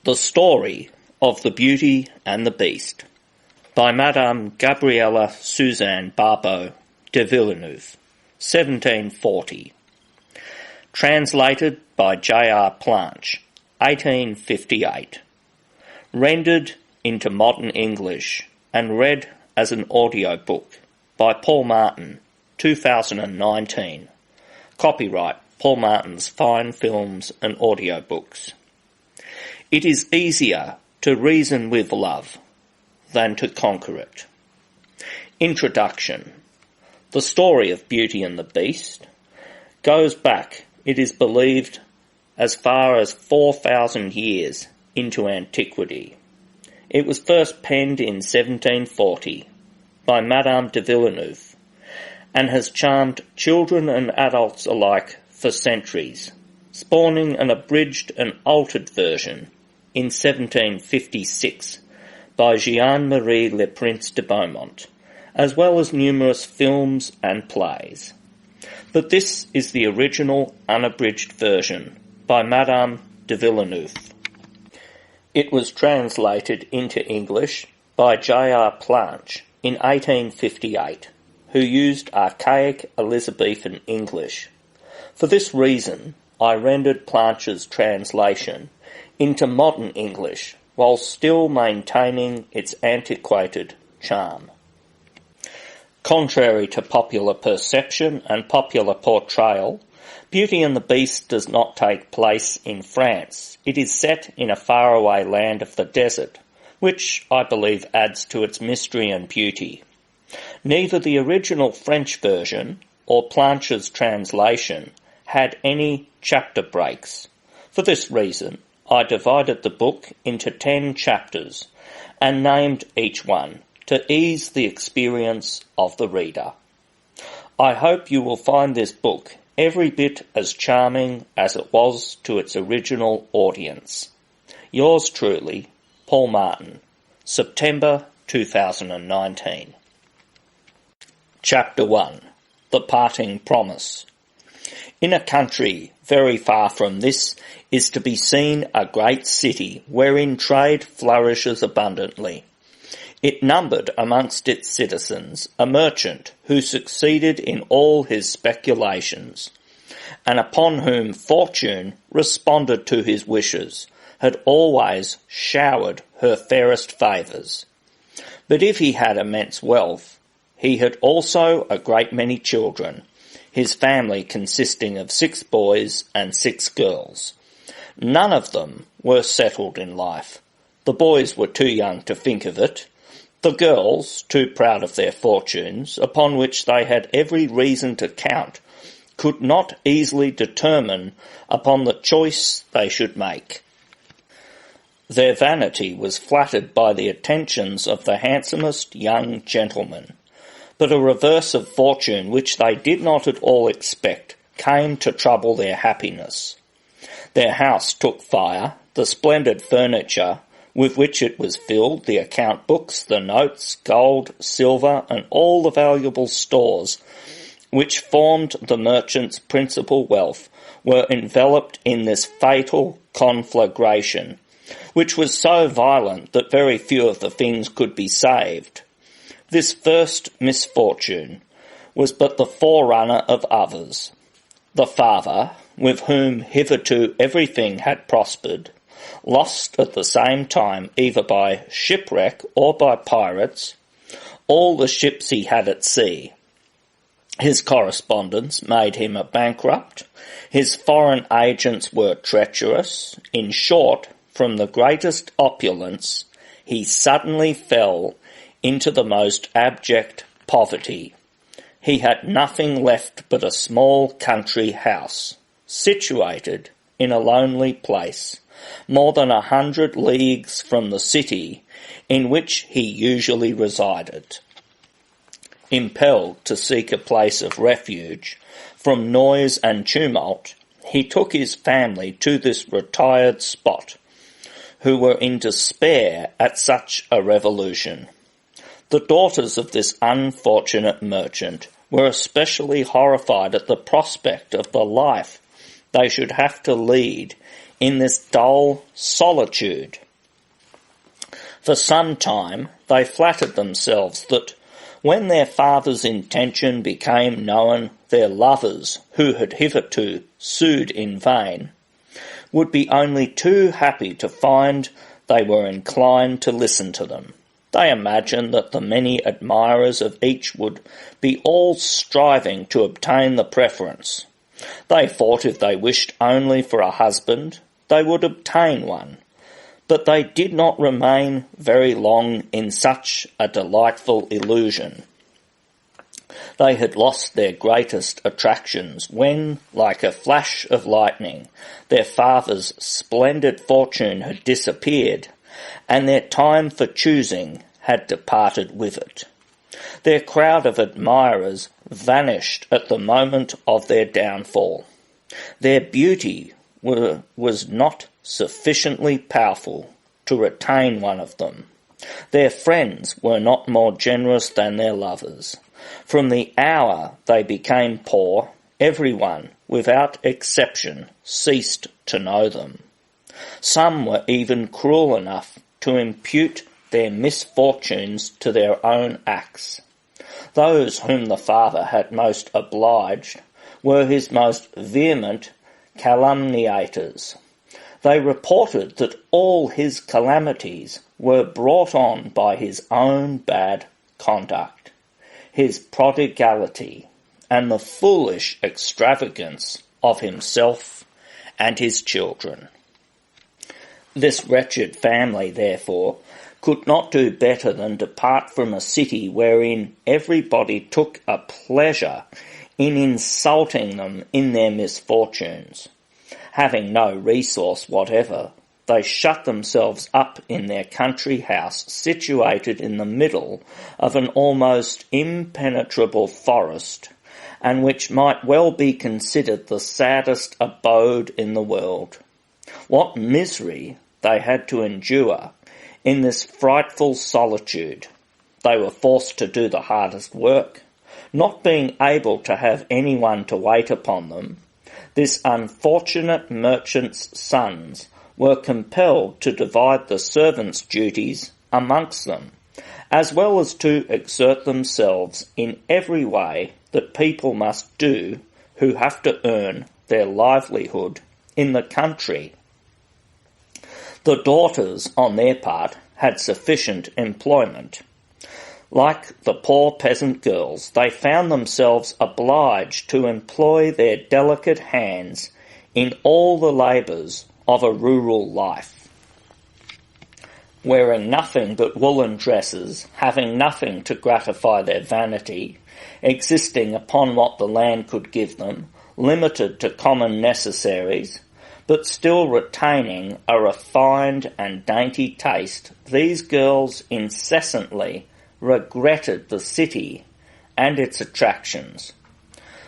The Story of the Beauty and the Beast by Madame Gabrielle-Suzanne de Villeneuve, 1740. Translated by J.R. Planche, 1858. Rendered into modern English and read as an audiobook by Paul Martin, 2019. Copyright Paul Martin's Fine Films and Audiobooks. It is easier to reason with love than to conquer it. Introduction. The story of Beauty and the Beast goes back, it is believed, as far as 4,000 years into antiquity. It was first penned in 1740 by Madame de Villeneuve and has charmed children and adults alike for centuries, spawning an abridged and altered version in 1756 by Jean-Marie Le Prince de Beaumont, as well as numerous films and plays. But this is the original unabridged version by Madame de Villeneuve. It was translated into English by J.R. Planche in 1858, who used archaic Elizabethan English. For this reason, I rendered Planche's translation into modern English while still maintaining its antiquated charm. Contrary to popular perception and popular portrayal, Beauty and the Beast does not take place in France. It is set in a faraway land of the desert, which I believe adds to its mystery and beauty. Neither the original French version or Planche's translation had any chapter breaks. For this reason, I divided the book into 10 chapters and named each one to ease the experience of the reader. I hope you will find this book every bit as charming as it was to its original audience. Yours truly, Paul Martin, September 2019. Chapter 1. The Parting Promise. In a country very far from this is to be seen a great city wherein trade flourishes abundantly. It numbered amongst its citizens a merchant who succeeded in all his speculations, and upon whom fortune responded to his wishes, had always showered her fairest favours. But if he had immense wealth, he had also a great many children, his family consisting of 6 boys and 6 girls. None of them were settled in life. The boys were too young to think of it, the girls too proud of their fortunes, upon which they had every reason to count, could not easily determine upon the choice they should make. Their vanity was flattered by the attentions of the handsomest young gentleman, but a reverse of fortune which they did not at all expect came to trouble their happiness. Their house took fire, the splendid furniture with which it was filled, the account books, the notes, gold, silver, and all the valuable stores which formed the merchant's principal wealth were enveloped in this fatal conflagration, which was so violent that very few of the things could be saved. This first misfortune was but the forerunner of others. The father, with whom hitherto everything had prospered, lost at the same time, either by shipwreck or by pirates, all the ships he had at sea. His correspondence made him a bankrupt, his foreign agents were treacherous. In short, from the greatest opulence, he suddenly fell into the most abject poverty. He had nothing left but a small country house, situated in a lonely place, more than 100 leagues from the city in which he usually resided. Impelled to seek a place of refuge from noise and tumult, he took his family to this retired spot, who were in despair at such a revolution. The daughters of this unfortunate merchant were especially horrified at the prospect of the life they should have to lead in this dull solitude. For some time they flattered themselves that when their father's intention became known, their lovers, who had hitherto sued in vain, would be only too happy to find they were inclined to listen to them. They imagined that the many admirers of each would be all striving to obtain the preference. They thought if they wished only for a husband, they would obtain one. But they did not remain very long in such a delightful illusion. They had lost their greatest attractions when, like a flash of lightning, their father's splendid fortune had disappeared, and their time for choosing had departed with it. Their crowd of admirers vanished at the moment of their downfall. Their beauty was not sufficiently powerful to retain one of them. Their friends were not more generous than their lovers. From the hour they became poor, everyone, without exception, ceased to know them. Some were even cruel enough to impute their misfortunes to their own acts. Those whom the father had most obliged were his most vehement calumniators. They reported that all his calamities were brought on by his own bad conduct, his prodigality, and the foolish extravagance of himself and his children. This wretched family, therefore, could not do better than depart from a city wherein everybody took a pleasure in insulting them in their misfortunes. Having no resource whatever, they shut themselves up in their country house situated in the middle of an almost impenetrable forest, and which might well be considered the saddest abode in the world. What misery they had to endure in this frightful solitude! They were forced to do the hardest work. Not being able to have anyone to wait upon them, this unfortunate merchant's sons were compelled to divide the servants' duties amongst them, as well as to exert themselves in every way that people must do who have to earn their livelihood in the country. The daughters, on their part, had sufficient employment. Like the poor peasant girls, they found themselves obliged to employ their delicate hands in all the labours of a rural life. Wearing nothing but woolen dresses, having nothing to gratify their vanity, existing upon what the land could give them, limited to common necessaries, but still retaining a refined and dainty taste, these girls incessantly regretted the city and its attractions.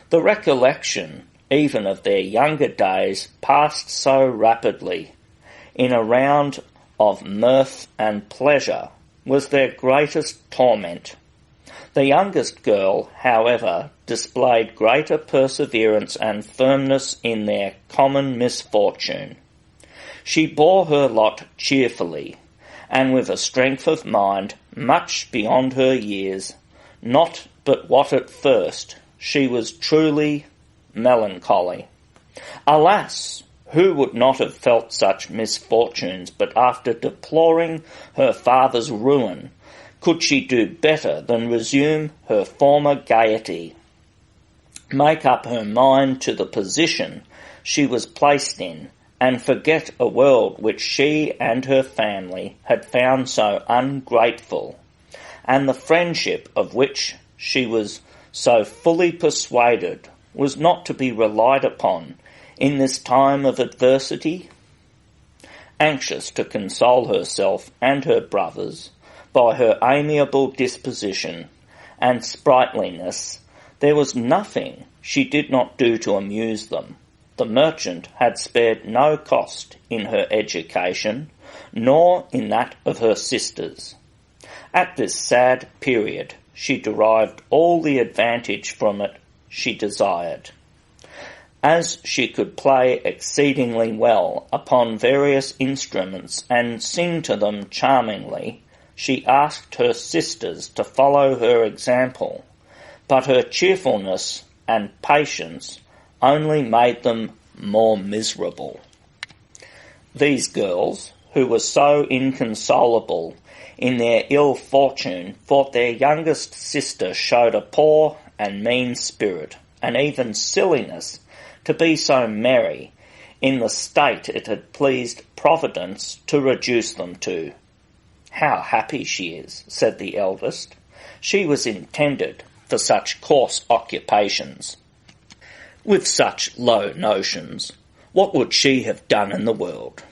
The recollection even of their younger days passed so rapidly in a round of mirth and pleasure was their greatest torment. The youngest girl, however, displayed greater perseverance and firmness in their common misfortune. She bore her lot cheerfully, and with a strength of mind much beyond her years, not but what at first she was truly melancholy. Alas! Who would not have felt such misfortunes, but after deploring her father's ruin, could she do better than resume her former gaiety, make up her mind to the position she was placed in, and forget a world which she and her family had found so ungrateful, and the friendship of which she was so fully persuaded was not to be relied upon in this time of adversity? Anxious to console herself and her brothers by her amiable disposition and sprightliness, there was nothing she did not do to amuse them. The merchant had spared no cost in her education, nor in that of her sisters. At this sad period she derived all the advantage from it she desired. As she could play exceedingly well upon various instruments and sing to them charmingly, she asked her sisters to follow her example, but her cheerfulness and patience only made them more miserable. These girls, who were so inconsolable in their ill fortune, thought their youngest sister showed a poor and mean spirit, and even silliness, to be so merry in the state it had pleased Providence to reduce them to. "How happy she is," said the eldest. "She was intended for such coarse occupations. With such low notions, what would she have done in the world?"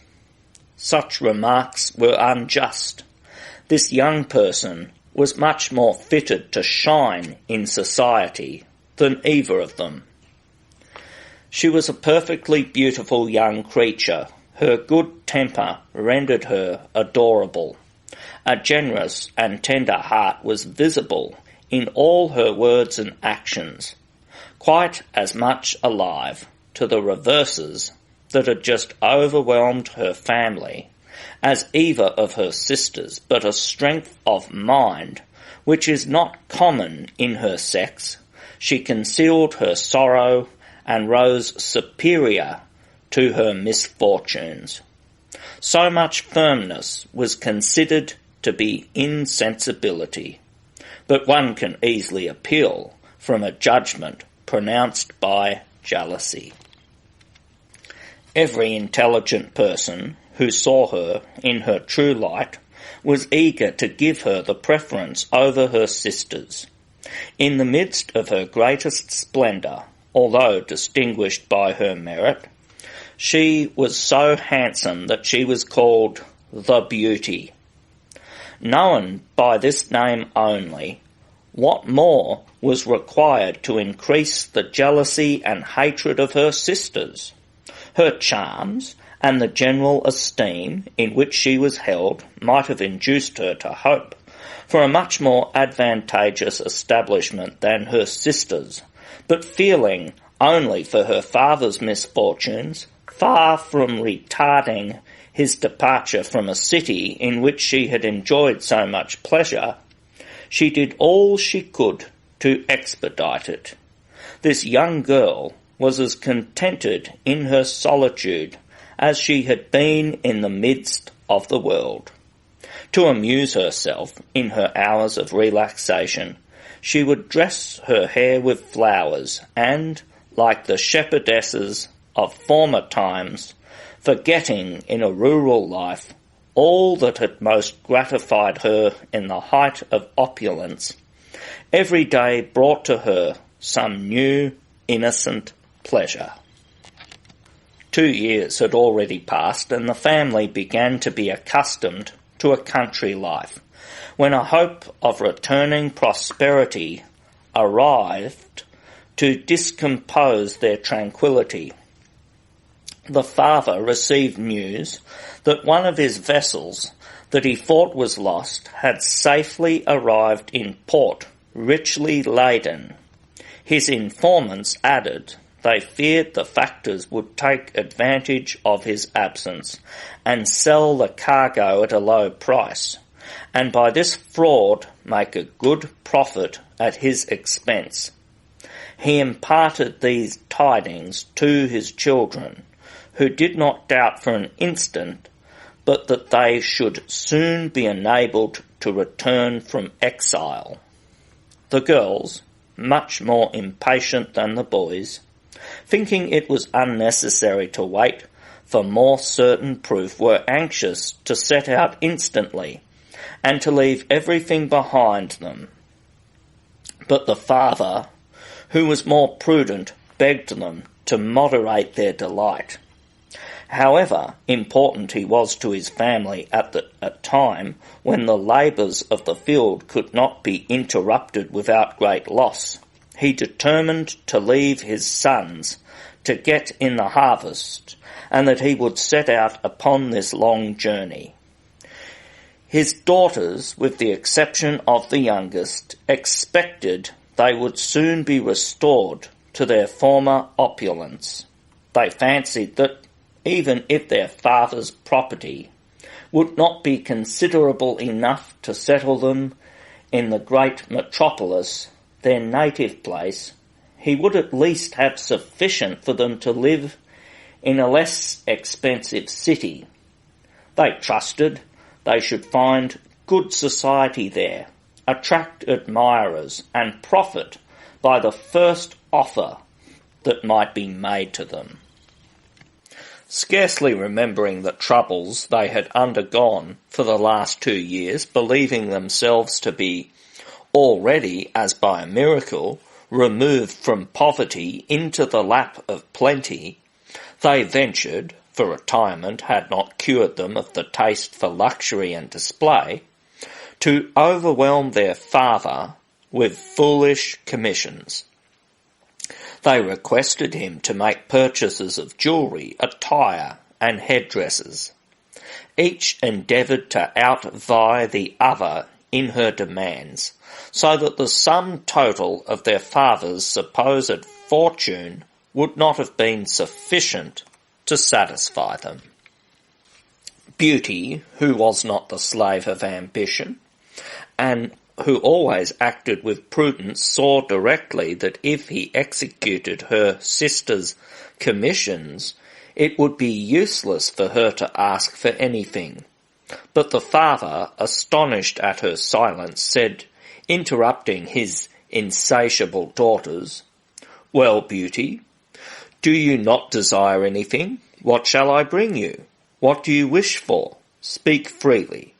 Such remarks were unjust. This young person was much more fitted to shine in society than either of them. She was a perfectly beautiful young creature. Her good temper rendered her adorable. A generous and tender heart was visible in all her words and actions, quite as much alive to the reverses that had just overwhelmed her family as either of her sisters, but a strength of mind which is not common in her sex. She concealed her sorrow and rose superior to her misfortunes. So much firmness was considered to be insensibility, but one can easily appeal from a judgment pronounced by jealousy. Every intelligent person who saw her in her true light was eager to give her the preference over her sisters. In the midst of her greatest splendour, although distinguished by her merit, she was so handsome that she was called the Beauty. Known by this name only, what more was required to increase the jealousy and hatred of her sisters? Her charms and the general esteem in which she was held might have induced her to hope for a much more advantageous establishment than her sisters, but feeling only for her father's misfortunes, far from retarding his departure from a city in which she had enjoyed so much pleasure, she did all she could to expedite it. This young girl was as contented in her solitude as she had been in the midst of the world. To amuse herself in her hours of relaxation, she would dress her hair with flowers and, like the shepherdesses of former times, forgetting in a rural life all that had most gratified her in the height of opulence, every day brought to her some new, innocent pleasure. 2 years had already passed, and the family began to be accustomed to a country life, when a hope of returning prosperity arrived to discompose their tranquillity. The father received news that one of his vessels that he thought was lost had safely arrived in port, richly laden. His informants added they feared the factors would take advantage of his absence and sell the cargo at a low price, and by this fraud make a good profit at his expense. He imparted these tidings to his children, who did not doubt for an instant but that they should soon be enabled to return from exile. The girls, much more impatient than the boys, thinking it was unnecessary to wait for more certain proof, were anxious to set out instantly and to leave everything behind them. But the father, who was more prudent, begged them to moderate their delight. However important he was to his family at a time when the labours of the field could not be interrupted without great loss, he determined to leave his sons to get in the harvest, and that he would set out upon this long journey. His daughters, with the exception of the youngest, expected they would soon be restored to their former opulence. They fancied that even if their father's property would not be considerable enough to settle them in the great metropolis, their native place, he would at least have sufficient for them to live in a less expensive city. They trusted they should find good society there, attract admirers, and profit by the first offer that might be made to them. Scarcely remembering the troubles they had undergone for the last 2 years, believing themselves to be already, as by a miracle, removed from poverty into the lap of plenty, they ventured, for retirement had not cured them of the taste for luxury and display, to overwhelm their father with foolish commissions. They requested him to make purchases of jewellery, attire, and headdresses. Each endeavoured to outvie the other in her demands, so that the sum total of their father's supposed fortune would not have been sufficient to satisfy them. Beauty, who was not the slave of ambition, and who always acted with prudence, saw directly that if he executed her sister's commissions, it would be useless for her to ask for anything. But the father, astonished at her silence, said, interrupting his insatiable daughters, "Well, Beauty, do you not desire anything? What shall I bring you? What do you wish for? Speak freely."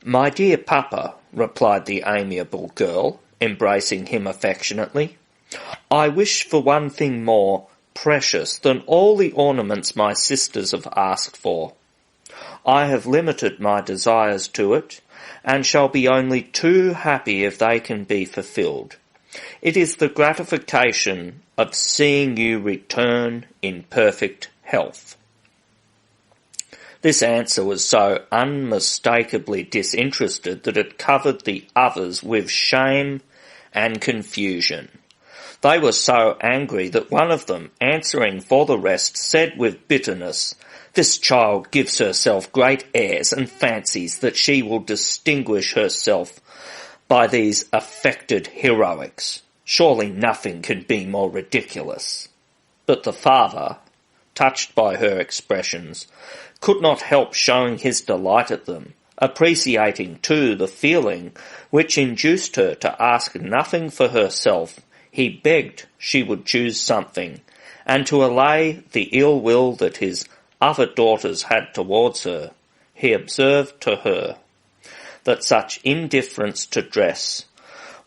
"My dear papa," replied the amiable girl, embracing him affectionately, "I wish for one thing more precious than all the ornaments my sisters have asked for. I have limited my desires to it, and shall be only too happy if they can be fulfilled. It is the gratification of seeing you return in perfect health." This answer was so unmistakably disinterested that it covered the others with shame and confusion. They were so angry that one of them, answering for the rest, said with bitterness, "This child gives herself great airs and fancies that she will distinguish herself by these affected heroics. Surely nothing can be more ridiculous." But the father, touched by her expressions, could not help showing his delight at them, appreciating too the feeling which induced her to ask nothing for herself. He begged she would choose something, and to allay the ill will that his other daughters had towards her, he observed to her that such indifference to dress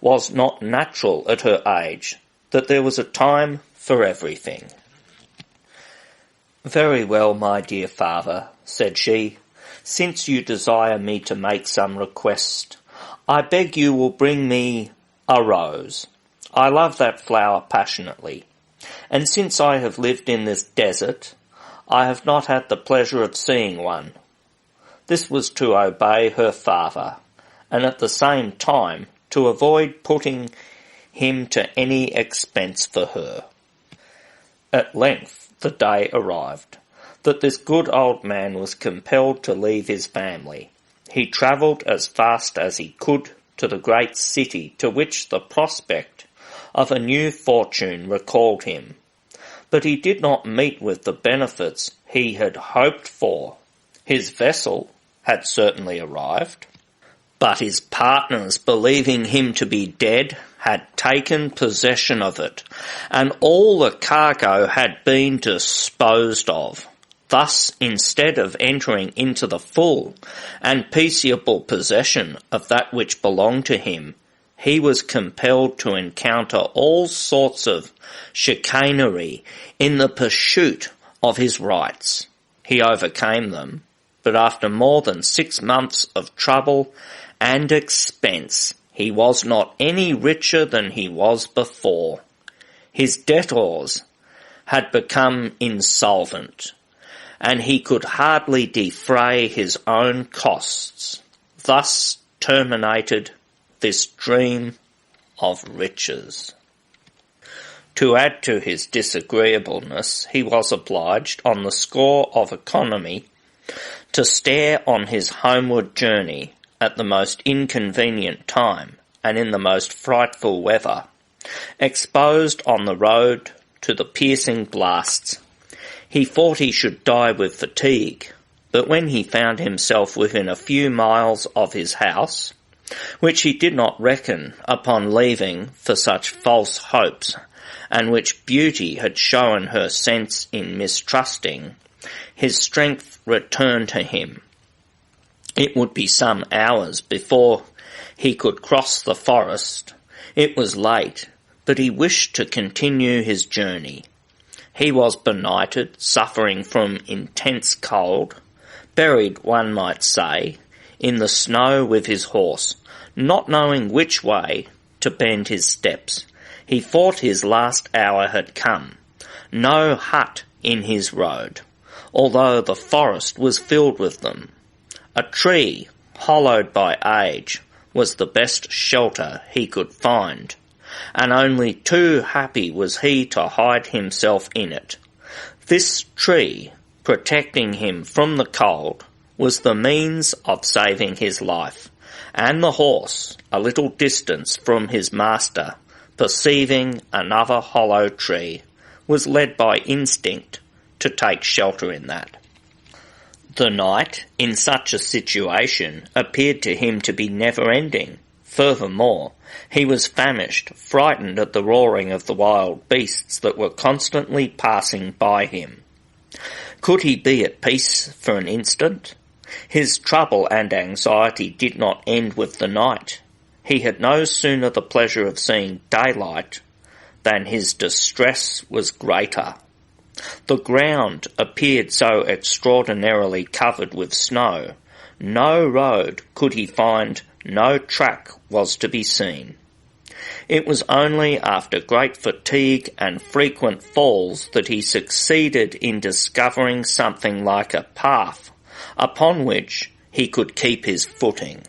was not natural at her age, that there was a time for everything. "Very well, my dear father," said she, "since you desire me to make some request, I beg you will bring me a rose. I love that flower passionately, and since I have lived in this desert, I have not had the pleasure of seeing one." This was to obey her father, and at the same time to avoid putting him to any expense for her. At length the day arrived that this good old man was compelled to leave his family. He travelled as fast as he could to the great city to which the prospect of a new fortune recalled him, but he did not meet with the benefits he had hoped for. His vessel had certainly arrived, but his partners, believing him to be dead, had taken possession of it, and all the cargo had been disposed of. Thus, instead of entering into the full and peaceable possession of that which belonged to him, he was compelled to encounter all sorts of chicanery in the pursuit of his rights. He overcame them, but after more than 6 months of trouble and expense, he was not any richer than he was before. His debtors had become insolvent, and he could hardly defray his own costs. Thus terminated this dream of riches. To add to his disagreeableness, he was obliged, on the score of economy, to stare on his homeward journey at the most inconvenient time and in the most frightful weather, exposed on the road to the piercing blasts. He thought he should die with fatigue, but when he found himself within a few miles of his house, which he did not reckon upon leaving for such false hopes, and which beauty had shown her sense in mistrusting, his strength returned to him. It would be some hours before he could cross the forest. It was late, but he wished to continue his journey. He was benighted, suffering from intense cold, buried, one might say, in the snow with his horse, not knowing which way to bend his steps. He thought his last hour had come. No hut in his road, although the forest was filled with them. A tree, hollowed by age, was the best shelter he could find, and only too happy was he to hide himself in it. This tree, protecting him from the cold, was the means of saving his life, and the horse, a little distance from his master, perceiving another hollow tree, was led by instinct to take shelter in that. The night, in such a situation, appeared to him to be never-ending. Furthermore, he was famished, frightened at the roaring of the wild beasts that were constantly passing by him. Could he be at peace for an instant? His trouble and anxiety did not end with the night. He had no sooner the pleasure of seeing daylight than his distress was greater. The ground appeared so extraordinarily covered with snow. No road could he find, no track was to be seen. It was only after great fatigue and frequent falls that he succeeded in discovering something like a path upon which he could keep his footing.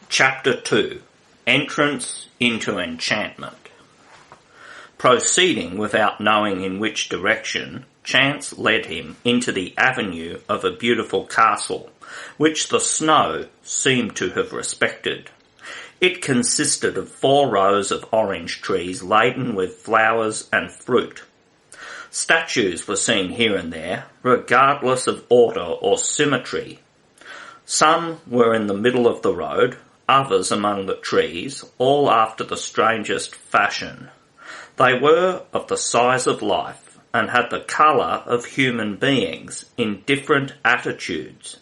Chapter 2. Entrance into Enchantment. Proceeding without knowing in which direction, chance led him into the avenue of a beautiful castle, which the snow seemed to have respected. It consisted of 4 rows of orange trees laden with flowers and fruit. Statues were seen here and there, regardless of order or symmetry. Some were in the middle of the road, others among the trees, all after the strangest fashion. They were of the size of life, and had the colour of human beings in different attitudes,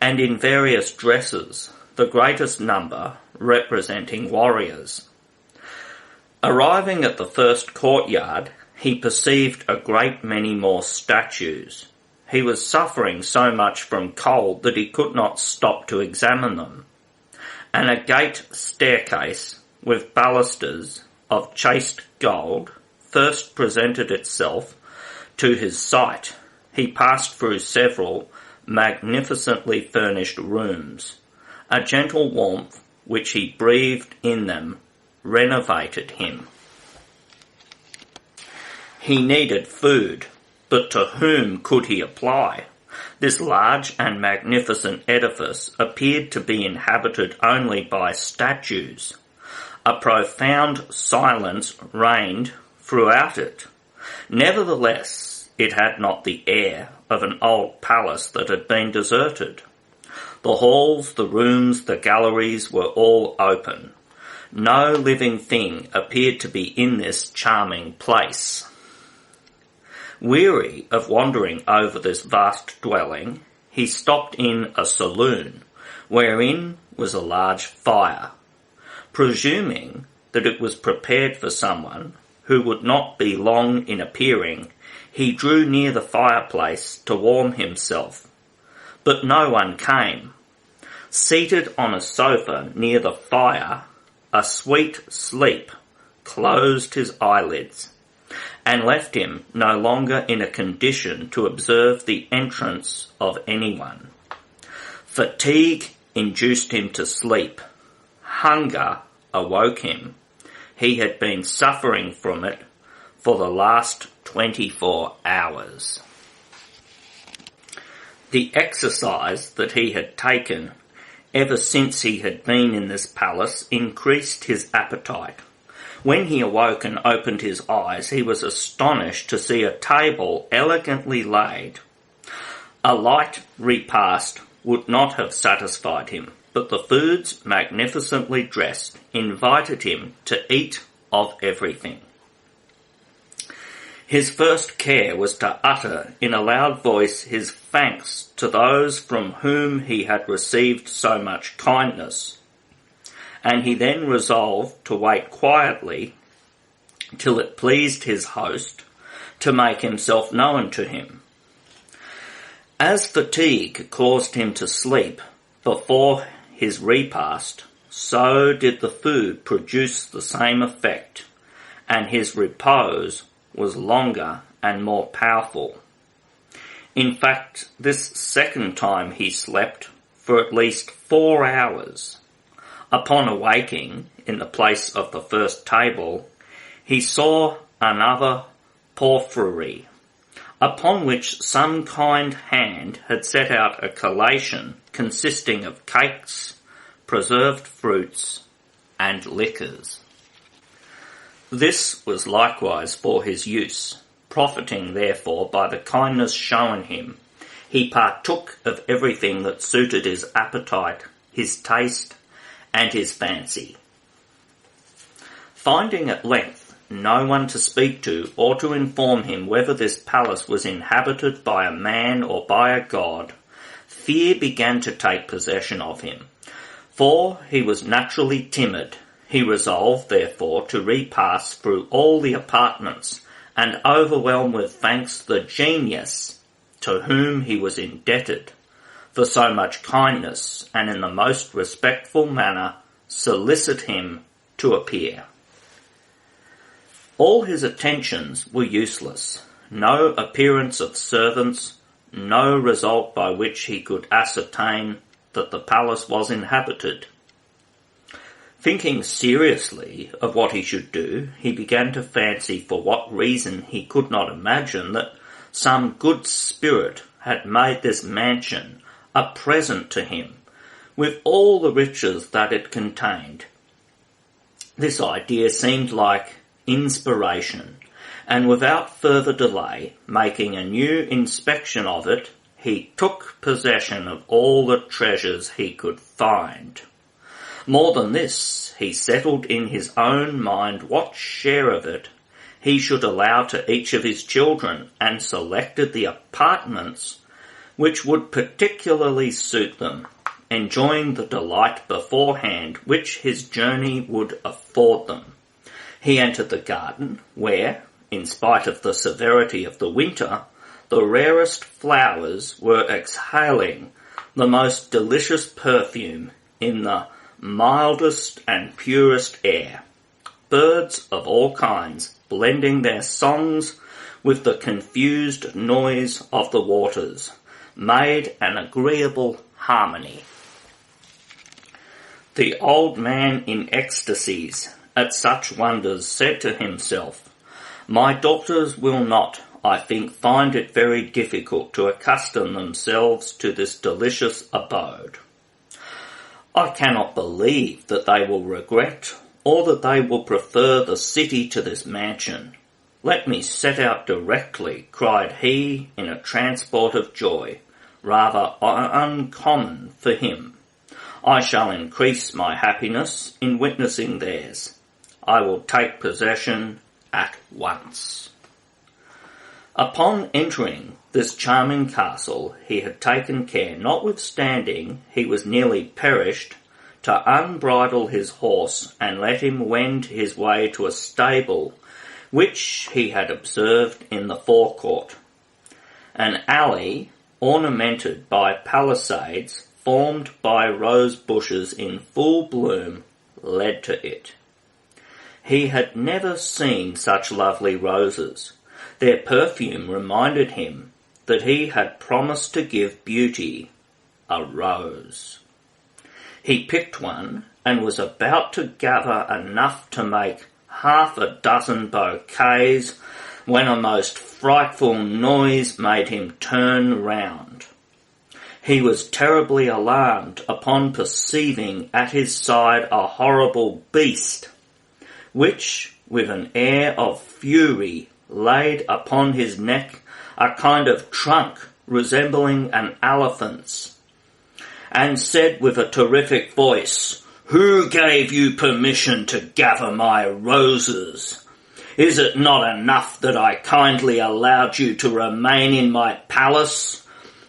and in various dresses, the greatest number representing warriors. Arriving at the first courtyard, he perceived a great many more statues. He was suffering so much from cold that he could not stop to examine them, and a gate staircase with balusters of chased gold first presented itself to his sight. He passed through several magnificently furnished rooms. A gentle warmth which he breathed in them renovated him. He needed food, but to whom could he apply? This large and magnificent edifice appeared to be inhabited only by statues. A profound silence reigned throughout it. Nevertheless, it had not the air of an old palace that had been deserted. The halls, the rooms, the galleries were all open. No living thing appeared to be in this charming place. Weary of wandering over this vast dwelling, he stopped in a saloon, wherein was a large fire. Presuming that it was prepared for someone who would not be long in appearing, he drew near the fireplace to warm himself. But no one came. Seated on a sofa near the fire, a sweet sleep closed his eyelids, and left him no longer in a condition to observe the entrance of anyone. Fatigue induced him to sleep. Hunger awoke him. He had been suffering from it for the last 24 hours. The exercise that he had taken ever since he had been in this palace increased his appetite. When he awoke and opened his eyes, he was astonished to see a table elegantly laid. A light repast would not have satisfied him, but the foods, magnificently dressed, invited him to eat of everything. His first care was to utter in a loud voice his thanks to those from whom he had received so much kindness, and he then resolved to wait quietly till it pleased his host to make himself known to him. As fatigue caused him to sleep before his repast, so did the food produce the same effect, and his repose was longer and more powerful. In fact, this second time he slept for at least 4 hours. Upon awaking in the place of the first table, he saw another porphyry, upon which some kind hand had set out a collation consisting of cakes, preserved fruits, and liquors. This was likewise for his use. Profiting therefore by the kindness shown him, he partook of everything that suited his appetite, his taste, and his fancy. Finding at length no one to speak to or to inform him whether this palace was inhabited by a man or by a god, fear began to take possession of him, for he was naturally timid. He resolved, therefore, to repass through all the apartments and overwhelm with thanks the genius to whom he was indebted for so much kindness, and in the most respectful manner solicit him to appear. All his attentions were useless. No appearance of servants, no result by which he could ascertain that the palace was inhabited. Thinking seriously of what he should do, he began to fancy for what reason he could not imagine that some good spirit had made this mansion a present to him, with all the riches that it contained. This idea seemed like inspiration, and without further delay, making a new inspection of it, he took possession of all the treasures he could find. More than this, he settled in his own mind what share of it he should allow to each of his children, and selected the apartments which would particularly suit them, enjoying the delight beforehand which his journey would afford them. He entered the garden, where, in spite of the severity of the winter, the rarest flowers were exhaling the most delicious perfume in the mildest and purest air. Birds of all kinds, blending their songs with the confused noise of the waters, made an agreeable harmony. The old man in ecstasies at such wonders said to himself, "My daughters will not, I think, find it very difficult to accustom themselves to this delicious abode. I cannot believe that they will regret, or that they will prefer the city to this mansion. Let me set out directly," cried he in a transport of joy, rather uncommon for him. "I shall increase my happiness in witnessing theirs. I will take possession at once." Upon entering this charming castle, he had taken care, notwithstanding he was nearly perished, to unbridle his horse and let him wend his way to a stable which he had observed in the forecourt. An alley, ornamented by palisades formed by rose bushes in full bloom, led to it. He had never seen such lovely roses. Their perfume reminded him that he had promised to give beauty a rose. He picked one and was about to gather enough to make half a dozen bouquets, when a most frightful noise made him turn round. He was terribly alarmed upon perceiving at his side a horrible beast, which, with an air of fury, laid upon his neck a kind of trunk resembling an elephant's, and said with a terrific voice, "Who gave you permission to gather my roses? Is it not enough that I kindly allowed you to remain in my palace?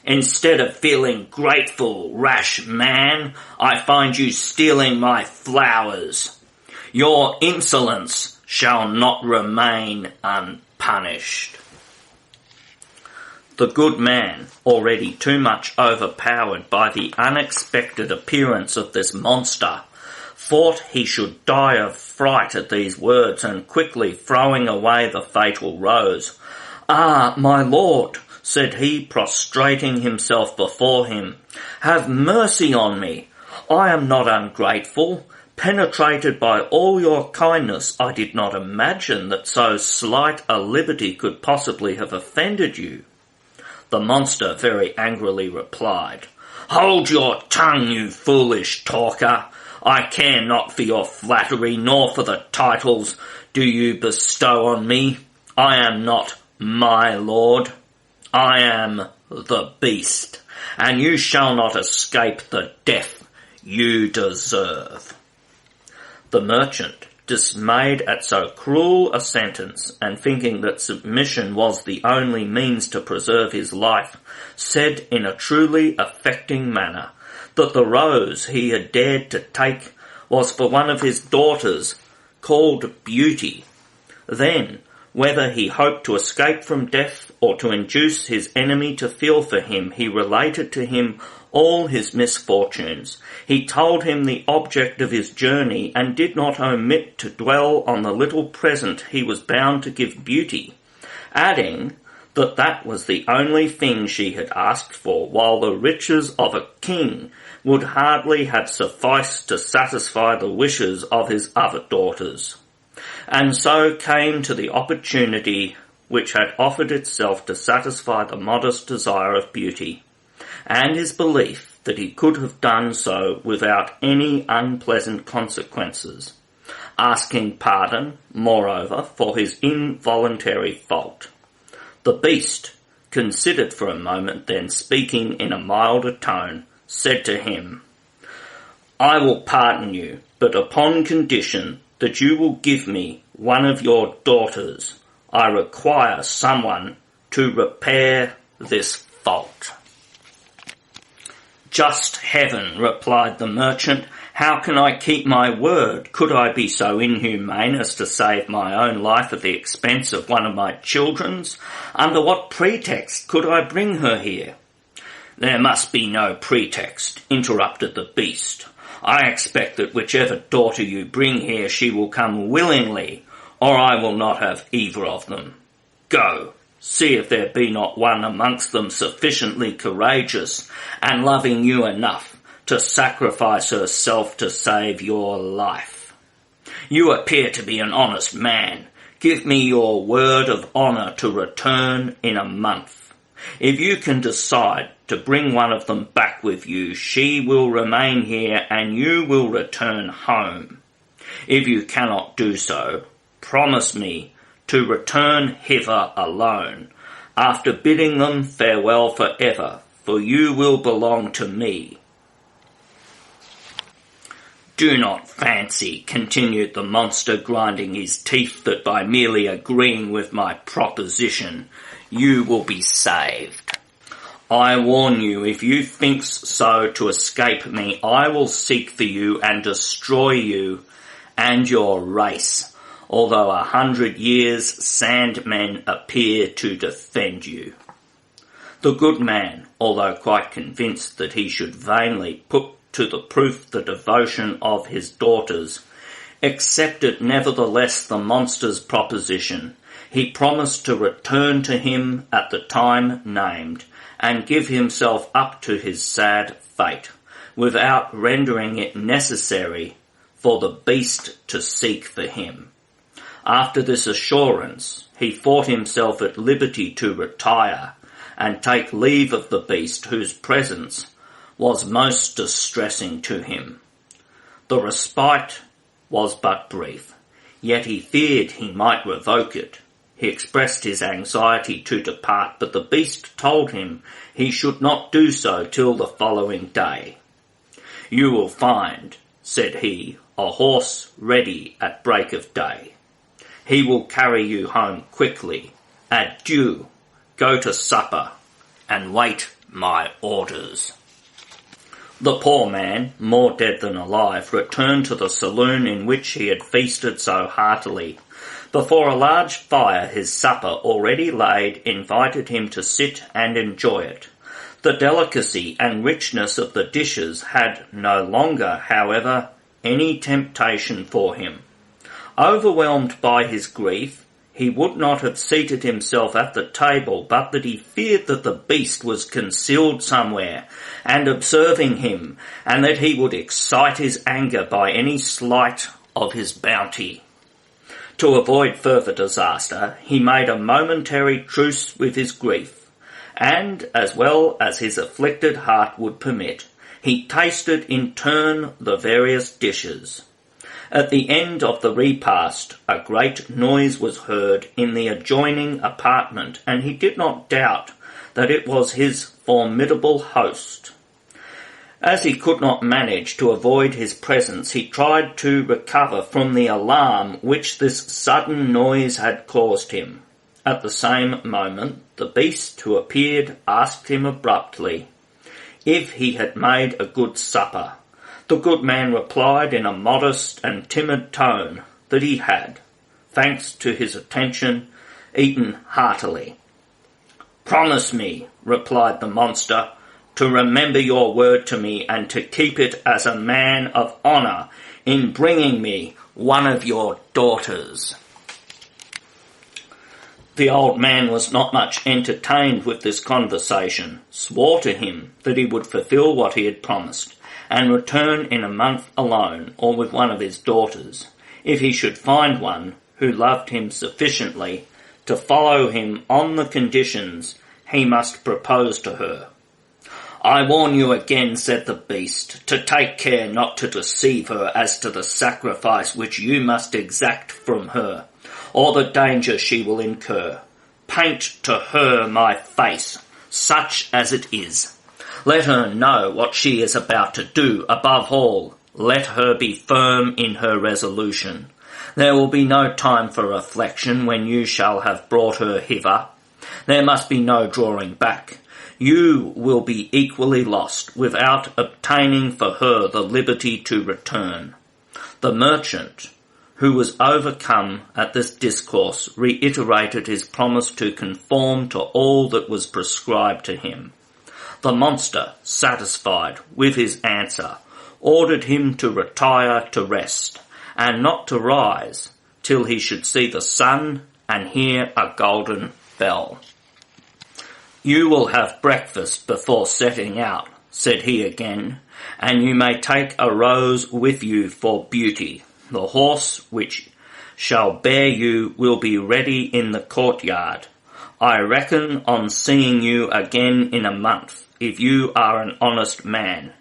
Instead of feeling grateful, rash man, I find you stealing my flowers. Your insolence shall not remain unpunished." The good man, already too much overpowered by the unexpected appearance of this monster, thought he should die of fright at these words, and quickly throwing away the fatal rose, "Ah, my lord," said he, prostrating himself before him, "have mercy on me. I am not ungrateful. Penetrated by all your kindness, I did not imagine that so slight a liberty could possibly have offended you." The monster very angrily replied, "Hold your tongue, you foolish talker. I care not for your flattery, nor for the titles do you bestow on me. I am not my lord. I am the beast, and you shall not escape the death you deserve." The merchant, dismayed at so cruel a sentence, and thinking that submission was the only means to preserve his life, said in a truly affecting manner that the rose he had dared to take was for one of his daughters, called Beauty. Then, whether he hoped to escape from death or to induce his enemy to feel for him, he related to him all his misfortunes. He told him the object of his journey, and did not omit to dwell on the little present he was bound to give Beauty, adding that that was the only thing she had asked for, while the riches of a king would hardly have sufficed to satisfy the wishes of his other daughters, and so came to the opportunity which had offered itself to satisfy the modest desire of Beauty, and his belief that he could have done so without any unpleasant consequences, asking pardon, moreover, for his involuntary fault. The beast considered for a moment, then speaking in a milder tone, said to him, "I will pardon you, but upon condition that you will give me one of your daughters. I require someone to repair this fault." "Just heaven," replied the merchant, "how can I keep my word? Could I be so inhumane as to save my own life at the expense of one of my children's? Under what pretext could I bring her here?" "There must be no pretext," interrupted the beast. "I expect that whichever daughter you bring here, she will come willingly, or I will not have either of them. Go, see if there be not one amongst them sufficiently courageous and loving you enough to sacrifice herself to save your life. You appear to be an honest man. Give me your word of honour to return in a month. If you can decide to bring one of them back with you, she will remain here and you will return home. If you cannot do so, promise me to return hither alone, after bidding them farewell forever, for you will belong to me." "Do not fancy," continued the monster, grinding his teeth, "that by merely agreeing with my proposition, you will be saved. I warn you, if you think so to escape me, I will seek for you and destroy you and your race, although 100 years' sandmen appear to defend you." The good man, although quite convinced that he should vainly put to the proof the devotion of his daughters, accepted nevertheless the monster's proposition. He promised to return to him at the time named, and give himself up to his sad fate, without rendering it necessary for the beast to seek for him. After this assurance, he thought himself at liberty to retire and take leave of the beast whose presence was most distressing to him. The respite was but brief, yet he feared he might revoke it. He expressed his anxiety to depart, but the beast told him he should not do so till the following day. "You will find," said he, "a horse ready at break of day. He will carry you home quickly. Adieu, go to supper, and wait my orders." The poor man, more dead than alive, returned to the saloon in which he had feasted so heartily. Before a large fire his supper already laid invited him to sit and enjoy it. The delicacy and richness of the dishes had no longer, however, any temptation for him. Overwhelmed by his grief, he would not have seated himself at the table, but that he feared that the beast was concealed somewhere and observing him, and that he would excite his anger by any slight of his bounty. To avoid further disaster, he made a momentary truce with his grief, and, as well as his afflicted heart would permit, he tasted in turn the various dishes. At the end of the repast, a great noise was heard in the adjoining apartment, and he did not doubt that it was his formidable host. As he could not manage to avoid his presence, he tried to recover from the alarm which this sudden noise had caused him. At the same moment, the beast who appeared asked him abruptly if he had made a good supper. The good man replied in a modest and timid tone that he had, thanks to his attention, eaten heartily. "Promise me," replied the monster, "to remember your word to me and to keep it as a man of honour in bringing me one of your daughters." The old man was not much entertained with this conversation, swore to him that he would fulfil what he had promised, and return in a month alone, or with one of his daughters, if he should find one who loved him sufficiently to follow him on the conditions he must propose to her. "I warn you again," said the beast, "to take care not to deceive her as to the sacrifice which you must exact from her, or the danger she will incur. Paint to her my face, such as it is. Let her know what she is about to do. Above all, let her be firm in her resolution. There will be no time for reflection when you shall have brought her hither. There must be no drawing back. You will be equally lost without obtaining for her the liberty to return." The merchant, who was overcome at this discourse, reiterated his promise to conform to all that was prescribed to him. The monster, satisfied with his answer, ordered him to retire to rest, and not to rise till he should see the sun and hear a golden bell. "You will have breakfast before setting out," said he again, "and you may take a rose with you for beauty. The horse which shall bear you will be ready in the courtyard. I reckon on seeing you again in a month, if you are an honest man.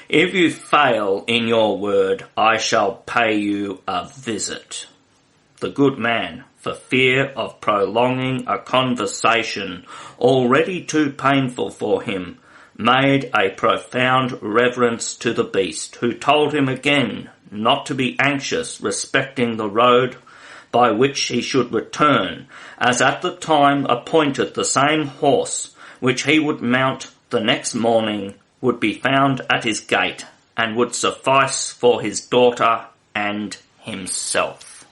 If you fail in your word, I shall pay you a visit." The good man, for fear of prolonging a conversation already too painful for him, made a profound reverence to the beast, who told him again not to be anxious respecting the road by which he should return, as at the time appointed the same horse which he would mount the next morning would be found at his gate, and would suffice for his daughter and himself.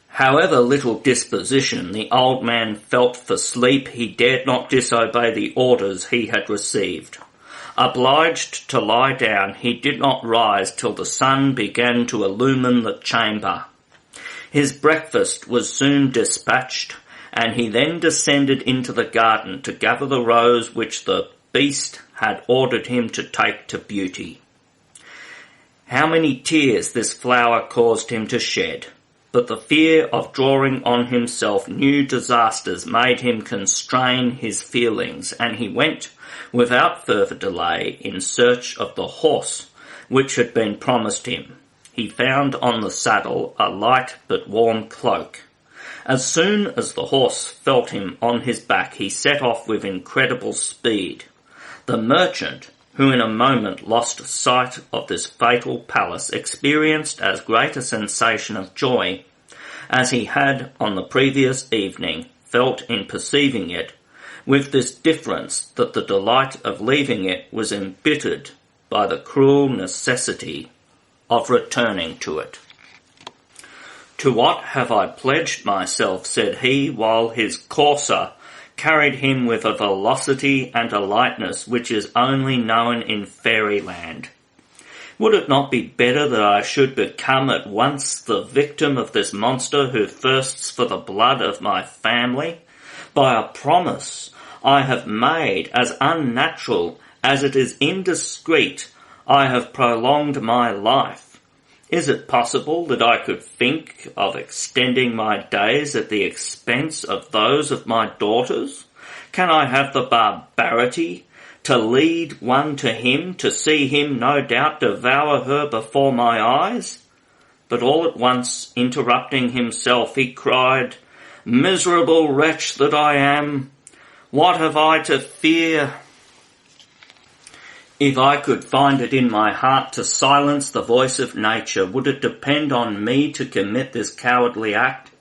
However little disposition the old man felt for sleep, he dared not disobey the orders he had received. Obliged to lie down, he did not rise till the sun began to illumine the chamber. His breakfast was soon dispatched, and he then descended into the garden to gather the rose which the beast had ordered him to take to beauty. How many tears this flower caused him to shed! but the fear of drawing on himself new disasters made him constrain his feelings, and he went without further delay in search of the horse which had been promised him. He found on the saddle a light but warm cloak. As soon as the horse felt him on his back, he set off with incredible speed. The merchant, who in a moment lost sight of this fatal palace, experienced as great a sensation of joy as he had on the previous evening felt in perceiving it, with this difference that the delight of leaving it was embittered by the cruel necessity of returning to it. "To what have I pledged myself?" said he, while his courser carried him with a velocity and a lightness which is only known in fairyland. "Would it not be better that I should become at once the victim of this monster who thirsts for the blood of my family? By a promise I have made, as unnatural as it is indiscreet, I have prolonged my life. Is it possible that I could think of extending my days at the expense of those of my daughters? Can I have the barbarity to lead one to him, to see him no doubt devour her before my eyes?" But all at once, interrupting himself, he cried, "Miserable wretch that I am! What have I to fear? If I could find it in my heart to silence the voice of nature, would it depend on me to commit this cowardly act?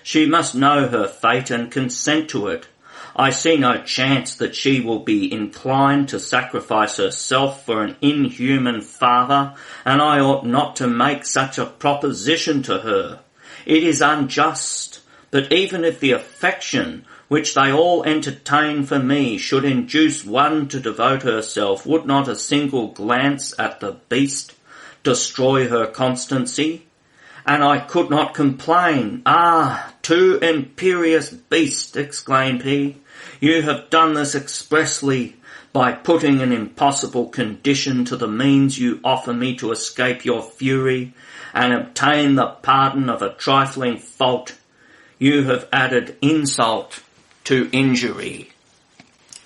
She must know her fate and consent to it. I see no chance that she will be inclined to sacrifice herself for an inhuman father, and I ought not to make such a proposition to her. It is unjust, but even if the affection which they all entertain for me should induce one to devote herself, would not a single glance at the beast destroy her constancy? And I could not complain. Ah, too imperious beast," exclaimed he, "you have done this expressly by putting an impossible condition to the means you offer me to escape your fury and obtain the pardon of a trifling fault. You have added insult to injury.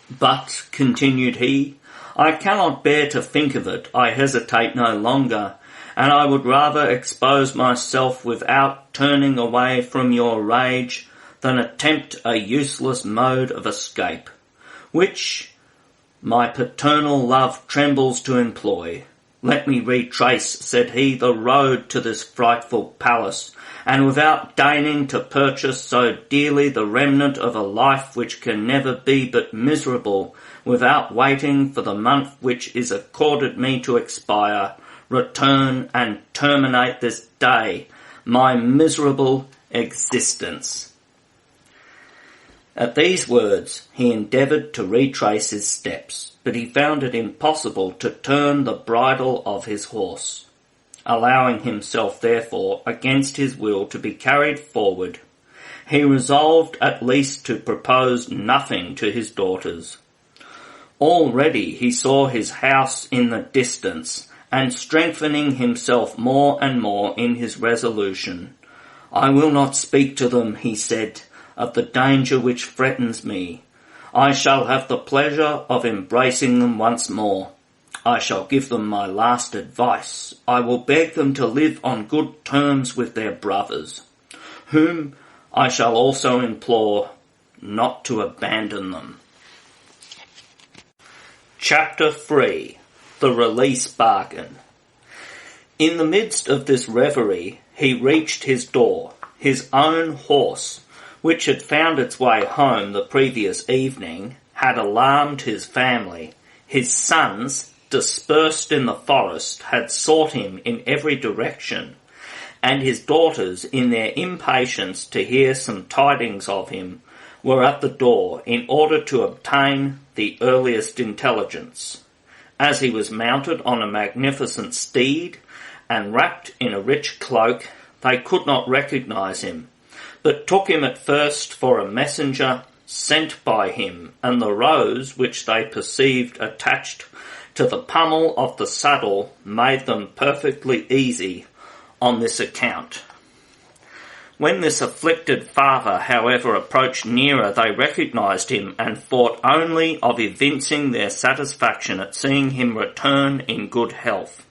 But," continued he, "I cannot bear to think of it. I hesitate no longer, and I would rather expose myself without turning away from your rage than attempt a useless mode of escape, which my paternal love trembles to employ. Let me retrace," said he, "the road to this frightful palace, and without deigning to purchase so dearly the remnant of a life which can never be but miserable, without waiting for the month which is accorded me to expire, return and terminate this day my miserable existence." At these words he endeavoured to retrace his steps, but he found it impossible to turn the bridle of his horse. Allowing himself, therefore, against his will to be carried forward, he resolved at least to propose nothing to his daughters. Already he saw his house in the distance, and strengthening himself more and more in his resolution, "I will not speak to them," he said, "of the danger which threatens me. I shall have the pleasure of embracing them once more. I shall give them my last advice. I will beg them to live on good terms with their brothers, whom I shall also implore not to abandon them." Chapter 3. The Release Bargain. In the midst of this reverie he reached his door. His own horse, which had found its way home the previous evening, had alarmed his family. His sons, dispersed in the forest, had sought him in every direction, and his daughters, in their impatience to hear some tidings of him, were at the door in order to obtain the earliest intelligence. As he was mounted on a magnificent steed and wrapped in a rich cloak, they could not recognize him, but took him at first for a messenger sent by him, and the rose which they perceived attached to the pummel of the saddle made them perfectly easy on this account. When this afflicted father, however, approached nearer, they recognised him and thought only of evincing their satisfaction at seeing him return in good health.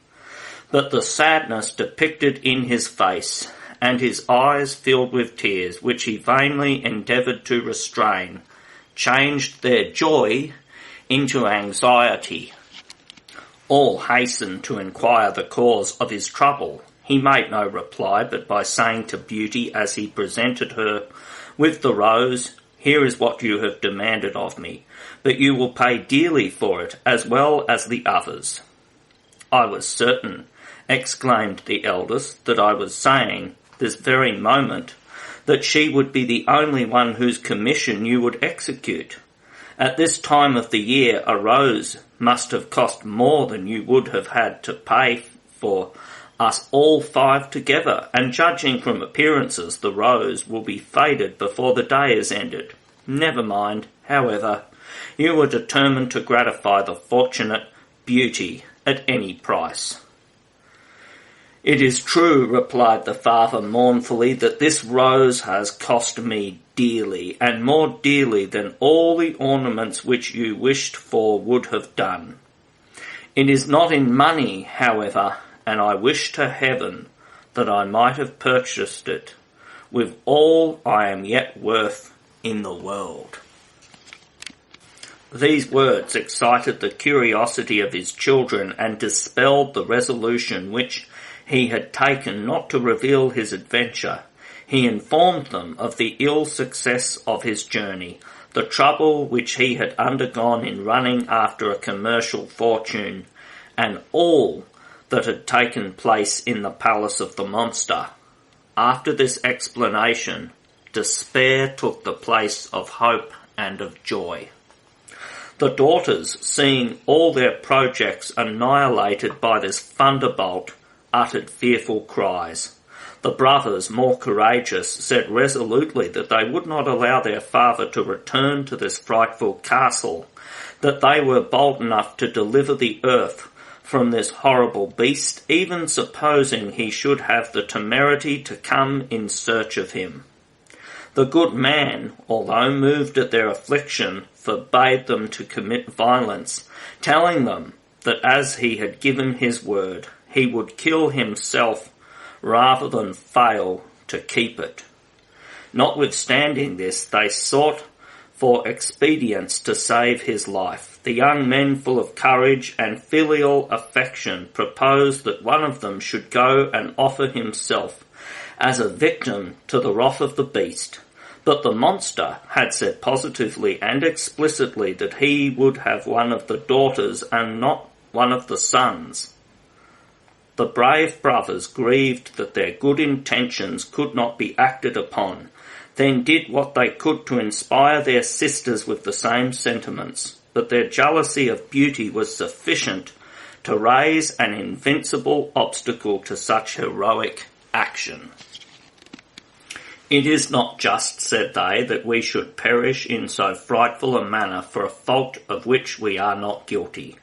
But the sadness depicted in his face, and his eyes filled with tears, which he vainly endeavoured to restrain, changed their joy into anxiety. All hastened to inquire the cause of his trouble. He made no reply, but by saying to Beauty as he presented her with the rose, "Here is what you have demanded of me, but you will pay dearly for it, as well as the others." "I was certain," exclaimed the eldest, "that I was saying, this very moment, that she would be the only one whose commission you would execute. At this time of the year a rose must have cost more than you would have had to pay for us all 5 together, and judging from appearances the rose will be faded before the day is ended. Never mind, however, you were determined to gratify the fortunate Beauty at any price." "It is true," replied the father mournfully, "that this rose has cost me dearly, and more dearly than all the ornaments which you wished for would have done. It is not in money, however, and I wish to heaven that I might have purchased it with all I am yet worth in the world." These words excited the curiosity of his children and dispelled the resolution which he had taken not to reveal his adventure. He informed them of the ill success of his journey, the trouble which he had undergone in running after a commercial fortune, and all that had taken place in the palace of the monster. After this explanation, despair took the place of hope and of joy. The daughters, seeing all their projects annihilated by this thunderbolt, uttered fearful cries. The brothers, more courageous, said resolutely that they would not allow their father to return to this frightful castle, that they were bold enough to deliver the earth from this horrible beast, even supposing he should have the temerity to come in search of him. The good man, although moved at their affliction, forbade them to commit violence, telling them that as he had given his word, he would kill himself rather than fail to keep it. Notwithstanding this, they sought for expedients to save his life. The young men, full of courage and filial affection, proposed that one of them should go and offer himself as a victim to the wrath of the beast. But the monster had said positively and explicitly that he would have one of the daughters and not one of the sons. The brave brothers, grieved that their good intentions could not be acted upon, then did what they could to inspire their sisters with the same sentiments, but their jealousy of Beauty was sufficient to raise an invincible obstacle to such heroic action. "It is not just," said they, "that we should perish in so frightful a manner for a fault of which we are not guilty.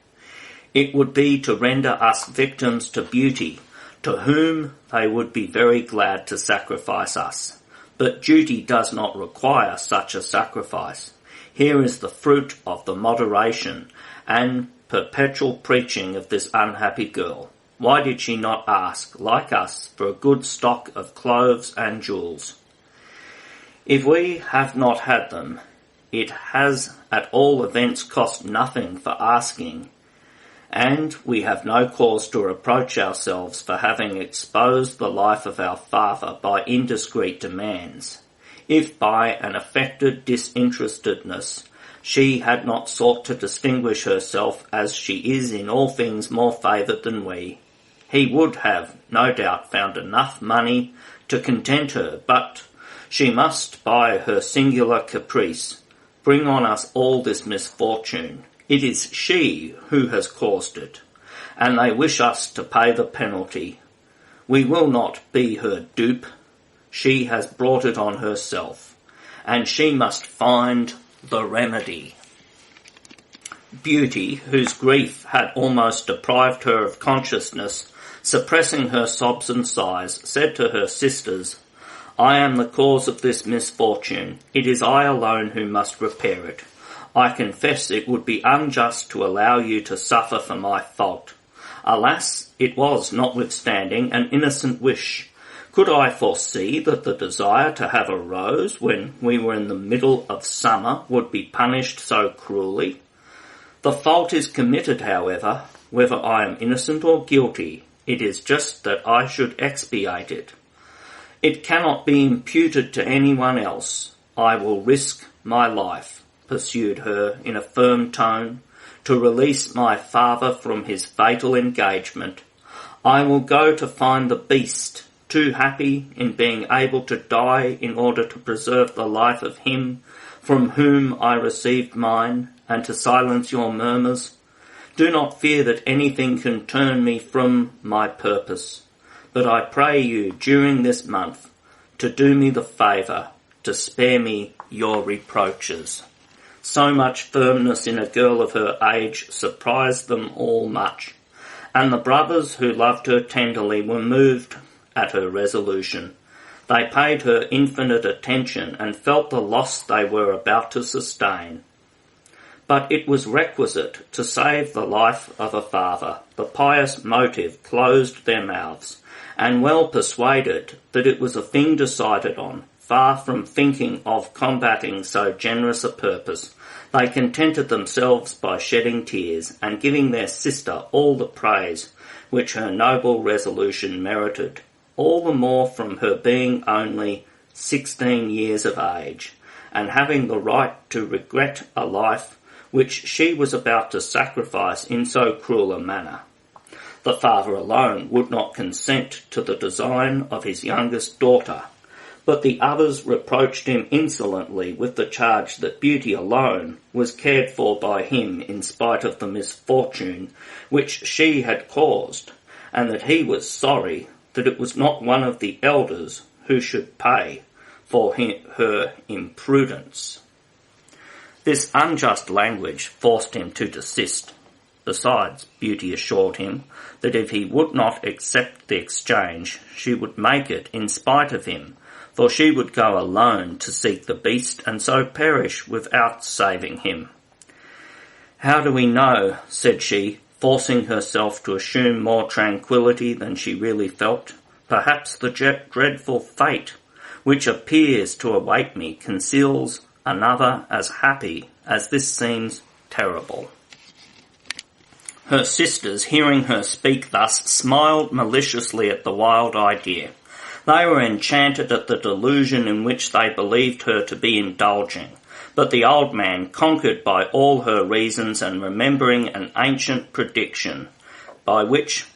It would be to render us victims to Beauty, to whom they would be very glad to sacrifice us. But duty does not require such a sacrifice. Here is the fruit of the moderation and perpetual preaching of this unhappy girl. Why did she not ask, like us, for a good stock of clothes and jewels? If we have not had them, it has at all events cost nothing for asking, and we have no cause to reproach ourselves for having exposed the life of our father by indiscreet demands. If by an affected disinterestedness she had not sought to distinguish herself as she is in all things more favoured than we, he would have, no doubt, found enough money to content her, but she must, by her singular caprice, bring on us all this misfortune. It is she who has caused it, and they wish us to pay the penalty. We will not be her dupe. She has brought it on herself, and she must find the remedy." Beauty, whose grief had almost deprived her of consciousness, suppressing her sobs and sighs, said to her sisters, I am the cause of this misfortune. It is I alone who must repair it. I confess it would be unjust to allow you to suffer for my fault. Alas, it was, notwithstanding, an innocent wish. Could I foresee that the desire to have a rose when we were in the middle of summer would be punished so cruelly? The fault is committed, however, whether I am innocent or guilty. It is just that I should expiate it. It cannot be imputed to anyone else. I will risk my life, pursued her in a firm tone, to release my father from his fatal engagement. I will go to find the beast, too happy in being able to die in order to preserve the life of him from whom I received mine, and to silence your murmurs. Do not fear that anything can turn me from my purpose, but I pray you during this month to do me the favour to spare me your reproaches. So much firmness in a girl of her age surprised them all much, and the brothers who loved her tenderly were moved at her resolution. They paid her infinite attention and felt the loss they were about to sustain. But it was requisite to save the life of a father. The pious motive closed their mouths, and well persuaded that it was a thing decided on, far from thinking of combating so generous a purpose, they contented themselves by shedding tears and giving their sister all the praise which her noble resolution merited, all the more from her being only 16 years of age, and having the right to regret a life which she was about to sacrifice in so cruel a manner. The father alone would not consent to the design of his youngest daughter, but the others reproached him insolently with the charge that Beauty alone was cared for by him in spite of the misfortune which she had caused, and that he was sorry that it was not one of the elders who should pay for her imprudence. This unjust language forced him to desist. Besides, Beauty assured him that if he would not accept the exchange, she would make it in spite of him, for she would go alone to seek the beast and so perish without saving him. How do we know, said she, forcing herself to assume more tranquillity than she really felt? Perhaps the dreadful fate which appears to await me conceals another as happy as this seems terrible. Her sisters, hearing her speak thus, smiled maliciously at the wild idea. They were enchanted at the delusion in which they believed her to be indulging, but the old man, conquered by all her reasons and remembering an ancient prediction, by which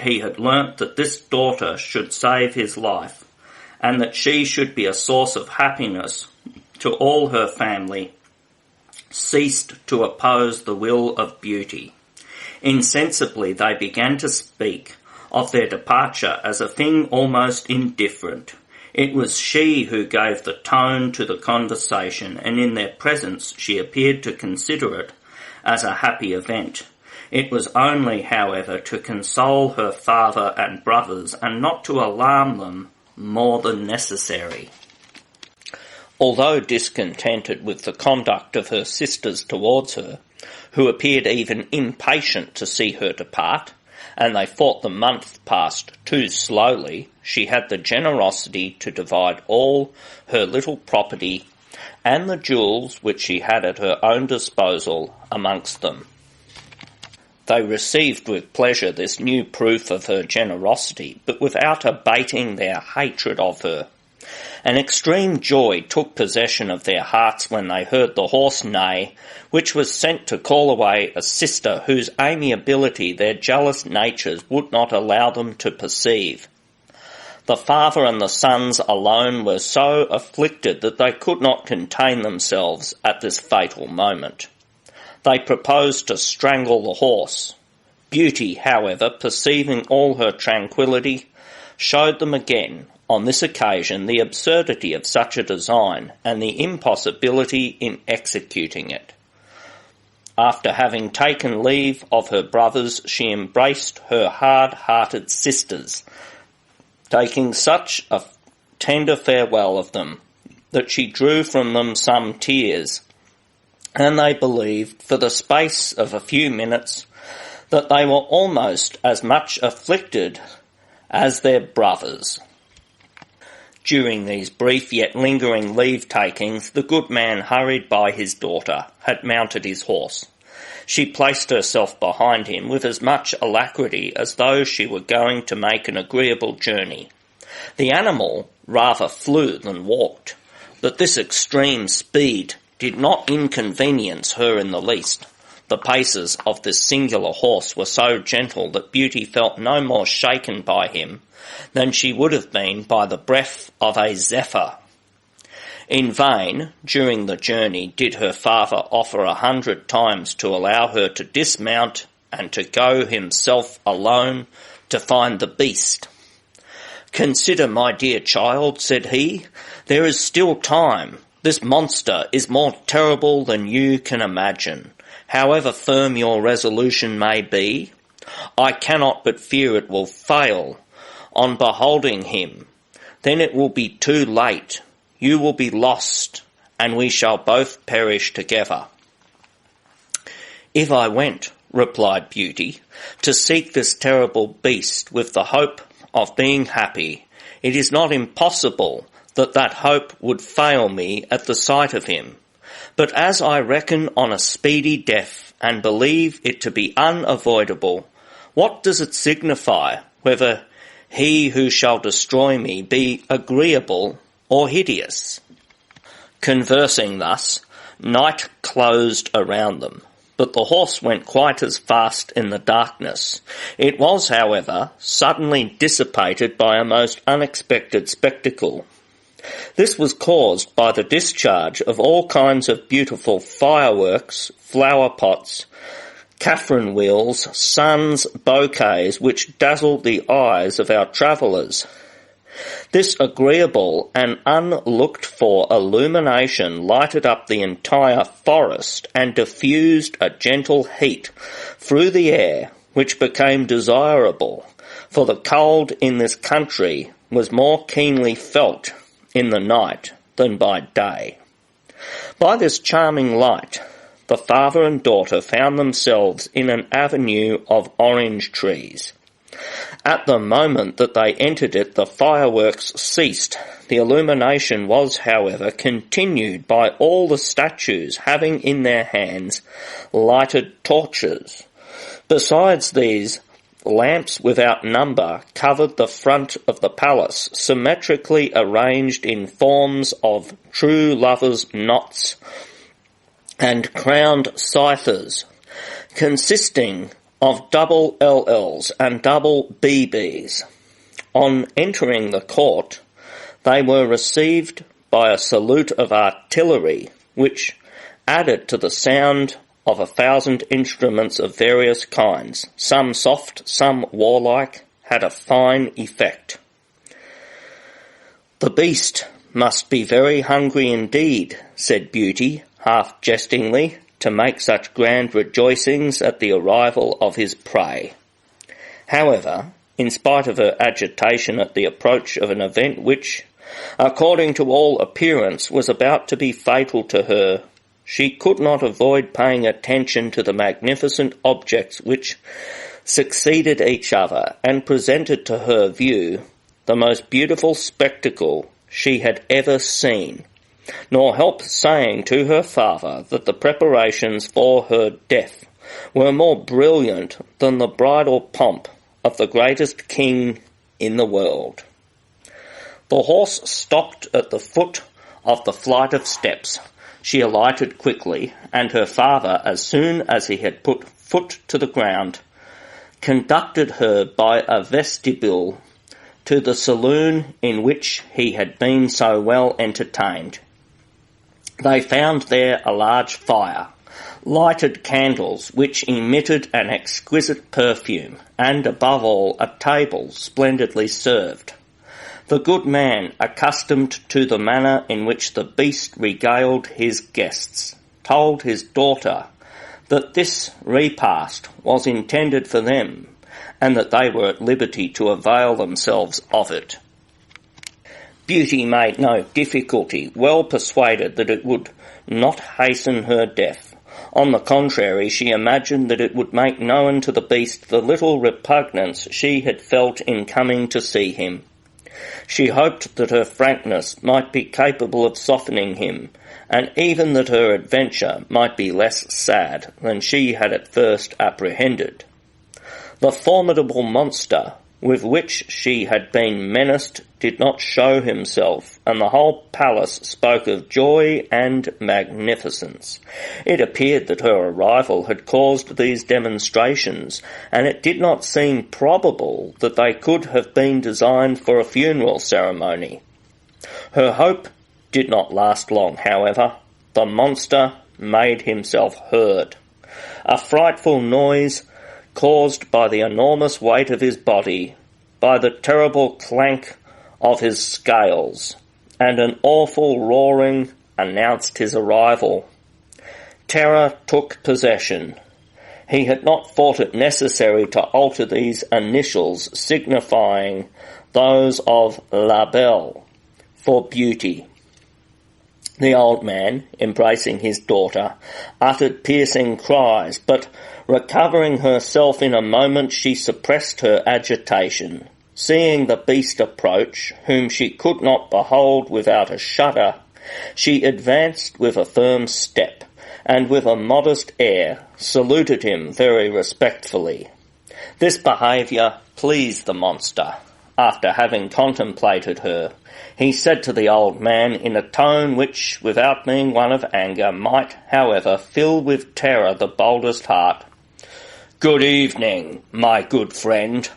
he had learnt that this daughter should save his life, and that she should be a source of happiness to all her family, ceased to oppose the will of Beauty. Insensibly they began to speak of their departure as a thing almost indifferent. It was she who gave the tone to the conversation, and in their presence she appeared to consider it as a happy event. It was only, however, to console her father and brothers, and not to alarm them more than necessary. Although discontented with the conduct of her sisters towards her, who appeared even impatient to see her depart, and they thought the month passed too slowly, she had the generosity to divide all her little property and the jewels which she had at her own disposal amongst them. They received with pleasure this new proof of her generosity, but without abating their hatred of her. An extreme joy took possession of their hearts when they heard the horse neigh, which was sent to call away a sister whose amiability their jealous natures would not allow them to perceive. The father and the sons alone were so afflicted that they could not contain themselves at this fatal moment. They proposed to strangle the horse. Beauty, however, perceiving all her tranquillity, showed them again, on this occasion, the absurdity of such a design and the impossibility in executing it. After having taken leave of her brothers, she embraced her hard-hearted sisters, taking such a tender farewell of them, that she drew from them some tears, and they believed for the space of a few minutes that they were almost as much afflicted as their brothers. During these brief yet lingering leave-takings, the good man, hurried by his daughter, had mounted his horse. She placed herself behind him with as much alacrity as though she were going to make an agreeable journey. The animal rather flew than walked, but this extreme speed did not inconvenience her in the least. The paces of this singular horse were so gentle that Beauty felt no more shaken by him than she would have been by the breath of a zephyr. In vain, during the journey, did her father offer 100 times to allow her to dismount and to go himself alone to find the beast. "Consider, my dear child," said he, "there is still time. This monster is more terrible than you can imagine. However firm your resolution may be, I cannot but fear it will fail on beholding him. Then it will be too late. You will be lost, and we shall both perish together." "If I went," replied Beauty, "to seek this terrible beast with the hope of being happy, it is not impossible that hope would fail me at the sight of him. But as I reckon on a speedy death and believe it to be unavoidable, what does it signify whether he who shall destroy me be agreeable or hideous?" Conversing thus, night closed around them, but the horse went quite as fast in the darkness. It was, however, suddenly dissipated by a most unexpected spectacle. This was caused by the discharge of all kinds of beautiful fireworks, flower pots, Catherine wheels, suns, bouquets, which dazzled the eyes of our travellers. This agreeable and unlooked-for illumination lighted up the entire forest and diffused a gentle heat through the air, which became desirable, for the cold in this country was more keenly felt in the night than by day. By this charming light, the father and daughter found themselves in an avenue of orange trees. At the moment that they entered it, the fireworks ceased. The illumination was, however, continued by all the statues having in their hands lighted torches. Besides these, lamps without number covered the front of the palace, symmetrically arranged in forms of true lovers' knots and crowned ciphers, consisting of double LLs and double BBs. On entering the court, they were received by a salute of artillery, which, added to the sound of 1,000 instruments of various kinds, some soft, some warlike, had a fine effect. "The beast must be very hungry indeed," said Beauty, half jestingly, "to make such grand rejoicings at the arrival of his prey." However, in spite of her agitation at the approach of an event which, according to all appearance, was about to be fatal to her, she could not avoid paying attention to the magnificent objects which succeeded each other and presented to her view the most beautiful spectacle she had ever seen, nor help saying to her father that the preparations for her death were more brilliant than the bridal pomp of the greatest king in the world. The horse stopped at the foot of the flight of steps. She alighted quickly, and her father, as soon as he had put foot to the ground, conducted her by a vestibule to the saloon in which he had been so well entertained. They found there a large fire, lighted candles which emitted an exquisite perfume, and above all a table splendidly served. The good man, accustomed to the manner in which the beast regaled his guests, told his daughter that this repast was intended for them, and that they were at liberty to avail themselves of it. Beauty made no difficulty, well persuaded that it would not hasten her death. On the contrary, she imagined that it would make known to the beast the little repugnance she had felt in coming to see him. She hoped that her frankness might be capable of softening him, and even that her adventure might be less sad than she had at first apprehended. The formidable monster with which she had been menaced did not show himself, and the whole palace spoke of joy and magnificence. It appeared that her arrival had caused these demonstrations, and it did not seem probable that they could have been designed for a funeral ceremony. Her hope did not last long, however. The monster made himself heard. A frightful noise caused by the enormous weight of his body, by the terrible clank of his scales, and an awful roaring announced his arrival. Terror took possession. He had not thought it necessary to alter these initials, signifying those of La Belle, for beauty. The old man, embracing his daughter, uttered piercing cries, but recovering herself in a moment, she suppressed her agitation. Seeing the beast approach, whom she could not behold without a shudder, she advanced with a firm step, and with a modest air saluted him very respectfully. This behaviour pleased the monster. After having contemplated her, he said to the old man in a tone which, without being one of anger, might, however, fill with terror the boldest heart, "Good evening, my good friend."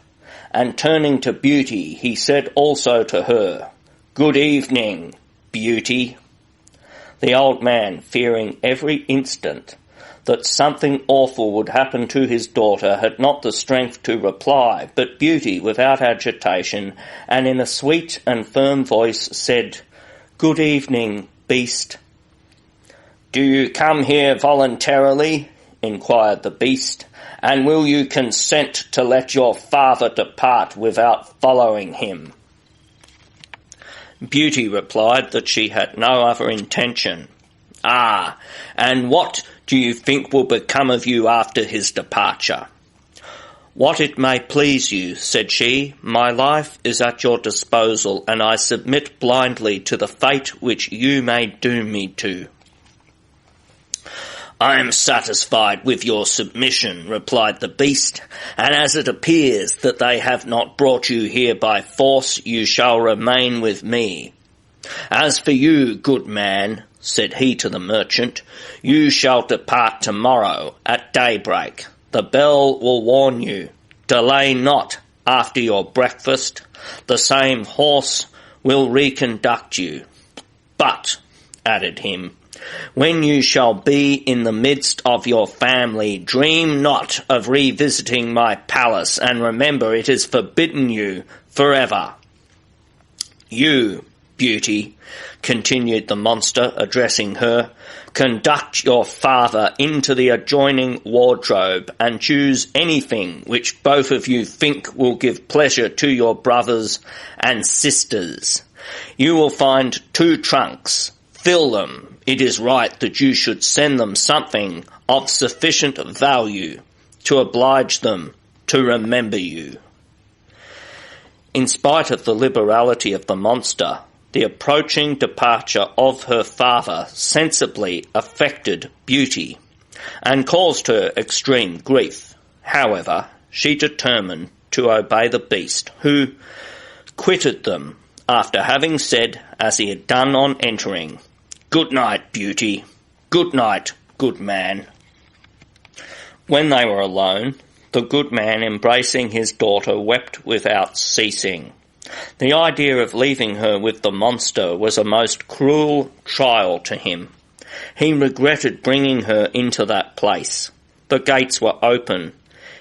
And turning to Beauty, he said also to her, "Good evening, Beauty." The old man, fearing every instant that something awful would happen to his daughter, had not the strength to reply, but Beauty, without agitation, and in a sweet and firm voice, said, "Good evening, beast." "Do you come here voluntarily?" inquired the beast, "and will you consent to let your father depart without following him?" Beauty replied that she had no other intention. "Ah, and what do you think will become of you after his departure?" "What it may please you," said she, "my life is at your disposal, and I submit blindly to the fate which you may doom me to." "I am satisfied with your submission," replied the beast, "and as it appears that they have not brought you here by force, you shall remain with me. As for you, good man," said he to the merchant, "you shall depart tomorrow at daybreak. The bell will warn you. Delay not after your breakfast. The same horse will reconduct you. But," added him, "when you shall be in the midst of your family, dream not of revisiting my palace, and remember it is forbidden you forever. You, Beauty," continued the monster, addressing her, "conduct your father into the adjoining wardrobe, and choose anything which both of you think will give pleasure to your brothers and sisters. You will find 2 trunks. Fill them. It is right that you should send them something of sufficient value to oblige them to remember you." In spite of the liberality of the monster, the approaching departure of her father sensibly affected Beauty, and caused her extreme grief. However, she determined to obey the beast, who quitted them, after having said, as he had done on entering, "Good night, Beauty. Good night, good man." When they were alone, the good man, embracing his daughter, wept without ceasing. The idea of leaving her with the monster was a most cruel trial to him. He regretted bringing her into that place. The gates were open.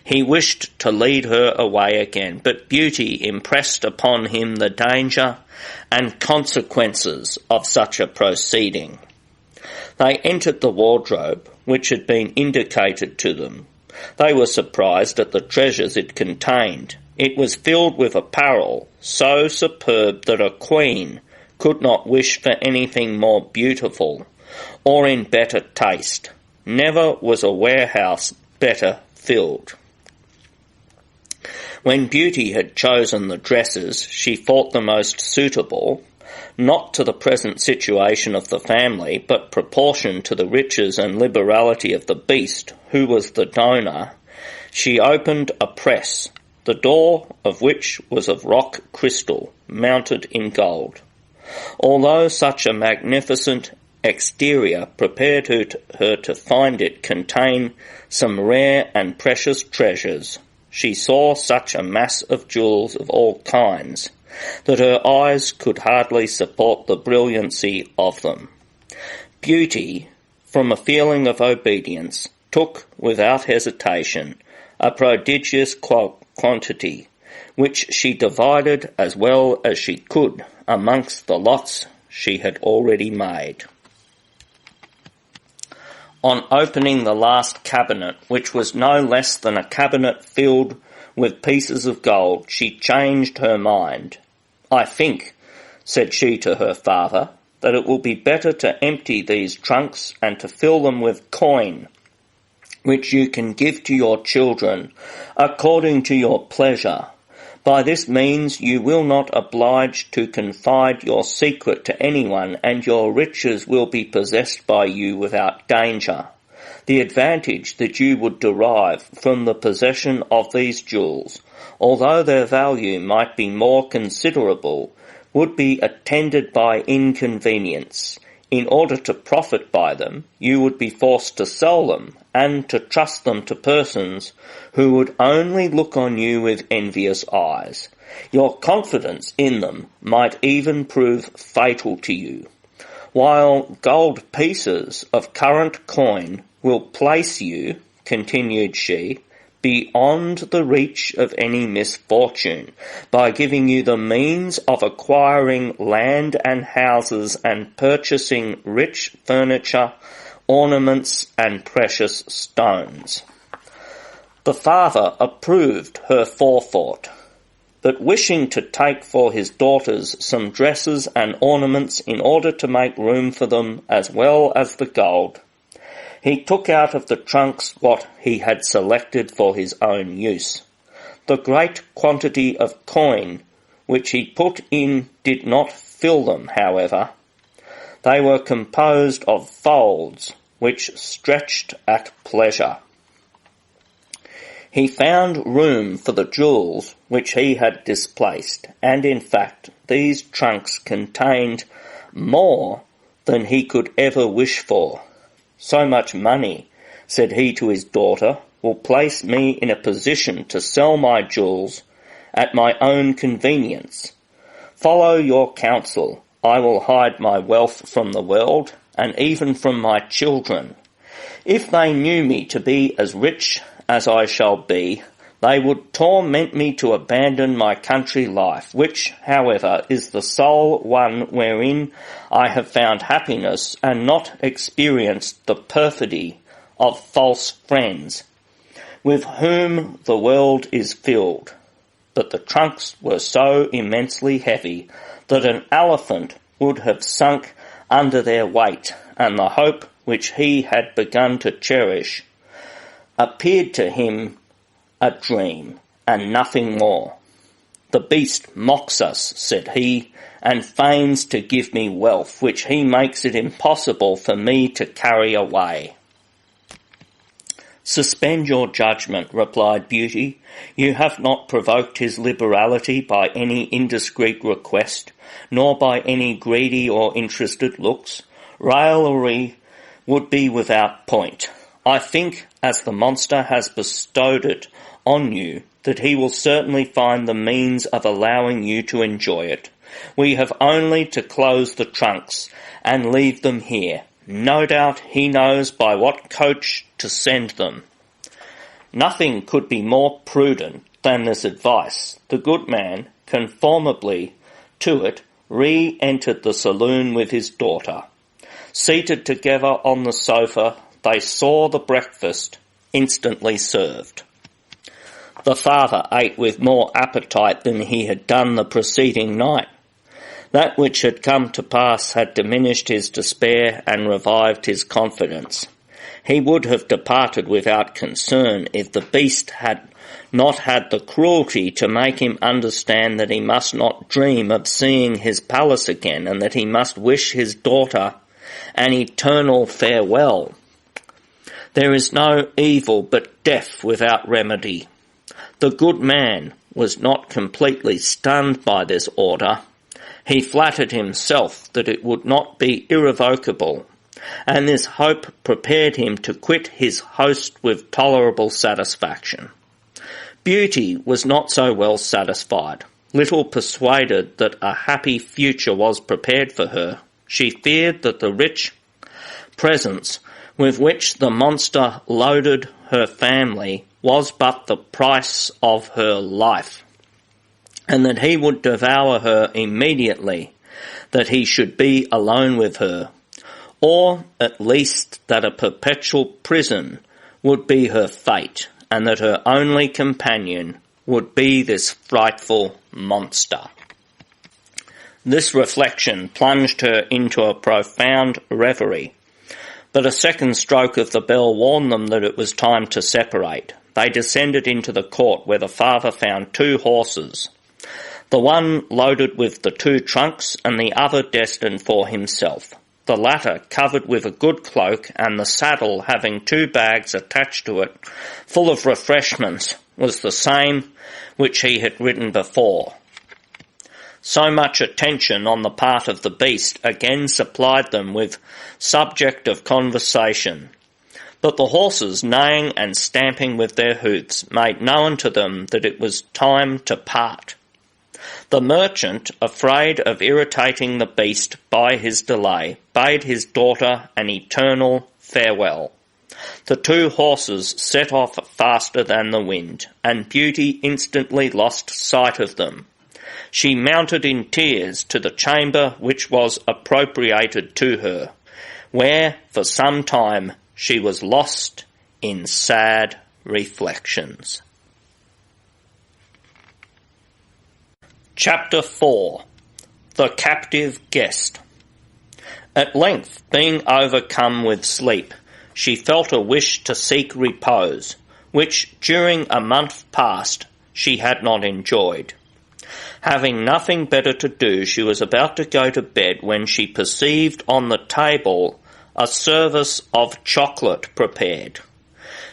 He wished to lead her away again, but Beauty impressed upon him the danger and consequences of such a proceeding. They entered the wardrobe, which had been indicated to them. They were surprised at the treasures it contained. It was filled with apparel so superb that a queen could not wish for anything more beautiful or in better taste. Never was a warehouse better filled. When Beauty had chosen the dresses she thought the most suitable, not to the present situation of the family, but proportioned to the riches and liberality of the beast, who was the donor, she opened a press, the door of which was of rock crystal, mounted in gold. Although such a magnificent exterior prepared her to find it contain some rare and precious treasures, she saw such a mass of jewels of all kinds that her eyes could hardly support the brilliancy of them. Beauty, from a feeling of obedience, took without hesitation a prodigious quantity, which she divided as well as she could amongst the lots she had already made. On opening the last cabinet, which was no less than a cabinet filled with pieces of gold, she changed her mind. "I think," said she to her father, "that it will be better to empty these trunks and to fill them with coin, which you can give to your children according to your pleasure. By this means you will not oblige to confide your secret to anyone, and your riches will be possessed by you without danger. The advantage that you would derive from the possession of these jewels, although their value might be more considerable, would be attended by inconvenience. In order to profit by them, you would be forced to sell them, and to trust them to persons who would only look on you with envious eyes. Your confidence in them might even prove fatal to you, while gold pieces of current coin will place you," continued she, "beyond the reach of any misfortune, by giving you the means of acquiring land and houses and purchasing rich furniture, ornaments, and precious stones." The father approved her forethought, but wishing to take for his daughters some dresses and ornaments in order to make room for them as well as the gold, he took out of the trunks what he had selected for his own use. The great quantity of coin which he put in did not fill them, however. They were composed of folds which stretched at pleasure. He found room for the jewels which he had displaced, and in fact these trunks contained more than he could ever wish for. "So much money," said he to his daughter, "will place me in a position to sell my jewels at my own convenience. Follow your counsel. I will hide my wealth from the world, and even from my children. If they knew me to be as rich as I shall be, they would torment me to abandon my country life, which, however, is the sole one wherein I have found happiness, and not experienced the perfidy of false friends, with whom the world is filled." But the trunks were so immensely heavy that an elephant would have sunk under their weight, and the hope which he had begun to cherish appeared to him a dream, and nothing more. "The beast mocks us," said he, "and feigns to give me wealth, which he makes it impossible for me to carry away." "Suspend your judgment," replied Beauty. "You have not provoked his liberality by any indiscreet request, nor by any greedy or interested looks. Raillery would be without point. I think, as the monster has bestowed it on you, that he will certainly find the means of allowing you to enjoy it. We have only to close the trunks and leave them here. No doubt he knows by what coach to send them." Nothing could be more prudent than this advice. The good man, conformably to it, re-entered the saloon with his daughter. Seated together on the sofa, they saw the breakfast instantly served. The father ate with more appetite than he had done the preceding night. That which had come to pass had diminished his despair and revived his confidence. He would have departed without concern if the beast had not had the cruelty to make him understand that he must not dream of seeing his palace again, and that he must wish his daughter an eternal farewell. There is no evil but death without remedy. The good man was not completely stunned by this order. He flattered himself that it would not be irrevocable, and this hope prepared him to quit his host with tolerable satisfaction. Beauty was not so well satisfied. Little persuaded that a happy future was prepared for her, she feared that the rich presents with which the monster loaded her family was but the price of her life, and that he would devour her immediately, that he should be alone with her, or at least that a perpetual prison would be her fate, and that her only companion would be this frightful monster. This reflection plunged her into a profound reverie, but a second stroke of the bell warned them that it was time to separate. They descended into the court, where the father found 2 horses, the one loaded with the 2 trunks and the other destined for himself, the latter covered with a good cloak, and the saddle having 2 bags attached to it, full of refreshments, was the same which he had ridden before. So much attention on the part of the beast again supplied them with subject of conversation, but the horses, neighing and stamping with their hoofs, made known to them that it was time to part. The merchant, afraid of irritating the beast by his delay, bade his daughter an eternal farewell. The 2 horses set off faster than the wind, and Beauty instantly lost sight of them. She mounted in tears to the chamber which was appropriated to her, where for some time she was lost in sad reflections. Chapter 4. The Captive Guest. At length, being overcome with sleep, she felt a wish to seek repose, which during a month past she had not enjoyed. Having nothing better to do, she was about to go to bed when she perceived on the table a service of chocolate prepared.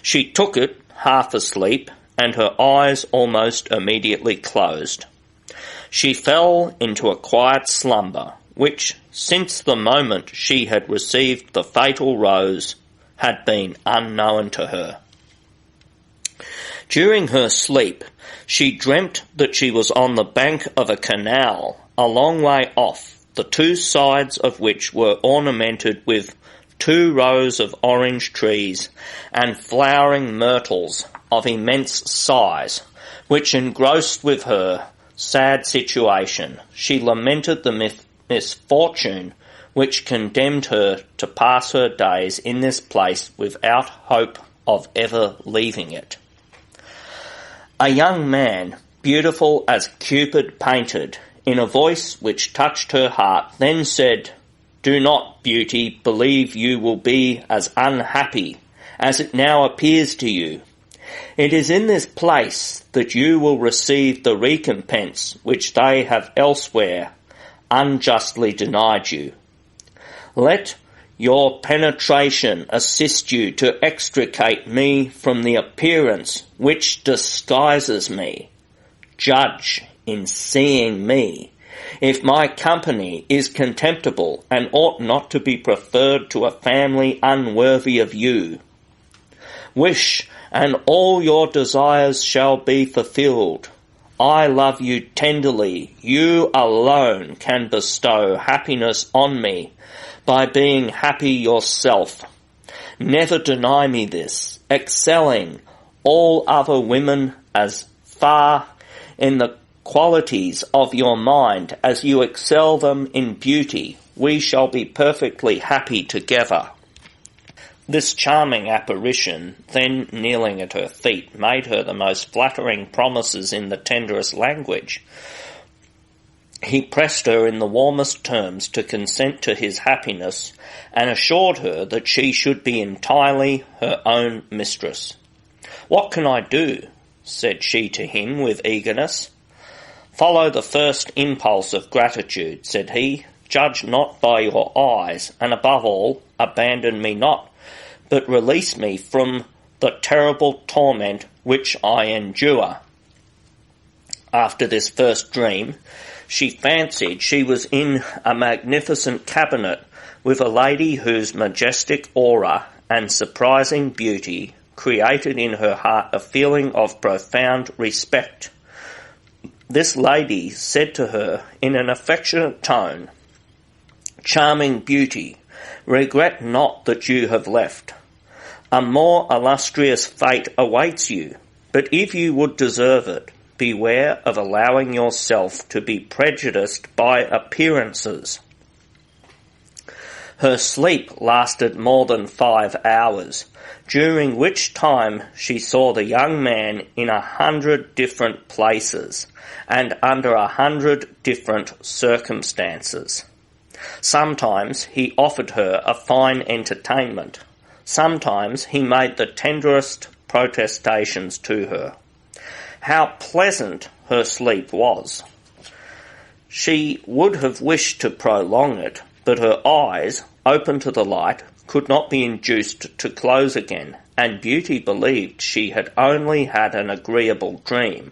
She took it, half asleep, and her eyes almost immediately closed. She fell into a quiet slumber, which, since the moment she had received the fatal rose, had been unknown to her. During her sleep, she dreamt that she was on the bank of a canal a long way off, the 2 sides of which were ornamented with 2 rows of orange trees and flowering myrtles of immense size, which engrossed with her sad situation. She lamented the misfortune which condemned her to pass her days in this place without hope of ever leaving it. A young man, beautiful as Cupid painted, in a voice which touched her heart, then said, "Do not, Beauty, believe you will be as unhappy as it now appears to you. It is in this place that you will receive the recompense which they have elsewhere unjustly denied you. Let your penetration assist you to extricate me from the appearance which disguises me. Judge in seeing me if my company is contemptible and ought not to be preferred to a family unworthy of you. Wish, and all your desires shall be fulfilled. I love you tenderly. You alone can bestow happiness on me by being happy yourself. Never deny me this, excelling all other women as far in the qualities of your mind as you excel them in beauty. We shall be perfectly happy together." This charming apparition, then kneeling at her feet, made her the most flattering promises in the tenderest language. He pressed her in the warmest terms to consent to his happiness, and assured her that she should be entirely her own mistress. "What can I do?" said she to him with eagerness. "Follow the first impulse of gratitude," said he. "Judge not by your eyes, and above all, abandon me not, but release me from the terrible torment which I endure." After this first dream, she fancied she was in a magnificent cabinet with a lady whose majestic aura and surprising beauty created in her heart a feeling of profound respect. This lady said to her in an affectionate tone, "Charming beauty, regret not that you have left. A more illustrious fate awaits you, but if you would deserve it, beware of allowing yourself to be prejudiced by appearances." Her sleep lasted more than 5 hours, during which time she saw the young man in 100 different places and under 100 different circumstances. Sometimes he offered her a fine entertainment. Sometimes he made the tenderest protestations to her. How pleasant her sleep was! She would have wished to prolong it, but her eyes, open to the light, could not be induced to close again, and Beauty believed she had only had an agreeable dream.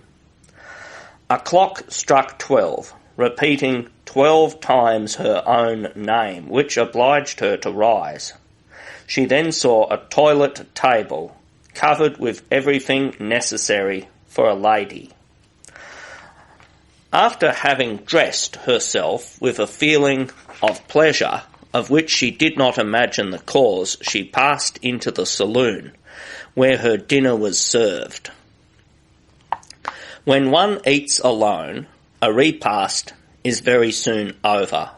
A clock struck 12, repeating 12 times her own name, which obliged her to rise. She then saw a toilet table, covered with everything necessary for a lady. After having dressed herself with a feeling of pleasure, of which she did not imagine the cause, she passed into the saloon, where her dinner was served. When one eats alone, a repast is very soon over.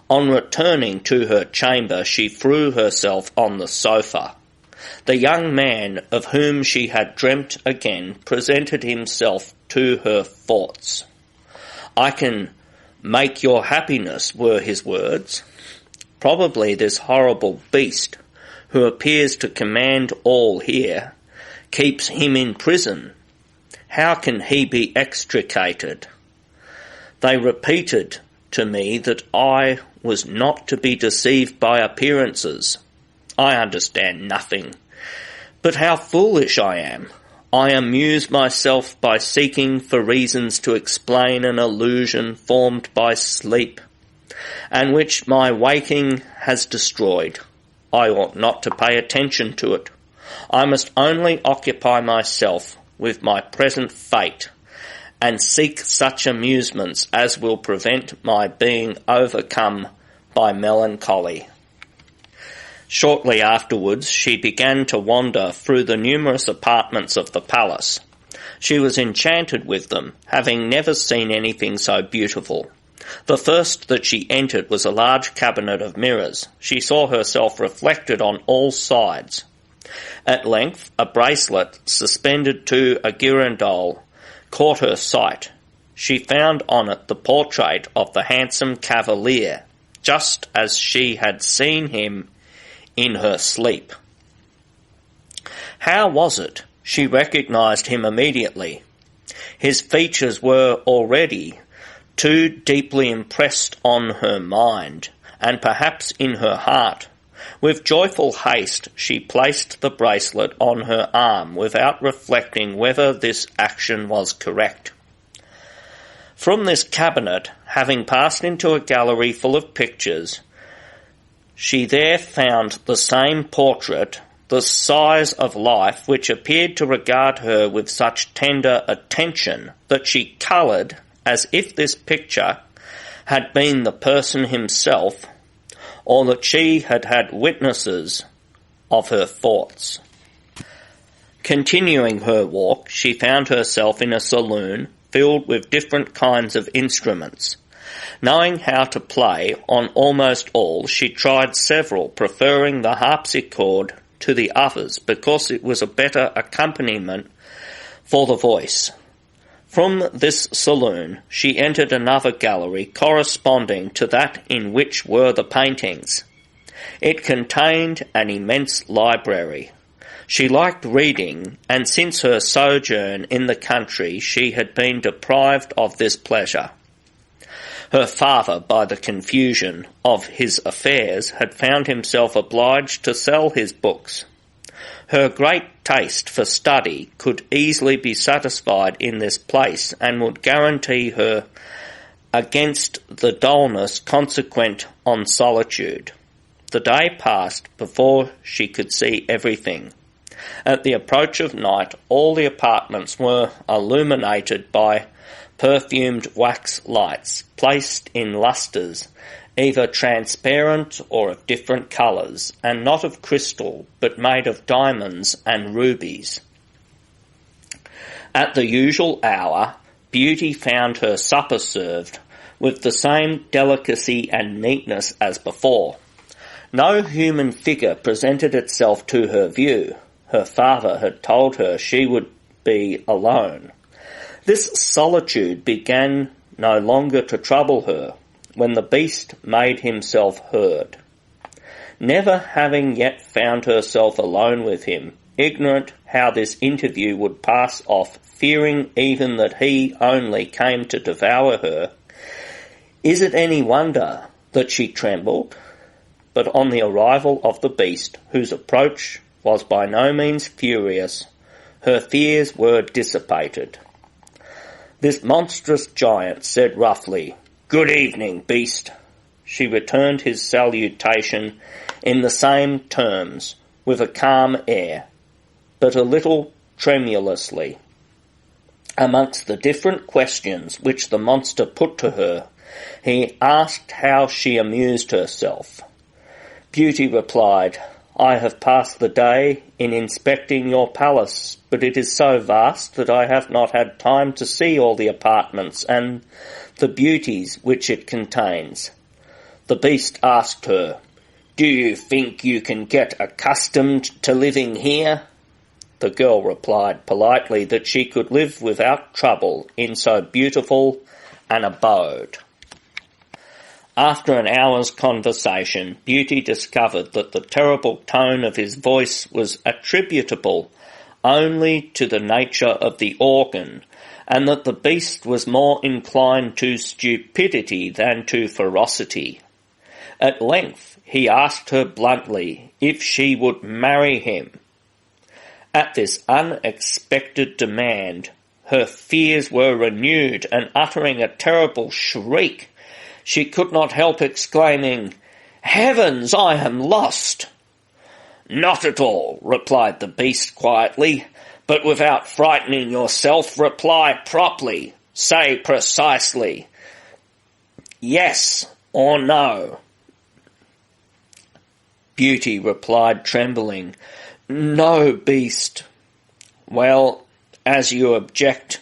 On returning to her chamber, she threw herself on the sofa. The young man of whom she had dreamt again presented himself to her thoughts. "I can make your happiness," were his words. Probably this horrible beast, who appears to command all here, keeps him in prison. How can he be extricated? They repeated to me that I was not to be deceived by appearances. I understand nothing. But how foolish I am! I amuse myself by seeking for reasons to explain an illusion formed by sleep, and which my waking has destroyed. I ought not to pay attention to it. I must only occupy myself with my present fate, and seek such amusements as will prevent my being overcome by melancholy. Shortly afterwards, she began to wander through the numerous apartments of the palace. She was enchanted with them, having never seen anything so beautiful. The first that she entered was a large cabinet of mirrors. She saw herself reflected on all sides. At length, a bracelet suspended to a girandole caught her sight. She found on it the portrait of the handsome cavalier, just as she had seen him in her sleep. How was it? She recognised him immediately. His features were already too deeply impressed on her mind, and perhaps in her heart. With joyful haste she placed the bracelet on her arm without reflecting whether this action was correct. From this cabinet, having passed into a gallery full of pictures, she there found the same portrait, the size of life, which appeared to regard her with such tender attention that she coloured as if this picture had been the person himself, or that she had had witnesses of her thoughts. Continuing her walk, she found herself in a saloon filled with different kinds of instruments. Knowing how to play on almost all, she tried several, preferring the harpsichord to the others because it was a better accompaniment for the voice. From this saloon she entered another gallery corresponding to that in which were the paintings. It contained an immense library. She liked reading, and since her sojourn in the country she had been deprived of this pleasure. Her father, by the confusion of his affairs, had found himself obliged to sell his books. Her great taste for study could easily be satisfied in this place, and would guarantee her against the dullness consequent on solitude. The day passed before she could see everything. At the approach of night all the apartments were illuminated by perfumed wax lights, placed in lustres, either transparent or of different colours, and not of crystal, but made of diamonds and rubies. At the usual hour, Beauty found her supper served, with the same delicacy and neatness as before. No human figure presented itself to her view. Her father had told her she would be alone. This solitude began no longer to trouble her, when the Beast made himself heard. Never having yet found herself alone with him, ignorant how this interview would pass off, fearing even that he only came to devour her, is it any wonder that she trembled? But on the arrival of the Beast, whose approach was by no means furious, her fears were dissipated. This monstrous giant said roughly, "Good evening, Beast." She returned his salutation in the same terms, with a calm air, but a little tremulously. Amongst the different questions which the monster put to her, he asked how she amused herself. Beauty replied, "I have passed the day in inspecting your palace, but it is so vast that I have not had time to see all the apartments and the beauties which it contains." The Beast asked her, "Do you think you can get accustomed to living here?" The girl replied politely that she could live without trouble in so beautiful an abode. After an hour's conversation, Beauty discovered that the terrible tone of his voice was attributable only to the nature of the organ, and that the Beast was more inclined to stupidity than to ferocity. At length he asked her bluntly if she would marry him. At this unexpected demand, her fears were renewed, and uttering a terrible shriek, she could not help exclaiming, "Heavens, I am lost!" "Not at all," replied the Beast quietly, "but without frightening yourself, reply properly. Say precisely, yes or no." Beauty replied, trembling, "No, Beast." "Well, as you object,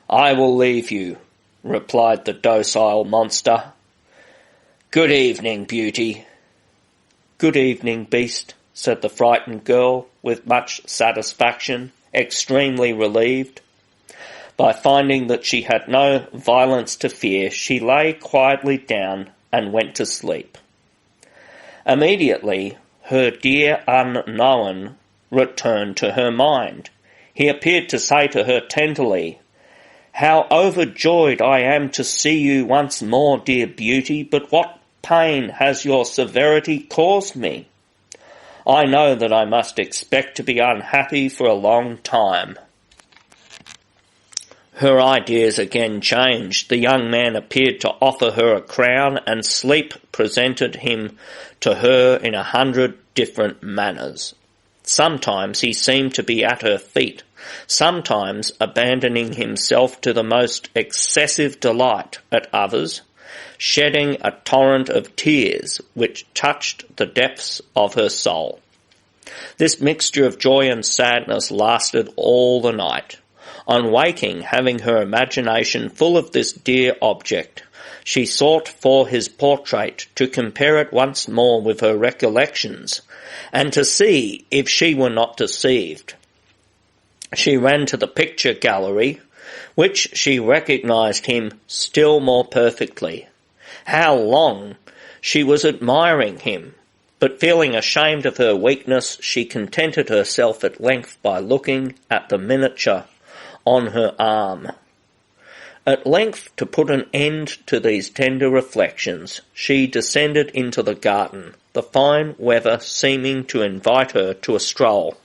I will leave you," replied the docile monster. "Good evening, Beauty." "Good evening, Beast," said the frightened girl with much satisfaction, extremely relieved. By finding that she had no violence to fear, she lay quietly down and went to sleep. Immediately her dear unknown returned to her mind. He appeared to say to her tenderly, "How overjoyed I am to see you once more, dear Beauty, but what pain has your severity caused me? I know that I must expect to be unhappy for a long time." Her ideas again changed. The young man appeared to offer her a crown, and sleep presented him to her in 100 different manners. Sometimes he seemed to be at her feet, sometimes abandoning himself to the most excessive delight, at others shedding a torrent of tears which touched the depths of her soul. This mixture of joy and sadness lasted all the night. On waking, having her imagination full of this dear object, she sought for his portrait to compare it once more with her recollections, and to see if she were not deceived. She ran to the picture gallery, which she recognised him still more perfectly. How long she was admiring him, but feeling ashamed of her weakness, she contented herself at length by looking at the miniature on her arm. At length, to put an end to these tender reflections, she descended into the garden, the fine weather seeming to invite her to a stroll.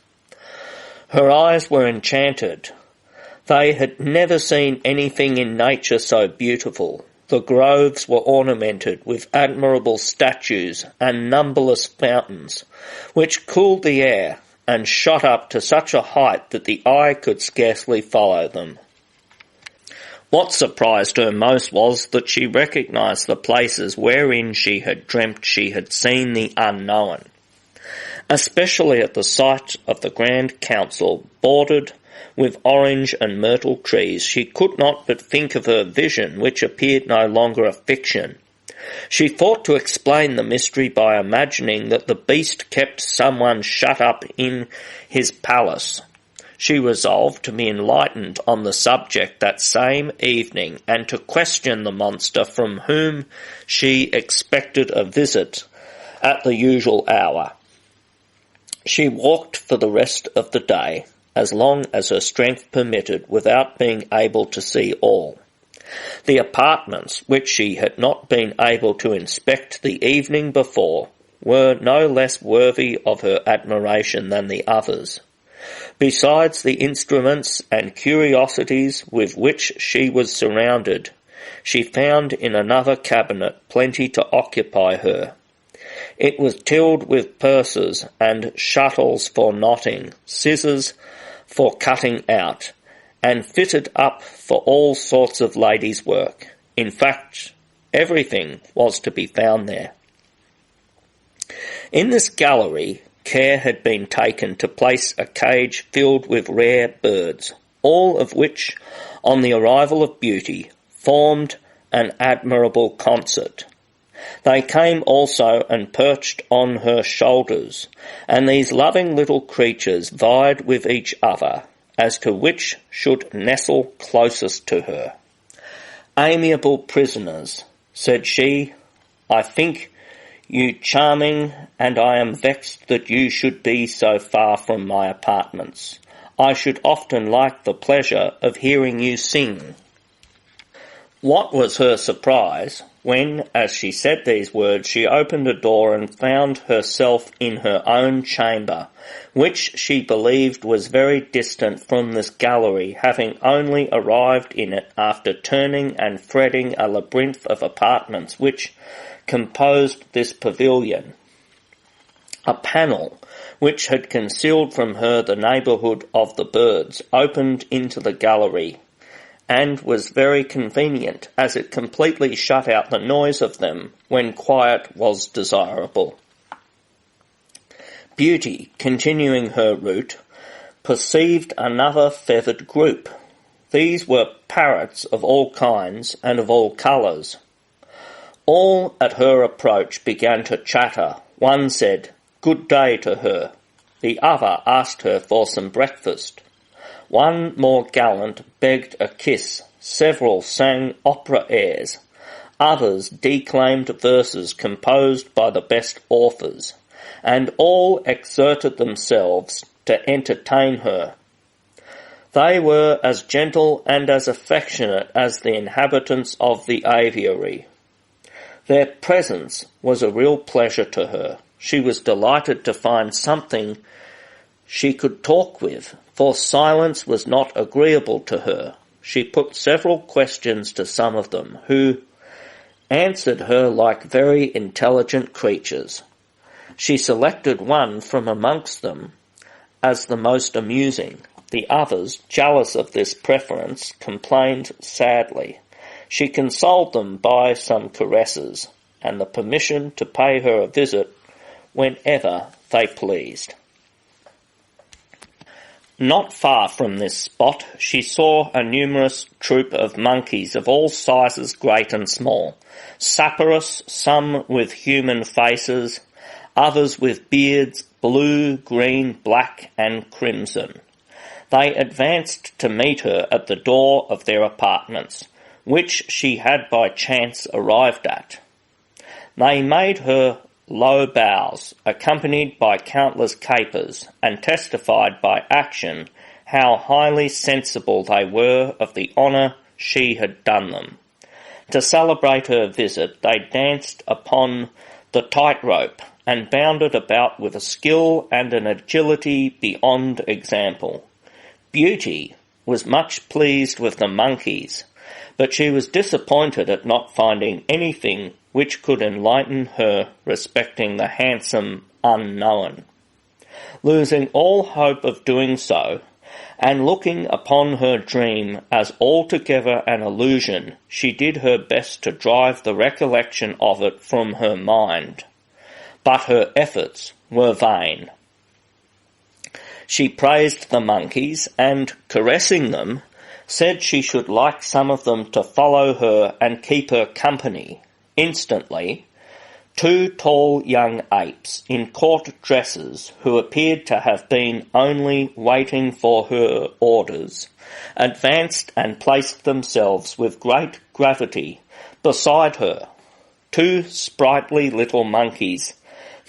Her eyes were enchanted. They had never seen anything in nature so beautiful. The groves were ornamented with admirable statues and numberless fountains, which cooled the air and shot up to such a height that the eye could scarcely follow them. What surprised her most was that she recognised the places wherein she had dreamt she had seen the unknown, especially at the sight of the Grand Council bordered with orange and myrtle trees. She could not but think of her vision, which appeared no longer a fiction. She thought to explain the mystery by imagining that the beast kept someone shut up in his palace. She resolved to be enlightened on the subject that same evening and to question the monster, from whom she expected a visit at the usual hour. She walked for the rest of the day, as long as her strength permitted, without being able to see all. The apartments, which she had not been able to inspect the evening before, were no less worthy of her admiration than the others. Besides the instruments and curiosities with which she was surrounded, she found in another cabinet plenty to occupy her. It was tilled with purses and shuttles for knotting, scissors for cutting out, and fitted up for all sorts of ladies' work. In fact, everything was to be found there. In this gallery, care had been taken to place a cage filled with rare birds, all of which, on the arrival of Beauty, formed an admirable concert. They came also and perched on her shoulders, and these loving little creatures vied with each other as to which should nestle closest to her. "Amiable prisoners," said she, "I think you charming, and I am vexed that you should be so far from my apartments. I should often like the pleasure of hearing you sing." What was her surprise when, as she said these words, she opened a door and found herself in her own chamber, which she believed was very distant from this gallery, having only arrived in it after turning and threading a labyrinth of apartments which composed this pavilion. A panel, which had concealed from her the neighbourhood of the birds, opened into the gallery, and was very convenient, as it completely shut out the noise of them when quiet was desirable. Beauty, continuing her route, perceived another feathered group. These were parrots of all kinds and of all colours. All at her approach began to chatter. One said, "Good day" to her. The other asked her for some breakfast. One more gallant begged a kiss. Several sang opera airs. Others declaimed verses composed by the best authors, and all exerted themselves to entertain her. They were as gentle and as affectionate as the inhabitants of the aviary. Their presence was a real pleasure to her. She was delighted to find something she could talk with, for silence was not agreeable to her. She put several questions to some of them, who answered her like very intelligent creatures. She selected one from amongst them as the most amusing. The others, jealous of this preference, complained sadly. She consoled them by some caresses, and the permission to pay her a visit whenever they pleased. Not far from this spot she saw a numerous troop of monkeys of all sizes, great and small, saporous, some with human faces, others with beards blue, green, black, and crimson. They advanced to meet her at the door of their apartments, which she had by chance arrived at. They made her low bows, accompanied by countless capers, and testified by action how highly sensible they were of the honour she had done them. To celebrate her visit, they danced upon the tightrope and bounded about with a skill and an agility beyond example. Beauty was much pleased with the monkeys, but she was disappointed at not finding anything which could enlighten her respecting the handsome unknown. Losing all hope of doing so, and looking upon her dream as altogether an illusion, she did her best to drive the recollection of it from her mind. But her efforts were vain. She praised the monkeys, and, caressing them, said she should like some of them to follow her and keep her company. Instantly, 2 tall young apes in court dresses, who appeared to have been only waiting for her orders, advanced and placed themselves with great gravity beside her. 2 sprightly little monkeys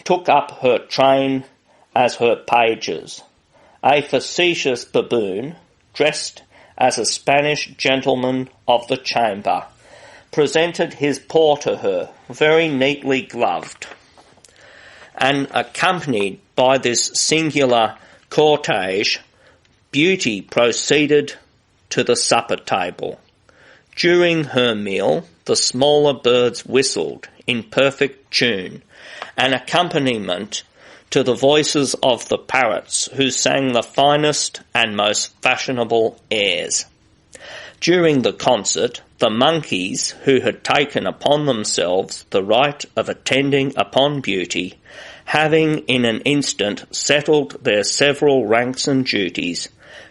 took up her train as her pages. A facetious baboon, dressed as a Spanish gentleman of the chamber, presented his paw to her, very neatly gloved, and accompanied by this singular cortege, Beauty proceeded to the supper table. During her meal, the smaller birds whistled in perfect tune, an accompaniment to the voices of the parrots, who sang the finest and most fashionable airs. During the concert, the monkeys, who had taken upon themselves the right of attending upon Beauty, having in an instant settled their several ranks and duties,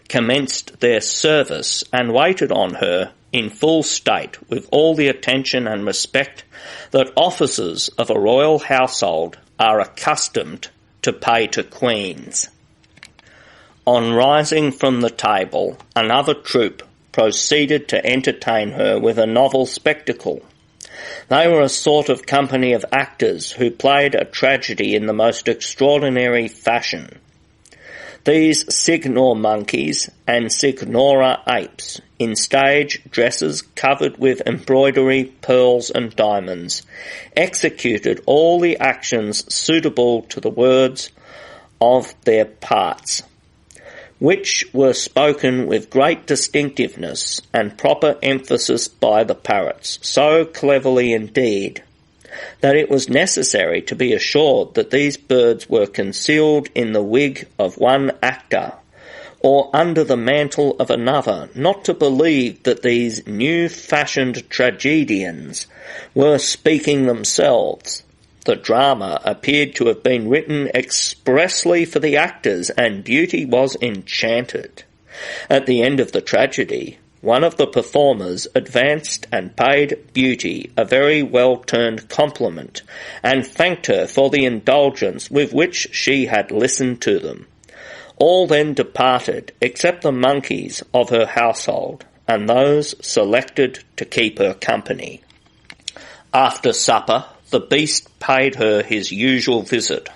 commenced their service and waited on her in full state with all the attention and respect that officers of a royal household are accustomed to pay to queens. On rising from the table, another troop proceeded to entertain her with a novel spectacle. They were a sort of company of actors who played a tragedy in the most extraordinary fashion. These signor monkeys and signora apes, in stage dresses covered with embroidery, pearls and diamonds, executed all the actions suitable to the words of their parts, which were spoken with great distinctiveness and proper emphasis by the parrots, so cleverly indeed, that it was necessary to be assured that these birds were concealed in the wig of one actor, or under the mantle of another, not to believe that these new-fashioned tragedians were speaking themselves. The drama appeared to have been written expressly for the actors, and Beauty was enchanted. At the end of the tragedy, one of the performers advanced and paid Beauty a very well-turned compliment, and thanked her for the indulgence with which she had listened to them. All then departed, except the monkeys of her household, and those selected to keep her company. After supper, the beast paid her his usual visit,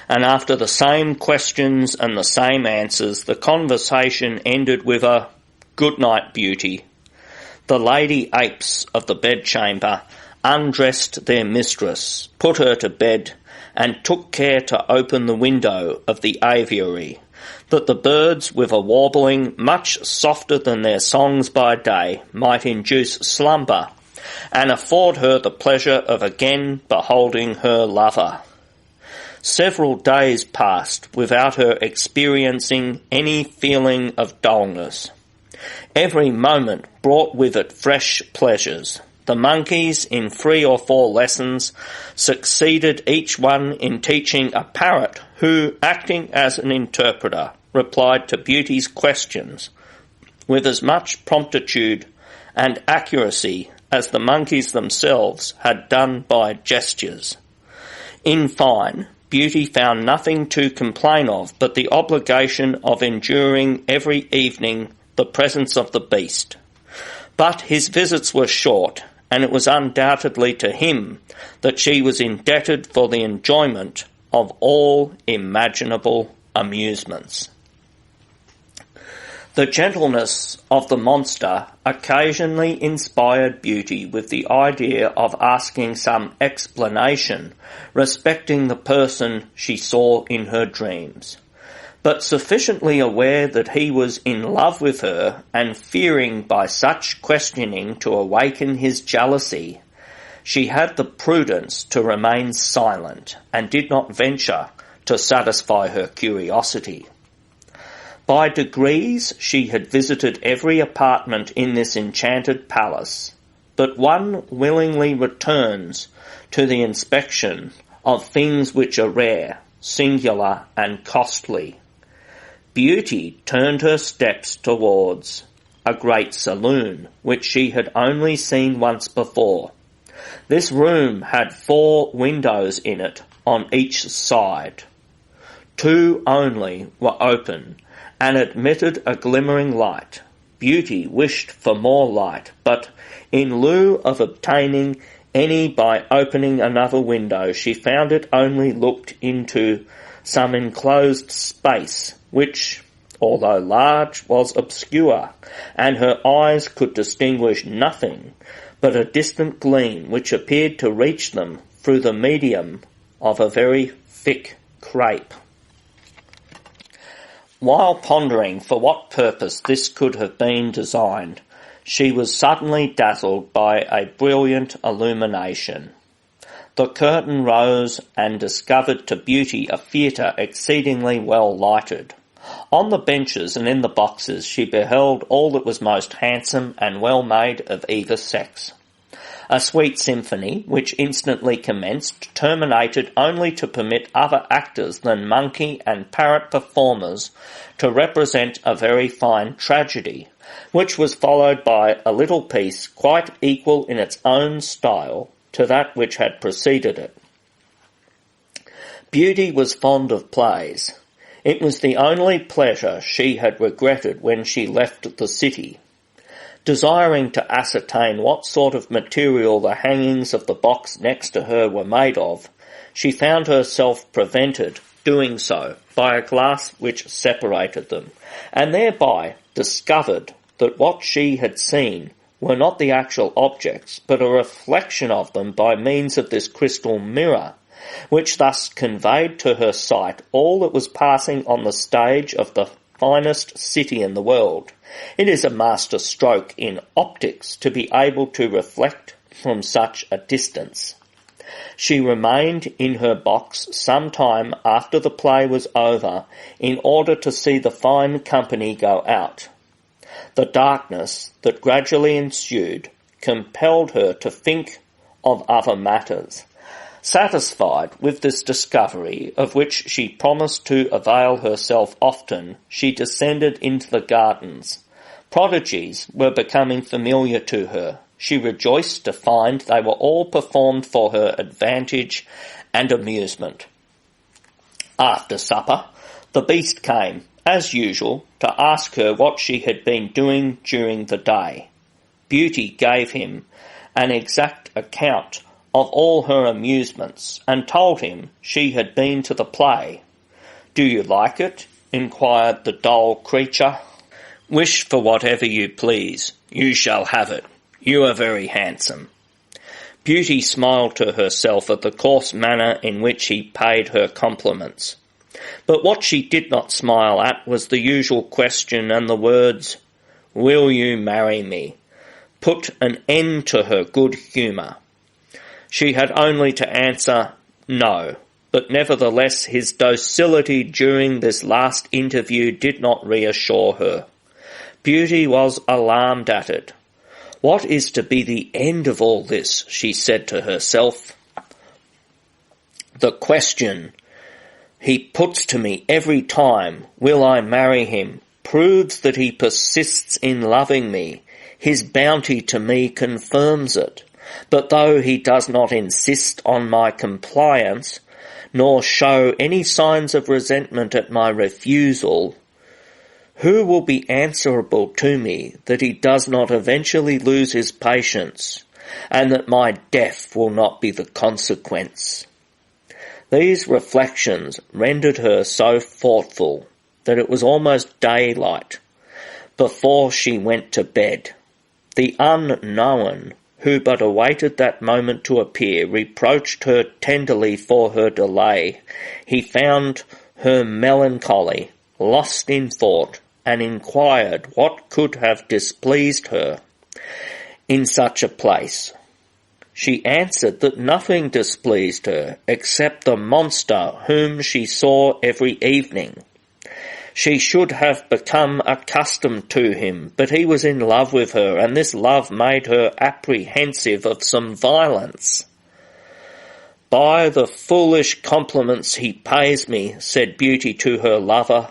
and after the same questions and the same answers, the conversation ended with a "Good night, Beauty." The lady apes of the bedchamber undressed their mistress, put her to bed, and took care to open the window of the aviary, that the birds, with a warbling much softer than their songs by day, might induce slumber, and afford her the pleasure of again beholding her lover. Several days passed without her experiencing any feeling of dullness. Every moment brought with it fresh pleasures. The monkeys, in 3 or 4 lessons, succeeded each one in teaching a parrot who, acting as an interpreter, replied to Beauty's questions with as much promptitude and accuracy as the monkeys themselves had done by gestures. In fine, Beauty found nothing to complain of but the obligation of enduring every evening the presence of the beast. But his visits were short, and it was undoubtedly to him that she was indebted for the enjoyment of all imaginable amusements. The gentleness of the monster occasionally inspired Beauty with the idea of asking some explanation respecting the person she saw in her dreams. But sufficiently aware that he was in love with her and fearing by such questioning to awaken his jealousy, she had the prudence to remain silent and did not venture to satisfy her curiosity. By degrees she had visited every apartment in this enchanted palace, but one willingly returns to the inspection of things which are rare, singular, and costly. Beauty turned her steps towards a great saloon, which she had only seen once before. This room had 4 windows in it on each side. 2 only were open, and admitted a glimmering light. Beauty wished for more light, but in lieu of obtaining any by opening another window, she found it only looked into some enclosed space, which, although large, was obscure, and her eyes could distinguish nothing but a distant gleam which appeared to reach them through the medium of a very thick crape. While pondering for what purpose this could have been designed, she was suddenly dazzled by a brilliant illumination. The curtain rose and discovered to Beauty a theatre exceedingly well lighted. On the benches and in the boxes she beheld all that was most handsome and well made of either sex. A sweet symphony, which instantly commenced, terminated only to permit other actors than monkey and parrot performers to represent a very fine tragedy, which was followed by a little piece quite equal in its own style to that which had preceded it. Beauty was fond of plays. It was the only pleasure she had regretted when she left the city. Desiring to ascertain what sort of material the hangings of the box next to her were made of, she found herself prevented doing so by a glass which separated them, and thereby discovered that what she had seen were not the actual objects, but a reflection of them by means of this crystal mirror, which thus conveyed to her sight all that was passing on the stage of the finest city in the world. It is a master stroke in optics to be able to reflect from such a distance. She remained in her box some time after the play was over in order to see the fine company go out. The darkness that gradually ensued compelled her to think of other matters. Satisfied with this discovery, of which she promised to avail herself often, she descended into the gardens. Prodigies were becoming familiar to her. She rejoiced to find they were all performed for her advantage and amusement. After supper, the beast came, as usual, to ask her what she had been doing during the day. Beauty gave him an exact account of all her amusements, and told him she had been to the play. "Do you like it?" inquired the dull creature. "Wish for whatever you please. You shall have it. You are very handsome." Beauty smiled to herself at the coarse manner in which he paid her compliments. But what she did not smile at was the usual question and the words, "Will you marry me?" put an end to her good humour. She had only to answer no, but nevertheless his docility during this last interview did not reassure her. Beauty was alarmed at it. "What is to be the end of all this?" she said to herself. "The question he puts to me every time, will I marry him, proves that he persists in loving me. His bounty to me confirms it. But though he does not insist on my compliance, nor show any signs of resentment at my refusal, who will be answerable to me that he does not eventually lose his patience, and that my death will not be the consequence? These reflections rendered her so thoughtful that it was almost daylight before she went to bed. The unknown, who but awaited that moment to appear, reproached her tenderly for her delay. He found her melancholy, lost in thought, and inquired what could have displeased her in such a place. She answered that nothing displeased her except the monster whom she saw every evening. She should have become accustomed to him, but he was in love with her, and this love made her apprehensive of some violence. "By the foolish compliments he pays me," said Beauty to her lover,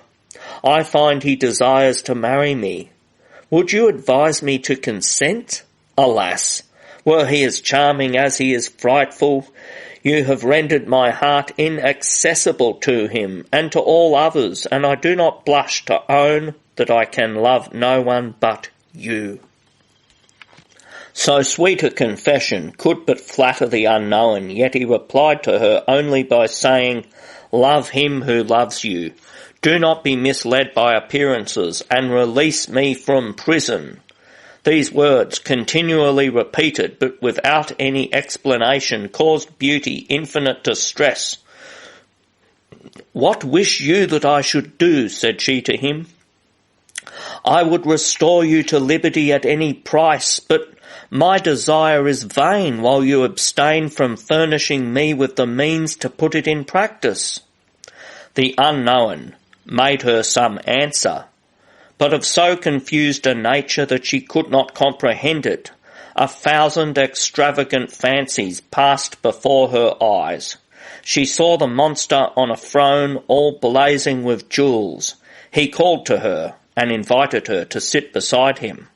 "I find he desires to marry me. Would you advise me to consent? Alas, were he as charming as he is frightful, you have rendered my heart inaccessible to him and to all others, and I do not blush to own that I can love no one but you." So sweet a confession could but flatter the unknown, yet he replied to her only by saying, "Love him who loves you. Do not be misled by appearances, and release me from prison." These words, continually repeated but without any explanation, caused Beauty infinite distress. "What wish you that I should do?" said she to him. "I would restore you to liberty at any price, but my desire is vain while you abstain from furnishing me with the means to put it in practice." The unknown made her some answer, but of so confused a nature that she could not comprehend it. 1,000 extravagant fancies passed before her eyes. She saw the monster on a throne all blazing with jewels. He called to her and invited her to sit beside him.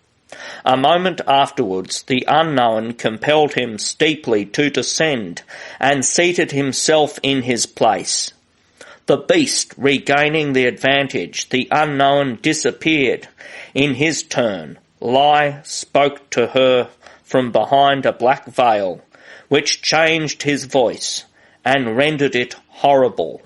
A moment afterwards the unknown compelled him steeply to descend and seated himself in his place. The beast regaining the advantage, the unknown disappeared. In his turn, Lie spoke to her from behind a black veil, which changed his voice and rendered it horrible.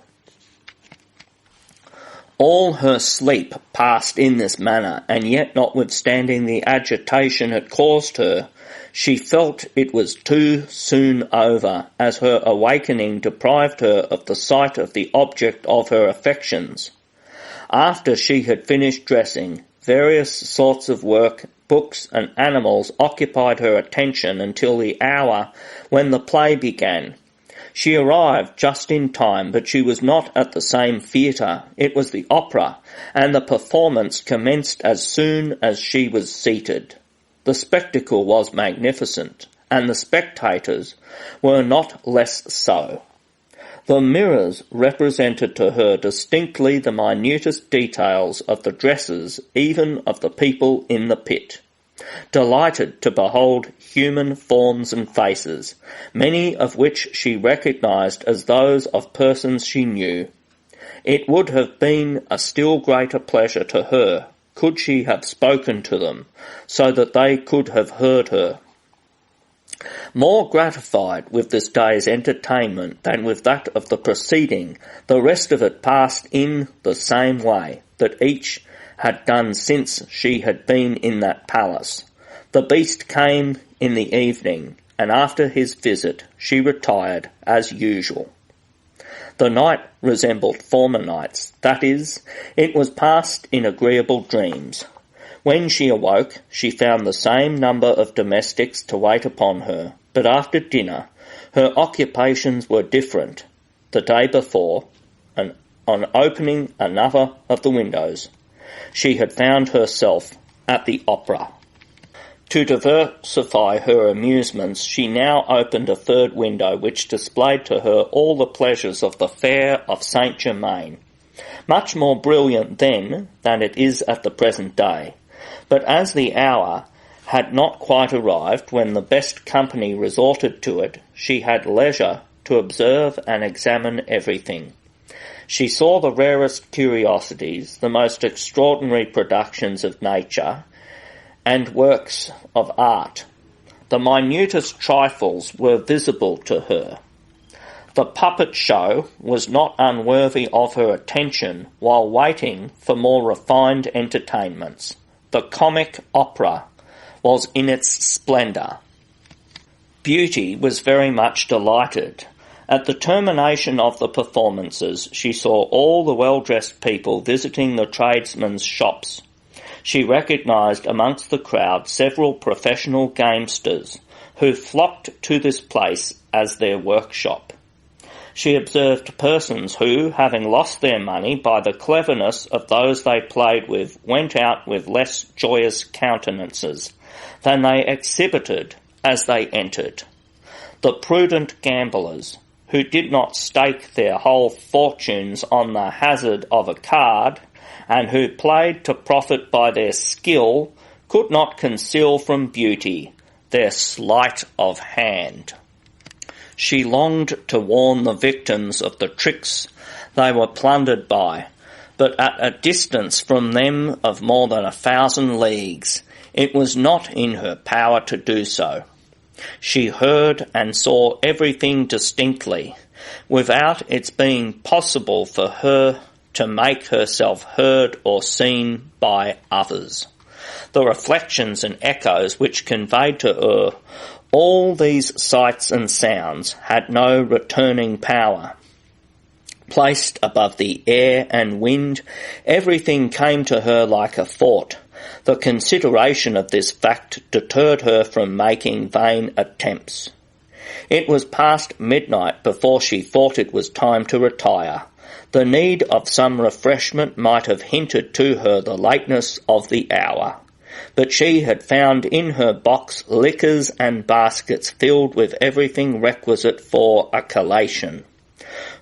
All her sleep passed in this manner, and yet notwithstanding the agitation it caused her, she felt it was too soon over, as her awakening deprived her of the sight of the object of her affections. After she had finished dressing, various sorts of work, books and animals occupied her attention until the hour when the play began. She arrived just in time, but she was not at the same theatre. It was the opera, and the performance commenced as soon as she was seated. The spectacle was magnificent, and the spectators were not less so. The mirrors represented to her distinctly the minutest details of the dresses, even of the people in the pit. Delighted to behold human forms and faces, many of which she recognized as those of persons she knew. It would have been a still greater pleasure to her could she have spoken to them, so that they could have heard her. More gratified with this day's entertainment than with that of the preceding, the rest of it passed in the same way that each had done since she had been in that palace. The beast came in the evening, and after his visit she retired as usual. The night resembled former nights, that is, it was passed in agreeable dreams. When she awoke, she found the same number of domestics to wait upon her, but after dinner her occupations were different. The day before, on opening another of the windows, she had found herself at the opera. To diversify her amusements, she now opened a third window which displayed to her all the pleasures of the fair of Saint Germain, much more brilliant then than it is at the present day. But as the hour had not quite arrived when the best company resorted to it, she had leisure to observe and examine everything. She saw the rarest curiosities, the most extraordinary productions of nature and works of art. The minutest trifles were visible to her. The puppet show was not unworthy of her attention while waiting for more refined entertainments. The comic opera was in its splendour. Beauty was very much delighted. At the termination of the performances, she saw all the well-dressed people visiting the tradesmen's shops. She recognised amongst the crowd several professional gamesters who flocked to this place as their workshop. She observed persons who, having lost their money by the cleverness of those they played with, went out with less joyous countenances than they exhibited as they entered. The prudent gamblers, who did not stake their whole fortunes on the hazard of a card, and who played to profit by their skill, could not conceal from beauty their sleight of hand. She longed to warn the victims of the tricks they were plundered by, but at a distance from them of more than 1,000 leagues, it was not in her power to do so. She heard and saw everything distinctly, without its being possible for her to make herself heard or seen by others. The reflections and echoes which conveyed to her all these sights and sounds had no returning power. Placed above the air and wind, everything came to her like a thought. The consideration of this fact deterred her from making vain attempts. It was past midnight before she thought it was time to retire. The need of some refreshment might have hinted to her the lateness of the hour, but she had found in her box liquors and baskets filled with everything requisite for a collation.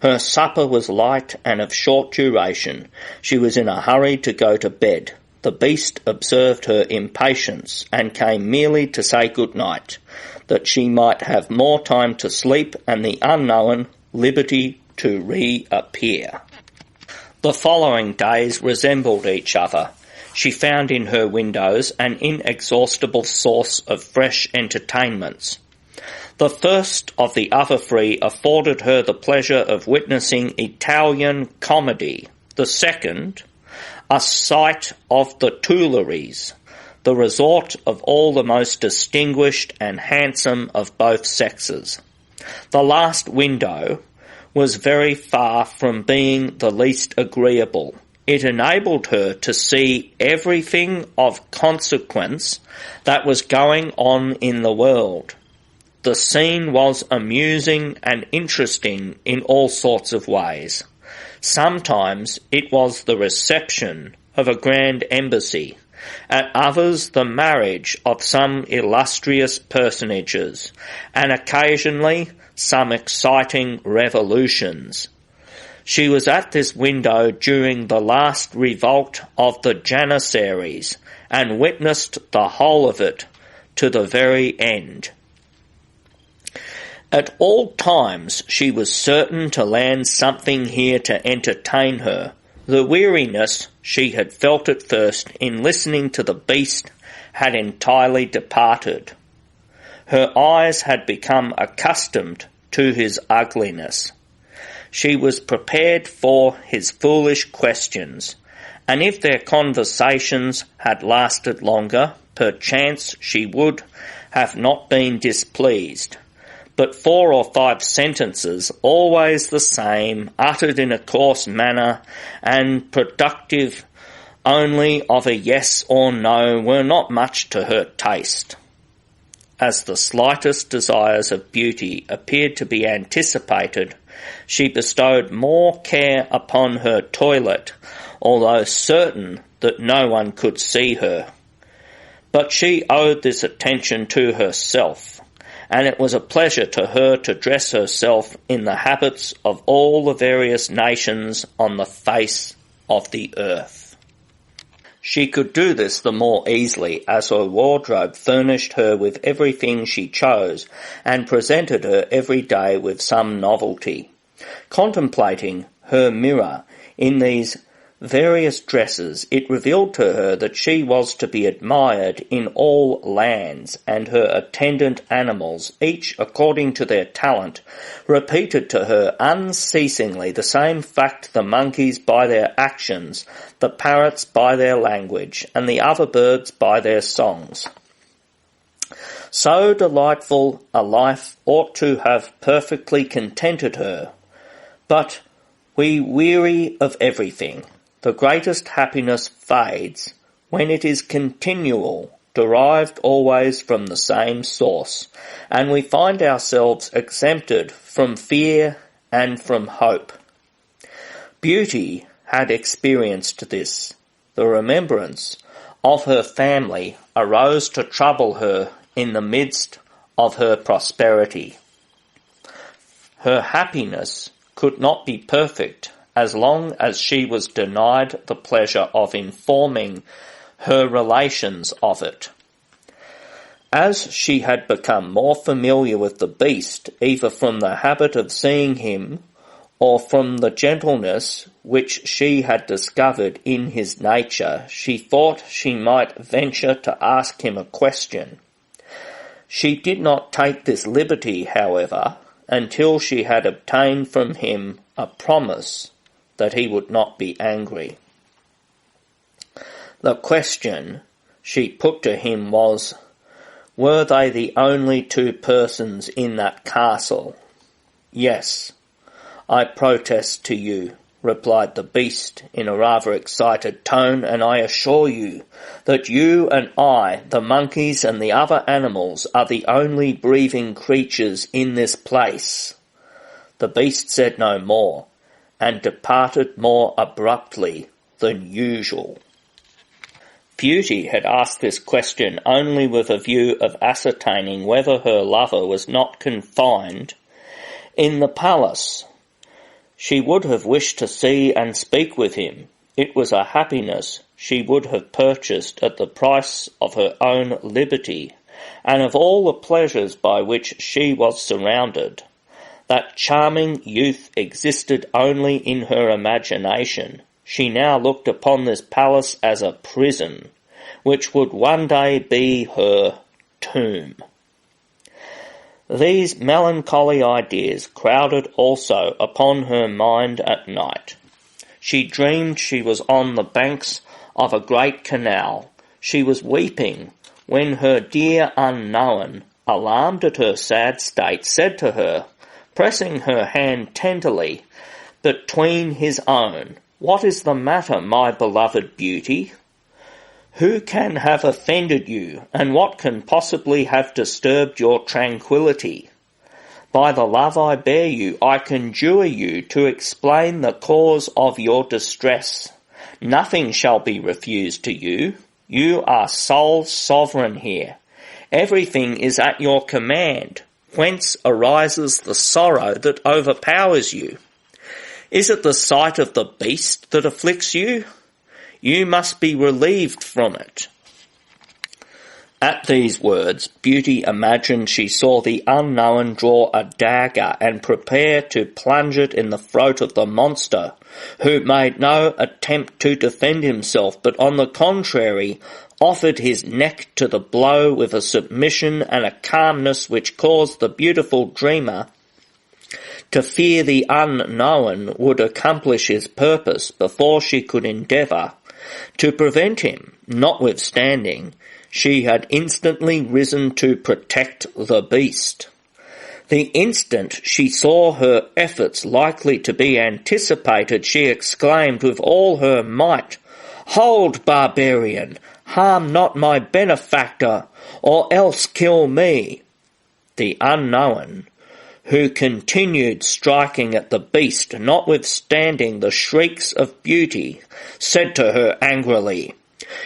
Her supper was light and of short duration. She was in a hurry to go to bed. The beast observed her impatience and came merely to say good night, that she might have more time to sleep and the unknown liberty to reappear. The following days resembled each other. She found in her windows an inexhaustible source of fresh entertainments. The first of the other three afforded her the pleasure of witnessing Italian comedy. The second, a sight of the Tuileries, the resort of all the most distinguished and handsome of both sexes. The last window was very far from being the least agreeable. It enabled her to see everything of consequence that was going on in the world. The scene was amusing and interesting in all sorts of ways. Sometimes it was the reception of a grand embassy, at others the marriage of some illustrious personages, and occasionally some exciting revolutions. She was at this window during the last revolt of the Janissaries, and witnessed the whole of it to the very end. At all times she was certain to land something here to entertain her. The weariness she had felt at first in listening to the beast had entirely departed. Her eyes had become accustomed to his ugliness. She was prepared for his foolish questions, and if their conversations had lasted longer, perchance she would have not been displeased. But 4 or 5 sentences, always the same, uttered in a coarse manner, and productive only of a yes or no, were not much to her taste. As the slightest desires of beauty appeared to be anticipated, she bestowed more care upon her toilet, although certain that no one could see her. But she owed this attention to herself, and it was a pleasure to her to dress herself in the habits of all the various nations on the face of the earth. She could do this the more easily as her wardrobe furnished her with everything she chose and presented her every day with some novelty. Contemplating her mirror in these various dresses, it revealed to her that she was to be admired in all lands, and her attendant animals, each according to their talent, repeated to her unceasingly the same fact: the monkeys by their actions, the parrots by their language, and the other birds by their songs. So delightful a life ought to have perfectly contented her, but we weary of everything. The greatest happiness fades when it is continual, derived always from the same source, and we find ourselves exempted from fear and from hope. Beauty had experienced this. The remembrance of her family arose to trouble her in the midst of her prosperity. Her happiness could not be perfect as long as she was denied the pleasure of informing her relations of it. As she had become more familiar with the beast, either from the habit of seeing him or from the gentleness which she had discovered in his nature, she thought she might venture to ask him a question. She did not take this liberty, however, until she had obtained from him a promise that he would not be angry. The question she put to him was, were they the only two persons in that castle? Yes, I protest to you, replied the beast in a rather excited tone, and I assure you that you and I, the monkeys and the other animals, are the only breathing creatures in this place. The beast said no more, and departed more abruptly than usual. Beauty had asked this question only with a view of ascertaining whether her lover was not confined in the palace. She would have wished to see and speak with him. It was a happiness she would have purchased at the price of her own liberty, and of all the pleasures by which she was surrounded. That charming youth existed only in her imagination. She now looked upon this palace as a prison, which would one day be her tomb. These melancholy ideas crowded also upon her mind at night. She dreamed she was on the banks of a great canal. She was weeping when her dear unknown, alarmed at her sad state, said to her, pressing her hand tenderly between his own, "What is the matter, my beloved Beauty? Who can have offended you, and what can possibly have disturbed your tranquillity? By the love I bear you, I conjure you to explain the cause of your distress. Nothing shall be refused to you. You are sole sovereign here. Everything is at your command. Whence arises the sorrow that overpowers you? Is it the sight of the beast that afflicts you? You must be relieved from it." At these words, Beauty imagined she saw the unknown draw a dagger and prepare to plunge it in the throat of the monster, who made no attempt to defend himself, but on the contrary offered his neck to the blow with a submission and a calmness which caused the beautiful dreamer to fear the unknown would accomplish his purpose before she could endeavour to prevent him. Notwithstanding, she had instantly risen to protect the beast. The instant she saw her efforts likely to be anticipated, she exclaimed with all her might, "Hold, barbarian! Harm not my benefactor, or else kill me." The unknown, who continued striking at the beast, notwithstanding the shrieks of Beauty, said to her angrily,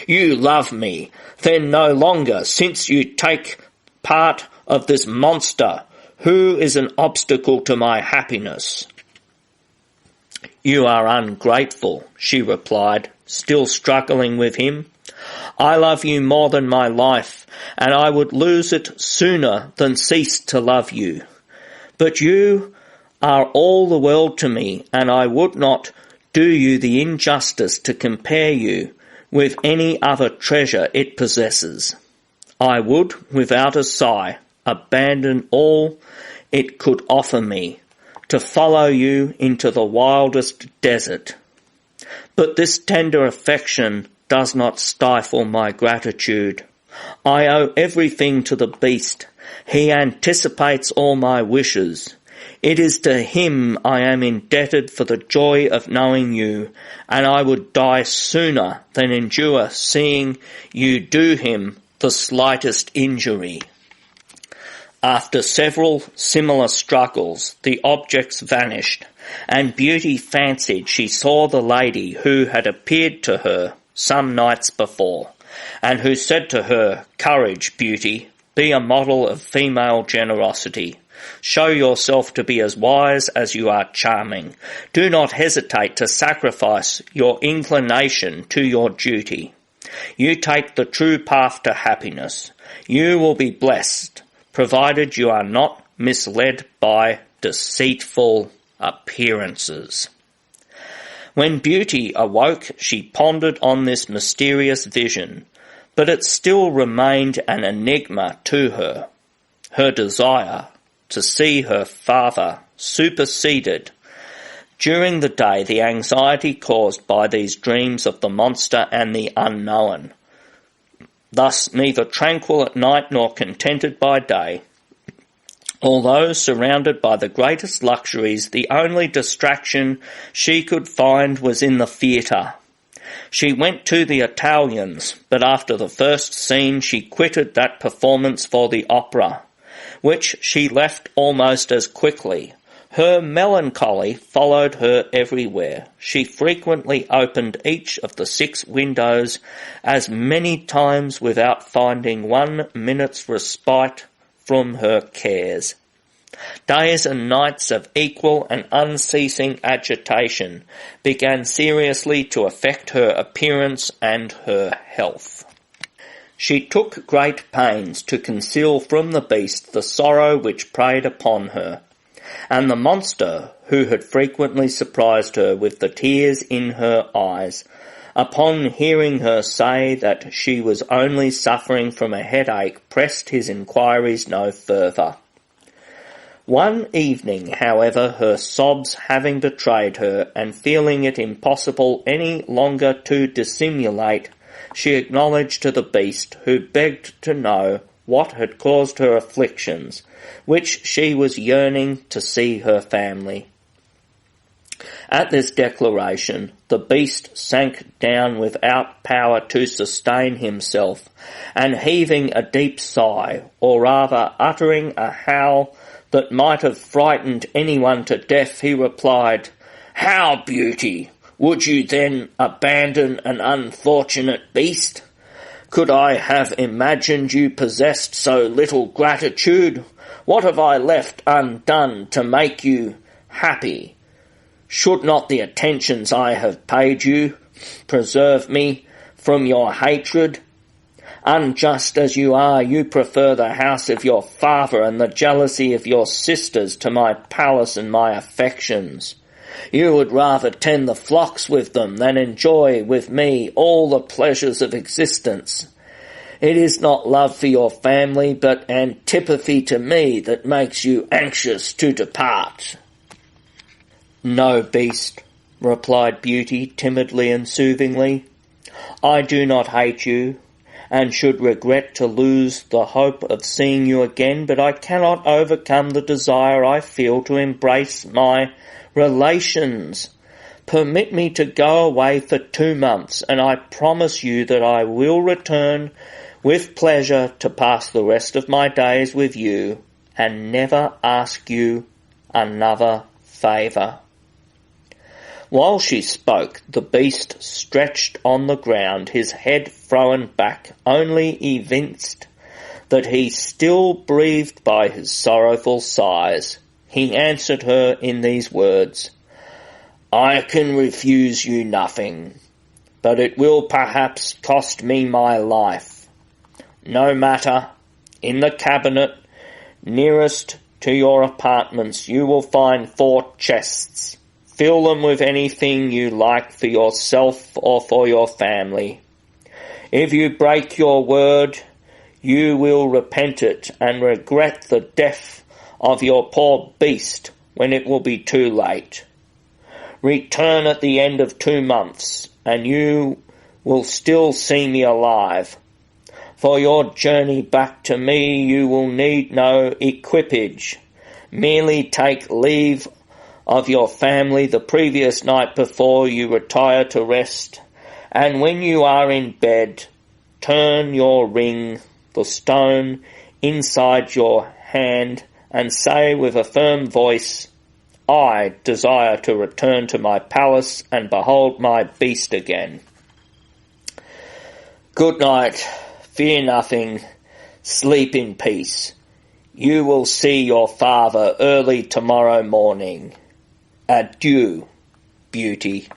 "You love me, then no longer, since you take part of this monster, who is an obstacle to my happiness." "You are ungrateful," she replied, still struggling with him. I love you more than my life, and I would lose it sooner than cease to love you. But you are all the world to me, and I would not do you the injustice to compare you with any other treasure it possesses. I would, without a sigh, abandon all it could offer me, to follow you into the wildest desert. But this tender affection does not stifle my gratitude. I owe everything to the beast. He anticipates all my wishes. It is to him I am indebted for the joy of knowing you, and I would die sooner than endure seeing you do him the slightest injury. After several similar struggles, the objects vanished, and Beauty fancied she saw the lady who had appeared to her some nights before, and who said to her, "Courage, Beauty, be a model of female generosity. Show yourself to be as wise as you are charming. Do not hesitate to sacrifice your inclination to your duty. You take the true path to happiness. You will be blessed, provided you are not misled by deceitful appearances." When Beauty awoke, she pondered on this mysterious vision, but it still remained an enigma to her. Her desire to see her father superseded during the day the anxiety caused by these dreams of the monster and the unknown. Thus, neither tranquil at night nor contented by day, although surrounded by the greatest luxuries, the only distraction she could find was in the theatre. She went to the Italians, but after the first scene she quitted that performance for the opera, which she left almost as quickly. Her melancholy followed her everywhere. She frequently opened each of the 6 windows as many times without finding 1 minute's respite from her cares. Days and nights of equal and unceasing agitation began seriously to affect her appearance and her health. She took great pains to conceal from the beast the sorrow which preyed upon her, and the monster, who had frequently surprised her with the tears in her eyes, upon hearing her say that she was only suffering from a headache, pressed his inquiries no further. One evening, however, her sobs having betrayed her, and feeling it impossible any longer to dissimulate, she acknowledged to the beast, who begged to know what had caused her afflictions, which she was yearning to see her family. At this declaration, the beast sank down without power to sustain himself, and heaving a deep sigh, or rather uttering a howl that might have frightened anyone to death, he replied, "How, Beauty? Would you then abandon an unfortunate beast? Could I have imagined you possessed so little gratitude? What have I left undone to make you happy? Should not the attentions I have paid you preserve me from your hatred? Unjust as you are, you prefer the house of your father and the jealousy of your sisters to my palace and my affections. You would rather tend the flocks with them than enjoy with me all the pleasures of existence. It is not love for your family, but antipathy to me that makes you anxious to depart." "No, beast," replied Beauty timidly and soothingly. "I do not hate you, and should regret to lose the hope of seeing you again, but I cannot overcome the desire I feel to embrace my relations. Permit me to go away for 2 months, and I promise you that I will return with pleasure to pass the rest of my days with you, and never ask you another favour." While she spoke, the beast stretched on the ground, his head thrown back, only evinced that he still breathed by his sorrowful sighs. He answered her in these words, "I can refuse you nothing, but it will perhaps cost me my life. No matter, in the cabinet nearest to your apartments you will find 4 chests. Fill them with anything you like for yourself or for your family. If you break your word, you will repent it and regret the death of your poor beast when it will be too late. Return at the end of 2 months, and you will still see me alive. For your journey back to me you will need no equipage. Merely take leave of your family the previous night before you retire to rest, and when you are in bed, turn your ring, the stone, inside your hand, and say with a firm voice, I desire to return to my palace and behold my beast again. Good night, fear nothing, sleep in peace. You will see your father early tomorrow morning. Adieu, Beauty.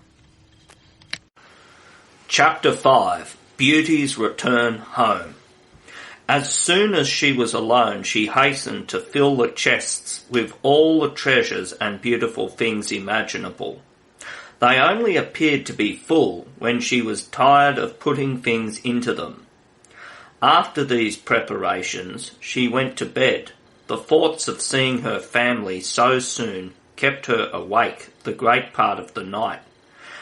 Chapter 5. Beauty's Return Home. As soon as she was alone, she hastened to fill the chests with all the treasures and beautiful things imaginable. They only appeared to be full when she was tired of putting things into them. After these preparations, she went to bed. The thoughts of seeing her family so soon kept her awake the great part of the night,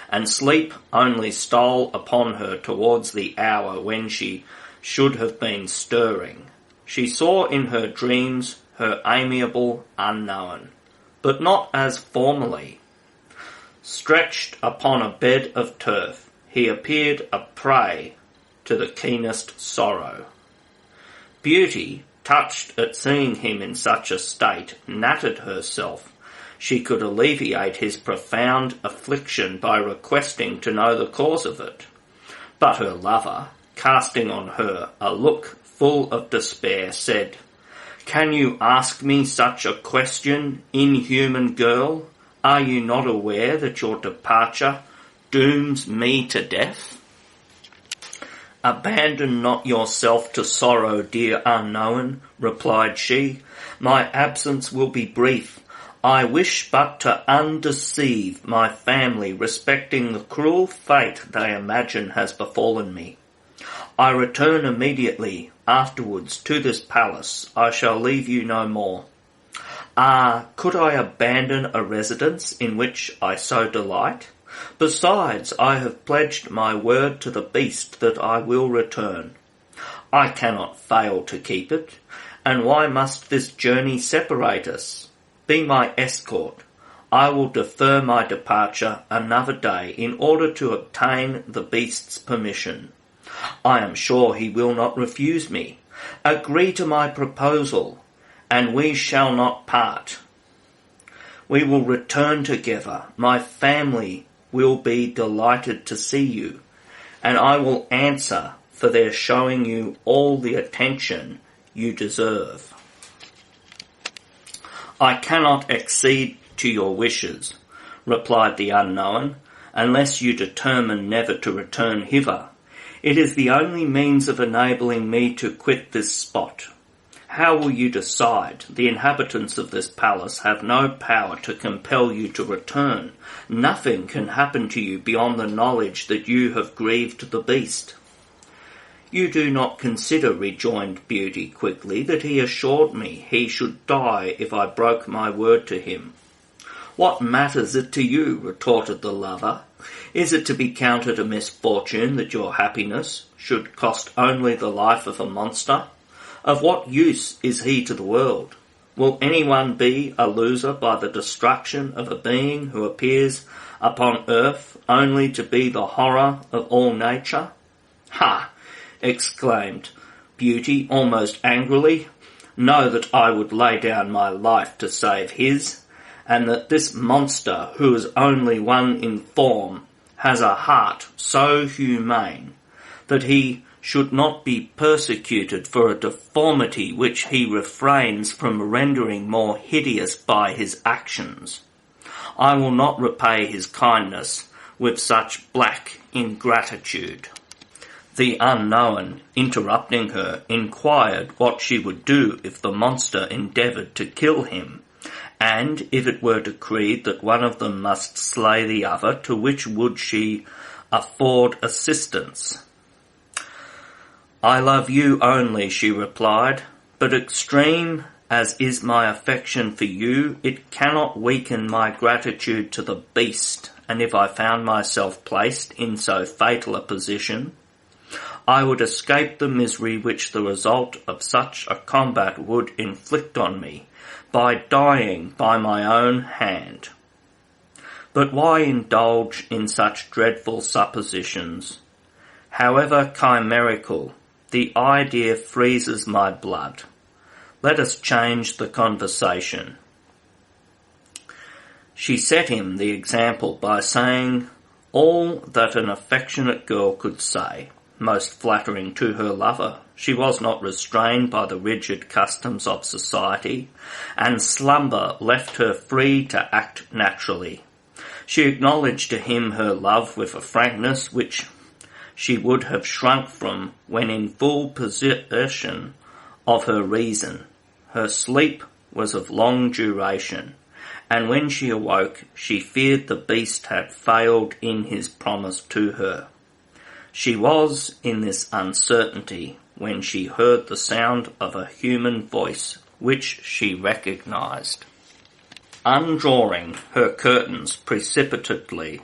and sleep only stole upon her towards the hour when she should have been stirring. She saw in her dreams her amiable unknown, but not as formerly. Stretched upon a bed of turf, he appeared a prey to the keenest sorrow. Beauty, touched at seeing him in such a state, nattered herself she could alleviate his profound affliction by requesting to know the cause of it. But her lover, casting on her a look full of despair, said, Can you ask me such a question, inhuman girl? Are you not aware that your departure dooms me to death? Abandon not yourself to sorrow, dear unknown, replied she. My absence will be brief. I wish but to undeceive my family respecting the cruel fate they imagine has befallen me. I return immediately afterwards to this palace. I shall leave you no more. Ah, could I abandon a residence in which I so delight? Besides, I have pledged my word to the beast that I will return. I cannot fail to keep it, and why must this journey separate us? Be my escort. I will defer my departure another day in order to obtain the beast's permission. I am sure he will not refuse me. Agree to my proposal, and we shall not part. We will return together. My family will be delighted to see you, and I will answer for their showing you all the attention you deserve. I cannot accede to your wishes, replied the unknown, unless you determine never to return hither. It is the only means of enabling me to quit this spot. How will you decide? The inhabitants of this palace have no power to compel you to return. Nothing can happen to you beyond the knowledge that you have grieved the beast. You do not consider, rejoined Beauty quickly, that he assured me he should die if I broke my word to him. What matters it to you, retorted the lover. Is it to be counted a misfortune that your happiness should cost only the life of a monster? Of what use is he to the world? Will anyone be a loser by the destruction of a being who appears upon earth only to be the horror of all nature? Ha! Exclaimed Beauty almost angrily. Know that I would lay down my life to save his, and that this monster, who is only one in form, has a heart so humane that he should not be persecuted for a deformity which he refrains from rendering more hideous by his actions. I will not repay his kindness with such black ingratitude. The unknown, interrupting her, inquired what she would do if the monster endeavoured to kill him, and if it were decreed that one of them must slay the other, to which would she afford assistance. "I love you only," she replied, "but extreme as is my affection for you, it cannot weaken my gratitude to the beast, and if I found myself placed in so fatal a position, I would escape the misery which the result of such a combat would inflict on me, by dying by my own hand. But why indulge in such dreadful suppositions? However chimerical, the idea freezes my blood. Let us change the conversation." She set him the example by saying all that an affectionate girl could say, most flattering to her lover. She was not restrained by the rigid customs of society, and slumber left her free to act naturally. She acknowledged to him her love with a frankness which she would have shrunk from when in full possession of her reason. Her sleep was of long duration, and when she awoke she feared the beast had failed in his promise to her. She was in this uncertainty when she heard the sound of a human voice, which she recognized. Undrawing her curtains precipitately,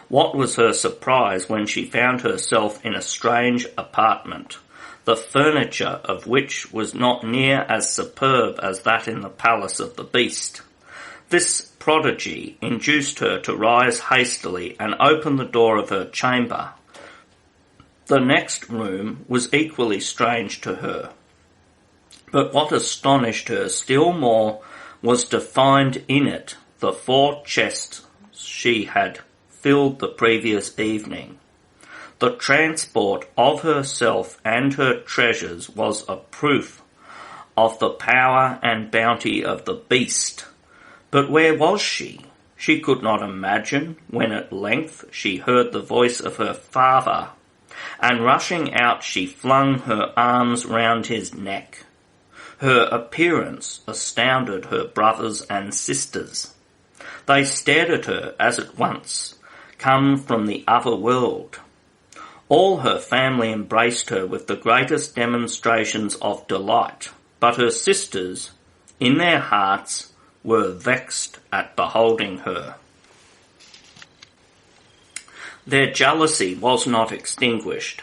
what was her surprise when she found herself in a strange apartment, the furniture of which was not near as superb as that in the palace of the beast. This prodigy induced her to rise hastily and open the door of her chamber. The next room was equally strange to her, but what astonished her still more was to find in it the 4 chests she had filled the previous evening. The transport of herself and her treasures was a proof of the power and bounty of the beast. But where was she? She could not imagine when at length she heard the voice of her father, and rushing out she flung her arms round his neck. Her appearance astounded her brothers and sisters. They stared at her as at once come from the other world. All her family embraced her with the greatest demonstrations of delight, but her sisters, in their hearts, were vexed at beholding her. Their jealousy was not extinguished.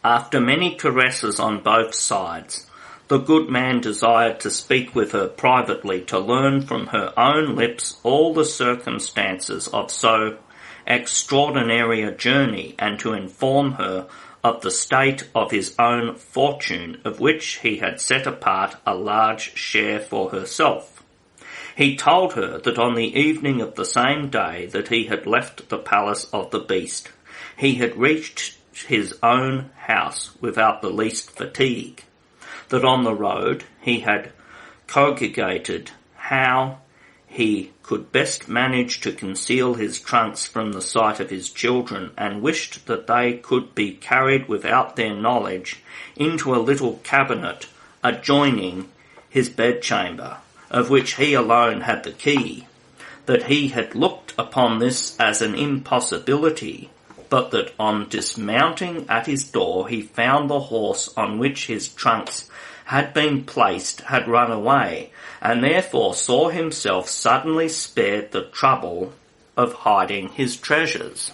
After many caresses on both sides, the good man desired to speak with her privately, to learn from her own lips all the circumstances of so extraordinary a journey, and to inform her of the state of his own fortune, of which he had set apart a large share for herself. He told her that on the evening of the same day that he had left the palace of the beast, he had reached his own house without the least fatigue, that on the road he had cogitated how he could best manage to conceal his trunks from the sight of his children, and wished that they could be carried without their knowledge into a little cabinet adjoining his bedchamber, of which he alone had the key, that he had looked upon this as an impossibility, but that on dismounting at his door he found the horse on which his trunks had been placed had run away, and therefore saw himself suddenly spared the trouble of hiding his treasures.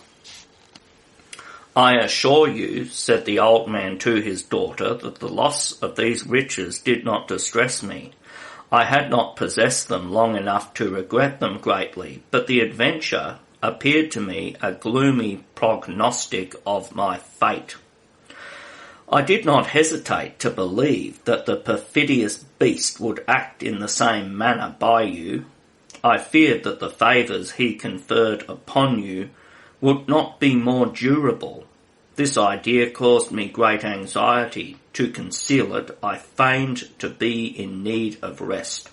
"I assure you," said the old man to his daughter, "that the loss of these riches did not distress me. I had not possessed them long enough to regret them greatly, but the adventure appeared to me a gloomy prognostic of my fate. I did not hesitate to believe that the perfidious beast would act in the same manner by you. I feared that the favours he conferred upon you would not be more durable. This idea caused me great anxiety. To conceal it, I feigned to be in need of rest.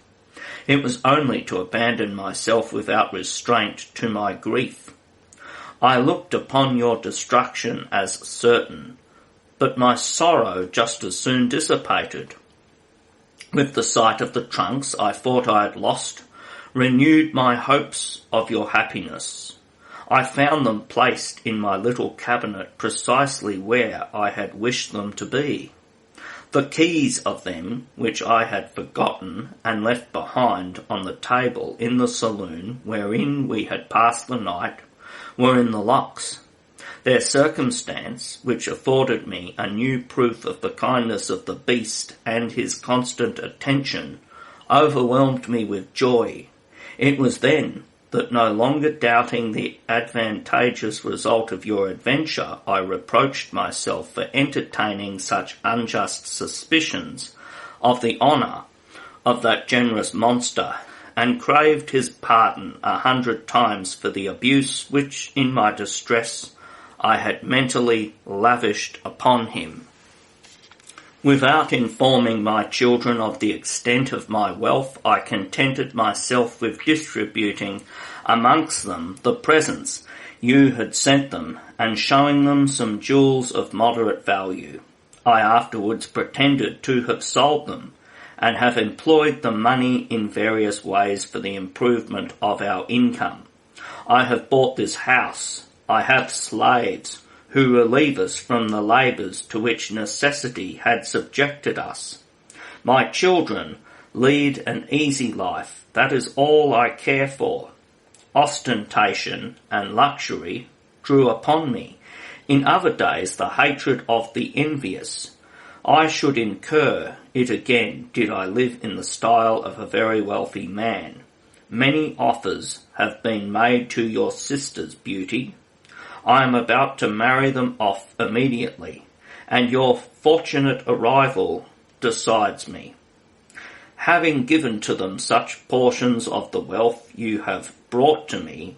It was only to abandon myself without restraint to my grief. I looked upon your destruction as certain, but my sorrow just as soon dissipated. With the sight of the trunks I thought I had lost, renewed my hopes of your happiness. I found them placed in my little cabinet precisely where I had wished them to be. The keys of them, which I had forgotten and left behind on the table in the saloon wherein we had passed the night, were in the locks. Their circumstance, which afforded me a new proof of the kindness of the beast and his constant attention, overwhelmed me with joy. It was then that, no longer doubting the advantageous result of your adventure, I reproached myself for entertaining such unjust suspicions of the honour of that generous monster, and craved his pardon 100 times for the abuse which, in my distress, I had mentally lavished upon him. Without informing my children of the extent of my wealth, I contented myself with distributing amongst them the presents you had sent them, and showing them some jewels of moderate value. I afterwards pretended to have sold them, and have employed the money in various ways for the improvement of our income. I have bought this house. I have slaves who relieve us from the labours to which necessity had subjected us. My children lead an easy life. That is all I care for. Ostentation and luxury drew upon me, in other days, the hatred of the envious. I should incur it again did I live in the style of a very wealthy man. Many offers have been made to your sisters, Beauty. I am about to marry them off immediately, and your fortunate arrival decides me. Having given to them such portions of the wealth you have brought to me,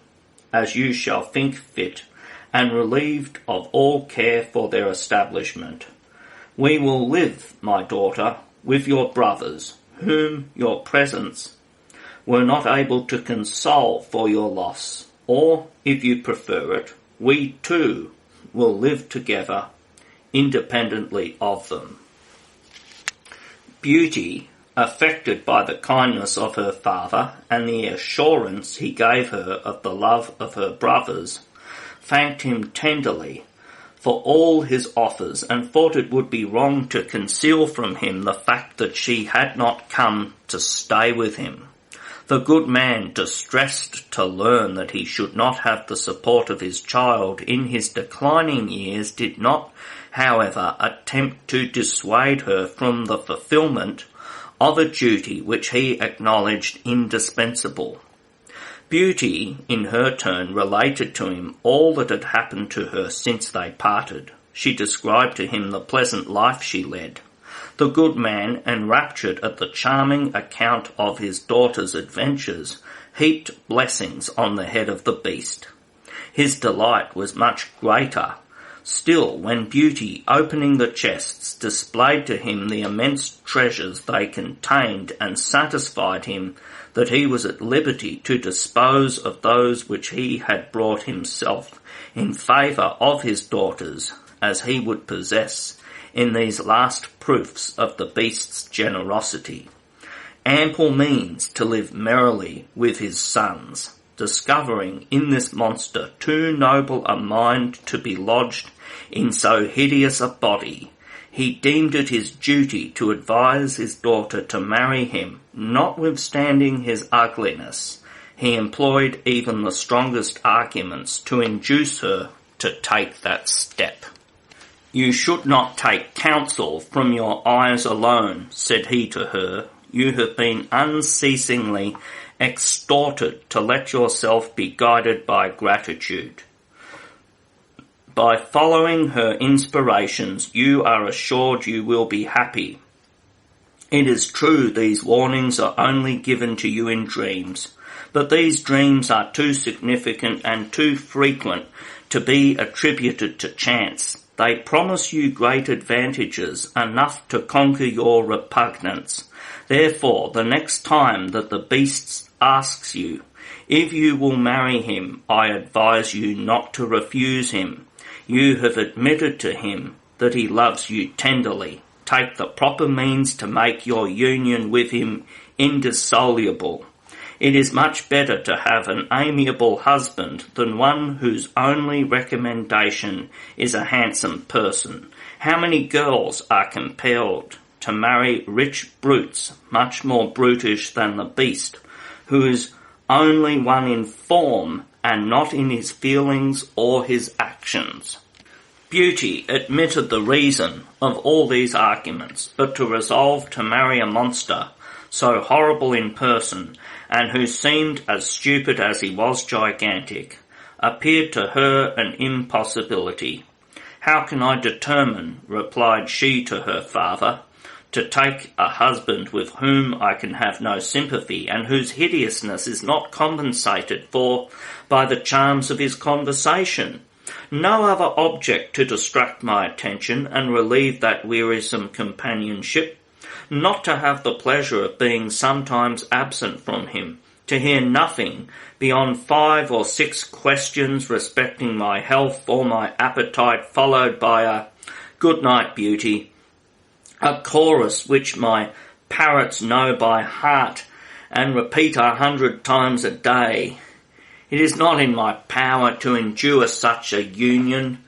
as you shall think fit, and relieved of all care for their establishment, we will live, my daughter, with your brothers, whom your presence were not able to console for your loss, or, if you prefer it, we too will live together independently of them. Beauty, affected by the kindness of her father and the assurance he gave her of the love of her brothers, thanked him tenderly for all his offers, and thought it would be wrong to conceal from him the fact that she had not come to stay with him. The good man, distressed to learn that he should not have the support of his child in his declining years, did not, however, attempt to dissuade her from the fulfilment of a duty which he acknowledged indispensable. Beauty, in her turn, related to him all that had happened to her since they parted. She described to him the pleasant life she led. The good man, enraptured at the charming account of his daughter's adventures, heaped blessings on the head of the beast. His delight was much greater still when Beauty, opening the chests, displayed to him the immense treasures they contained, and satisfied him that he was at liberty to dispose of those which he had brought himself in favour of his daughters, as he would possess in these last proofs of the beast's generosity. Ample means to live merrily with his sons. Discovering in this monster too noble a mind to be lodged in so hideous a body, he deemed it his duty to advise his daughter to marry him. Notwithstanding his ugliness, he employed even the strongest arguments to induce her to take that step. "You should not take counsel from your eyes alone," said he to her. "You have been unceasingly exhorted to let yourself be guided by gratitude. By following her inspirations, you are assured you will be happy. It is true these warnings are only given to you in dreams, but these dreams are too significant and too frequent to be attributed to chance. They promise you great advantages, enough to conquer your repugnance. Therefore, the next time that the beast asks you If you will marry him, I advise you not to refuse him. You have admitted to him that he loves you tenderly. Take the proper means to make your union with him indissoluble. It is much better to have an amiable husband than one whose only recommendation is a handsome person. How many girls are compelled to marry rich brutes, much more brutish than the beast, who is only one in form and not in his feelings or his actions? Beauty admitted the reason of all these arguments, but to resolve to marry a monster so horrible in person, and who seemed as stupid as he was gigantic, appeared to her an impossibility. How can I determine, replied she to her father, to take a husband with whom I can have no sympathy, and whose hideousness is not compensated for by the charms of his conversation? No other object to distract my attention and relieve that wearisome companionship, not to have the pleasure of being sometimes absent from him, to hear nothing beyond 5 or 6 questions respecting my health or my appetite, followed by a "Good night, Beauty," a chorus which my parrots know by heart and repeat 100 times a day. It is not in my power to endure such a union,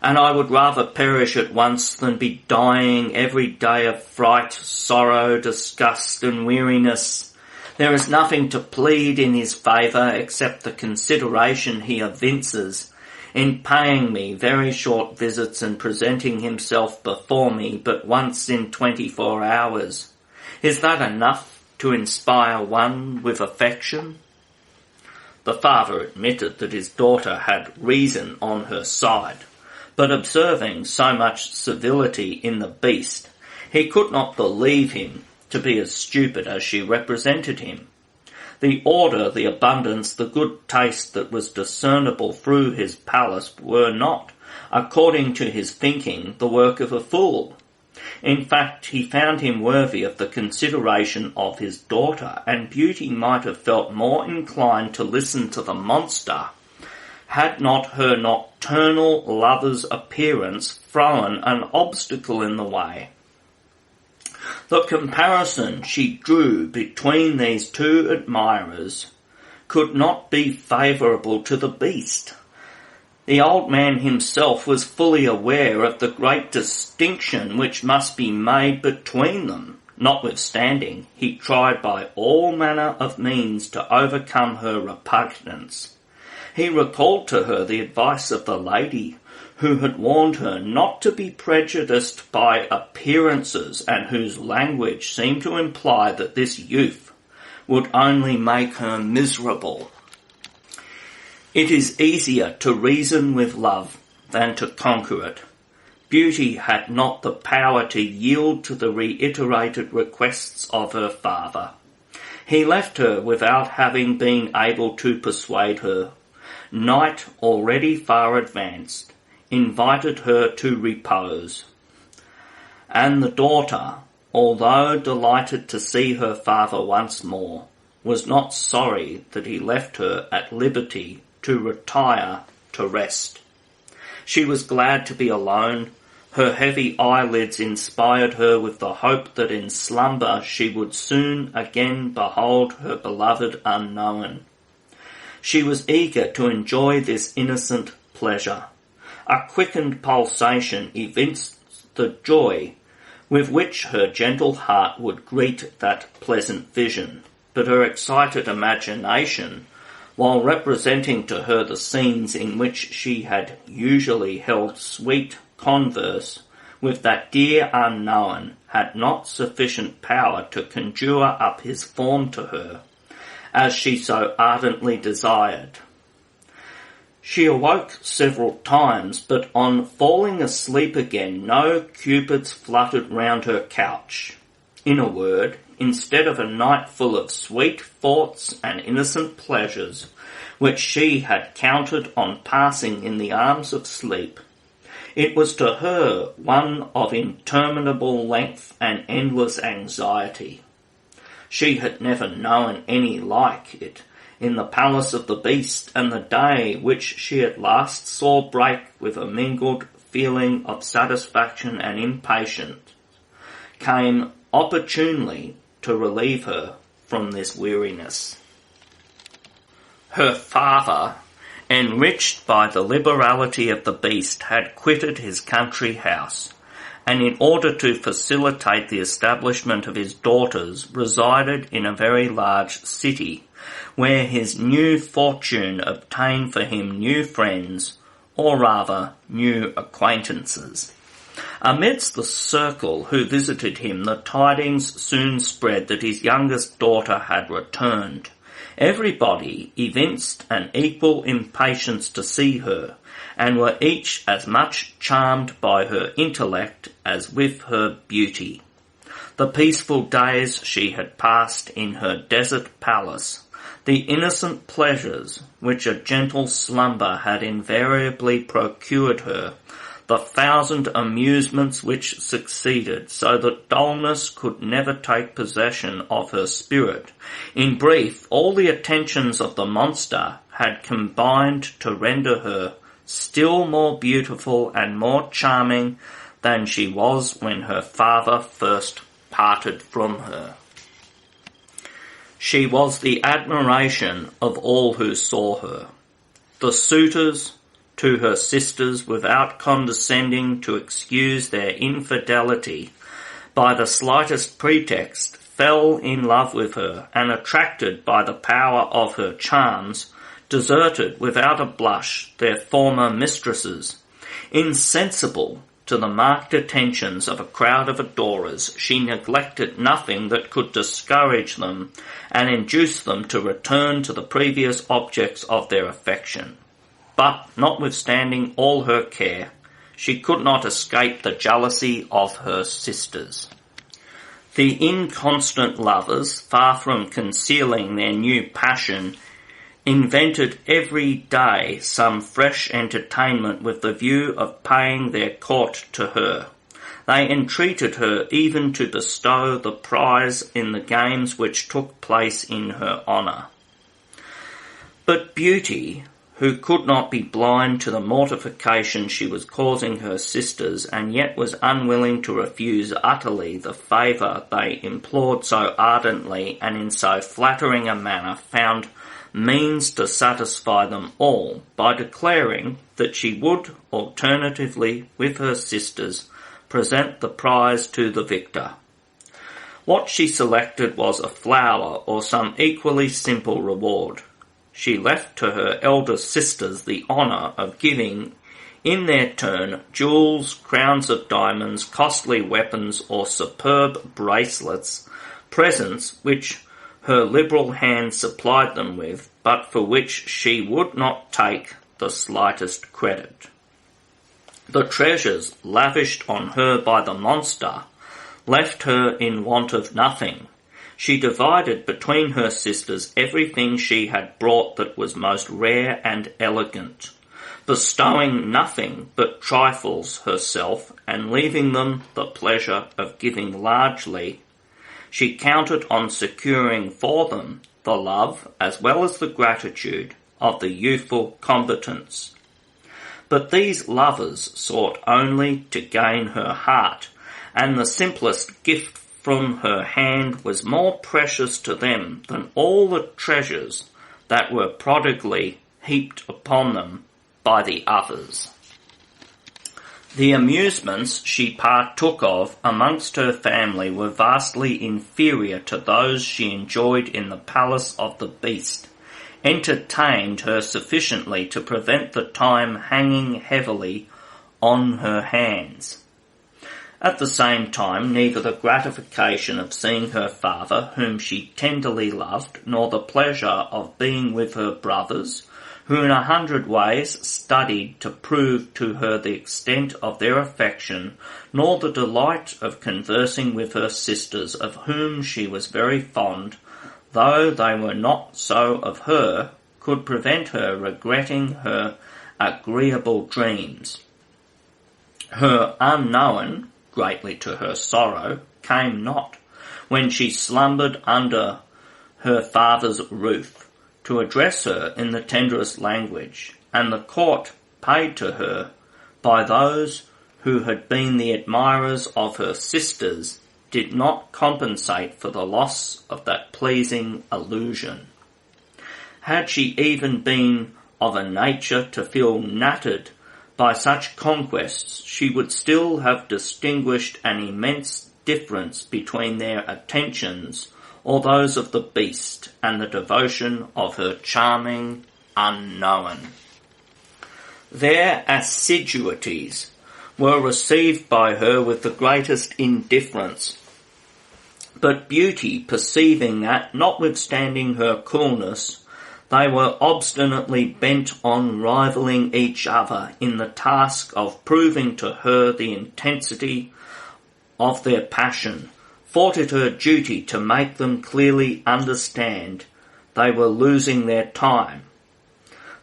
and I would rather perish at once than be dying every day of fright, sorrow, disgust, and weariness. There is nothing to plead in his favour except the consideration he evinces in paying me very short visits and presenting himself before me but once in 24 hours. Is that enough to inspire one with affection? The father admitted that his daughter had reason on her side, but observing so much civility in the beast, he could not believe him to be as stupid as she represented him. The order, the abundance, the good taste that was discernible through his palace were not, according to his thinking, the work of a fool. In fact, he found him worthy of the consideration of his daughter, and Beauty might have felt more inclined to listen to the monster had not her nocturnal lover's appearance thrown an obstacle in the way. The comparison she drew between these two admirers could not be favourable to the beast. The old man himself was fully aware of the great distinction which must be made between them. Notwithstanding, he tried by all manner of means to overcome her repugnance. He recalled to her the advice of the lady, who had warned her not to be prejudiced by appearances, and whose language seemed to imply that this youth would only make her miserable. It is easier to reason with love than to conquer it. Beauty had not the power to yield to the reiterated requests of her father. He left her without having been able to persuade her. Night, already far advanced, invited her to repose, and the daughter, although delighted to see her father once more, was not sorry that he left her at liberty to retire to rest. She was glad to be alone. Her heavy eyelids inspired her with the hope that in slumber she would soon again behold her beloved unknown. She was eager to enjoy this innocent pleasure. A quickened pulsation evinced the joy with which her gentle heart would greet that pleasant vision, but her excited imagination, while representing to her the scenes in which she had usually held sweet converse with that dear unknown, had not sufficient power to conjure up his form to her, as she so ardently desired. She awoke several times, but on falling asleep again no cupids fluttered round her couch. In a word, instead of a night full of sweet thoughts and innocent pleasures, which she had counted on passing in the arms of sleep, it was to her one of interminable length and endless anxiety. She had never known any like it, in the palace of the beast, and the day which she at last saw break with a mingled feeling of satisfaction and impatience came opportunely to relieve her from this weariness. Her father, enriched by the liberality of the beast, had quitted his country house, and in order to facilitate the establishment of his daughters, resided in a very large city, where his new fortune obtained for him new friends, or rather new acquaintances. Amidst the circle who visited him, the tidings soon spread that his youngest daughter had returned. Everybody evinced an equal impatience to see her, and were each as much charmed by her intellect as with her beauty. The peaceful days she had passed in her desert palace, the innocent pleasures which a gentle slumber had invariably procured her, the 1,000 amusements which succeeded, so that dullness could never take possession of her spirit. In brief, all the attentions of the monster had combined to render her still more beautiful and more charming than she was when her father first parted from her. She was the admiration of all who saw her. The suitors to her sisters, without condescending to excuse their infidelity by the slightest pretext, fell in love with her, and attracted by the power of her charms, deserted without a blush their former mistresses. Insensible to the marked attentions of a crowd of adorers, she neglected nothing that could discourage them and induce them to return to the previous objects of their affection. But, notwithstanding all her care, she could not escape the jealousy of her sisters. The inconstant lovers, far from concealing their new passion, invented every day some fresh entertainment with the view of paying their court to her. They entreated her even to bestow the prize in the games which took place in her honour. But Beauty, who could not be blind to the mortification she was causing her sisters, and yet was unwilling to refuse utterly the favour they implored so ardently and in so flattering a manner, found means to satisfy them all by declaring that she would alternatively with her sisters present the prize to the victor. What she selected was a flower or some equally simple reward. She left to her elder sisters the honour of giving, in their turn, jewels, crowns of diamonds, costly weapons, or superb bracelets, presents which her liberal hand supplied them with, but for which she would not take the slightest credit. The treasures lavished on her by the monster left her in want of nothing. She divided between her sisters everything she had brought that was most rare and elegant, bestowing nothing but trifles herself, and leaving them the pleasure of giving largely. She counted on securing for them the love as well as the gratitude of the youthful combatants. But these lovers sought only to gain her heart, and the simplest gift from her hand was more precious to them than all the treasures that were prodigally heaped upon them by the others. The amusements she partook of amongst her family were vastly inferior to those she enjoyed in the palace of the beast, entertained her sufficiently to prevent the time hanging heavily on her hands. At the same time, neither the gratification of seeing her father, whom she tenderly loved, nor the pleasure of being with her brothers, who in 100 ways studied to prove to her the extent of their affection, nor the delight of conversing with her sisters, of whom she was very fond, though they were not so of her, could prevent her regretting her agreeable dreams. Her unknown, greatly to her sorrow, came not, when she slumbered under her father's roof, to address her in the tenderest language, and the court paid to her by those who had been the admirers of her sisters did not compensate for the loss of that pleasing illusion. Had she even been of a nature to feel nattered by such conquests, she would still have distinguished an immense difference between their attentions or those of the beast and the devotion of her charming unknown. Their assiduities were received by her with the greatest indifference, but Beauty, perceiving that, notwithstanding her coolness, they were obstinately bent on rivalling each other in the task of proving to her the intensity of their passion, thought it her duty to make them clearly understand they were losing their time.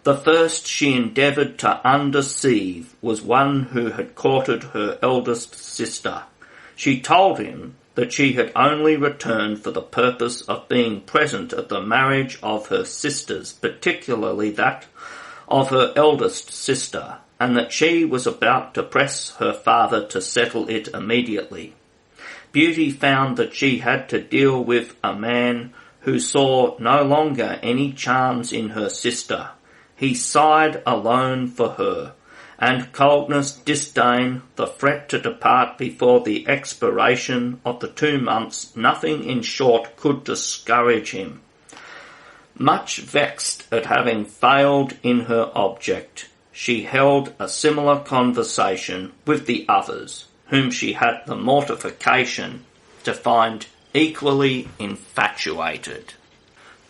The first she endeavoured to undeceive was one who had courted her eldest sister. She told him that she had only returned for the purpose of being present at the marriage of her sisters, particularly that of her eldest sister, and that she was about to press her father to settle it immediately. Beauty found that she had to deal with a man who saw no longer any charms in her sister. He sighed alone for her, and coldness, disdain, the threat to depart before the expiration of the 2 months, nothing in short could discourage him. Much vexed at having failed in her object, she held a similar conversation with the others, whom she had the mortification to find equally infatuated.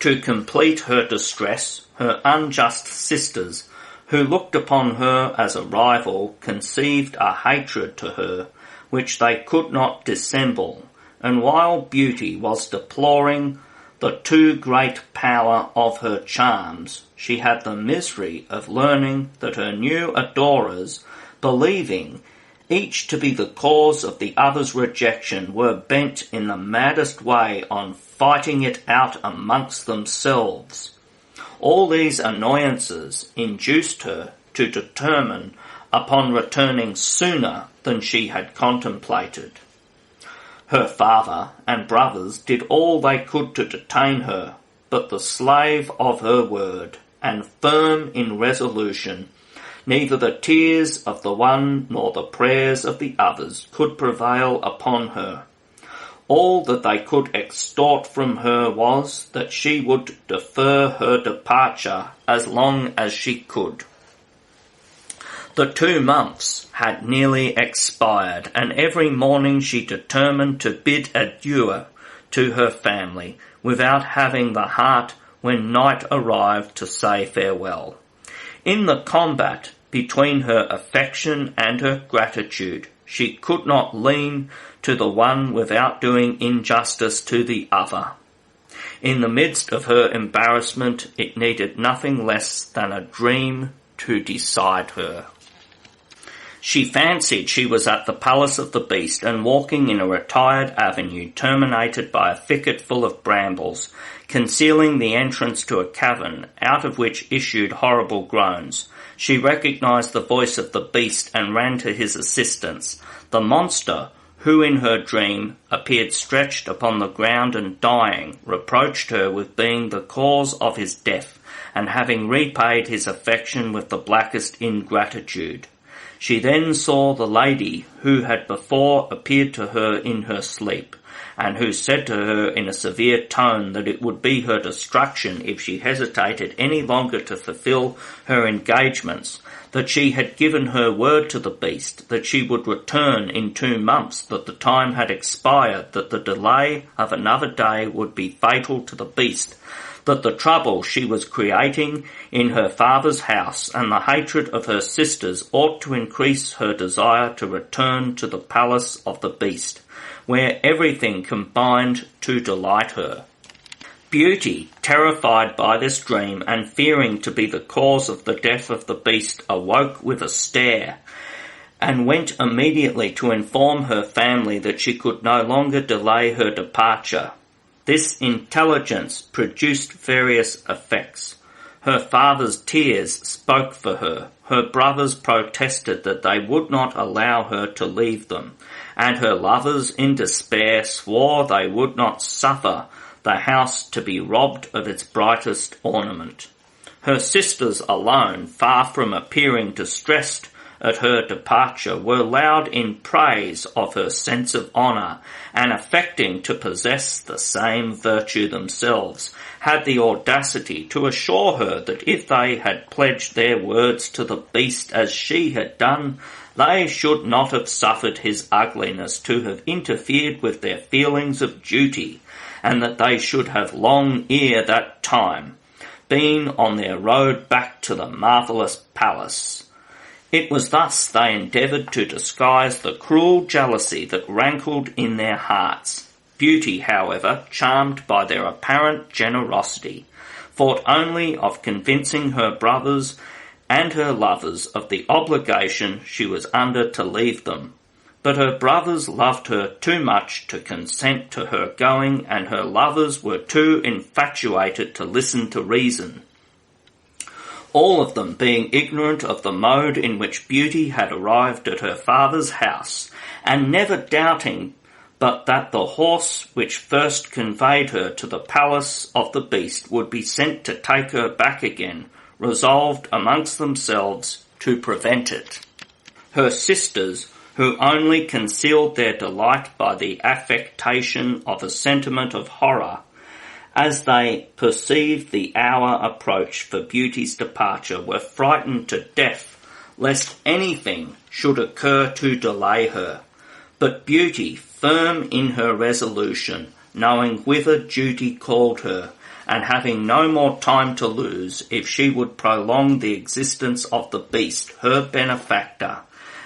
To complete her distress, her unjust sisters, who looked upon her as a rival, conceived a hatred to her which they could not dissemble, and while Beauty was deploring the too great power of her charms, she had the misery of learning that her new adorers, believing each to be the cause of the other's rejection, were bent in the maddest way on fighting it out amongst themselves. All these annoyances induced her to determine upon returning sooner than she had contemplated. Her father and brothers did all they could to detain her, but the slave of her word, and firm in resolution, neither the tears of the one nor the prayers of the others could prevail upon her. All that they could extort from her was that she would defer her departure as long as she could. The 2 months had nearly expired, and every morning she determined to bid adieu to her family, without having the heart when night arrived to say farewell. In the combat between her affection and her gratitude, she could not lean to the one without doing injustice to the other. In the midst of her embarrassment, it needed nothing less than a dream to decide her. She fancied she was at the palace of the beast and walking in a retired avenue terminated by a thicket full of brambles, concealing the entrance to a cavern out of which issued horrible groans. She recognized the voice of the beast and ran to his assistance. The monster, who in her dream appeared stretched upon the ground and dying, reproached her with being the cause of his death, and having repaid his affection with the blackest ingratitude. She then saw the lady who had before appeared to her in her sleep, and who said to her in a severe tone that it would be her destruction if she hesitated any longer to fulfil her engagements, that she had given her word to the beast, that she would return in 2 months, that the time had expired, that the delay of another day would be fatal to the beast, that the trouble she was creating in her father's house and the hatred of her sisters ought to increase her desire to return to the palace of the beast, where everything combined to delight her. Beauty, terrified by this dream and fearing to be the cause of the death of the beast, awoke with a stare, and went immediately to inform her family that she could no longer delay her departure. This intelligence produced various effects. Her father's tears spoke for her. Her brothers protested that they would not allow her to leave them, and her lovers in despair swore they would not suffer the house to be robbed of its brightest ornament. Her sisters alone, far from appearing distressed at her departure, were loud in praise of her sense of honour, and affecting to possess the same virtue themselves, had the audacity to assure her that if they had pledged their words to the beast as she had done, they should not have suffered his ugliness to have interfered with their feelings of duty, and that they should have long ere that time been on their road back to the marvellous palace. It was thus they endeavoured to disguise the cruel jealousy that rankled in their hearts. Beauty, however, charmed by their apparent generosity, thought only of convincing her brothers and her lovers of the obligation she was under to leave them. But her brothers loved her too much to consent to her going, and her lovers were too infatuated to listen to reason, all of them being ignorant of the mode in which Beauty had arrived at her father's house, and never doubting but that the horse which first conveyed her to the palace of the beast would be sent to take her back again, resolved amongst themselves to prevent it. Her sisters, who only concealed their delight by the affectation of a sentiment of horror, as they perceived the hour approach for Beauty's departure, were frightened to death lest anything should occur to delay her. But Beauty, firm in her resolution, knowing whither duty called her, and having no more time to lose if she would prolong the existence of the beast, her benefactor,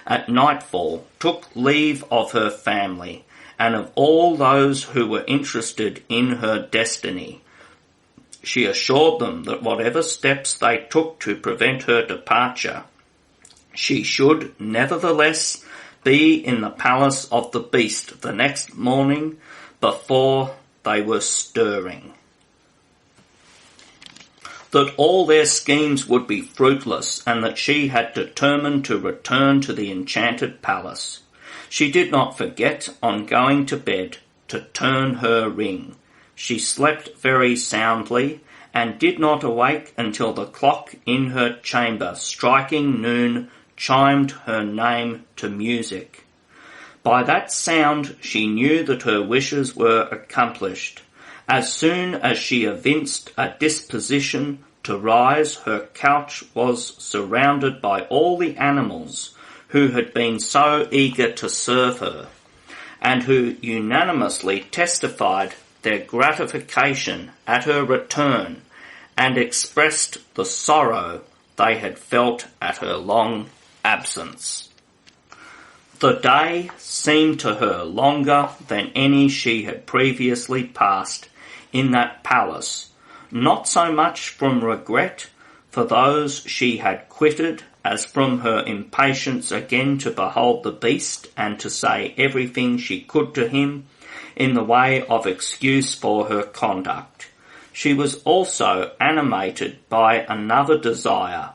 at nightfall took leave of her family, and of all those who were interested in her destiny. She assured them that whatever steps they took to prevent her departure, she should nevertheless be in the palace of the beast the next morning before they were stirring. That all their schemes would be fruitless, and that she had determined to return to the enchanted palace. She did not forget, on going to bed, to turn her ring. She slept very soundly, and did not awake until the clock in her chamber, striking noon, chimed her name to music. By that sound she knew that her wishes were accomplished. As soon as she evinced a disposition to rise, her couch was surrounded by all the animals who had been so eager to serve her, and who unanimously testified their gratification at her return, and expressed the sorrow they had felt at her long absence. The day seemed to her longer than any she had previously passed in that palace, not so much from regret for those she had quitted as from her impatience again to behold the beast and to say everything she could to him in the way of excuse for her conduct. She was also animated by another desire,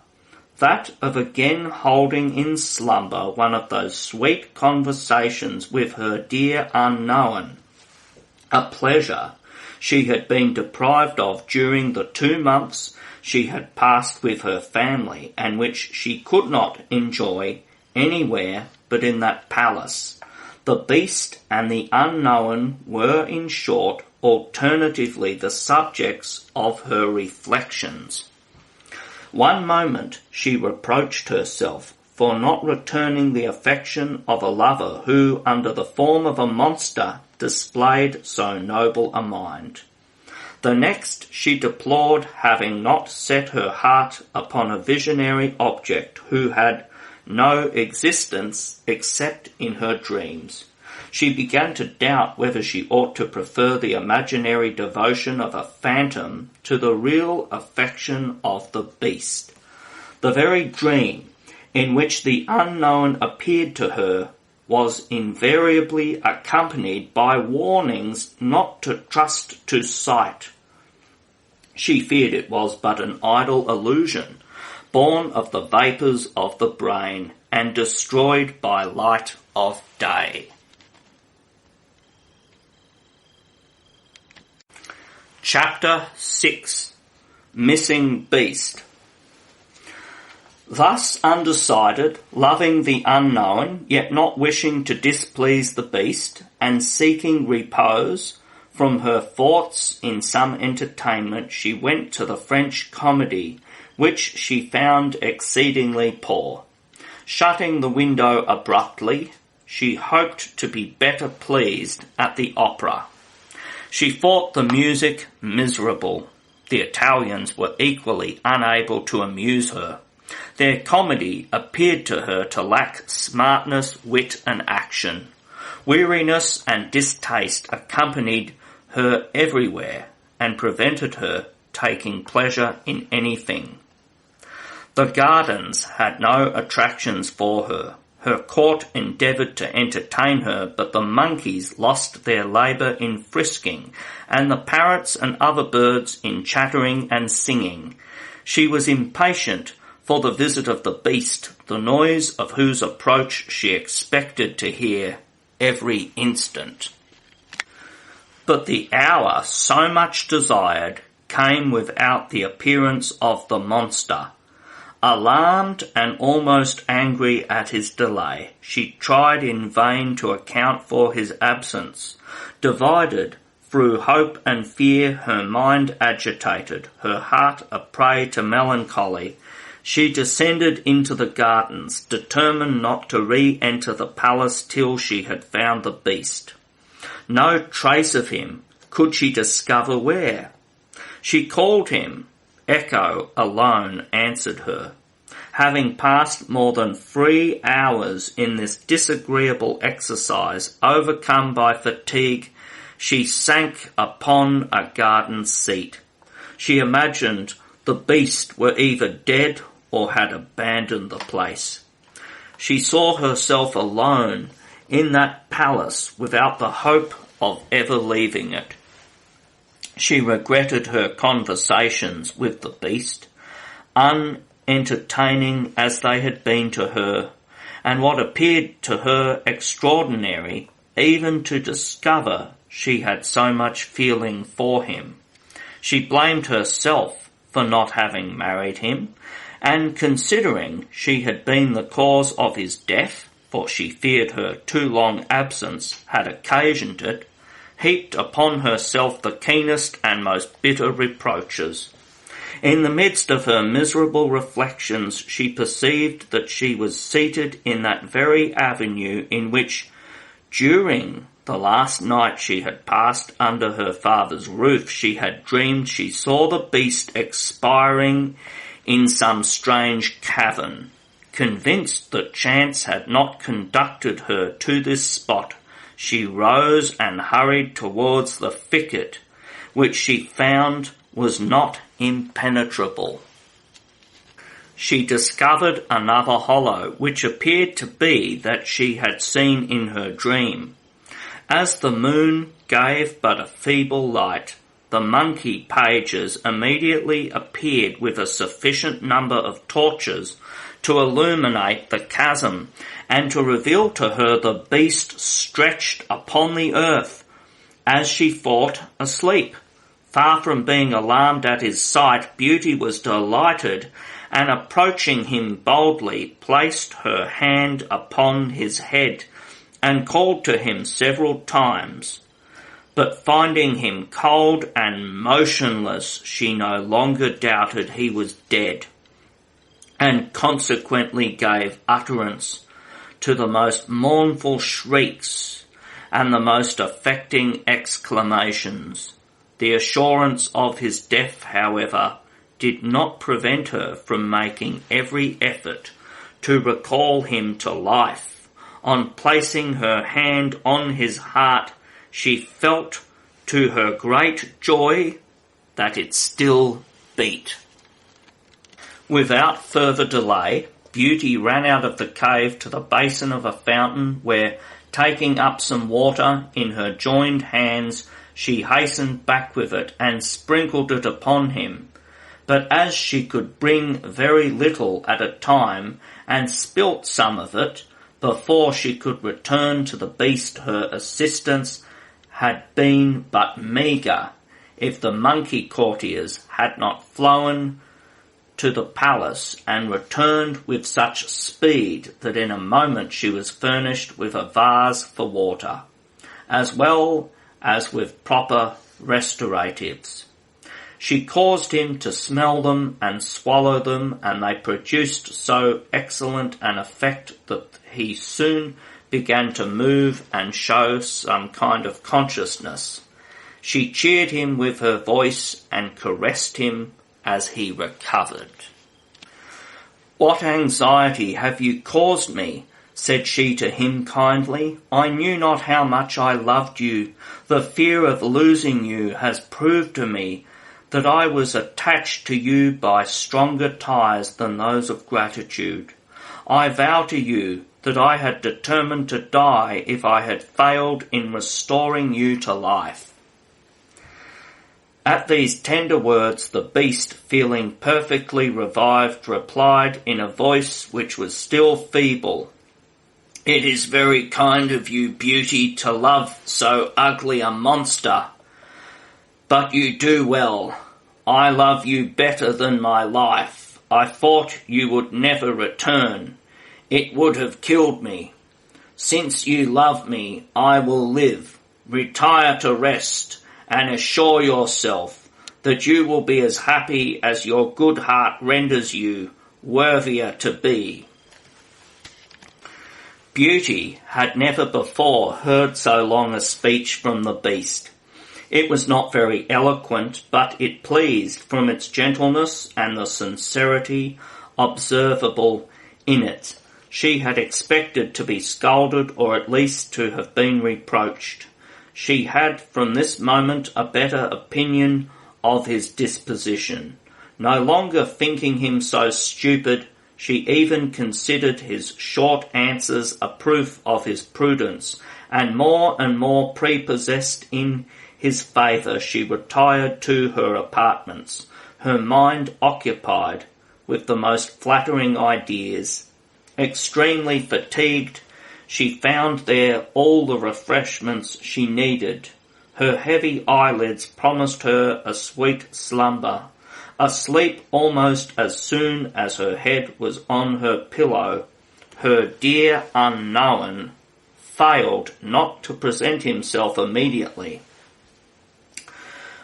that of again holding in slumber one of those sweet conversations with her dear unknown, a pleasure she had been deprived of during the 2 months she had passed with her family, and which she could not enjoy anywhere but in that palace. The beast and the unknown were, in short, alternatively the subjects of her reflections. One moment she reproached herself for not returning the affection of a lover who, under the form of a monster, displayed so noble a mind. The next she deplored having not set her heart upon a visionary object who had no existence except in her dreams. She began to doubt whether she ought to prefer the imaginary devotion of a phantom to the real affection of the beast. The very dream in which the unknown appeared to her was invariably accompanied by warnings not to trust to sight. She feared it was but an idle illusion, born of the vapours of the brain, and destroyed by light of day. Chapter 6. Missing Beast. Thus undecided, loving the unknown, yet not wishing to displease the beast, and seeking repose from her thoughts in some entertainment, she went to the French comedy, which she found exceedingly poor. Shutting the window abruptly, she hoped to be better pleased at the opera. She thought the music miserable. The Italians were equally unable to amuse her. Their comedy appeared to her to lack smartness, wit, and action. Weariness and distaste accompanied her everywhere, and prevented her taking pleasure in anything. The gardens had no attractions for her. Her court endeavoured to entertain her, but the monkeys lost their labour in frisking, and the parrots and other birds in chattering and singing. She was impatient for the visit of the beast, the noise of whose approach she expected to hear every instant. But the hour so much desired came without the appearance of the monster. Alarmed and almost angry at his delay, she tried in vain to account for his absence. Divided through hope and fear, her mind agitated, her heart a prey to melancholy, she descended into the gardens, determined not to re-enter the palace till she had found the beast. No trace of him could she discover where. She called him. Echo alone answered her. Having passed more than 3 hours in this disagreeable exercise, overcome by fatigue, she sank upon a garden seat. She imagined the beast were either dead or had abandoned the place. She saw herself alone in that palace without the hope of ever leaving it. She regretted her conversations with the beast, unentertaining as they had been to her, and what appeared to her extraordinary, even to discover she had so much feeling for him. She blamed herself for not having married him, and considering she had been the cause of his death, for she feared her too long absence had occasioned it, heaped upon herself the keenest and most bitter reproaches. In the midst of her miserable reflections, she perceived that she was seated in that very avenue in which, during the last night she had passed under her father's roof, she had dreamed she saw the beast expiring in some strange cavern. Convinced that chance had not conducted her to this spot, she rose and hurried towards the thicket, which she found was not impenetrable. She discovered another hollow, which appeared to be that she had seen in her dream. As the moon gave but a feeble light, the monkey pages immediately appeared with a sufficient number of torches to illuminate the chasm, and to reveal to her the beast stretched upon the earth, as she thought, asleep. Far from being alarmed at his sight, Beauty was delighted, and approaching him boldly, placed her hand upon his head, and called to him several times. But finding him cold and motionless, she no longer doubted he was dead, and consequently gave utterance to the most mournful shrieks and the most affecting exclamations. The assurance of his death, however, did not prevent her from making every effort to recall him to life. On placing her hand on his heart, she felt to her great joy that it still beat. Without further delay, Beauty ran out of the cave to the basin of a fountain where, taking up some water in her joined hands, she hastened back with it and sprinkled it upon him. But as she could bring very little at a time, and spilt some of it, before she could return to the beast, her assistance had been but meagre, if the monkey courtiers had not flown to the palace and returned with such speed that in a moment she was furnished with a vase for water, as well as with proper restoratives. She caused him to smell them and swallow them, and they produced so excellent an effect that he soon began to move and show some kind of consciousness. She cheered him with her voice and caressed him as he recovered. "What anxiety have you caused me?" said she to him kindly. "I knew not how much I loved you. The fear of losing you has proved to me that I was attached to you by stronger ties than those of gratitude. I vow to you that I had determined to die if I had failed in restoring you to life." At these tender words, the beast, feeling perfectly revived, replied in a voice which was still feeble, "It is very kind of you, Beauty, to love so ugly a monster. But you do well. I love you better than my life. I thought you would never return. It would have killed me. Since you love me, I will live. Retire to rest, and assure yourself that you will be as happy as your good heart renders you worthier to be." Beauty had never before heard so long a speech from the beast. It was not very eloquent, but it pleased from its gentleness and the sincerity observable in it. She had expected to be scolded, or at least to have been reproached. She had from this moment a better opinion of his disposition. No longer thinking him so stupid, she even considered his short answers a proof of his prudence, and more prepossessed in his favour, she retired to her apartments, her mind occupied with the most flattering ideas. Extremely fatigued, she found there all the refreshments she needed. Her heavy eyelids promised her a sweet slumber, a sleep almost as soon as her head was on her pillow. Her dear unknown failed not to present himself immediately.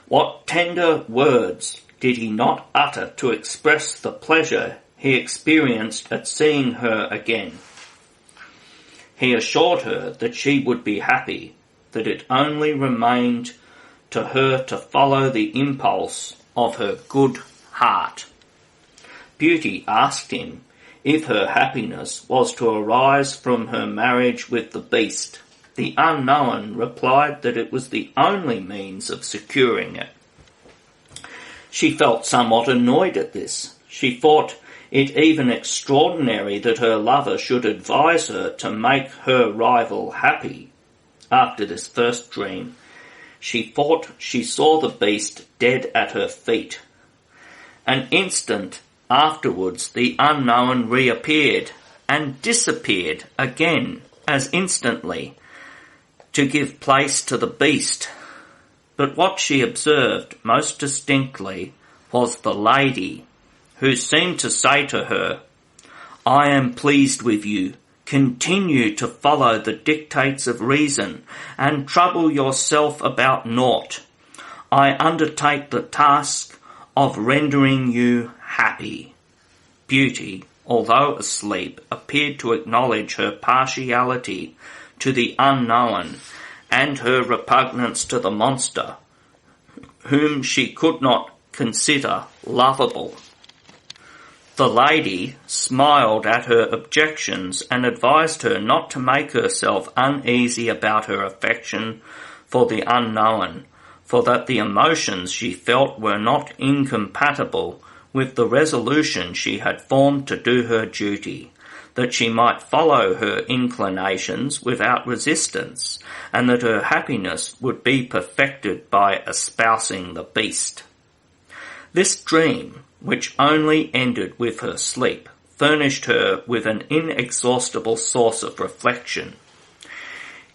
What tender words did he not utter to express the pleasure he experienced at seeing her again? He assured her that she would be happy, that it only remained to her to follow the impulse of her good heart. Beauty asked him if her happiness was to arise from her marriage with the beast. The unknown replied that it was the only means of securing it. She felt somewhat annoyed at this. She thought it even extraordinary that her lover should advise her to make her rival happy. After this first dream, she thought she saw the beast dead at her feet. An instant afterwards the unknown reappeared and disappeared again as instantly, to give place to the beast. But what she observed most distinctly was the lady, who seemed to say to her, "I am pleased with you. Continue to follow the dictates of reason, and trouble yourself about naught. I undertake the task of rendering you happy." Beauty, although asleep, appeared to acknowledge her partiality to the unknown and her repugnance to the monster, whom she could not consider lovable. The lady smiled at her objections and advised her not to make herself uneasy about her affection for the unknown, for that the emotions she felt were not incompatible with the resolution she had formed to do her duty, that she might follow her inclinations without resistance, and that her happiness would be perfected by espousing the beast. This dream, which only ended with her sleep, furnished her with an inexhaustible source of reflection.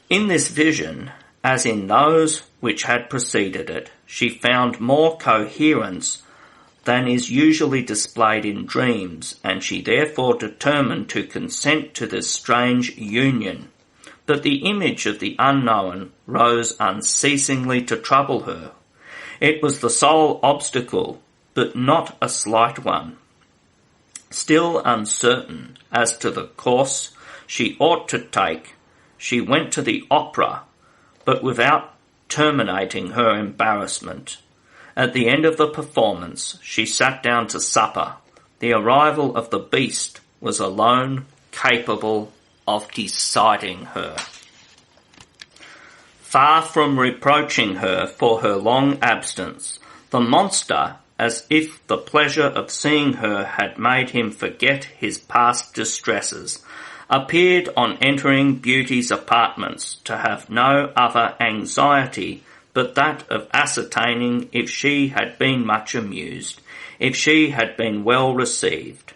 In this vision, as in those which had preceded it, she found more coherence than is usually displayed in dreams, and she therefore determined to consent to this strange union. But the image of the unknown rose unceasingly to trouble her. It was the sole obstacle, but not a slight one. Still uncertain as to the course she ought to take, she went to the opera, but without terminating her embarrassment. At the end of the performance, she sat down to supper. The arrival of the beast was alone capable of deciding her. Far from reproaching her for her long absence, the monster, as if the pleasure of seeing her had made him forget his past distresses, appeared on entering Beauty's apartments to have no other anxiety but that of ascertaining if she had been much amused, if she had been well received,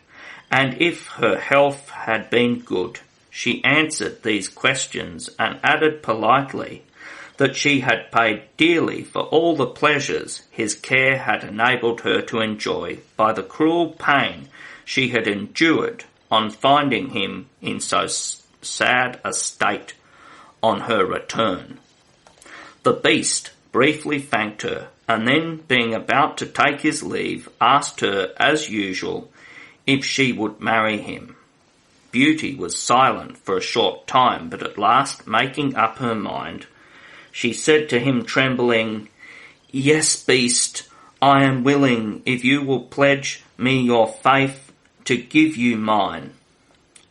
and if her health had been good. She answered these questions and added politely that she had paid dearly for all the pleasures his care had enabled her to enjoy by the cruel pain she had endured on finding him in so sad a state on her return. The beast briefly thanked her, and then, being about to take his leave, asked her, as usual, if she would marry him. Beauty was silent for a short time, but at last, making up her mind, she said to him, trembling, "Yes, beast, I am willing, if you will pledge me your faith to give you mine."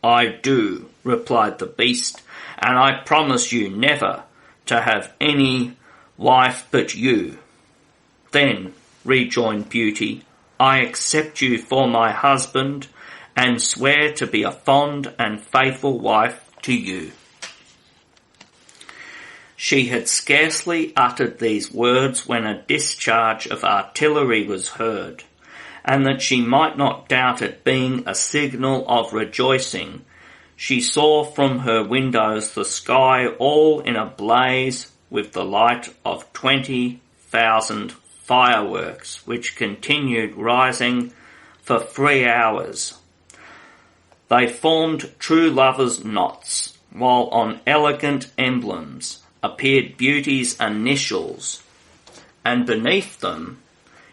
"I do," replied the beast, "and I promise you never to have any wife but you." "Then," rejoined Beauty, "I accept you for my husband, and swear to be a fond and faithful wife to you." She had scarcely uttered these words when a discharge of artillery was heard, and that she might not doubt it being a signal of rejoicing, she saw from her windows the sky all in a blaze with the light of 20,000 fireworks, which continued rising for 3 hours. They formed true lovers' knots, while on elegant emblems appeared Beauty's initials, and beneath them,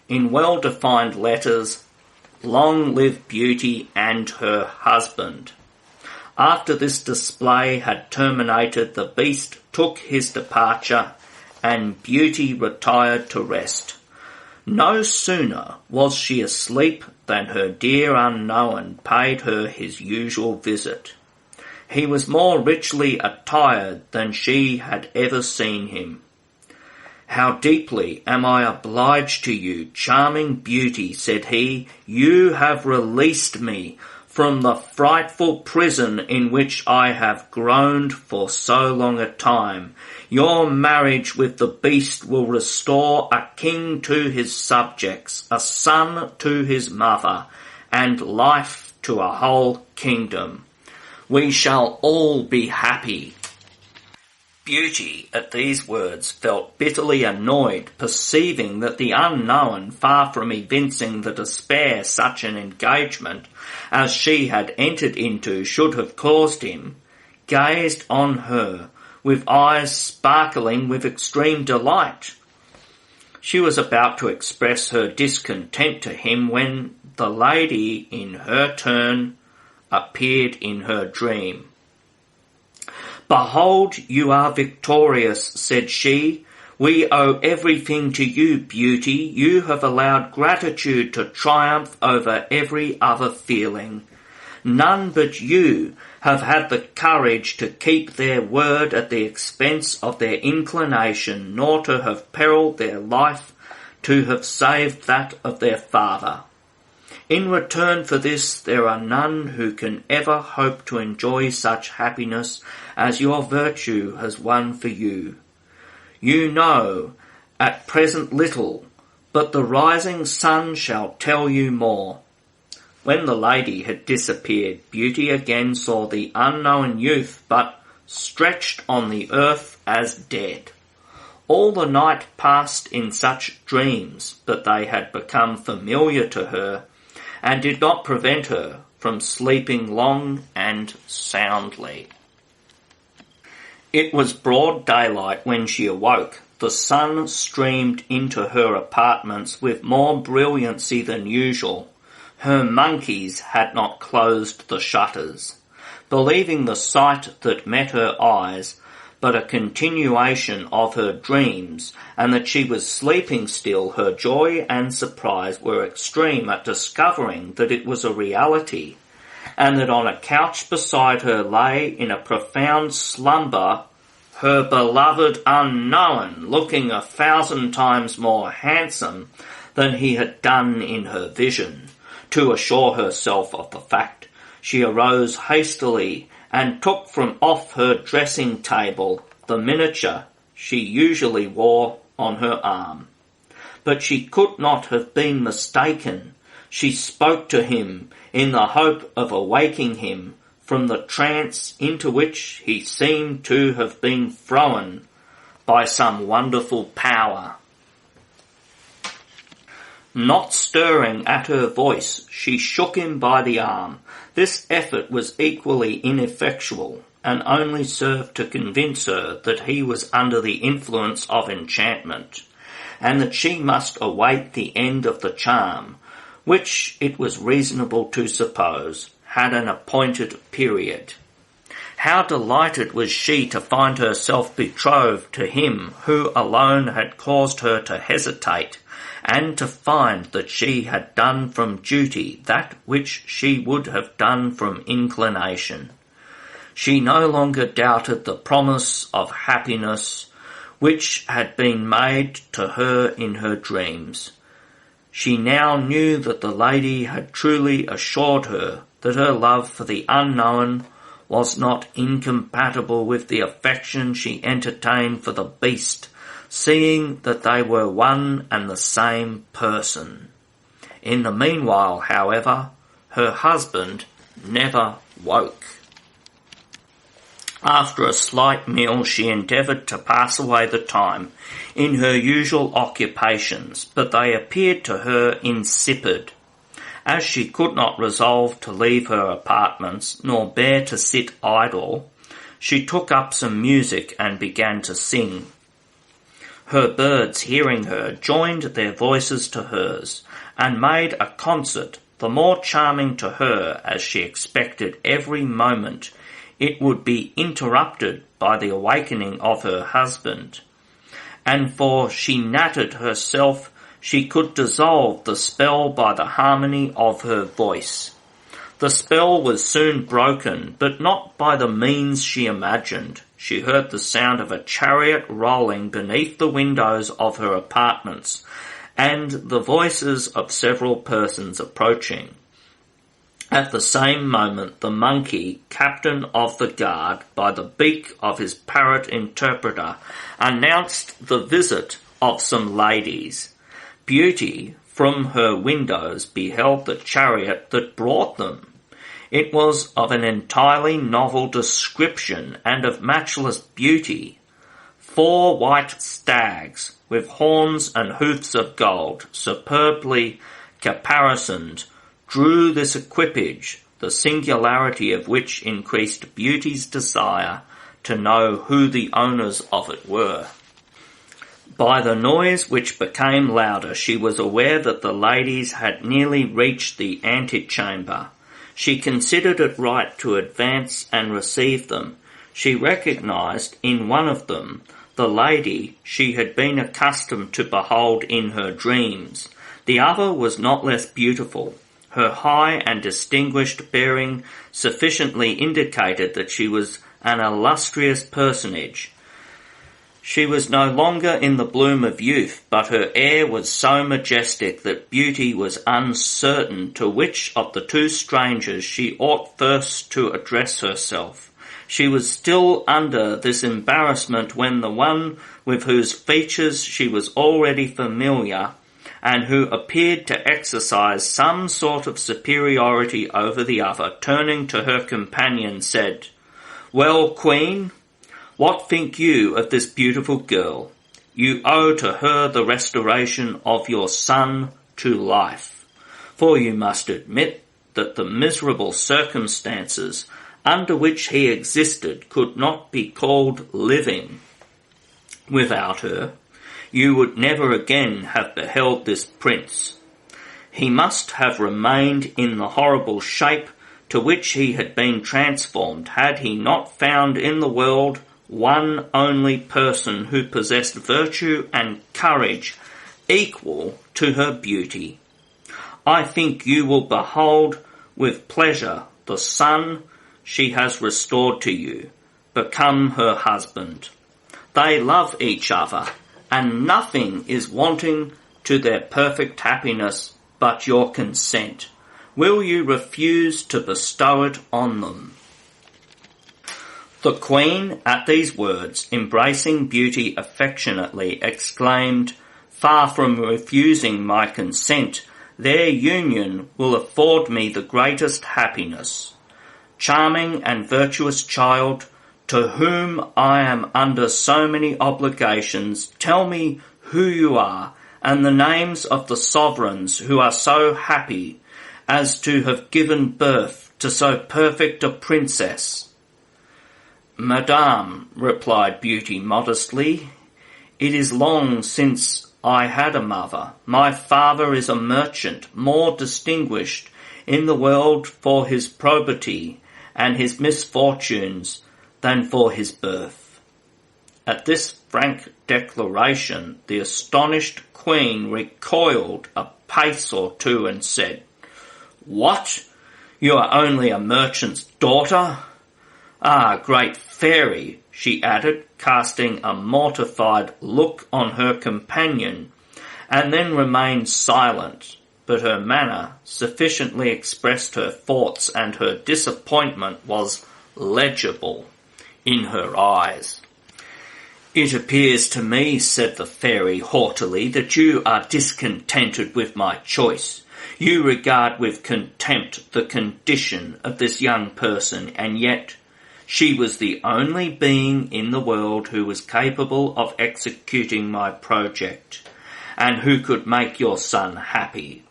in well-defined letters, "Long live Beauty and her husband." After this display had terminated, the beast took his departure, and Beauty retired to rest. No sooner was she asleep than her dear unknown paid her his usual visit. He was more richly attired than she had ever seen him. "How deeply am I obliged to you, charming Beauty," said he. "You have released me from the frightful prison in which I have groaned for so long a time. Your marriage with the beast will restore a king to his subjects, a son to his mother, and life to a whole kingdom. We shall all be happy." Beauty, at these words, felt bitterly annoyed, perceiving that the unknown, far from evincing the despair such an engagement as she had entered into should have caused him, gazed on her with eyes sparkling with extreme delight. She was about to express her discontent to him when the lady, in her turn, appeared in her dream. "Behold, you are victorious," said she. "We owe everything to you, Beauty. You have allowed gratitude to triumph over every other feeling. None but you have had the courage to keep their word at the expense of their inclination, nor to have perilled their life to have saved that of their father. In return for this there are none who can ever hope to enjoy such happiness as your virtue has won for you. You know at present little, but the rising sun shall tell you more." When the lady had disappeared, Beauty again saw the unknown youth, but stretched on the earth as dead. All the night passed in such dreams that they had become familiar to her, and did not prevent her from sleeping long and soundly. It was broad daylight when she awoke. The sun streamed into her apartments with more brilliancy than usual. Her monkeys had not closed the shutters. Believing the sight that met her eyes but a continuation of her dreams, and that she was sleeping still, her joy and surprise were extreme at discovering that it was a reality, and that on a couch beside her lay in a profound slumber her beloved unknown, looking 1,000 times more handsome than he had done in her vision. To assure herself of the fact, she arose hastily and took from off her dressing table the miniature she usually wore on her arm. But she could not have been mistaken. She spoke to him in the hope of awaking him from the trance into which he seemed to have been thrown by some wonderful power. Not stirring at her voice, she shook him by the arm. This effort was equally ineffectual, and only served to convince her that he was under the influence of enchantment, and that she must await the end of the charm, which it was reasonable to suppose had an appointed period. How delighted was she to find herself betrothed to him who alone had caused her to hesitate, and to find that she had done from duty that which she would have done from inclination. She no longer doubted the promise of happiness which had been made to her in her dreams. She now knew that the lady had truly assured her that her love for the unknown was not incompatible with the affection she entertained for the beast, seeing that they were one and the same person. In the meanwhile, however, her husband never woke. After a slight meal, she endeavoured to pass away the time in her usual occupations, but they appeared to her insipid. As she could not resolve to leave her apartments, nor bear to sit idle, she took up some music and began to sing. Her birds, hearing her, joined their voices to hers, and made a concert, the more charming to her as she expected every moment it would be interrupted by the awakening of her husband. And for she nattered herself, she could dissolve the spell by the harmony of her voice. The spell was soon broken, but not by the means she imagined. She heard the sound of a chariot rolling beneath the windows of her apartments, and the voices of several persons approaching. At the same moment the monkey, captain of the guard, by the beak of his parrot interpreter, announced the visit of some ladies. Beauty, from her windows, beheld the chariot that brought them. It was of an entirely novel description and of matchless beauty. 4 white stags, with horns and hoofs of gold, superbly caparisoned, drew this equipage, the singularity of which increased Beauty's desire to know who the owners of it were. By the noise which became louder, she was aware that the ladies had nearly reached the antechamber. She considered it right to advance and receive them. She recognized in one of them the lady she had been accustomed to behold in her dreams. The other was not less beautiful. Her high and distinguished bearing sufficiently indicated that she was an illustrious personage. She was no longer in the bloom of youth, but her air was so majestic that Beauty was uncertain to which of the two strangers she ought first to address herself. She was still under this embarrassment when the one with whose features she was already familiar, and who appeared to exercise some sort of superiority over the other, turning to her companion, said, "Well, Queen, what think you of this beautiful girl? You owe to her the restoration of your son to life, for you must admit that the miserable circumstances under which he existed could not be called living. Without her, you would never again have beheld this prince. He must have remained in the horrible shape to which he had been transformed had he not found in the world one only person who possessed virtue and courage equal to her beauty. I think you will behold with pleasure the son she has restored to you, become her husband. They love each other, and nothing is wanting to their perfect happiness but your consent. Will you refuse to bestow it on them?" The Queen, at these words, embracing Beauty affectionately, exclaimed, "Far from refusing my consent, their union will afford me the greatest happiness. Charming and virtuous child, to whom I am under so many obligations, tell me who you are, and the names of the sovereigns who are so happy as to have given birth to so perfect a princess." "Madame," replied Beauty modestly, "it is long since I had a mother. My father is a merchant, more distinguished in the world for his probity and his misfortunes than for his birth." At this frank declaration, the astonished Queen recoiled a pace or two and said, "What? You are only a merchant's daughter? Ah, great fairy," she added, casting a mortified look on her companion, and then remained silent, but her manner sufficiently expressed her thoughts, and her disappointment was legible in her eyes. "It appears to me," said the fairy haughtily, "that you are discontented with my choice. You regard with contempt the condition of this young person, and yet she was the only being in the world who was capable of executing my project, and who could make your son happy.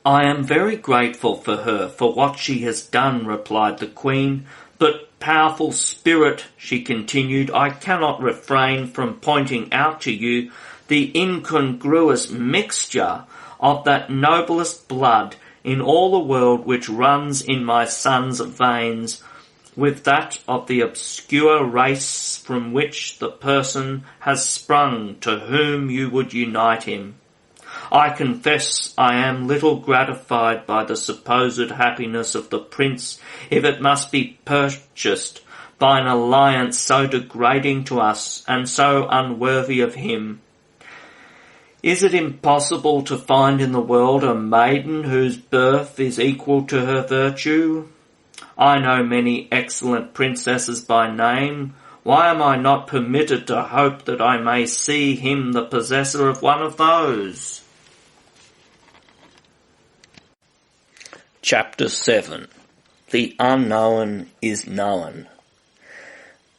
"I am very grateful for her for what she has done," replied the Queen, "but, powerful spirit," she continued, "I cannot refrain from pointing out to you the incongruous mixture of that noblest blood in all the world which runs in my son's veins with that of the obscure race from which the person has sprung to whom you would unite him. I confess I am little gratified by the supposed happiness of the prince if it must be purchased by an alliance so degrading to us and so unworthy of him. Is it impossible to find in the world a maiden whose birth is equal to her virtue? I know many excellent princesses by name. Why am I not permitted to hope that I may see him the possessor of one of those?" Chapter 7. The Unknown is Known.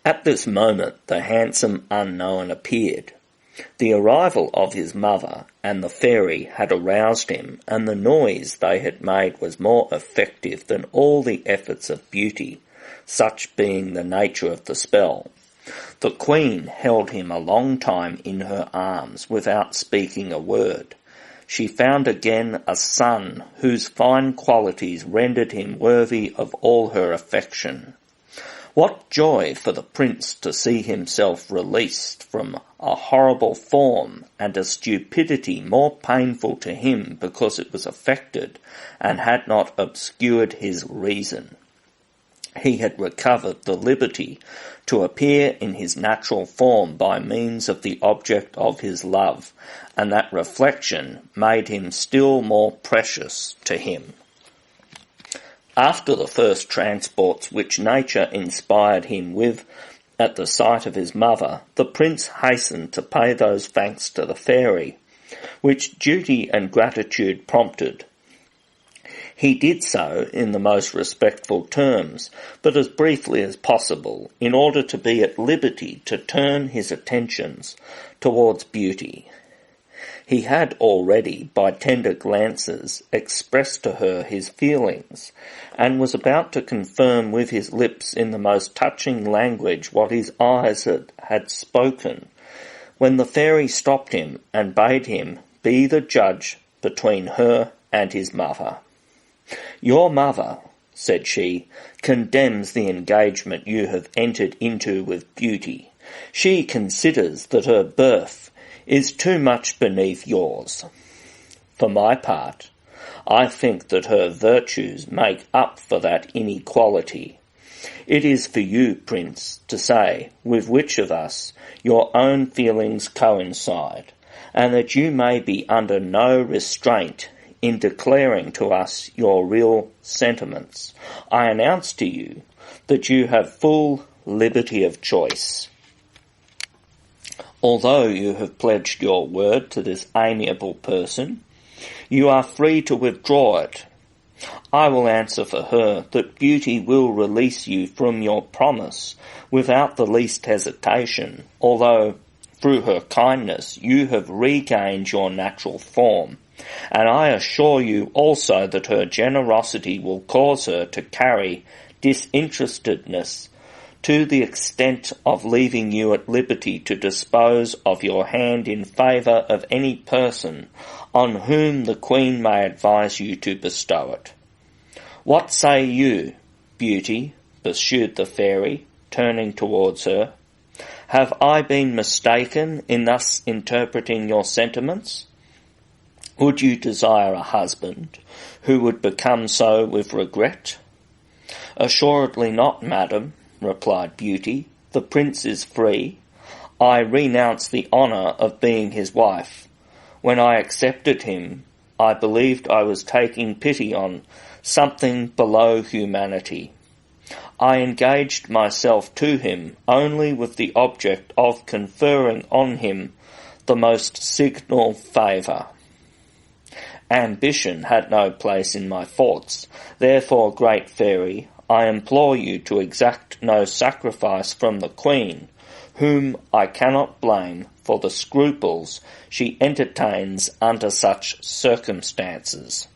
At this moment the handsome unknown appeared. The arrival of his mother and the fairy had aroused him, and the noise they had made was more effective than all the efforts of Beauty, such being the nature of the spell. The Queen held him a long time in her arms without speaking a word. She found again a son whose fine qualities rendered him worthy of all her affection. What joy for the prince to see himself released from a horrible form and a stupidity more painful to him because it was affected and had not obscured his reason. He had recovered the liberty to appear in his natural form by means of the object of his love, and that reflection made him still more precious to him. After the first transports which nature inspired him with at the sight of his mother, the prince hastened to pay those thanks to the fairy, which duty and gratitude prompted. He did so in the most respectful terms, but as briefly as possible, in order to be at liberty to turn his attentions towards Beauty. He had already, by tender glances, expressed to her his feelings, and was about to confirm with his lips in the most touching language what his eyes had spoken, when the fairy stopped him and bade him be the judge between her and his mother. "Your mother," said she, "condemns the engagement you have entered into with Beauty. She considers that her birth is too much beneath yours. For my part, I think that her virtues make up for that inequality. It is for you, Prince, to say with which of us your own feelings coincide, and that you may be under no restraint in declaring to us your real sentiments. I announce to you that you have full liberty of choice. Although you have pledged your word to this amiable person, you are free to withdraw it. I will answer for her that Beauty will release you from your promise without the least hesitation, although through her kindness you have regained your natural form, and I assure you also that her generosity will cause her to carry disinterestedness to the extent of leaving you at liberty to dispose of your hand in favour of any person on whom the Queen may advise you to bestow it. What say you, Beauty?" pursued the fairy, turning towards her. "Have I been mistaken in thus interpreting your sentiments? Would you desire a husband who would become so with regret?" "Assuredly not, madam," replied Beauty. "The prince is free. I renounce the honour of being his wife. When I accepted him, I believed I was taking pity on something below humanity. I engaged myself to him only with the object of conferring on him the most signal favour. Ambition had no place in my thoughts. Therefore, great fairy, I implore you to exact no sacrifice from the Queen, whom I cannot blame for the scruples she entertains under such circumstances."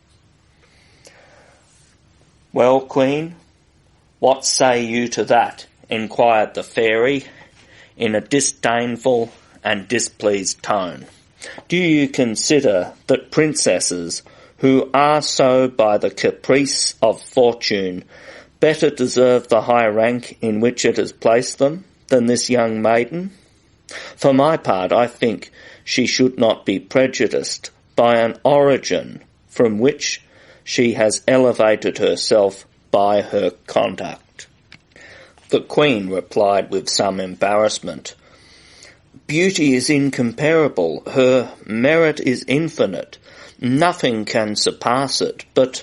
"Well, Queen, what say you to that?" inquired the fairy in a disdainful and displeased tone. "Do you consider that princesses who are so by the caprice of fortune better deserve the high rank in which it has placed them than this young maiden? For my part, I think she should not be prejudiced by an origin from which she has elevated herself by her conduct." The Queen replied with some embarrassment, "Beauty is incomparable. Her merit is infinite. Nothing can surpass it. But,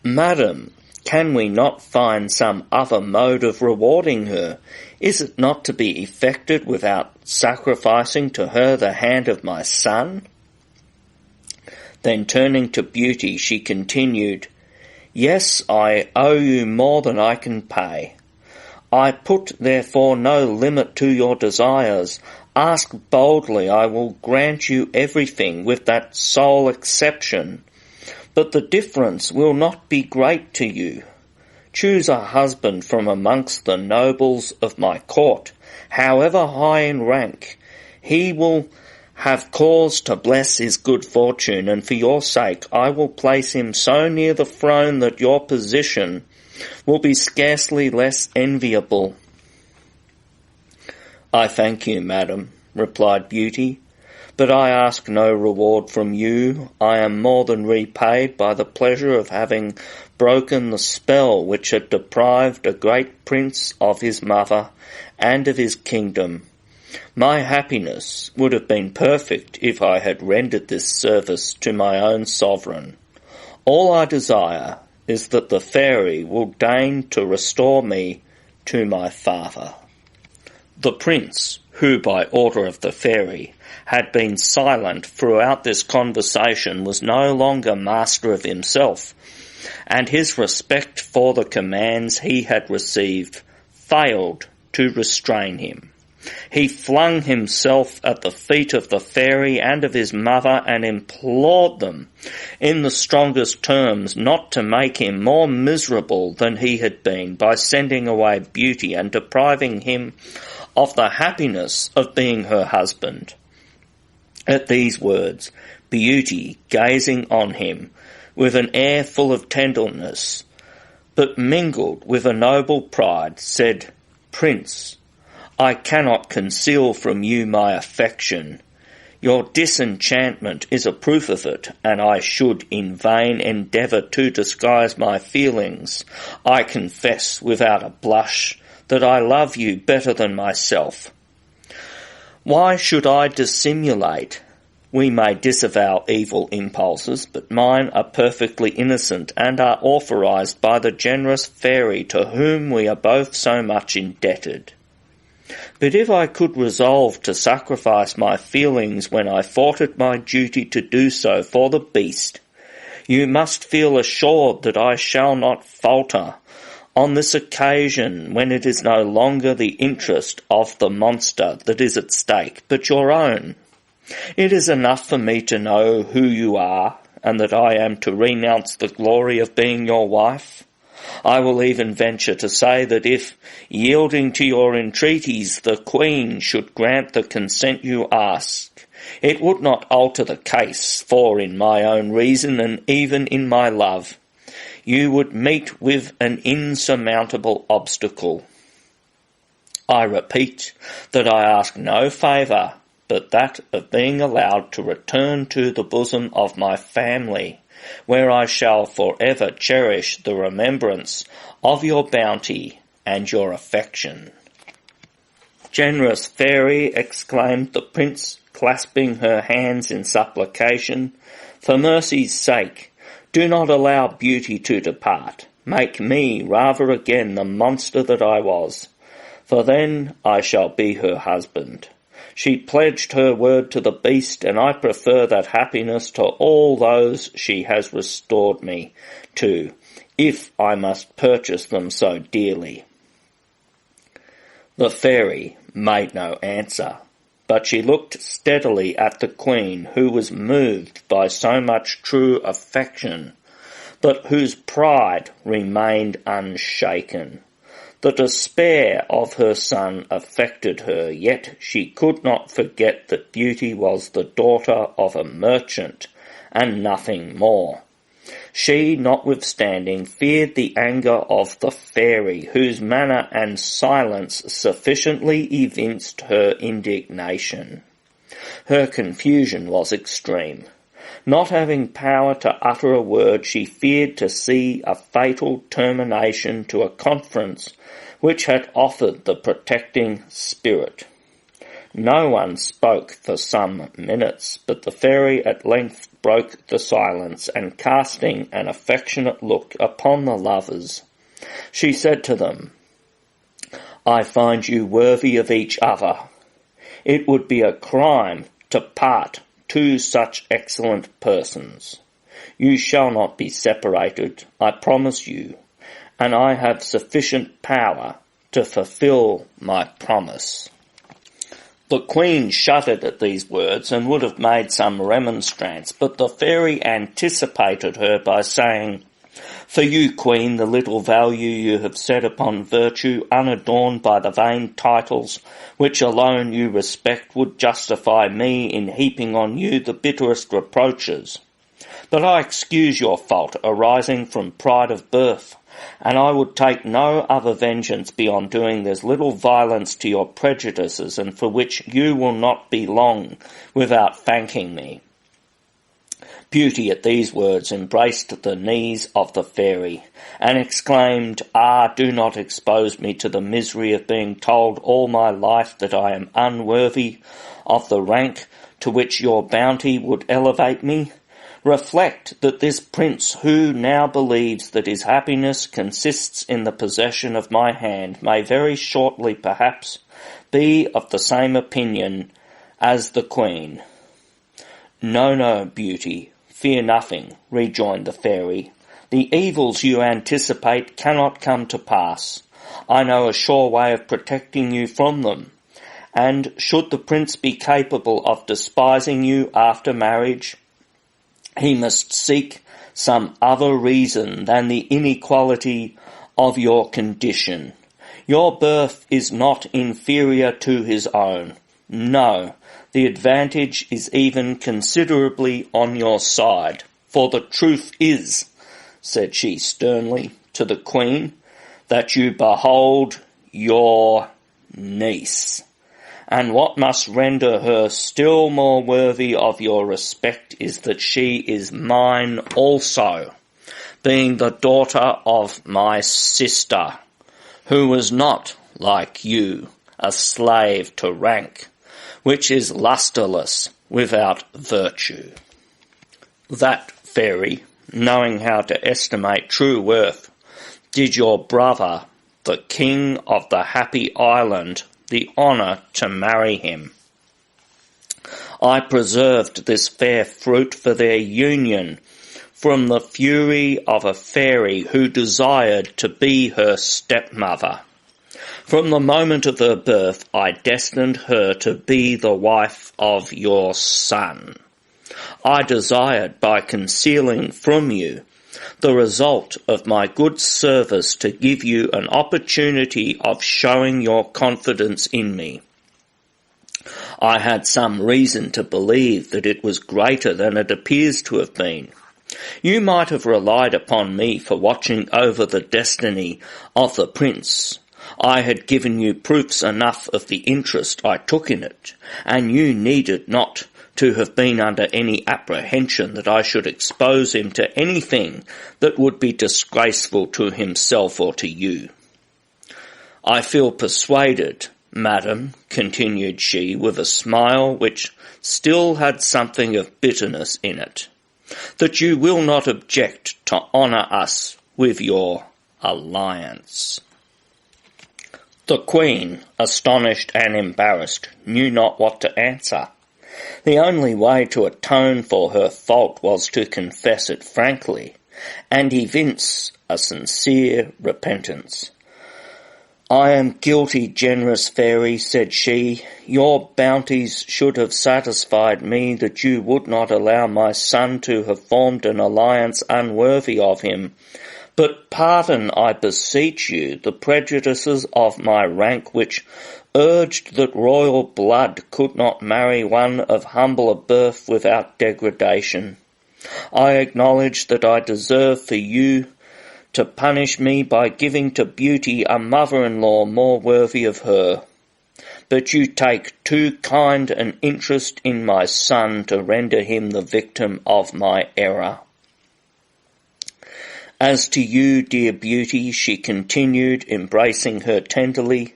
madam, can we not find some other mode of rewarding her? Is it not to be effected without sacrificing to her the hand of my son?" Then turning to Beauty, she continued, "Yes, I owe you more than I can pay. I put therefore no limit to your desires. Ask boldly, I will grant you everything with that sole exception. But the difference will not be great to you. Choose a husband from amongst the nobles of my court, however high in rank. He will have cause to bless his good fortune, and for your sake I will place him so near the throne that your position will be scarcely less enviable." "I thank you, madam," replied Beauty, But I ask no reward from you. I am more than repaid by the pleasure of having broken the spell which had deprived a great prince of his mother and of his kingdom. My happiness would have been perfect if I had rendered this service to my own sovereign. All I desire is that the fairy will deign to restore me to my father." The prince, who by order of the fairy had been silent throughout this conversation, was no longer master of himself, and his respect for the commands he had received failed to restrain him. He flung himself at the feet of the fairy and of his mother and implored them in the strongest terms not to make him more miserable than he had been by sending away Beauty and depriving him of the happiness of being her husband. At these words, Beauty, gazing on him with an air full of tenderness, but mingled with a noble pride, said, "Prince, I cannot conceal from you my affection. Your disenchantment is a proof of it, and I should in vain endeavour to disguise my feelings. I confess without a blush that I love you better than myself. Why should I dissimulate? We may disavow evil impulses, but mine are perfectly innocent and are authorised by the generous fairy to whom we are both so much indebted. But if I could resolve to sacrifice my feelings when I thought it my duty to do so for the beast, you must feel assured that I shall not falter on this occasion when it is no longer the interest of the monster that is at stake, but your own. It is enough for me to know who you are, and that I am to renounce the glory of being your wife. I will even venture to say that if, yielding to your entreaties, the Queen should grant the consent you ask, it would not alter the case, for in my own reason and even in my love, you would meet with an insurmountable obstacle. I repeat that I ask no favour but that of being allowed to return to the bosom of my family, where I shall forever cherish the remembrance of your bounty and your affection." "Generous fairy," exclaimed the prince, clasping her hands in supplication, "for mercy's sake, do not allow Beauty to depart. Make me rather again the monster that I was, for then I shall be her husband. She pledged her word to the beast, and I prefer that happiness to all those she has restored me to, if I must purchase them so dearly." The fairy made no answer, but she looked steadily at the Queen, who was moved by so much true affection, but whose pride remained unshaken. The despair of her son affected her, yet she could not forget that Beauty was the daughter of a merchant, and nothing more. She, notwithstanding, feared the anger of the fairy, whose manner and silence sufficiently evinced her indignation. Her confusion was extreme. Not having power to utter a word, she feared to see a fatal termination to a conference which had offered the protecting spirit. No one spoke for some minutes, but the fairy at length broke the silence, and casting an affectionate look upon the lovers, she said to them, "I find you worthy of each other. It would be a crime to part two such excellent persons. You shall not be separated, I promise you, and I have sufficient power to fulfil my promise." The Queen shuddered at these words and would have made some remonstrance, but the fairy anticipated her by saying, "For you, Queen, the little value you have set upon virtue, unadorned by the vain titles which alone you respect, would justify me in heaping on you the bitterest reproaches. But I excuse your fault arising from pride of birth, and I would take no other vengeance beyond doing this little violence to your prejudices, and for which you will not be long without thanking me." Beauty at these words embraced the knees of the fairy, and exclaimed, "Ah, do not expose me to the misery of being told all my life that I am unworthy of the rank to which your bounty would elevate me. Reflect that this prince, who now believes that his happiness consists in the possession of my hand, may very shortly perhaps be of the same opinion as the queen." "No, no, Beauty, fear nothing," rejoined the fairy. "The evils you anticipate cannot come to pass. I know a sure way of protecting you from them, and should the prince be capable of despising you after marriage, he must seek some other reason than the inequality of your condition. Your birth is not inferior to his own. No, the advantage is even considerably on your side. For the truth is," said she sternly to the queen, "that you behold your niece. And what must render her still more worthy of your respect is that she is mine also, being the daughter of my sister, who was not, like you, a slave to rank, which is lustreless without virtue." That fairy, knowing how to estimate true worth, did your brother, the king of the happy island, the honour to marry him. I preserved this fair fruit for their union from the fury of a fairy who desired to be her stepmother. From the moment of her birth, I destined her to be the wife of your son. I desired, by concealing from you the result of my good service, to give you an opportunity of showing your confidence in me. I had some reason to believe that it was greater than it appears to have been. You might have relied upon me for watching over the destiny of the prince. I had given you proofs enough of the interest I took in it, and you needed not to have been under any apprehension that I should expose him to anything that would be disgraceful to himself or to you. I feel persuaded, madam," continued she, with a smile which still had something of bitterness in it, "that you will not object to honour us with your alliance." The queen, astonished and embarrassed, knew not what to answer. The only way to atone for her fault was to confess it frankly, and evince a sincere repentance. "I am guilty, generous fairy," said she. "Your bounties should have satisfied me that you would not allow my son to have formed an alliance unworthy of him. But pardon, I beseech you, the prejudices of my rank which urged that royal blood could not marry one of humbler birth without degradation. I acknowledge that I deserve for you to punish me by giving to Beauty a mother-in-law more worthy of her. But you take too kind an interest in my son to render him the victim of my error. As to you, dear Beauty," she continued, embracing her tenderly,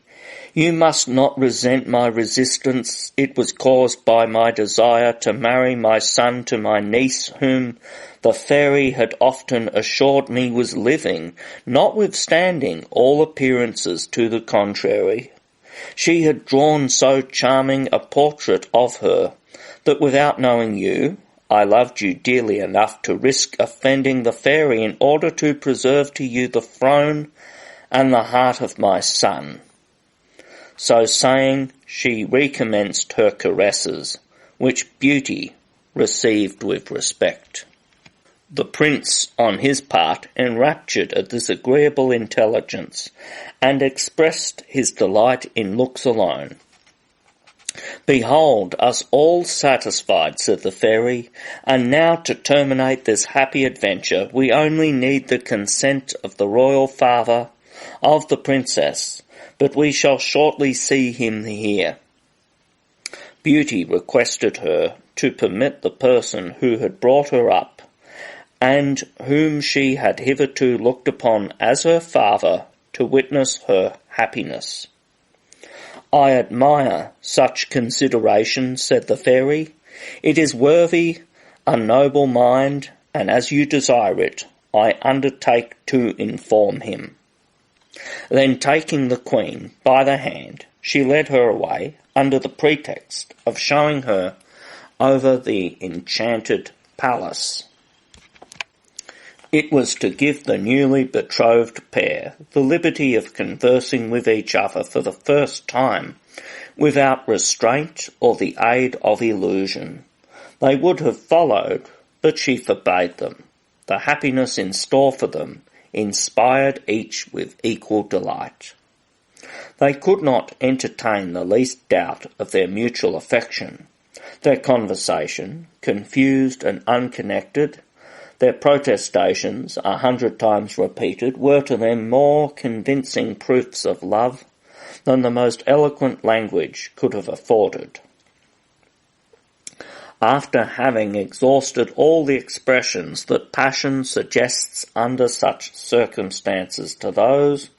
"you must not resent my resistance. It was caused by my desire to marry my son to my niece, whom the fairy had often assured me was living, notwithstanding all appearances to the contrary. She had drawn so charming a portrait of her that without knowing you, I loved you dearly enough to risk offending the fairy in order to preserve to you the throne and the heart of my son." So saying, she recommenced her caresses, which Beauty received with respect. The prince, on his part, enraptured at this agreeable intelligence, and expressed his delight in looks alone. "Behold, us all satisfied," said the fairy, "and now to terminate this happy adventure we only need the consent of the royal father of the princess, but we shall shortly see him here." Beauty requested her to permit the person who had brought her up, and whom she had hitherto looked upon as her father, to witness her happiness. "I admire such consideration," said the fairy. "It is worthy a noble mind, and as you desire it, I undertake to inform him." Then taking the queen by the hand, she led her away under the pretext of showing her over the enchanted palace. It was to give the newly betrothed pair the liberty of conversing with each other for the first time, without restraint or the aid of illusion. They would have followed, but she forbade them. The happiness in store for them inspired each with equal delight. They could not entertain the least doubt of their mutual affection. Their conversation, confused and unconnected, their protestations 100 times repeated, were to them more convincing proofs of love than the most eloquent language could have afforded. After having exhausted all the expressions that passion suggests under such circumstances to those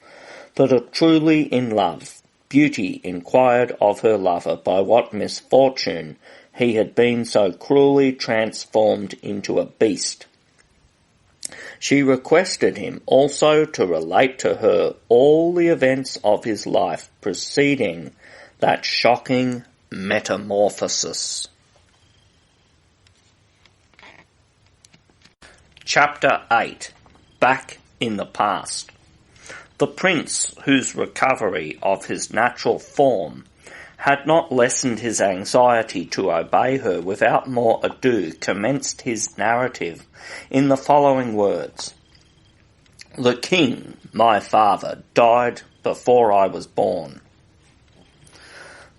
that are truly in love, Beauty inquired of her lover by what misfortune he had been so cruelly transformed into a beast. She requested him also to relate to her all the events of his life preceding that shocking metamorphosis. Chapter 8. Back in the Past. The prince, whose recovery of his natural form had not lessened his anxiety to obey her without more ado, commenced his narrative in the following words. "The king, my father, died before I was born.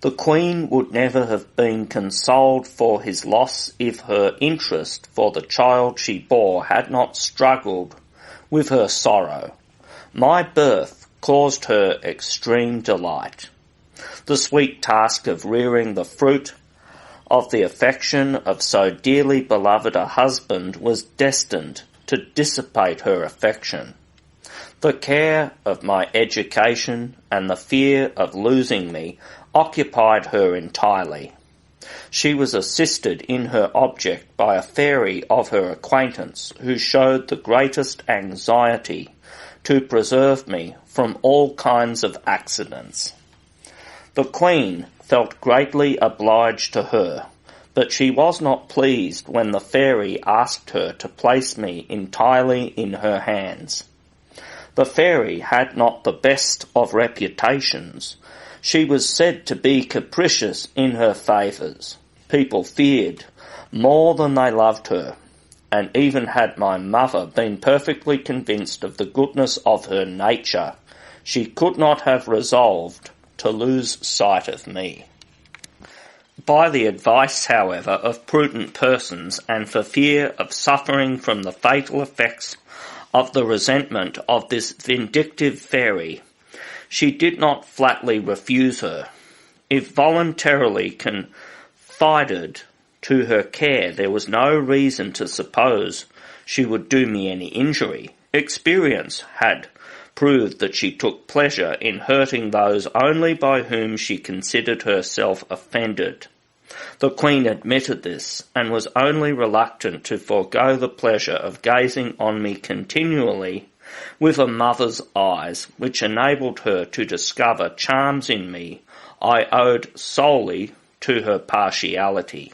The queen would never have been consoled for his loss if her interest for the child she bore had not struggled with her sorrow. My birth caused her extreme delight. The sweet task of rearing the fruit of the affection of so dearly beloved a husband was destined to dissipate her affection. The care of my education and the fear of losing me occupied her entirely. She was assisted in her object by a fairy of her acquaintance who showed the greatest anxiety to preserve me from all kinds of accidents. The queen felt greatly obliged to her, but she was not pleased when the fairy asked her to place me entirely in her hands. The fairy had not the best of reputations. She was said to be capricious in her favours. People feared more than they loved her, and even had my mother been perfectly convinced of the goodness of her nature, she could not have resolved to lose sight of me. By the advice, however, of prudent persons, and for fear of suffering from the fatal effects of the resentment of this vindictive fairy, she did not flatly refuse her. If voluntarily confided to her care, there was no reason to suppose she would do me any injury. Experience had proved that she took pleasure in hurting those only by whom she considered herself offended. The queen admitted this, and was only reluctant to forego the pleasure of gazing on me continually with a mother's eyes, which enabled her to discover charms in me I owed solely to her partiality.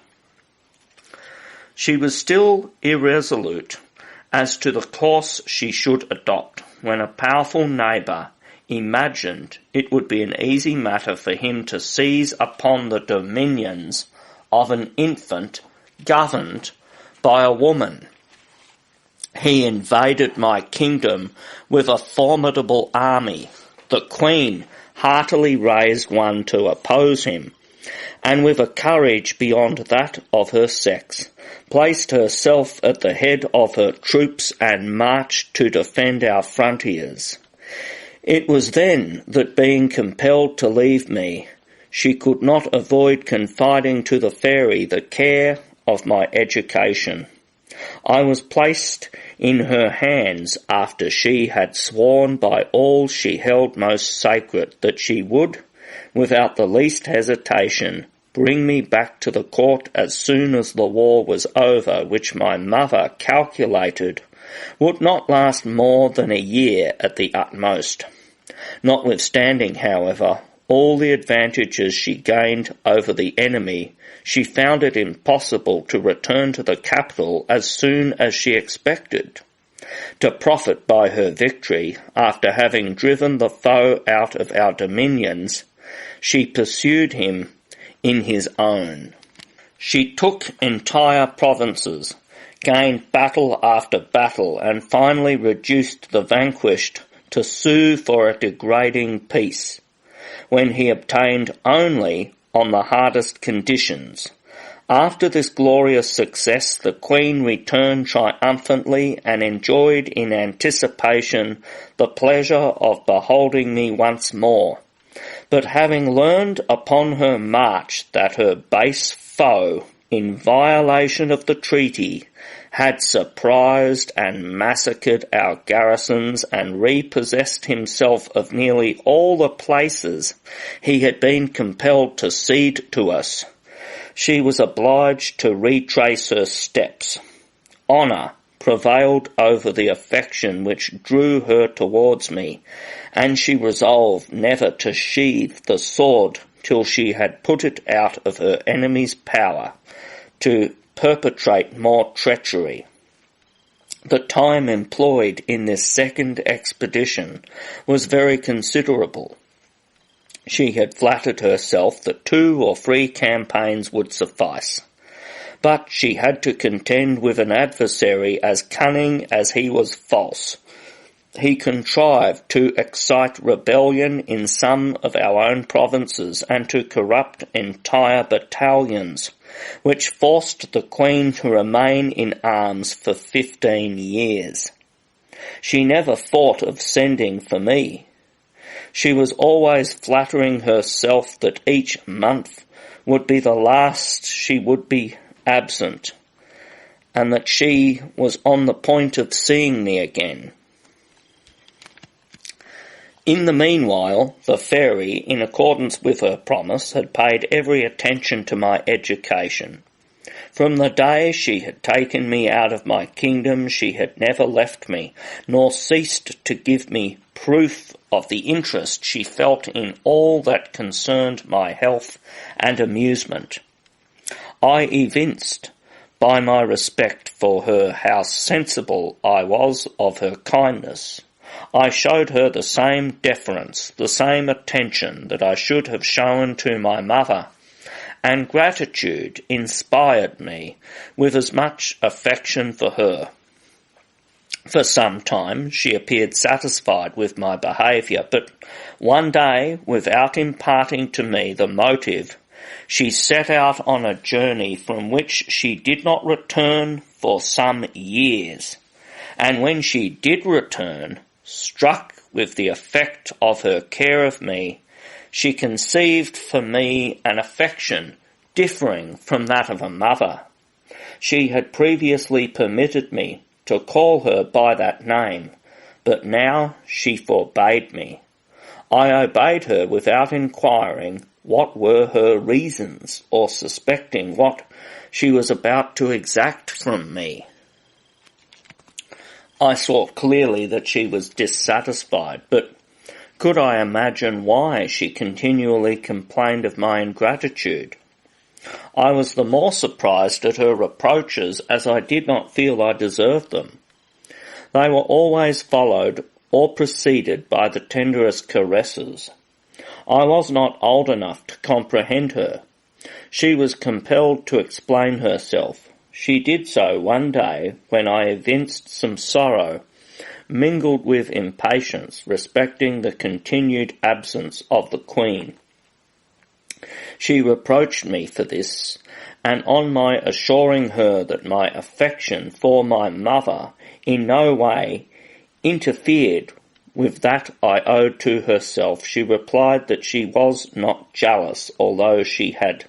She was still irresolute as to the course she should adopt, when a powerful neighbour imagined it would be an easy matter for him to seize upon the dominions of an infant governed by a woman. He invaded my kingdom with a formidable army. The queen heartily raised one to oppose him, and with a courage beyond that of her sex, placed herself at the head of her troops and marched to defend our frontiers. It was then that, being compelled to leave me, she could not avoid confiding to the fairy the care of my education. I was placed in her hands after she had sworn by all she held most sacred that she would, without the least hesitation, bring me back to the court as soon as the war was over, which my mother calculated would not last more than a year at the utmost. Notwithstanding, however, all the advantages she gained over the enemy, she found it impossible to return to the capital as soon as she expected. To profit by her victory, after having driven the foe out of our dominions, she pursued him in his own. She took entire provinces, gained battle after battle, and finally reduced the vanquished to sue for a degrading peace, when he obtained only on the hardest conditions. After this glorious success, the Queen returned triumphantly and enjoyed in anticipation the pleasure of beholding me once more. But having learned upon her march that her base foe, in violation of the treaty, had surprised and massacred our garrisons and repossessed himself of nearly all the places he had been compelled to cede to us, she was obliged to retrace her steps. Honour prevailed over the affection which drew her towards me, and she resolved never to sheathe the sword till she had put it out of her enemy's power to perpetrate more treachery. The time employed in this second expedition was very considerable. She had flattered herself that 2 or 3 campaigns would suffice, but she had to contend with an adversary as cunning as he was false. He contrived to excite rebellion in some of our own provinces and to corrupt entire battalions, which forced the Queen to remain in arms for 15 years. She never thought of sending for me. She was always flattering herself that each month would be the last she would be absent, and that she was on the point of seeing me again. In the meanwhile, the fairy, in accordance with her promise, had paid every attention to my education. From the day she had taken me out of my kingdom, she had never left me, nor ceased to give me proof of the interest she felt in all that concerned my health and amusement. I evinced by my respect for her how sensible I was of her kindness. I showed her the same deference, the same attention that I should have shown to my mother, and gratitude inspired me with as much affection for her. For some time she appeared satisfied with my behaviour, but one day, without imparting to me the motive, she set out on a journey from which she did not return for some years, and when she did return, struck with the effect of her care of me, she conceived for me an affection differing from that of a mother. She had previously permitted me to call her by that name, but now she forbade me. I obeyed her without inquiring what were her reasons or suspecting what she was about to exact from me. I saw clearly that she was dissatisfied, but could I imagine why she continually complained of my ingratitude? I was the more surprised at her reproaches as I did not feel I deserved them. They were always followed or preceded by the tenderest caresses. I was not old enough to comprehend her. She was compelled to explain herself. She did so one day when I evinced some sorrow, mingled with impatience, respecting the continued absence of the Queen. She reproached me for this, and on my assuring her that my affection for my mother in no way interfered with that I owed to herself, she replied that she was not jealous, although she had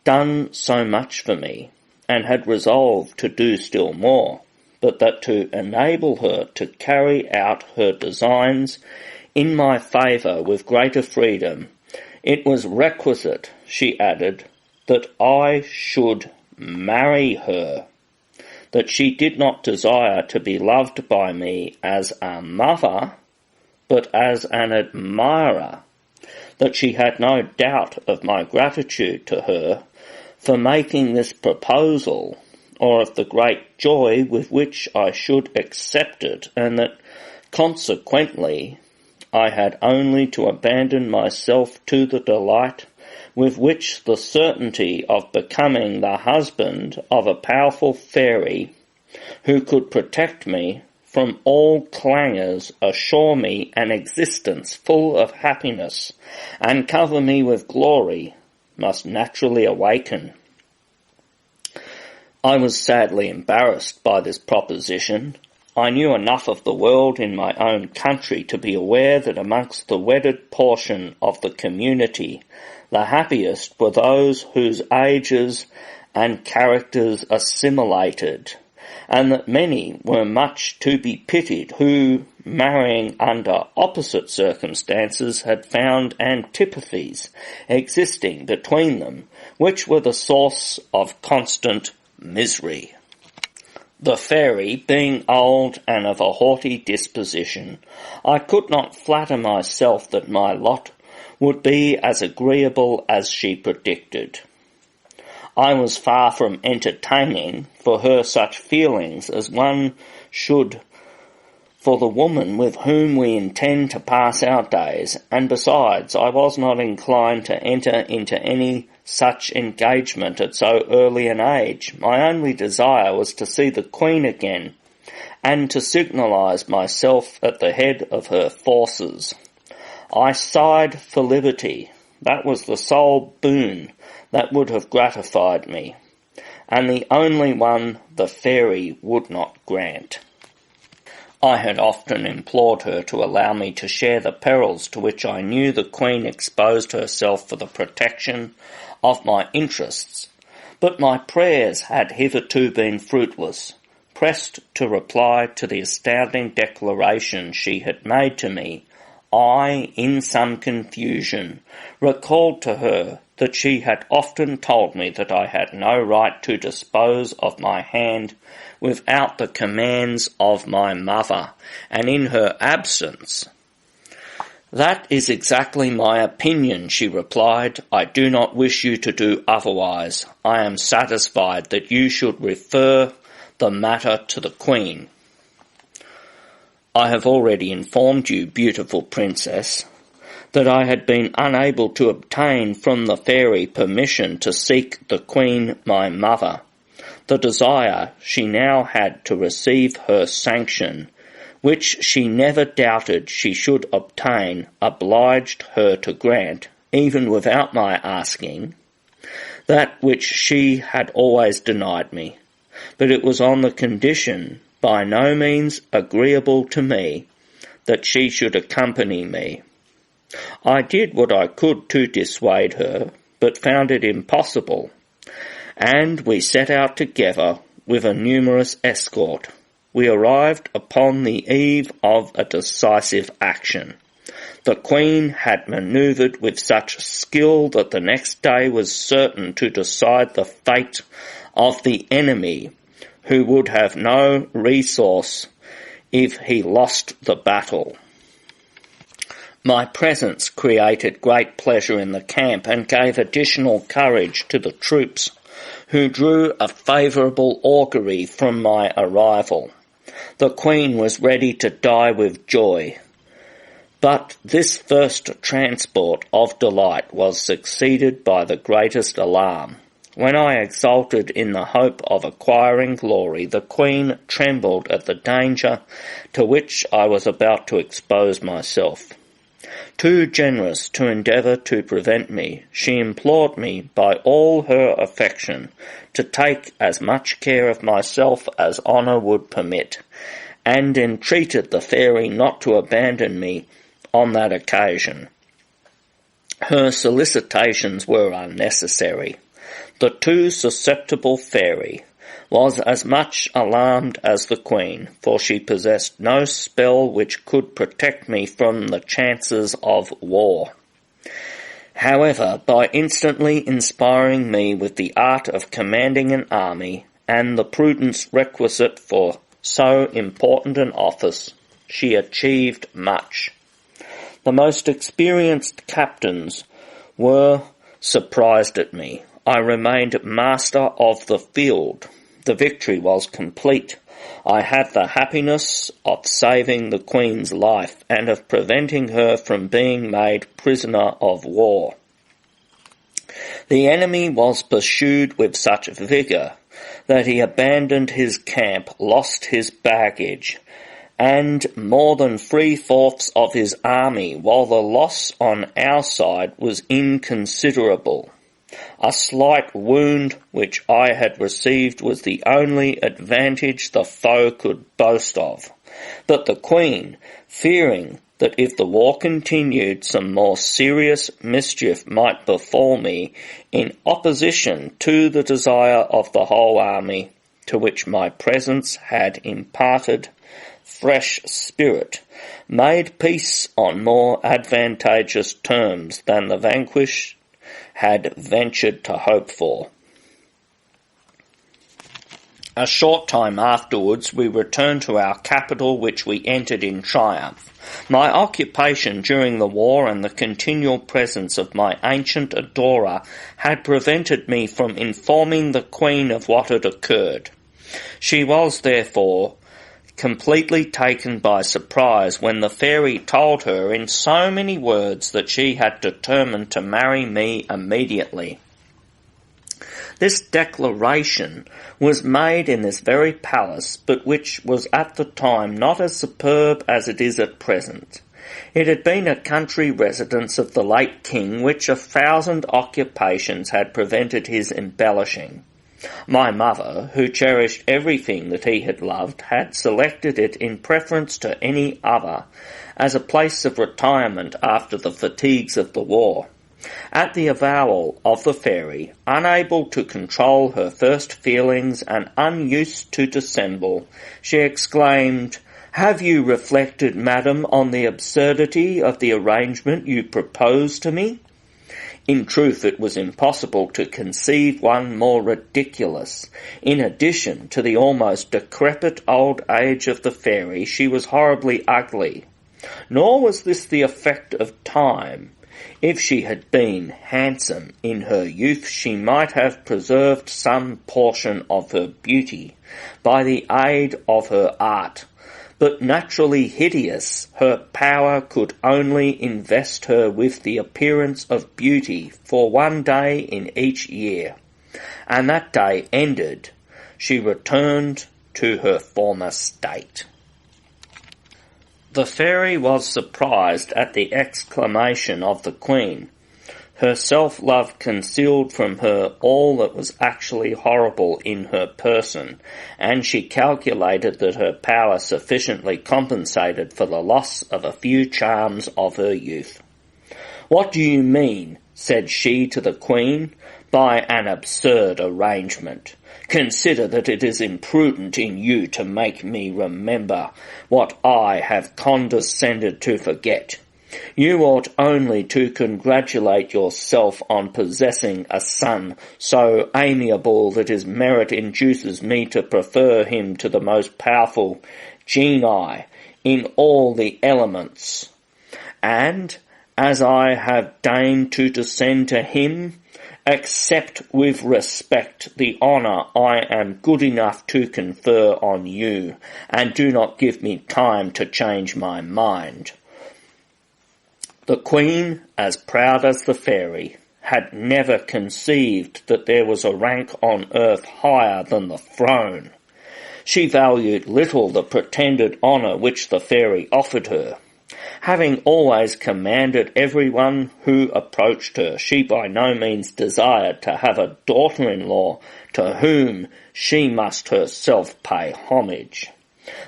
done so much for me, and had resolved to do still more, but that to enable her to carry out her designs in my favour with greater freedom, it was requisite, she added, that I should marry her, that she did not desire to be loved by me as a mother, but as an admirer, that she had no doubt of my gratitude to her for making this proposal, or of the great joy with which I should accept it, and that, consequently, I had only to abandon myself to the delight with which the certainty of becoming the husband of a powerful fairy who could protect me from all clangers, assure me an existence full of happiness, and cover me with glory, must naturally awaken. I was sadly embarrassed by this proposition. I knew enough of the world in my own country to be aware that amongst the wedded portion of the community, the happiest were those whose ages and characters assimilated, and that many were much to be pitied who, marrying under opposite circumstances, had found antipathies existing between them, which were the source of constant misery. The fairy, being old and of a haughty disposition, I could not flatter myself that my lot would be as agreeable as she predicted. I was far from entertaining for her such feelings as one should for the woman with whom we intend to pass our days, and besides, I was not inclined to enter into any such engagement at so early an age. My only desire was to see the Queen again, and to signalise myself at the head of her forces. I sighed for liberty. That was the sole boon that would have gratified me, and the only one the fairy would not grant. I had often implored her to allow me to share the perils to which I knew the Queen exposed herself for the protection of my interests, but my prayers had hitherto been fruitless. Pressed to reply to the astounding declaration she had made to me, I, in some confusion, recalled to her that she had often told me that I had no right to dispose of my hand without the commands of my mother, and in her absence. That is exactly my opinion, she replied. I do not wish you to do otherwise. I am satisfied that you should refer the matter to the Queen. I have already informed you, beautiful princess, that I had been unable to obtain from the fairy permission to seek the Queen my mother. The desire she now had to receive her sanction, which she never doubted she should obtain, obliged her to grant, even without my asking, that which she had always denied me. But it was on the condition, by no means agreeable to me, that she should accompany me. I did what I could to dissuade her, but found it impossible, and we set out together with a numerous escort. We arrived upon the eve of a decisive action. The Queen had manoeuvred with such skill that the next day was certain to decide the fate of the enemy, who would have no resource if he lost the battle. My presence created great pleasure in the camp and gave additional courage to the troops, who drew a favourable augury from my arrival. The Queen was ready to die with joy, but this first transport of delight was succeeded by the greatest alarm. When I exulted in the hope of acquiring glory, the Queen trembled at the danger to which I was about to expose myself. Too generous to endeavour to prevent me, she implored me by all her affection to take as much care of myself as honour would permit, and entreated the fairy not to abandon me on that occasion. Her solicitations were unnecessary. The too susceptible fairy was as much alarmed as the queen, for she possessed no spell which could protect me from the chances of war. However, by instantly inspiring me with the art of commanding an army, and the prudence requisite for so important an office, she achieved much. The most experienced captains were surprised at me. I remained master of the field. The victory was complete. I had the happiness of saving the Queen's life and of preventing her from being made prisoner of war. The enemy was pursued with such vigour that he abandoned his camp, lost his baggage, and more than 3/4 of his army, while the loss on our side was inconsiderable. A slight wound which I had received was the only advantage the foe could boast of. But the Queen, fearing that if the war continued some more serious mischief might befall me, in opposition to the desire of the whole army, to which my presence had imparted fresh spirit, made peace on more advantageous terms than the vanquished had ventured to hope for. A short time afterwards we returned to our capital, which we entered in triumph. My occupation during the war and the continual presence of my ancient adorer had prevented me from informing the Queen of what had occurred. She was, therefore, completely taken by surprise when the fairy told her in so many words that she had determined to marry me immediately. This declaration was made in this very palace, but which was at the time not as superb as it is at present. It had been a country residence of the late king, which 1,000 occupations had prevented his embellishing. My mother, who cherished everything that he had loved, had selected it in preference to any other as a place of retirement after the fatigues of the war. At the avowal of the fairy, unable to control her first feelings and unused to dissemble, she exclaimed, "Have you reflected, madam, on the absurdity of the arrangement you propose to me?" In truth, it was impossible to conceive one more ridiculous. In addition to the almost decrepit old age of the fairy, she was horribly ugly. Nor was this the effect of time. If she had been handsome in her youth, she might have preserved some portion of her beauty by the aid of her art. But naturally hideous, her power could only invest her with the appearance of beauty for one day in each year, and that day ended, she returned to her former state. The fairy was surprised at the exclamation of the Queen. Her self-love concealed from her all that was actually horrible in her person, and she calculated that her power sufficiently compensated for the loss of a few charms of her youth. "What do you mean," said she to the Queen, "by an absurd arrangement? Consider that it is imprudent in you to make me remember what I have condescended to forget. You ought only to congratulate yourself on possessing a son so amiable that his merit induces me to prefer him to the most powerful genii in all the elements. And, as I have deigned to descend to him, accept with respect the honour I am good enough to confer on you, and do not give me time to change my mind." The Queen, as proud as the fairy, had never conceived that there was a rank on earth higher than the throne. She valued little the pretended honour which the fairy offered her, Having always commanded everyone who approached her, she by no means desired to have a daughter-in-law to whom she must herself pay homage.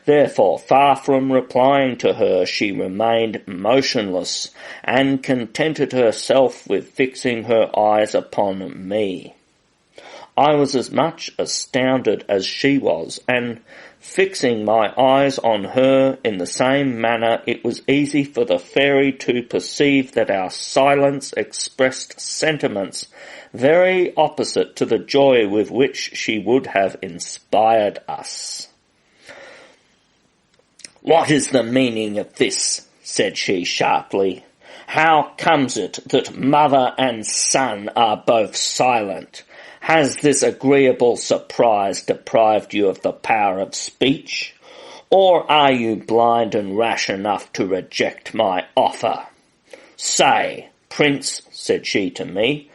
Therefore, far from replying to her, she remained motionless and contented herself with fixing her eyes upon me. I was as much astounded as she was, and fixing my eyes on her in the same manner, it was easy for the fairy to perceive that our silence expressed sentiments very opposite to the joy with which she would have inspired us. "What is the meaning of this?" said she sharply. "How comes it that mother and son are both silent? Has this agreeable surprise deprived you of the power of speech? Or are you blind and rash enough to reject my offer? Say, Prince," said she to me,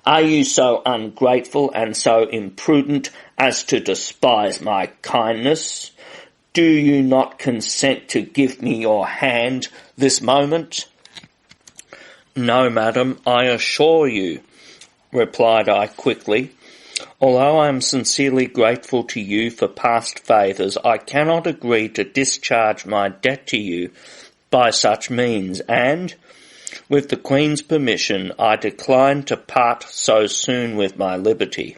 "are you so ungrateful and so imprudent as to despise my kindness? Do you not consent to give me your hand this moment?" "No, madam, I assure you," replied I quickly. "Although I am sincerely grateful to you for past favours, I cannot agree to discharge my debt to you by such means, and, with the Queen's permission, I decline to part so soon with my liberty.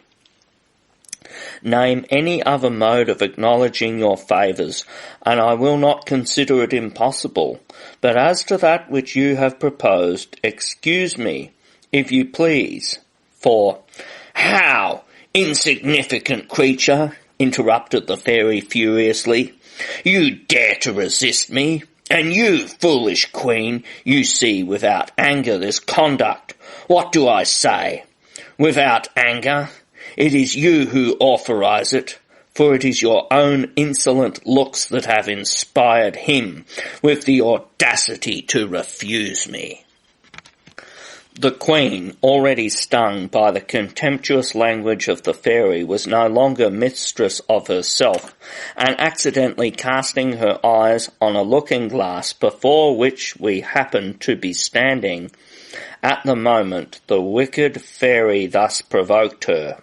Name any other mode of acknowledging your favours, and I will not consider it impossible. But as to that which you have proposed, excuse me, if you please, for—" "How, insignificant creature!" interrupted the fairy furiously. "You dare to resist me? And you, foolish queen, you see without anger this conduct. What do I say? Without anger? It is you who authorize it, for it is your own insolent looks that have inspired him with the audacity to refuse me." The Queen, already stung by the contemptuous language of the fairy, was no longer mistress of herself, and accidentally casting her eyes on a looking-glass before which we happened to be standing at the moment, the wicked fairy thus provoked her.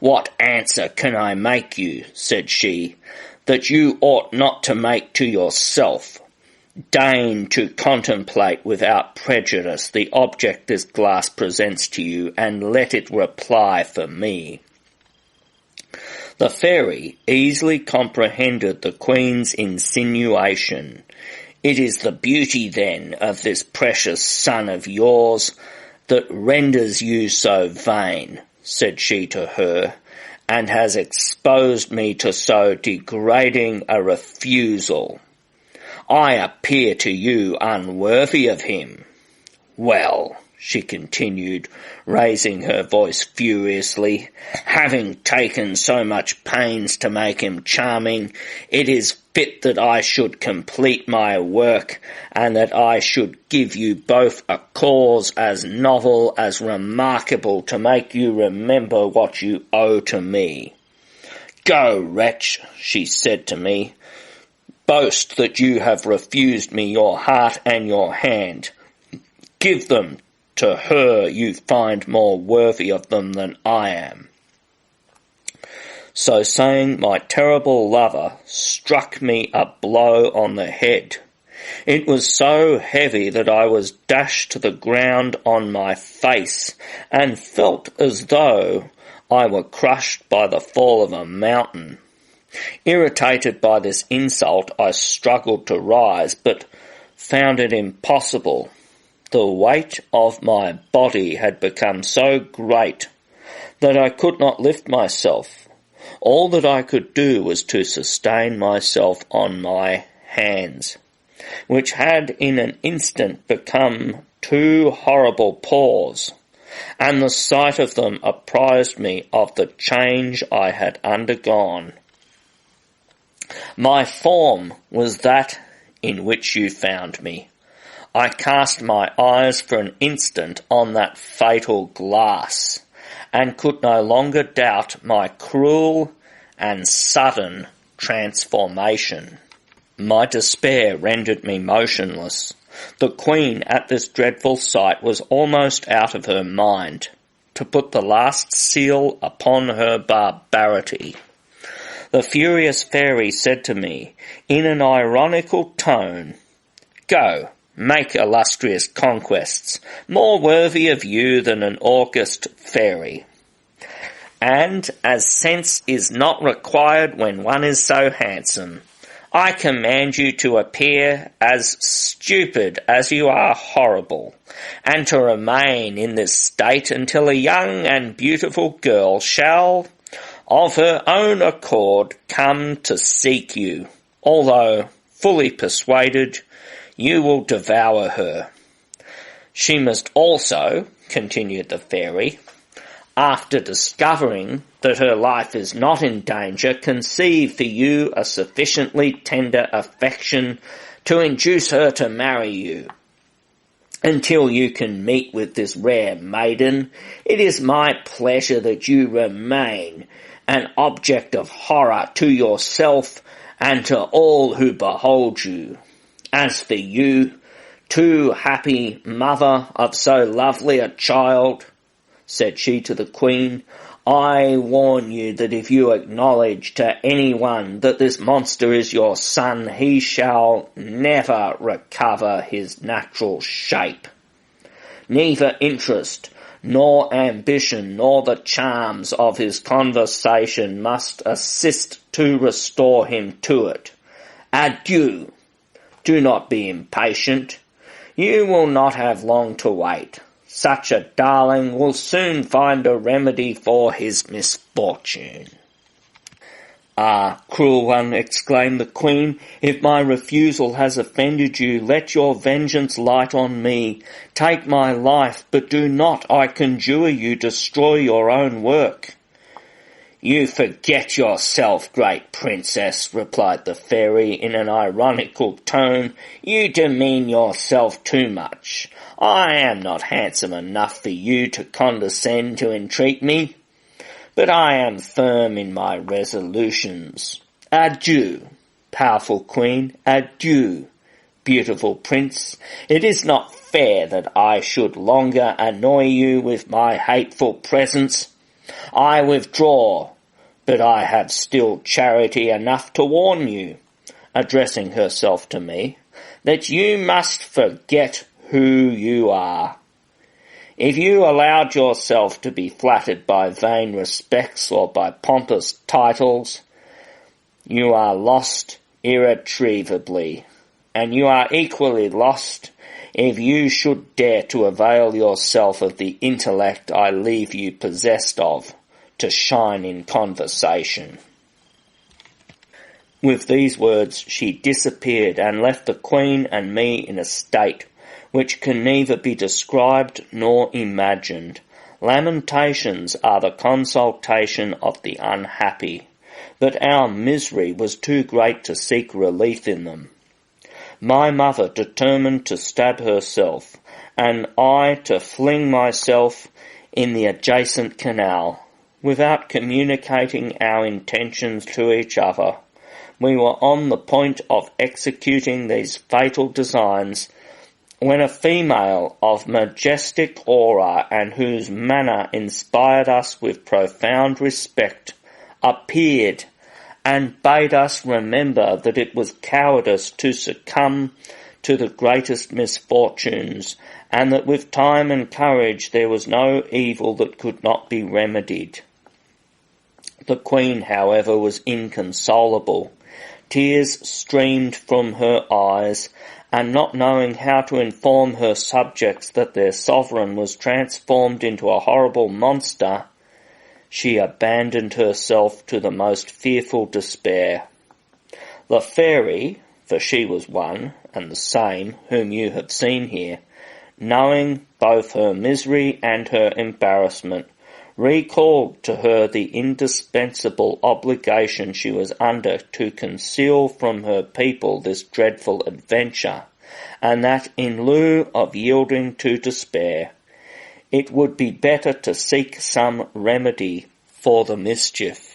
"What answer can I make you," said she, "that you ought not to make to yourself? Deign to contemplate without prejudice the object this glass presents to you, and let it reply for me." The fairy easily comprehended the Queen's insinuation. "It is the beauty, then, of this precious son of yours that renders you so vain," said she to her, "and has exposed me to so degrading a refusal. I appear to you unworthy of him. Well," she continued, raising her voice furiously, "having taken so much pains to make him charming, it is fit that I should complete my work, and that I should give you both a cause as novel as remarkable to make you remember what you owe to me. Go, wretch," she said to me, "boast that you have refused me your heart and your hand. Give them to her you find more worthy of them than I am." So saying, my terrible lover struck me a blow on the head. It was so heavy that I was dashed to the ground on my face, and felt as though I were crushed by the fall of a mountain. Irritated by this insult, I struggled to rise, but found it impossible. The weight of my body had become so great that I could not lift myself. All that I could do was to sustain myself on my hands, which had in an instant become two horrible paws, and the sight of them apprised me of the change I had undergone. My form was that in which you found me. I cast my eyes for an instant on that fatal glass, and could no longer doubt my cruel and sudden transformation. My despair rendered me motionless. The Queen at this dreadful sight was almost out of her mind, to put the last seal upon her barbarity. The furious fairy said to me, in an ironical tone, "Go, make illustrious conquests, more worthy of you than an august fairy. And, as sense is not required when one is so handsome, I command you to appear as stupid as you are horrible, and to remain in this state until a young and beautiful girl shall, of her own accord, come to seek you, although fully persuaded you will devour her. She must also," continued the fairy, "after discovering that her life is not in danger, conceive for you a sufficiently tender affection to induce her to marry you. Until you can meet with this rare maiden, it is my pleasure that you remain an object of horror to yourself and to all who behold you. As for you, too happy mother of so lovely a child," said she to the Queen, "I warn you that if you acknowledge to anyone that this monster is your son, he shall never recover his natural shape. Neither interest, nor ambition, nor the charms of his conversation must assist to restore him to it. Adieu. Do not be impatient. You will not have long to wait. Such a darling will soon find a remedy for his misfortune." "Ah, cruel one," exclaimed the Queen, "if my refusal has offended you, let your vengeance light on me. Take my life, but do not, I conjure you, destroy your own work." "You forget yourself, great princess," replied the fairy in an ironical tone. "You demean yourself too much. I am not handsome enough for you to condescend to entreat me, but I am firm in my resolutions. Adieu, powerful Queen, adieu, beautiful prince. It is not fair that I should longer annoy you with my hateful presence. I withdraw, but I have still charity enough to warn you," addressing herself to me, "that you must forget who you are. If you allowed yourself to be flattered by vain respects or by pompous titles, you are lost irretrievably, and you are equally lost if you should dare to avail yourself of the intellect I leave you possessed of, to shine in conversation." With these words she disappeared and left the Queen and me in a state which can neither be described nor imagined. Lamentations are the consultation of the unhappy, but our misery was too great to seek relief in them. My mother determined to stab herself, and I to fling myself in the adjacent canal. Without communicating our intentions to each other, we were on the point of executing these fatal designs, when a female of majestic aura and whose manner inspired us with profound respect appeared and bade us remember that it was cowardice to succumb to the greatest misfortunes, and that with time and courage there was no evil that could not be remedied. The Queen, however, was inconsolable. Tears streamed from her eyes, and not knowing how to inform her subjects that their sovereign was transformed into a horrible monster, she abandoned herself to the most fearful despair. The fairy, for she was one and the same whom you have seen here, knowing both her misery and her embarrassment, recalled to her the indispensable obligation she was under to conceal from her people this dreadful adventure, and that in lieu of yielding to despair, it would be better to seek some remedy for the mischief.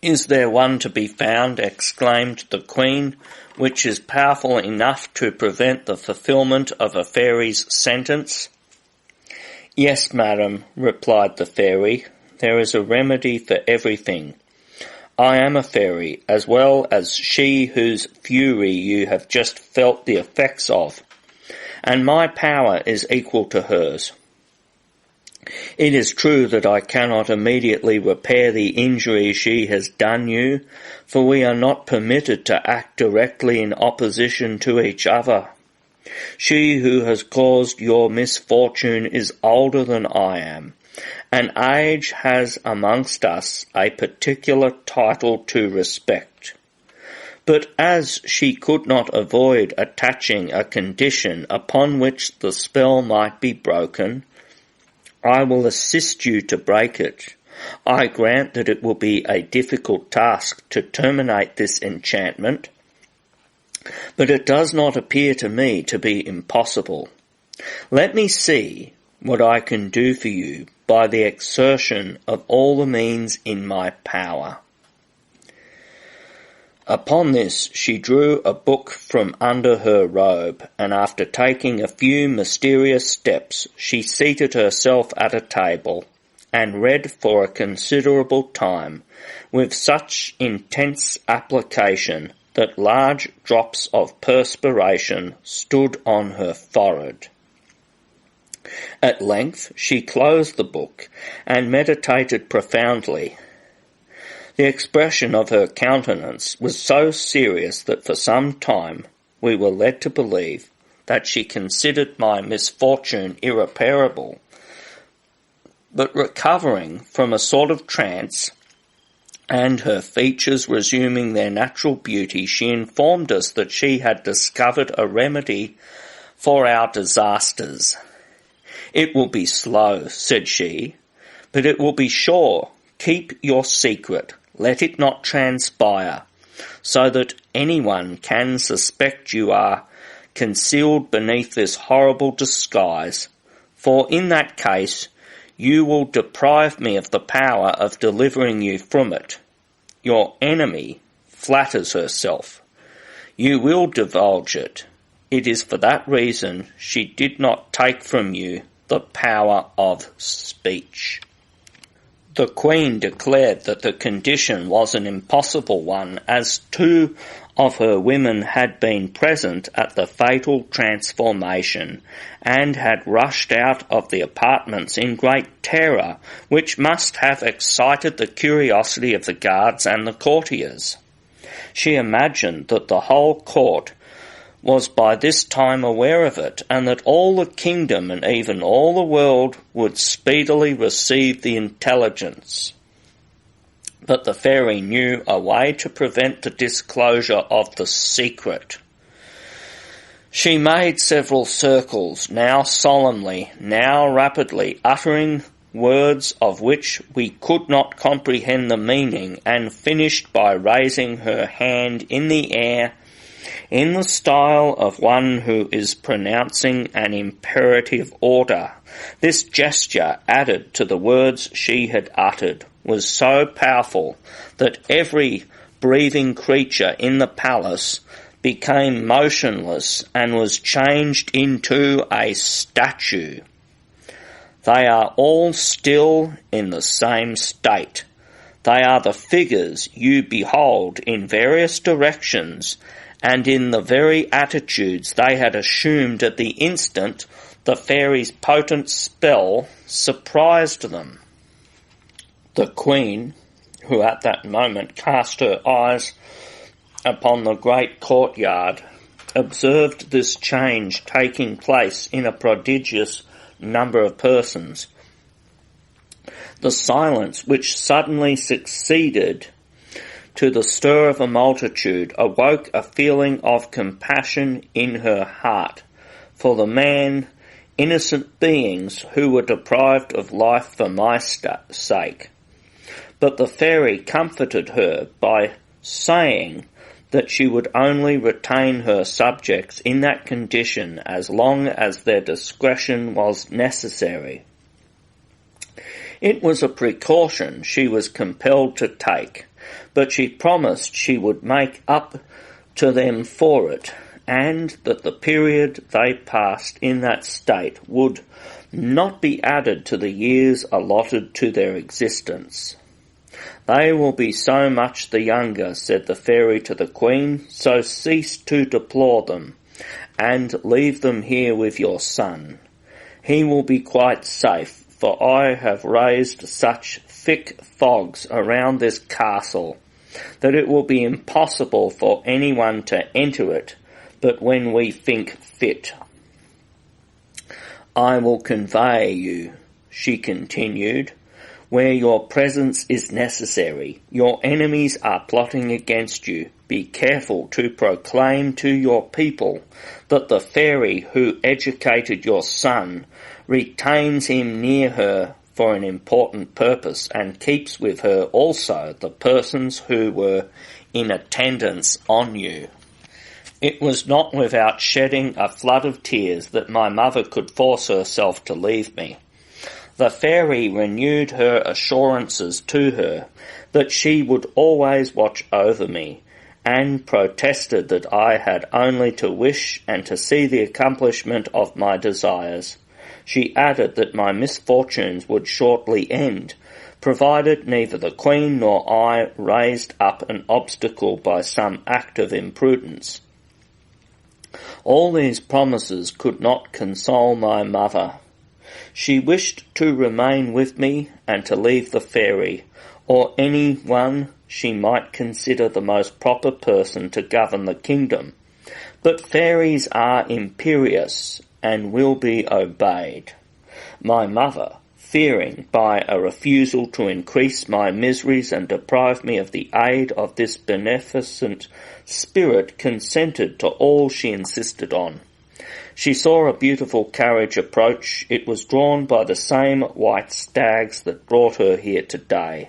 "Is there one to be found," exclaimed the Queen, "which is powerful enough to prevent the fulfilment of a fairy's sentence?" "Yes, madam," replied the fairy, "there is a remedy for everything. I am a fairy, as well as she whose fury you have just felt the effects of, and my power is equal to hers. It is true that I cannot immediately repair the injury she has done you, for we are not permitted to act directly in opposition to each other. She who has caused your misfortune is older than I am, and age has amongst us a particular title to respect. But as she could not avoid attaching a condition upon which the spell might be broken, I will assist you to break it. I grant that it will be a difficult task to terminate this enchantment, but it does not appear to me to be impossible. Let me see what I can do for you by the exertion of all the means in my power." Upon this she drew a book from under her robe, and after taking a few mysterious steps, she seated herself at a table, and read for a considerable time, with such intense application that large drops of perspiration stood on her forehead. At length she closed the book, and meditated profoundly. The expression of her countenance was so serious that for some time we were led to believe that she considered my misfortune irreparable. But recovering from a sort of trance, and her features resuming their natural beauty, she informed us that she had discovered a remedy for our disasters. "It will be slow," said she, "but it will be sure. Keep your secret. Let it not transpire, so that anyone can suspect you are concealed beneath this horrible disguise, for in that case you will deprive me of the power of delivering you from it. Your enemy flatters herself. You will divulge it. It is for that reason she did not take from you the power of speech." The Queen declared that the condition was an impossible one, as 2 of her women had been present at the fatal transformation, and had rushed out of the apartments in great terror, which must have excited the curiosity of the guards and the courtiers. She imagined that the whole court was by this time aware of it, and that all the kingdom and even all the world would speedily receive the intelligence. But the fairy knew a way to prevent the disclosure of the secret. She made several circles, now solemnly, now rapidly, uttering words of which we could not comprehend the meaning, and finished by raising her hand in the air in the style of one who is pronouncing an imperative order. This gesture, added to the words she had uttered, was so powerful that every breathing creature in the palace became motionless and was changed into a statue. They are all still in the same state. They are the figures you behold in various directions, and in the very attitudes they had assumed at the instant the fairy's potent spell surprised them. The Queen, who at that moment cast her eyes upon the great courtyard, observed this change taking place in a prodigious number of persons. The silence which suddenly succeeded to the stir of a multitude awoke a feeling of compassion in her heart for the innocent beings who were deprived of life for my sake. But the fairy comforted her by saying that she would only retain her subjects in that condition as long as their discretion was necessary. It was a precaution she was compelled to take, but she promised she would make up to them for it, and that the period they passed in that state would not be added to the years allotted to their existence. They will be so much the younger, said the fairy to the queen, so cease to deplore them, and leave them here with your son. He will be quite safe, for I have raised such thick fogs around this castle that it will be impossible for anyone to enter it but when we think fit. I will convey you, she continued, where your presence is necessary. Your enemies are plotting against you. Be careful to proclaim to your people that the fairy who educated your son retains him near her for an important purpose, and keeps with her also the persons who were in attendance on you. It was not without shedding a flood of tears that my mother could force herself to leave me. The fairy renewed her assurances to her that she would always watch over me, and protested that I had only to wish and to see the accomplishment of my desires. She added that my misfortunes would shortly end, provided neither the queen nor I raised up an obstacle by some act of imprudence. All these promises could not console my mother. She wished to remain with me and to leave the fairy, or any one she might consider the most proper person to govern the kingdom. But fairies are imperious and will be obeyed. My mother, fearing by a refusal to increase my miseries and deprive me of the aid of this beneficent spirit, consented to all she insisted on. She saw a beautiful carriage approach. It was drawn by the same white stags that brought her here today.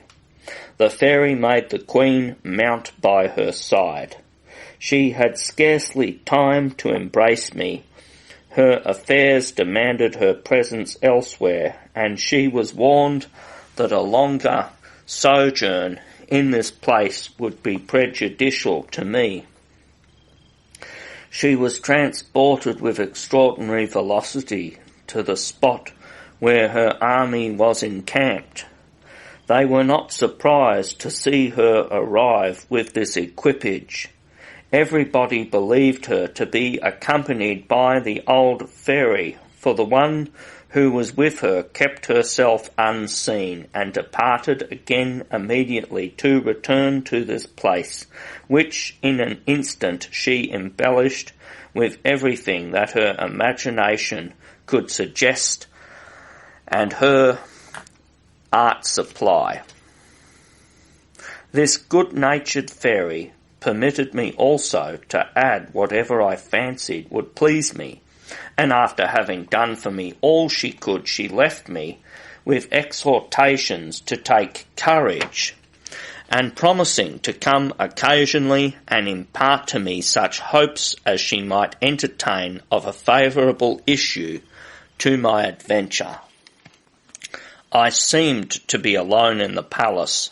The fairy made the queen mount by her side. She had scarcely time to embrace me. Her affairs demanded her presence elsewhere, and she was warned that a longer sojourn in this place would be prejudicial to me. She was transported with extraordinary velocity to the spot where her army was encamped. They were not surprised to see her arrive with this equipage. Everybody believed her to be accompanied by the old fairy, for the one who was with her kept herself unseen, and departed again immediately to return to this place, which in an instant she embellished with everything that her imagination could suggest and her art supply. This good-natured fairy permitted me also to add whatever I fancied would please me, and after having done for me all she could, she left me with exhortations to take courage, and promising to come occasionally and impart to me such hopes as she might entertain of a favourable issue to my adventure. I seemed to be alone in the palace.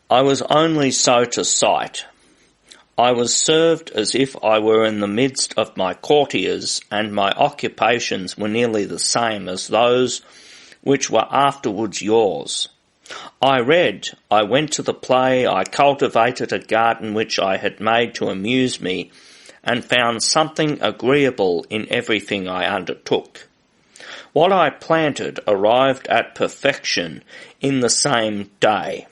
I was only so to sight. I was served as if I were in the midst of my courtiers, and my occupations were nearly the same as those which were afterwards yours. I read, I went to the play, I cultivated a garden which I had made to amuse me, and found something agreeable in everything I undertook. What I planted arrived at perfection in the same day.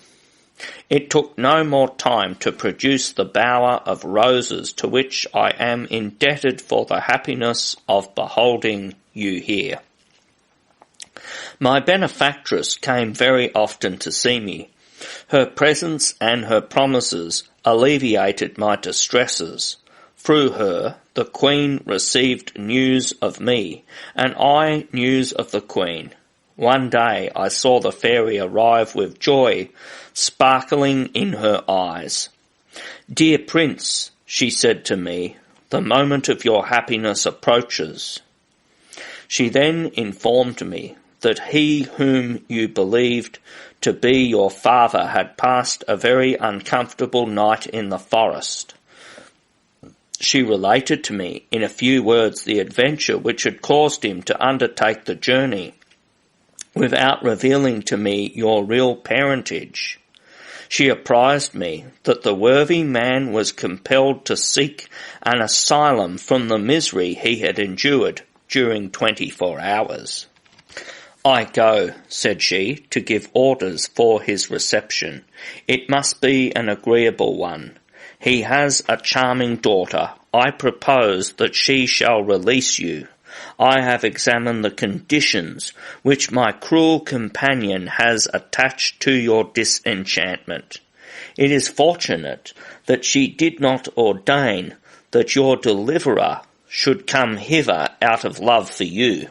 It took no more time to produce the bower of roses to which I am indebted for the happiness of beholding you here. My benefactress came very often to see me. Her presence and her promises alleviated my distresses. Through her, the Queen received news of me, and I news of the Queen. One day I saw the fairy arrive with joy sparkling in her eyes. "Dear Prince," she said to me, "the moment of your happiness approaches." She then informed me that he whom you believed to be your father had passed a very uncomfortable night in the forest. She related to me in a few words the adventure which had caused him to undertake the journey, without revealing to me your real parentage. She apprised me that the worthy man was compelled to seek an asylum from the misery he had endured during 24 hours. I go, said she, to give orders for his reception. It must be an agreeable one. He has a charming daughter. I propose that she shall release you. I have examined the conditions which my cruel companion has attached to your disenchantment. It is fortunate that she did not ordain that your deliverer should come hither out of love for you.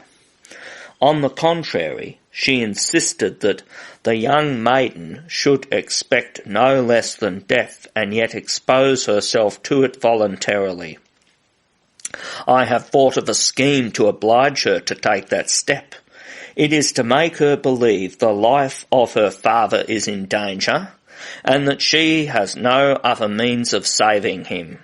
On the contrary, she insisted that the young maiden should expect no less than death and yet expose herself to it voluntarily. I have thought of a scheme to oblige her to take that step. It is to make her believe the life of her father is in danger, and that she has no other means of saving him.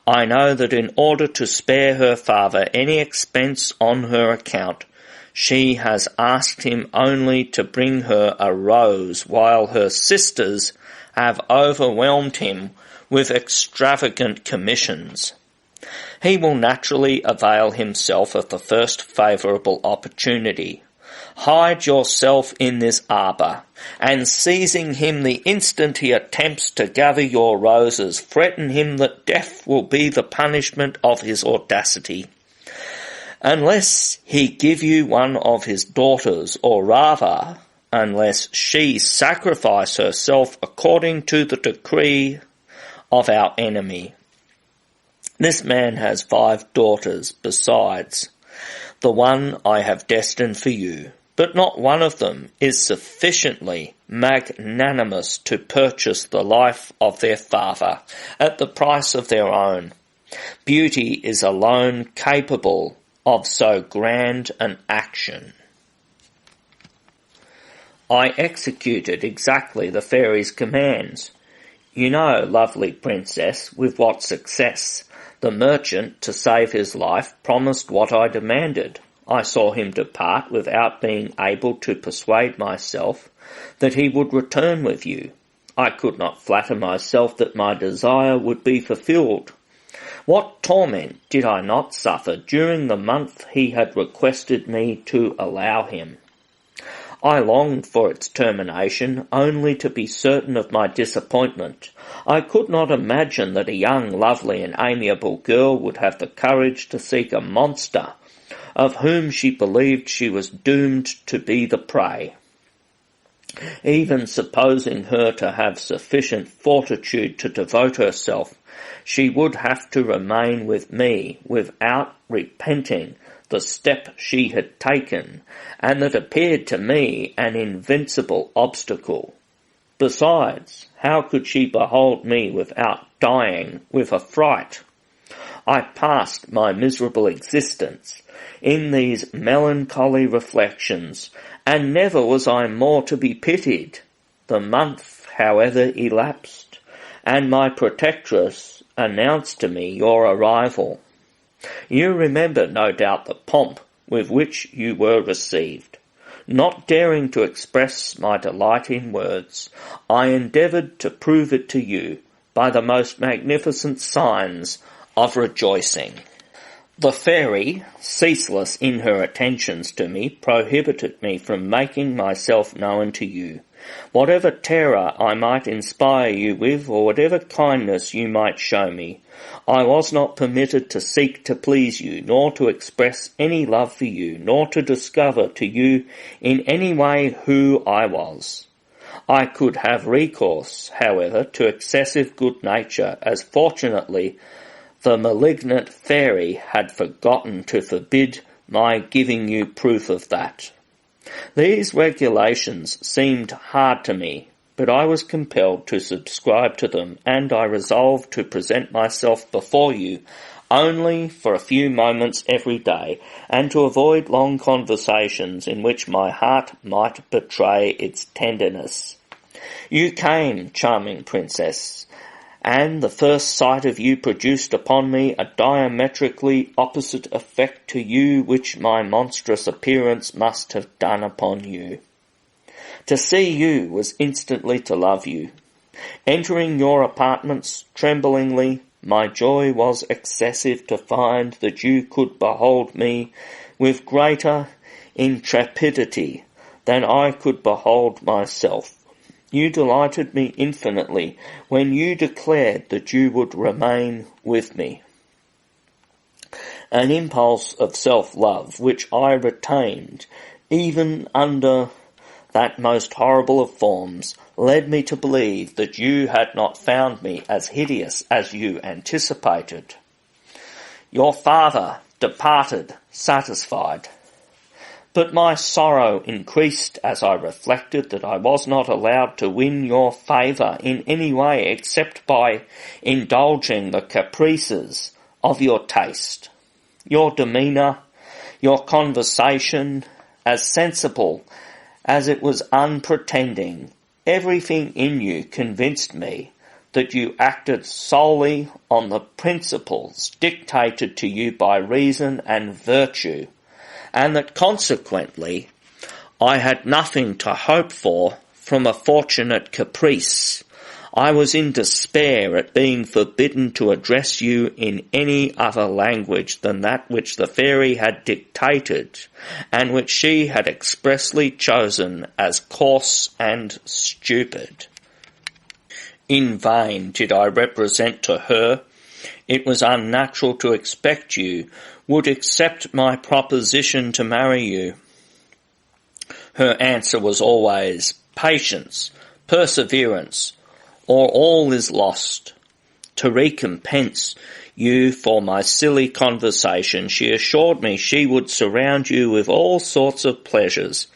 I know that in order to spare her father any expense on her account, she has asked him only to bring her a rose, while her sisters have overwhelmed him with extravagant commissions. He will naturally avail himself of the first favourable opportunity. Hide yourself in this arbour, and seizing him the instant he attempts to gather your roses, threaten him that death will be the punishment of his audacity. Unless he give you one of his daughters, or rather, unless she sacrifice herself according to the decree of our enemy. This man has 5 daughters besides the one I have destined for you, but not one of them is sufficiently magnanimous to purchase the life of their father at the price of their own. Beauty is alone capable of so grand an action. I executed exactly the fairy's commands. You know, lovely princess, with what success. The merchant, to save his life, promised what I demanded. I saw him depart without being able to persuade myself that he would return with you. I could not flatter myself that my desire would be fulfilled. What torment did I not suffer during the month he had requested me to allow him? I longed for its termination only to be certain of my disappointment. I could not imagine that a young, lovely and amiable girl would have the courage to seek a monster of whom she believed she was doomed to be the prey. Even supposing her to have sufficient fortitude to devote herself, she would have to remain with me without repenting the step she had taken, and that appeared to me an invincible obstacle. Besides, how could she behold me without dying with affright? I passed my miserable existence in these melancholy reflections, and never was I more to be pitied. The month, however, elapsed, and my protectress announced to me your arrival. You remember, no doubt, the pomp with which you were received. Not daring to express my delight in words, I endeavoured to prove it to you by the most magnificent signs of rejoicing. The fairy, ceaseless in her attentions to me, prohibited me from making myself known to you. Whatever terror I might inspire you with, or whatever kindness you might show me, I was not permitted to seek to please you, nor to express any love for you, nor to discover to you in any way who I was. I could have recourse, however, to excessive good nature, as fortunately the malignant fairy had forgotten to forbid my giving you proof of that. These regulations seemed hard to me, but I was compelled to subscribe to them, and I resolved to present myself before you only for a few moments every day, and to avoid long conversations in which my heart might betray its tenderness. You came, charming princess, and the first sight of you produced upon me a diametrically opposite effect to you which my monstrous appearance must have done upon you. To see you was instantly to love you. Entering your apartments tremblingly, my joy was excessive to find that you could behold me with greater intrepidity than I could behold myself. You delighted me infinitely when you declared that you would remain with me. An impulse of self-love which I retained, even under that most horrible of forms, led me to believe that you had not found me as hideous as you anticipated. Your father departed satisfied, but my sorrow increased as I reflected that I was not allowed to win your favour in any way except by indulging the caprices of your taste. Your demeanour, your conversation, as sensible as it was unpretending, everything in you convinced me that you acted solely on the principles dictated to you by reason and virtue, and that consequently I had nothing to hope for from a fortunate caprice. I was in despair at being forbidden to address you in any other language than that which the fairy had dictated, and which she had expressly chosen as coarse and stupid. In vain did I represent to her it was unnatural to expect you would accept my proposition to marry you. Her answer was always patience, perseverance, or all is lost. To recompense you for my silly conversation, she assured me she would surround you with all sorts of pleasures,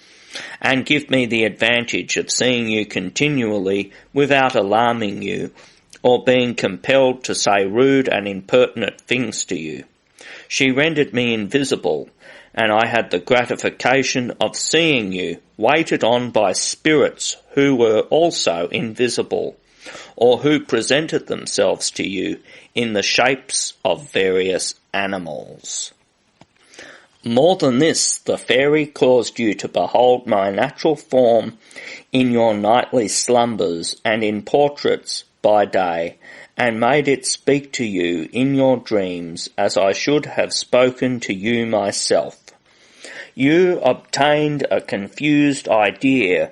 and give me the advantage of seeing you continually without alarming you, or being compelled to say rude and impertinent things to you. She rendered me invisible, and I had the gratification of seeing you waited on by spirits who were also invisible, or who presented themselves to you in the shapes of various animals. More than this, the fairy caused you to behold my natural form in your nightly slumbers and in portraits by day, and made it speak to you in your dreams as I should have spoken to you myself. You obtained a confused idea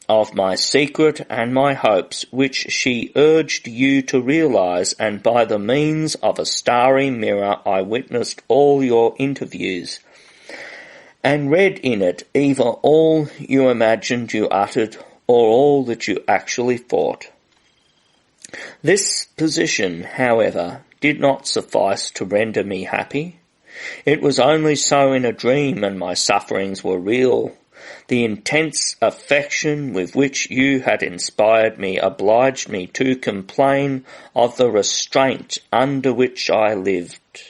of my secret and my hopes, which she urged you to realize, and by the means of a starry mirror I witnessed all your interviews, and read in it either all you imagined you uttered, or all that you actually thought. This position, however, did not suffice to render me happy. It was only so in a dream, and my sufferings were real. The intense affection with which you had inspired me obliged me to complain of the restraint under which I lived.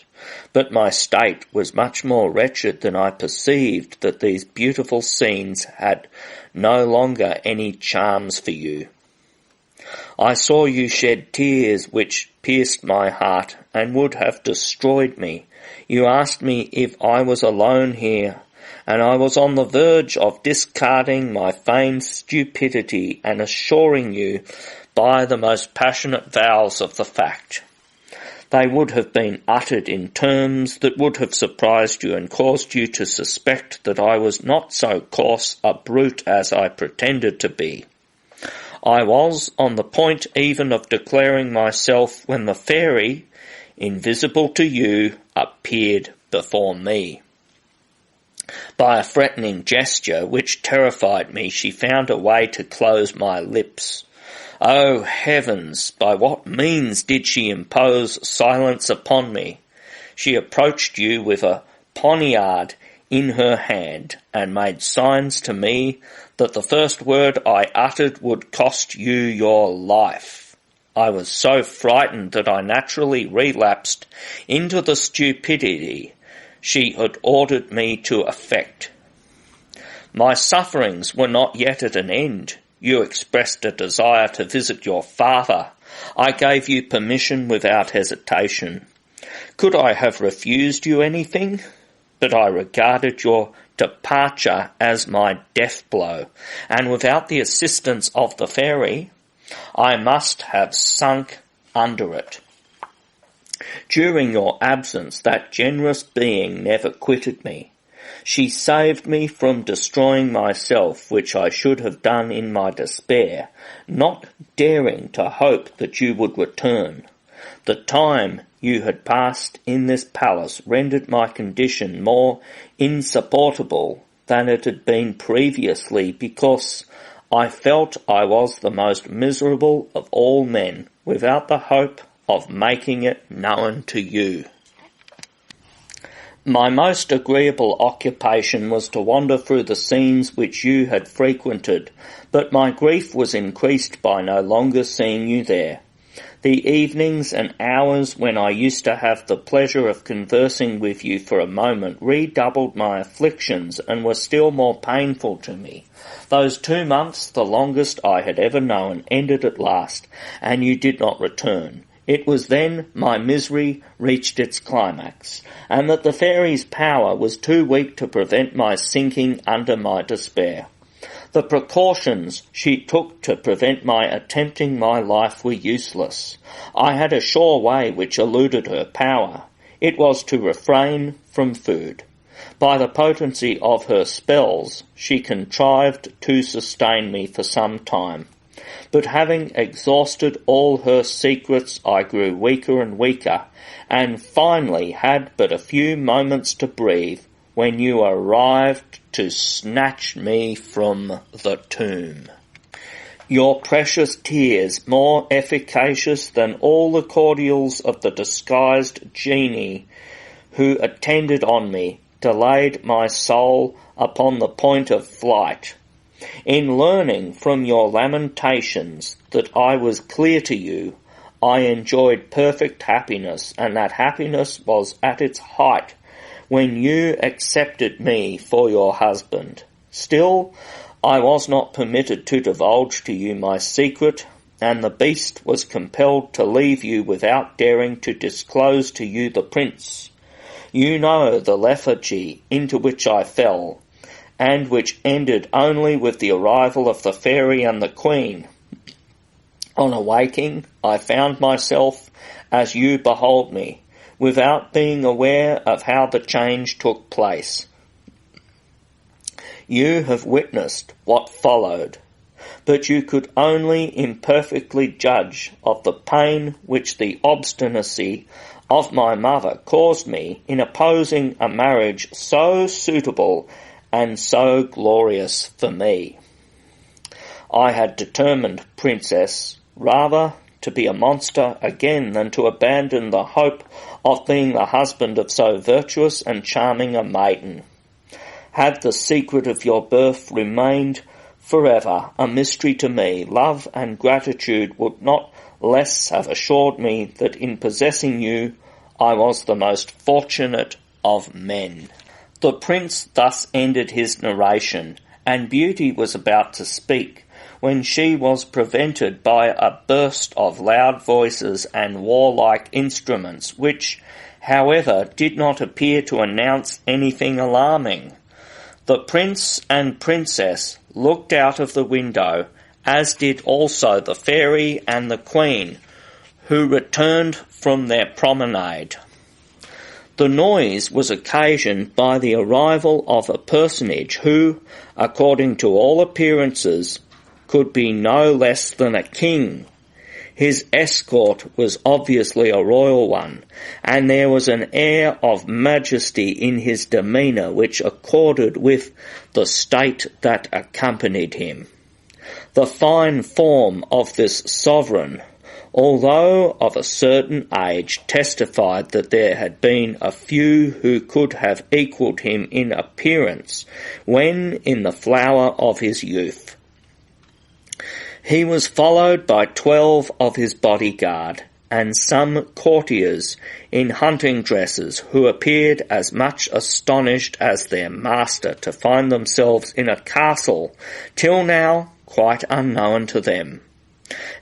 But my state was much more wretched than I perceived that these beautiful scenes had no longer any charms for you. I saw you shed tears which pierced my heart and would have destroyed me. You asked me if I was alone here, and I was on the verge of discarding my feigned stupidity and assuring you by the most passionate vows of the fact. They would have been uttered in terms that would have surprised you and caused you to suspect that I was not so coarse a brute as I pretended to be. I was on the point even of declaring myself when the fairy, invisible to you, appeared before me. By a threatening gesture which terrified me, she found a way to close my lips. Oh, heavens! By what means did she impose silence upon me? She approached you with a poniard in her hand, and made signs to me that the first word I uttered would cost you your life. I was so frightened that I naturally relapsed into the stupidity she had ordered me to affect. My sufferings were not yet at an end. You expressed a desire to visit your father. I gave you permission without hesitation. Could I have refused you anything? But I regarded your departure as my death blow, and without the assistance of the fairy, I must have sunk under it. During your absence, that generous being never quitted me. She saved me from destroying myself, which I should have done in my despair, not daring to hope that you would return. The time you had passed in this palace rendered my condition more insupportable than it had been previously, because I felt I was the most miserable of all men, without the hope of making it known to you. My most agreeable occupation was to wander through the scenes which you had frequented, but my grief was increased by no longer seeing you there. The evenings and hours when I used to have the pleasure of conversing with you for a moment redoubled my afflictions and were still more painful to me. Those 2 months, the longest I had ever known, ended at last, and you did not return. It was then my misery reached its climax, and that the fairy's power was too weak to prevent my sinking under my despair. The precautions she took to prevent my attempting my life were useless. I had a sure way which eluded her power. It was to refrain from food. By the potency of her spells, she contrived to sustain me for some time. But having exhausted all her secrets, I grew weaker and weaker, and finally had but a few moments to breathe, when you arrived to snatch me from the tomb. Your precious tears, more efficacious than all the cordials of the disguised genii who attended on me, delayed my soul upon the point of flight. In learning from your lamentations that I was clear to you, I enjoyed perfect happiness, and that happiness was at its height when you accepted me for your husband. Still, I was not permitted to divulge to you my secret, and the beast was compelled to leave you without daring to disclose to you the prince. You know the lethargy into which I fell, and which ended only with the arrival of the fairy and the queen. On awaking, I found myself as you behold me, without being aware of how the change took place. You have witnessed what followed, but you could only imperfectly judge of the pain which the obstinacy of my mother caused me in opposing a marriage so suitable and so glorious for me. I had determined, Princess, rather to be a monster again than to abandon the hope of being the husband of so virtuous and charming a maiden. Had the secret of your birth remained forever a mystery to me, love and gratitude would not less have assured me that in possessing you I was the most fortunate of men. The prince thus ended his narration, and Beauty was about to speak, when she was prevented by a burst of loud voices and warlike instruments, which, however, did not appear to announce anything alarming. The prince and princess looked out of the window, as did also the fairy and the queen, who returned from their promenade. The noise was occasioned by the arrival of a personage who, according to all appearances, could be no less than a king. His escort was obviously a royal one, and there was an air of majesty in his demeanour which accorded with the state that accompanied him. The fine form of this sovereign, although of a certain age, testified that there had been a few who could have equalled him in appearance when in the flower of his youth. He was followed by 12 of his bodyguard, and some courtiers in hunting dresses, who appeared as much astonished as their master to find themselves in a castle till now quite unknown to them.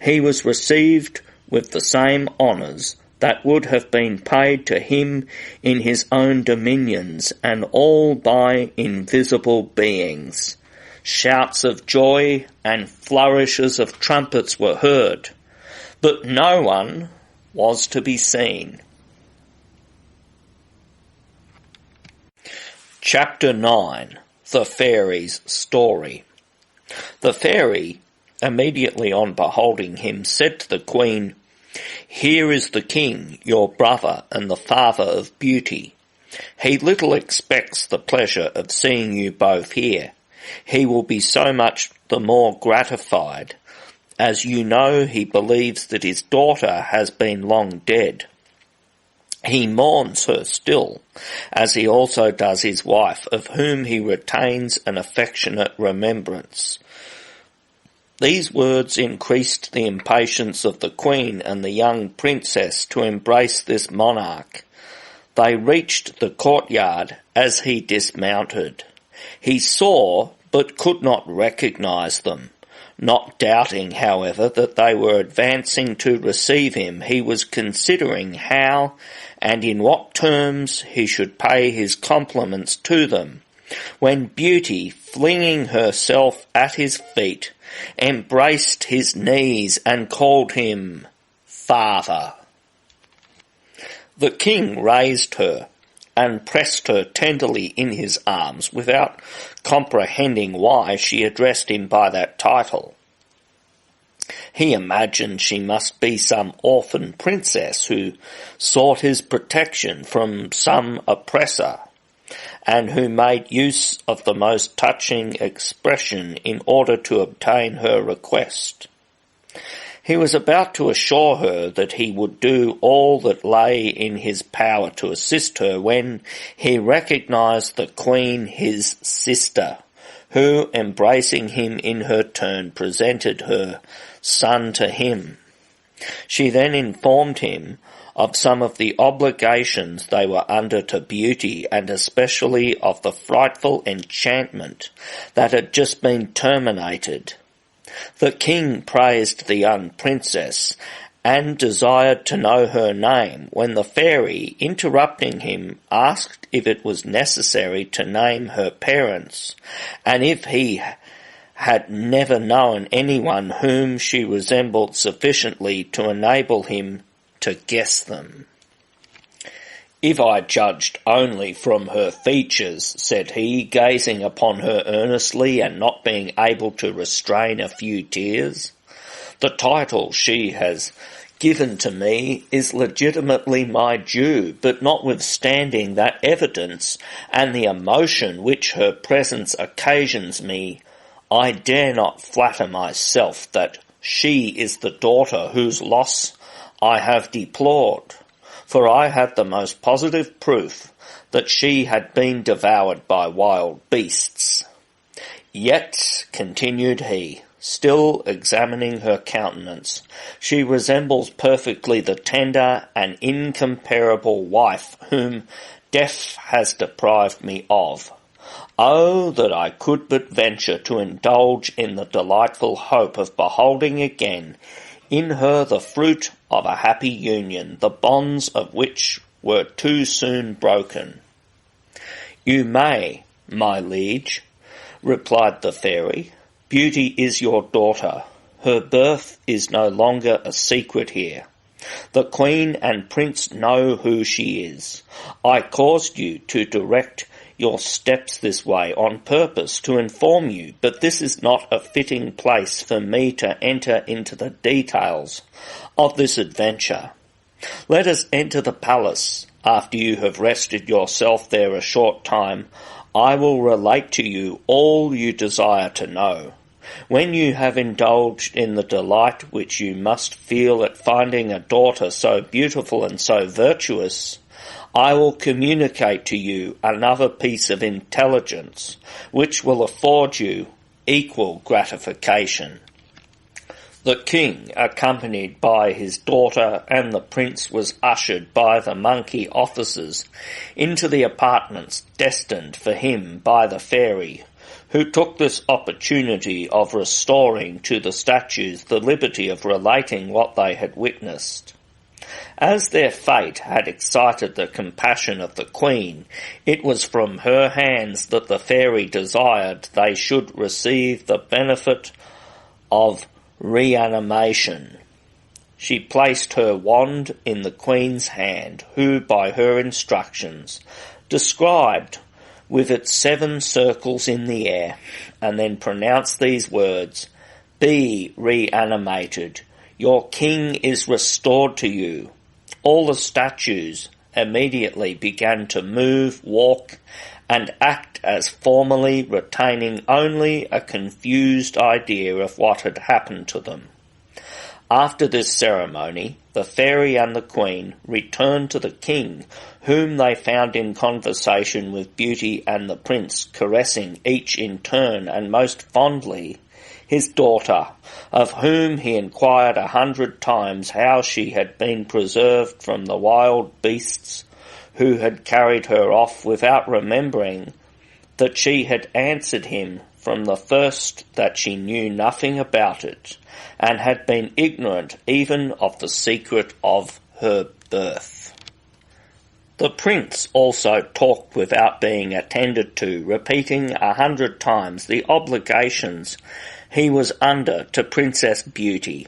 He was received with the same honours that would have been paid to him in his own dominions, and all by invisible beings. Shouts of joy and flourishes of trumpets were heard, but no one was to be seen. Chapter 9. The Fairy's Story. The fairy, immediately on beholding him, said to the queen, "Here is the king, your brother, and the father of beauty. He little expects the pleasure of seeing you both here. He will be so much the more gratified, as you know he believes that his daughter has been long dead. He mourns her still, as he also does his wife, of whom he retains an affectionate remembrance." These words increased the impatience of the queen and the young princess to embrace this monarch. They reached the courtyard as he dismounted. He saw, but could not recognize them. Not doubting, however, that they were advancing to receive him, he was considering how and in what terms he should pay his compliments to them, when Beauty, flinging herself at his feet, embraced his knees and called him father. The king raised her and pressed her tenderly in his arms, without comprehending why she addressed him by that title. He imagined she must be some orphan princess who sought his protection from some oppressor, and who made use of the most touching expression in order to obtain her request. He was about to assure her that he would do all that lay in his power to assist her, when he recognized the queen, his sister, who, embracing him in her turn, presented her son to him. She then informed him of some of the obligations they were under to Beauty, and especially of the frightful enchantment that had just been terminated. The king praised the young princess, and desired to know her name, when the fairy, interrupting him, asked if it was necessary to name her parents, and if he had never known anyone whom she resembled sufficiently to enable him to guess them. "If I judged only from her features," said he, gazing upon her earnestly and not being able to restrain a few tears, "the title she has given to me is legitimately my due, but notwithstanding that evidence and the emotion which her presence occasions me, I dare not flatter myself that she is the daughter whose loss I have deplored, for I have the most positive proof that she had been devoured by wild beasts. Yet," continued he, still examining her countenance, "she resembles perfectly the tender and incomparable wife whom death has deprived me of. Oh, that I could but venture to indulge in the delightful hope of beholding again in her the fruit of a happy union, the bonds of which were too soon broken." "You may, my liege," replied the fairy. "Beauty is your daughter. Her birth is no longer a secret here. The queen and prince know who she is. I caused you to direct your steps this way on purpose to inform you, but this is not a fitting place for me to enter into the details of this adventure. Let us enter the palace. After you have rested yourself there a short time, I will relate to you all you desire to know. When you have indulged in the delight which you must feel at finding a daughter so beautiful and so virtuous, I will communicate to you another piece of intelligence which will afford you equal gratification." The king, accompanied by his daughter and the prince, was ushered by the monkey officers into the apartments destined for him by the fairy, who took this opportunity of restoring to the statues the liberty of relating what they had witnessed. As their fate had excited the compassion of the queen, it was from her hands that the fairy desired they should receive the benefit of reanimation. She placed her wand in the queen's hand, who, by her instructions, described with its 7 circles in the air, and then pronounced these words, "Be reanimated. Your king is restored to you." All the statues immediately began to move, walk, and act as formerly, retaining only a confused idea of what had happened to them. After this ceremony, the fairy and the queen returned to the king, whom they found in conversation with Beauty and the prince, caressing each in turn and most fondly his daughter, of whom he inquired 100 times how she had been preserved from the wild beasts who had carried her off, without remembering that she had answered him from the first that she knew nothing about it, and had been ignorant even of the secret of her birth. The prince also talked without being attended to, repeating 100 times the obligations he was under to Princess Beauty.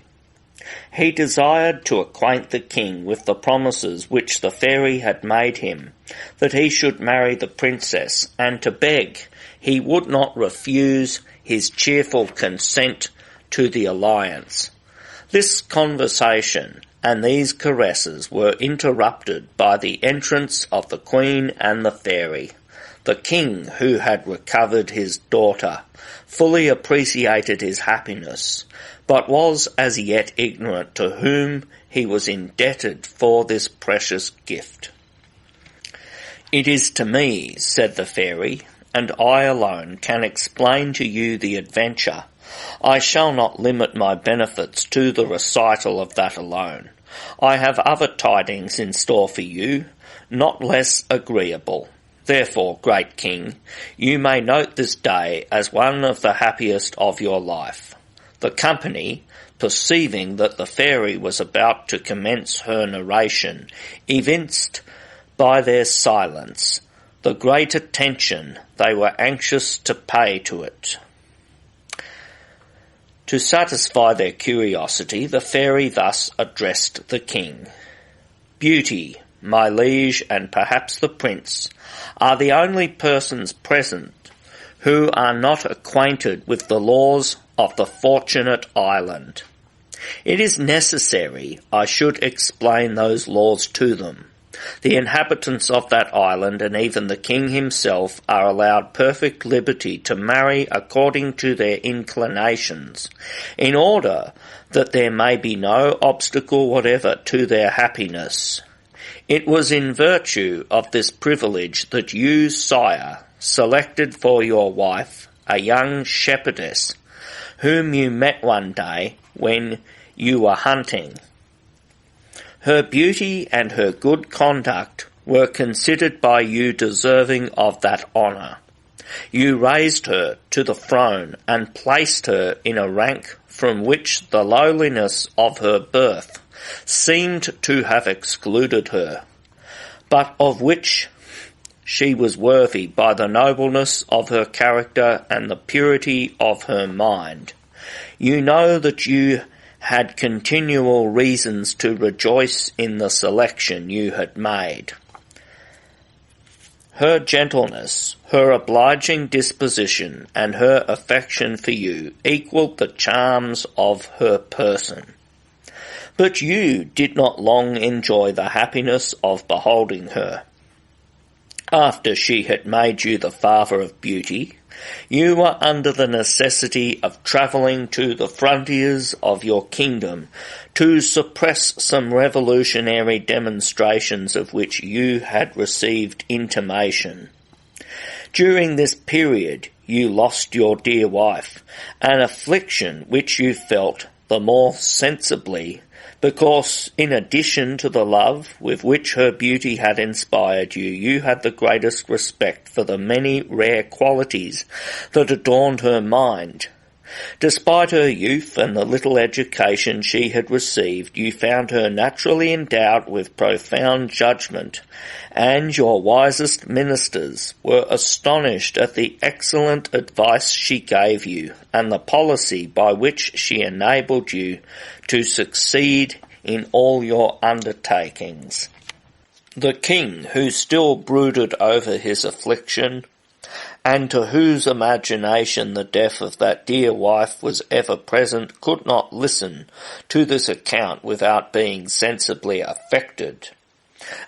He desired to acquaint the king with the promises which the fairy had made him, that he should marry the princess, and to beg he would not refuse his cheerful consent to the alliance. This conversation and these caresses were interrupted by the entrance of the queen and the fairy. The king, who had recovered his daughter, fully appreciated his happiness, but was as yet ignorant to whom he was indebted for this precious gift. "It is to me," said the fairy, "and I alone can explain to you the adventure. I shall not limit my benefits to the recital of that alone. I have other tidings in store for you, not less agreeable. Therefore, great king, you may note this day as one of the happiest of your life." The company, perceiving that the fairy was about to commence her narration, evinced by their silence the great attention they were anxious to pay to it. To satisfy their curiosity, the fairy thus addressed the king. "Beauty, my liege, and perhaps the prince, are the only persons present who are not acquainted with the laws of the Fortunate Island. It is necessary I should explain those laws to them. The inhabitants of that island, and even the king himself, are allowed perfect liberty to marry according to their inclinations, in order that there may be no obstacle whatever to their happiness. It was in virtue of this privilege that you, sire, selected for your wife a young shepherdess, whom you met one day when you were hunting. Her beauty and her good conduct were considered by you deserving of that honour. You raised her to the throne and placed her in a rank from which the lowliness of her birth seemed to have excluded her, but of which she was worthy by the nobleness of her character and the purity of her mind. You know that you had continual reasons to rejoice in the selection you had made. Her gentleness, her obliging disposition, and her affection for you equalled the charms of her person. But you did not long enjoy the happiness of beholding her. After she had made you the father of beauty, you were under the necessity of travelling to the frontiers of your kingdom to suppress some revolutionary demonstrations of which you had received intimation. During this period you lost your dear wife, an affliction which you felt the more sensibly, because in addition to the love with which her beauty had inspired you, you had the greatest respect for the many rare qualities that adorned her mind. Despite her youth and the little education she had received, you found her naturally endowed with profound judgment, and your wisest ministers were astonished at the excellent advice she gave you, and the policy by which she enabled you to succeed in all your undertakings. The king, who still brooded over his affliction, and to whose imagination the death of that dear wife was ever present, could not listen to this account without being sensibly affected.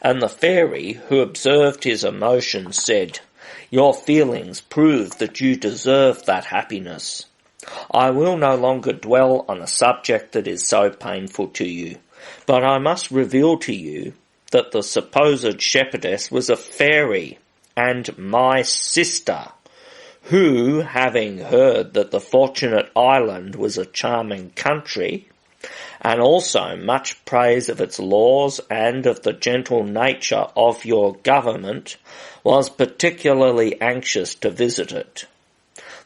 And the fairy, who observed his emotion, said, "Your feelings prove that you deserve that happiness. I will no longer dwell on a subject that is so painful to you, but I must reveal to you that the supposed shepherdess was a fairy, and my sister, who, having heard that the Fortunate Island was a charming country, and also much praise of its laws and of the gentle nature of your government, was particularly anxious to visit it.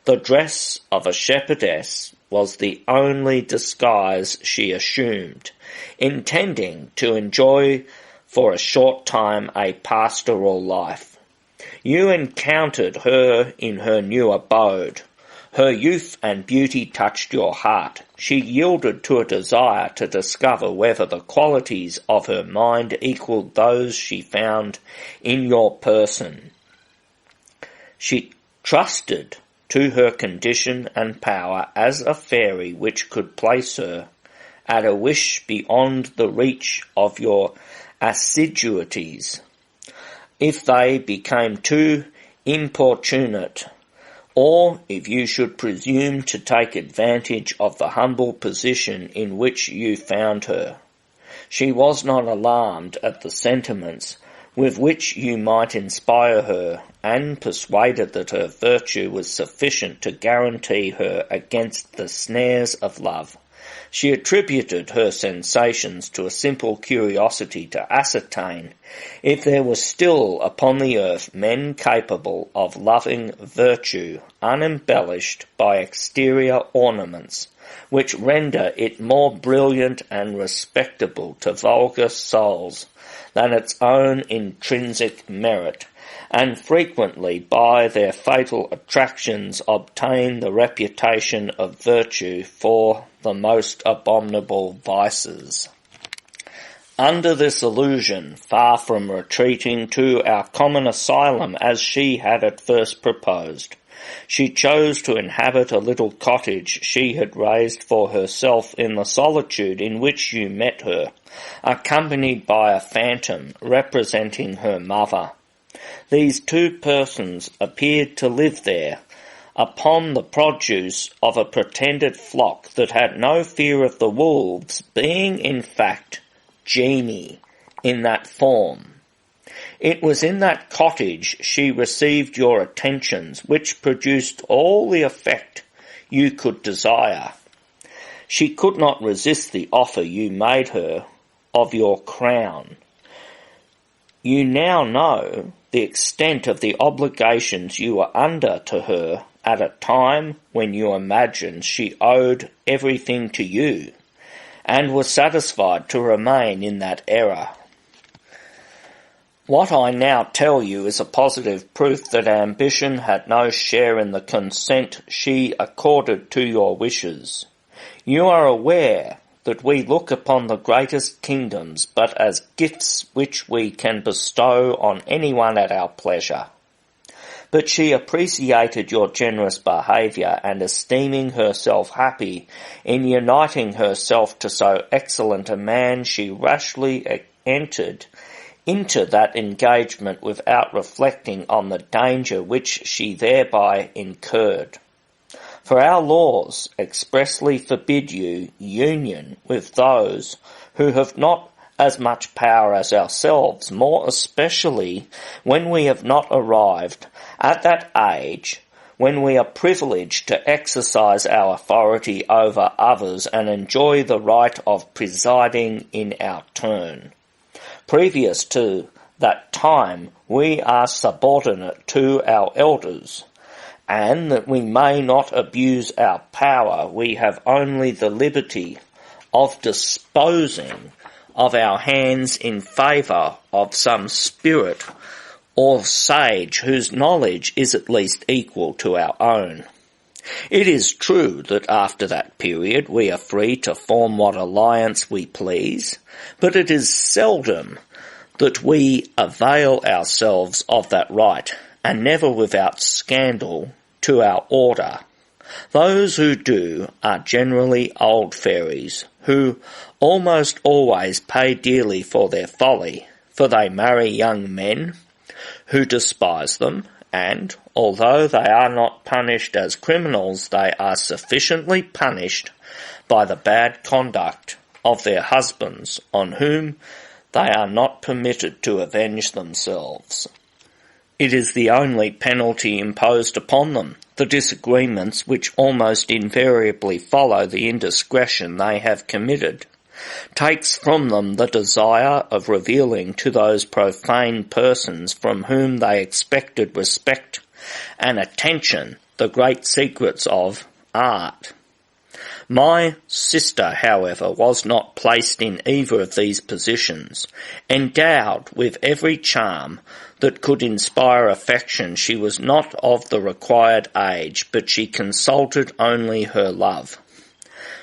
The dress of a shepherdess was the only disguise she assumed, intending to enjoy for a short time a pastoral life. You encountered her in her new abode. Her youth and beauty touched your heart. She yielded to a desire to discover whether the qualities of her mind equalled those she found in your person. She trusted to her condition and power as a fairy which could place her at a wish beyond the reach of your assiduities, if they became too importunate, or if you should presume to take advantage of the humble position in which you found her. She was not alarmed at the sentiments with which you might inspire her, and persuaded that her virtue was sufficient to guarantee her against the snares of love. She attributed her sensations to a simple curiosity to ascertain if there were still upon the earth men capable of loving virtue unembellished by exterior ornaments, which render it more brilliant and respectable to vulgar souls than its own intrinsic merit, and frequently by their fatal attractions obtain the reputation of virtue for the most abominable vices. Under this illusion, far from retreating to our common asylum as she had at first proposed, she chose to inhabit a little cottage she had raised for herself in the solitude in which you met her, accompanied by a phantom representing her mother. These two persons appeared to live there, upon the produce of a pretended flock that had no fear of the wolves, being in fact genii in that form. It was in that cottage she received your attentions, which produced all the effect you could desire. She could not resist the offer you made her of your crown. You now know the extent of the obligations you were under to her at a time when you imagined she owed everything to you, and was satisfied to remain in that error. What I now tell you is a positive proof that ambition had no share in the consent she accorded to your wishes. You are aware that we look upon the greatest kingdoms but as gifts which we can bestow on anyone at our pleasure. But she appreciated your generous behaviour, and esteeming herself happy in uniting herself to so excellent a man, she rashly entered into that engagement without reflecting on the danger which she thereby incurred. For our laws expressly forbid you union with those who have not as much power as ourselves, more especially when we have not arrived at that age when we are privileged to exercise our authority over others and enjoy the right of presiding in our turn. Previous to that time, we are subordinate to our elders, and that we may not abuse our power, we have only the liberty of disposing of our hands in favour of some spirit or sage whose knowledge is at least equal to our own. It is true that after that period we are free to form what alliance we please, but it is seldom that we avail ourselves of that right, and never without scandal to our order. Those who do are generally old fairies, who almost always pay dearly for their folly, for they marry young men who despise them, and, although they are not punished as criminals, they are sufficiently punished by the bad conduct of their husbands, on whom they are not permitted to avenge themselves. It is the only penalty imposed upon them. The disagreements which almost invariably follow the indiscretion they have committed takes from them the desire of revealing to those profane persons from whom they expected respect and attention the great secrets of art. My sister, however, was not placed in either of these positions. Endowed with every charm that could inspire affection, she was not of the required age, but she consulted only her love.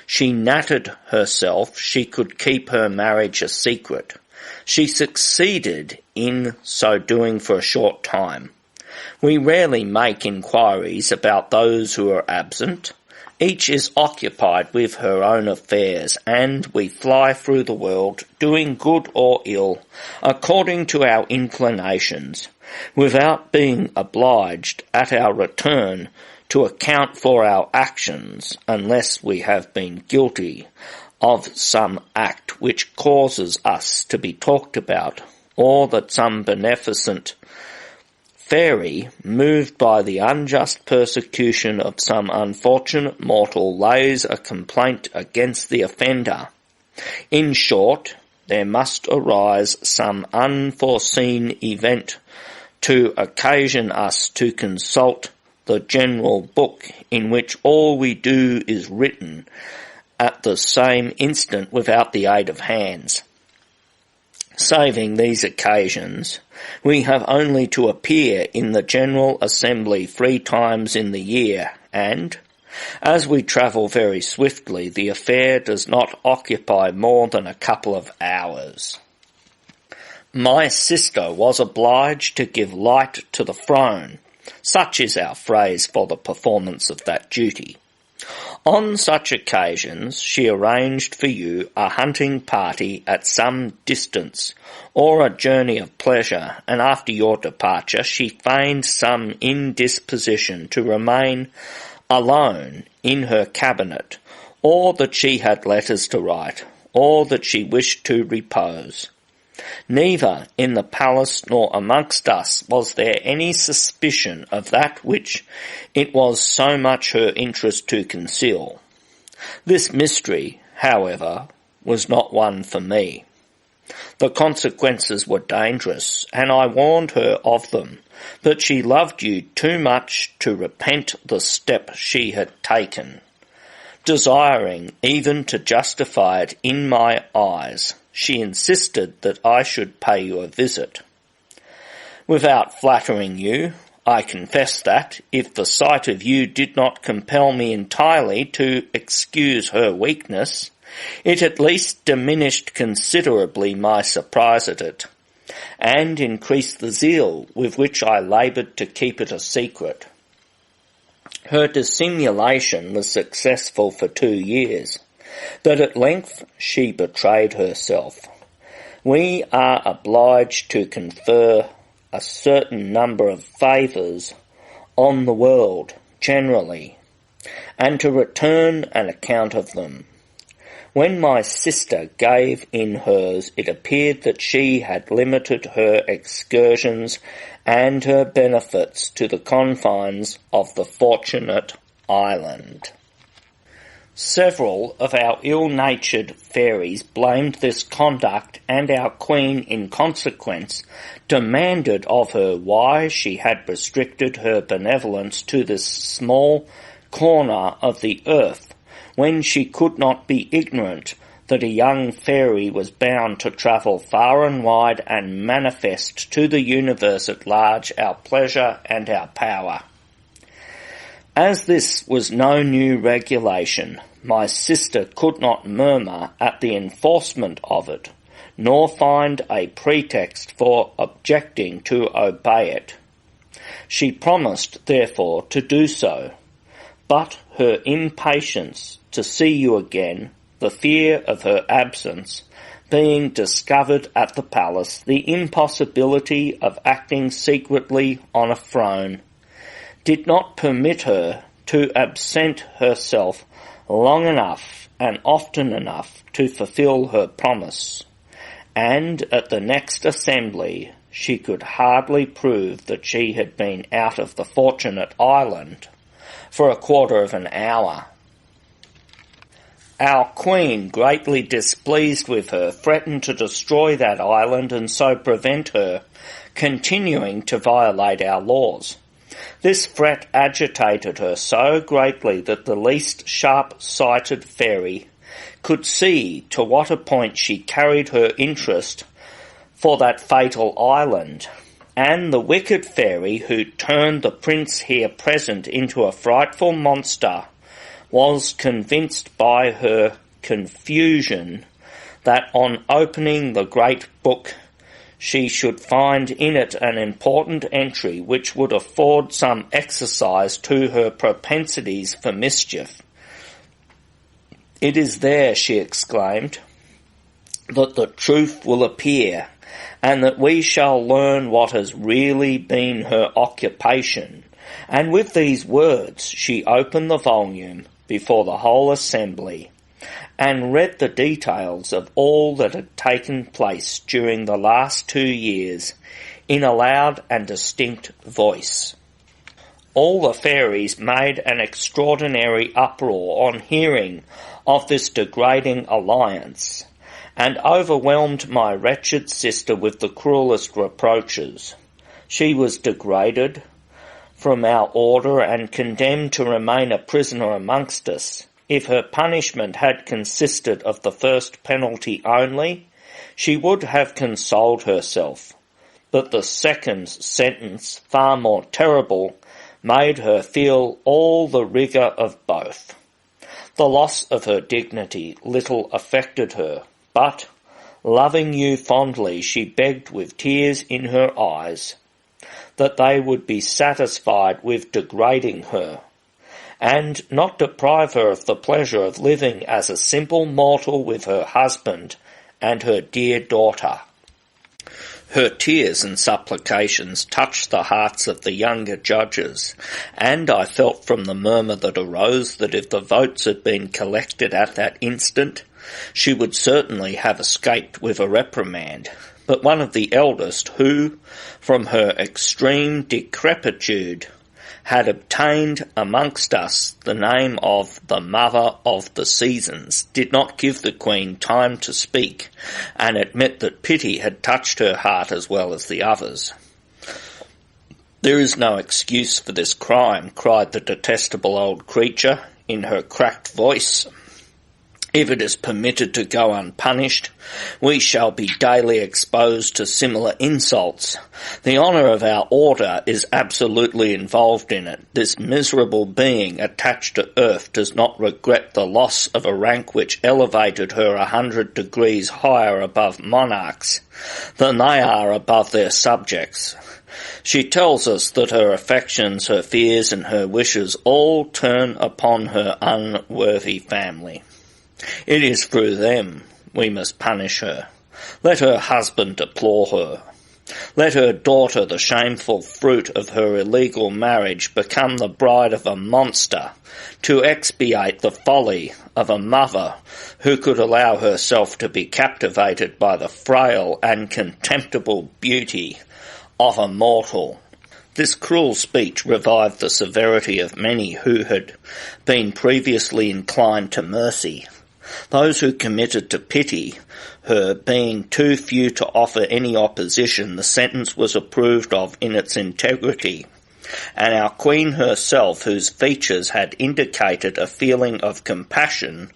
She nattered herself she could keep her marriage a secret. She succeeded in so doing for a short time. We rarely make inquiries about those who are absent. Each is occupied with her own affairs, and we fly through the world, doing good or ill, according to our inclinations, without being obliged at our return to account for our actions, unless we have been guilty of some act which causes us to be talked about, or that some beneficent fairy, moved by the unjust persecution of some unfortunate mortal, lays a complaint against the offender. In short, there must arise some unforeseen event to occasion us to consult the general book, in which all we do is written at the same instant without the aid of hands. Saving these occasions, we have only to appear in the General Assembly 3 times in the year, and, as we travel very swiftly, the affair does not occupy more than a couple of hours. My sister was obliged to give light to the throne, such is our phrase for the performance of that duty. On such occasions she arranged for you a hunting party at some distance, or a journey of pleasure, and after your departure she feigned some indisposition to remain alone in her cabinet, or that she had letters to write, or that she wished to repose. Neither in the palace nor amongst us was there any suspicion of that which it was so much her interest to conceal. This mystery, however, was not one for me. The consequences were dangerous, and I warned her of them, but she loved you too much to repent the step she had taken. Desiring even to justify it in my eyes, she insisted that I should pay you a visit. Without flattering you, I confess that, if the sight of you did not compel me entirely to excuse her weakness, it at least diminished considerably my surprise at it, and increased the zeal with which I laboured to keep it a secret. Her dissimulation was successful for 2 years, but at length she betrayed herself. We are obliged to confer a certain number of favours on the world generally, and to return an account of them. When my sister gave in hers, it appeared that she had limited her excursions and her benefits to the confines of the Fortunate Island. Several of our ill-natured fairies blamed this conduct, and our queen, in consequence, demanded of her why she had restricted her benevolence to this small corner of the earth, when she could not be ignorant that a young fairy was bound to travel far and wide and manifest to the universe at large our pleasure and our power. As this was no new regulation, my sister could not murmur at the enforcement of it, nor find a pretext for objecting to obey it. She promised, therefore, to do so, but her impatience to see you again, the fear of her absence, being discovered at the palace, the impossibility of acting secretly on a throne, did not permit her to absent herself long enough and often enough to fulfil her promise, and at the next assembly she could hardly prove that she had been out of the Fortunate Island for a quarter of an hour. Our queen, greatly displeased with her, threatened to destroy that island and so prevent her continuing to violate our laws. This threat agitated her so greatly that the least sharp-sighted fairy could see to what a point she carried her interest for that fatal island, and the wicked fairy who turned the prince here present into a frightful monster was convinced by her confusion that on opening the great book she should find in it an important entry which would afford some exercise to her propensities for mischief. "It is there," she exclaimed, "that the truth will appear, and that we shall learn what has really been her occupation." And with these words she opened the volume before the whole assembly, and read the details of all that had taken place during the last 2 years in a loud and distinct voice. All the fairies made an extraordinary uproar on hearing of this degrading alliance, and overwhelmed my wretched sister with the cruellest reproaches. She was degraded from our order and condemned to remain a prisoner amongst us. If her punishment had consisted of the first penalty only, she would have consoled herself, but the second sentence, far more terrible, made her feel all the rigour of both. The loss of her dignity little affected her, but, loving you fondly, she begged with tears in her eyes that they would be satisfied with degrading her, and not deprive her of the pleasure of living as a simple mortal with her husband and her dear daughter. Her tears and supplications touched the hearts of the younger judges, and I felt from the murmur that arose that if the votes had been collected at that instant, she would certainly have escaped with a reprimand. But one of the eldest, who, from her extreme decrepitude, had obtained amongst us the name of the Mother of the Seasons, did not give the Queen time to speak, and admit that pity had touched her heart as well as the others. "There is no excuse for this crime," cried the detestable old creature in her cracked voice. "If it is permitted to go unpunished, we shall be daily exposed to similar insults. The honour of our order is absolutely involved in it. This miserable being attached to earth does not regret the loss of a rank which elevated her 100 degrees higher above monarchs than they are above their subjects. She tells us that her affections, her fears, and her wishes all turn upon her unworthy family. It is through them we must punish her. Let her husband deplore her. Let her daughter, the shameful fruit of her illegal marriage, become the bride of a monster, to expiate the folly of a mother who could allow herself to be captivated by the frail and contemptible beauty of a mortal. This cruel speech revived the severity of many who had been previously inclined to mercy. Those who committed to pity her being too few to offer any opposition, the sentence was approved of in its integrity, and our Queen herself, whose features had indicated a feeling of compassion,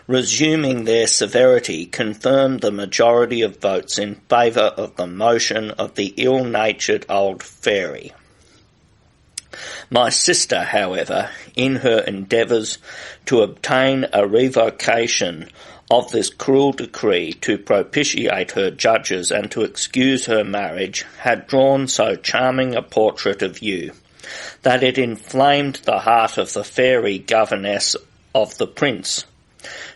resuming their severity, confirmed the majority of votes in favour of the motion of the ill-natured old fairy. My sister, however, in her endeavours to obtain a revocation of this cruel decree, to propitiate her judges and to excuse her marriage, had drawn so charming a portrait of you, that it inflamed the heart of the fairy governess of the prince,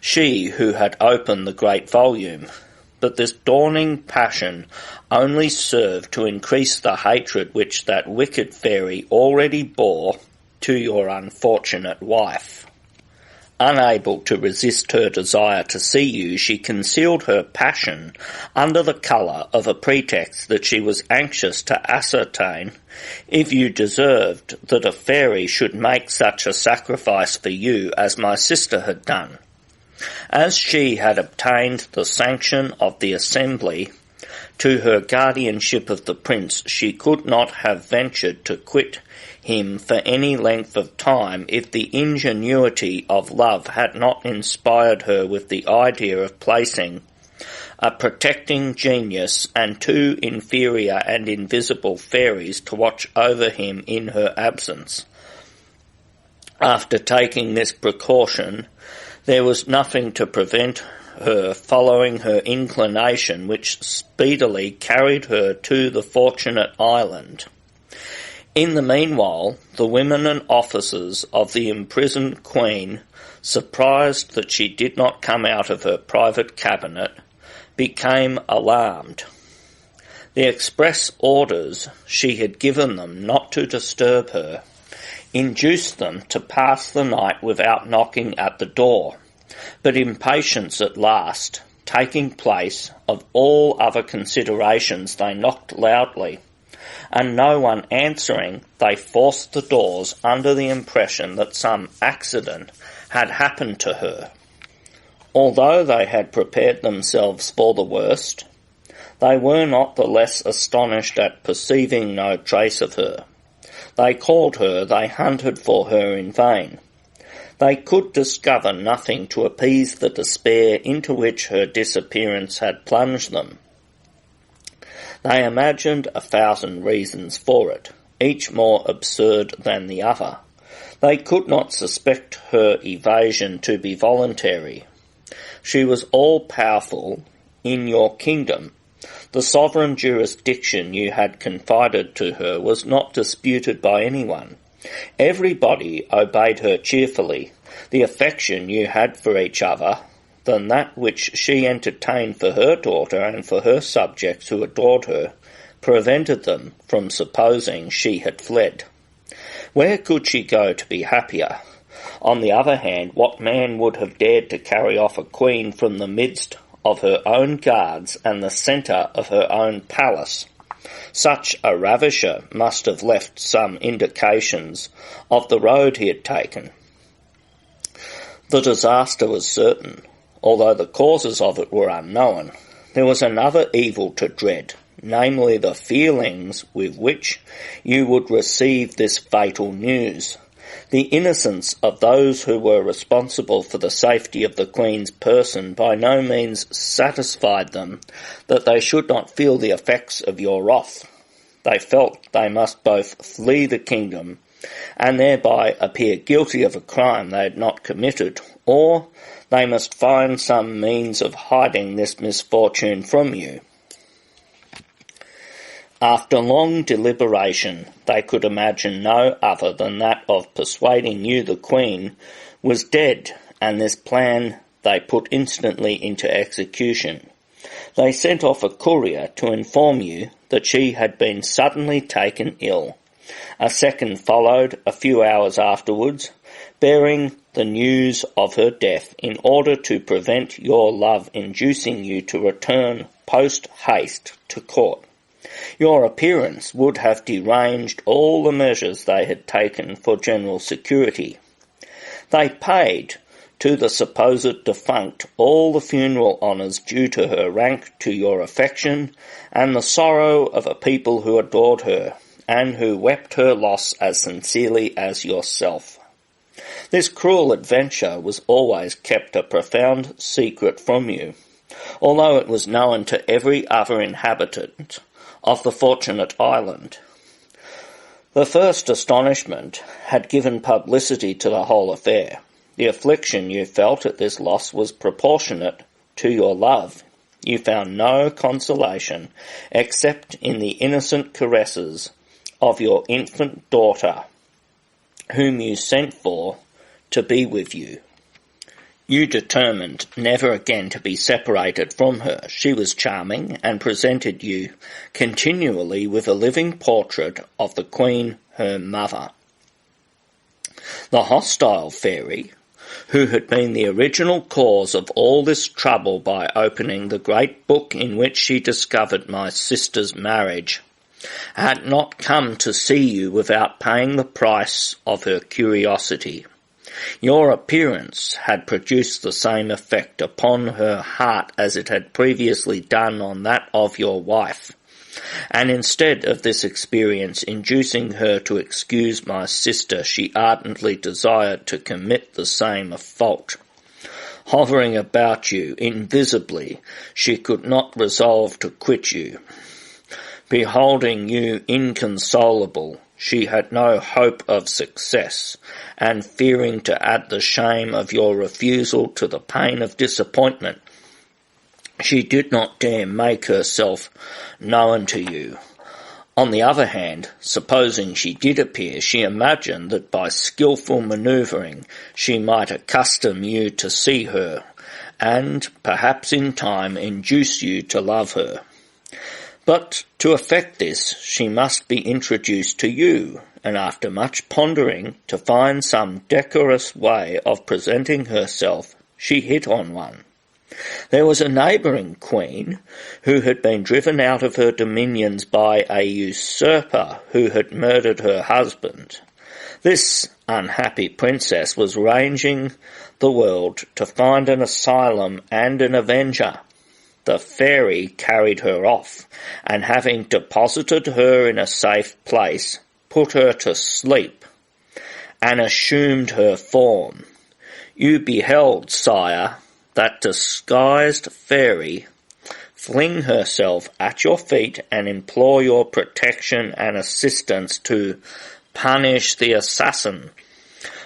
she who had opened the great volume. But this dawning passion only served to increase the hatred which that wicked fairy already bore to your unfortunate wife. Unable to resist her desire to see you, she concealed her passion under the colour of a pretext that she was anxious to ascertain if you deserved that a fairy should make such a sacrifice for you as my sister had done. As she had obtained the sanction of the assembly to her guardianship of the prince, she could not have ventured to quit him for any length of time if the ingenuity of love had not inspired her with the idea of placing a protecting genius and two inferior and invisible fairies to watch over him in her absence. After taking this precaution, there was nothing to prevent her following her inclination, which speedily carried her to the fortunate island. In the meanwhile, the women and officers of the imprisoned queen, surprised that she did not come out of her private cabinet, became alarmed. The express orders she had given them not to disturb her induced them to pass the night without knocking at the door, but impatience at last taking place of all other considerations, they knocked loudly, and no one answering, they forced the doors under the impression that some accident had happened to her. Although they had prepared themselves for the worst, they were not the less astonished at perceiving no trace of her. They called her, they hunted for her in vain. They could discover nothing to appease the despair into which her disappearance had plunged them. They imagined 1,000 reasons for it, each more absurd than the other. They could not suspect her evasion to be voluntary. She was all-powerful in your kingdom. The sovereign jurisdiction you had confided to her was not disputed by anyone. Everybody obeyed her cheerfully. The affection you had for each other, than that which she entertained for her daughter and for her subjects who adored her, prevented them from supposing she had fled. Where could she go to be happier? On the other hand, what man would have dared to carry off a queen from the midst of her own guards and the centre of her own palace? Such a ravisher must have left some indications of the road he had taken. The disaster was certain, although the causes of it were unknown. There was another evil to dread, namely the feelings with which you would receive this fatal news. The innocence of those who were responsible for the safety of the Queen's person by no means satisfied them that they should not feel the effects of your wrath. They felt they must both flee the kingdom and thereby appear guilty of a crime they had not committed, or they must find some means of hiding this misfortune from you. After long deliberation, they could imagine no other than that of persuading you the Queen was dead, and this plan they put instantly into execution. They sent off a courier to inform you that she had been suddenly taken ill. A second followed a few hours afterwards, bearing the news of her death in order to prevent your love inducing you to return post-haste to court. Your appearance would have deranged all the measures they had taken for general security. They paid to the supposed defunct all the funeral honours due to her rank, to your affection, and the sorrow of a people who adored her, and who wept her loss as sincerely as yourself. This cruel adventure was always kept a profound secret from you, although it was known to every other inhabitant of the fortunate island. The first astonishment had given publicity to the whole affair. The affliction you felt at this loss was proportionate to your love. You found no consolation except in the innocent caresses of your infant daughter, whom you sent for to be with you. You determined never again to be separated from her. She was charming, and presented you continually with a living portrait of the Queen, her mother. The hostile fairy, who had been the original cause of all this trouble by opening the great book in which she discovered my sister's marriage, had not come to see you without paying the price of her curiosity. Your appearance had produced the same effect upon her heart as it had previously done on that of your wife, and instead of this experience inducing her to excuse my sister, she ardently desired to commit the same fault. Hovering about you invisibly, she could not resolve to quit you. Beholding you inconsolable, she had no hope of success, and fearing to add the shame of your refusal to the pain of disappointment, she did not dare make herself known to you. On the other hand, supposing she did appear, she imagined that by skilful manoeuvring she might accustom you to see her, and perhaps in time induce you to love her. But to effect this, she must be introduced to you, and after much pondering to find some decorous way of presenting herself, she hit on one. There was a neighbouring queen who had been driven out of her dominions by a usurper who had murdered her husband. This unhappy princess was ranging the world to find an asylum and an avenger. The fairy carried her off, and having deposited her in a safe place, put her to sleep, and assumed her form. You beheld, sire, that disguised fairy fling herself at your feet and implore your protection and assistance to punish the assassin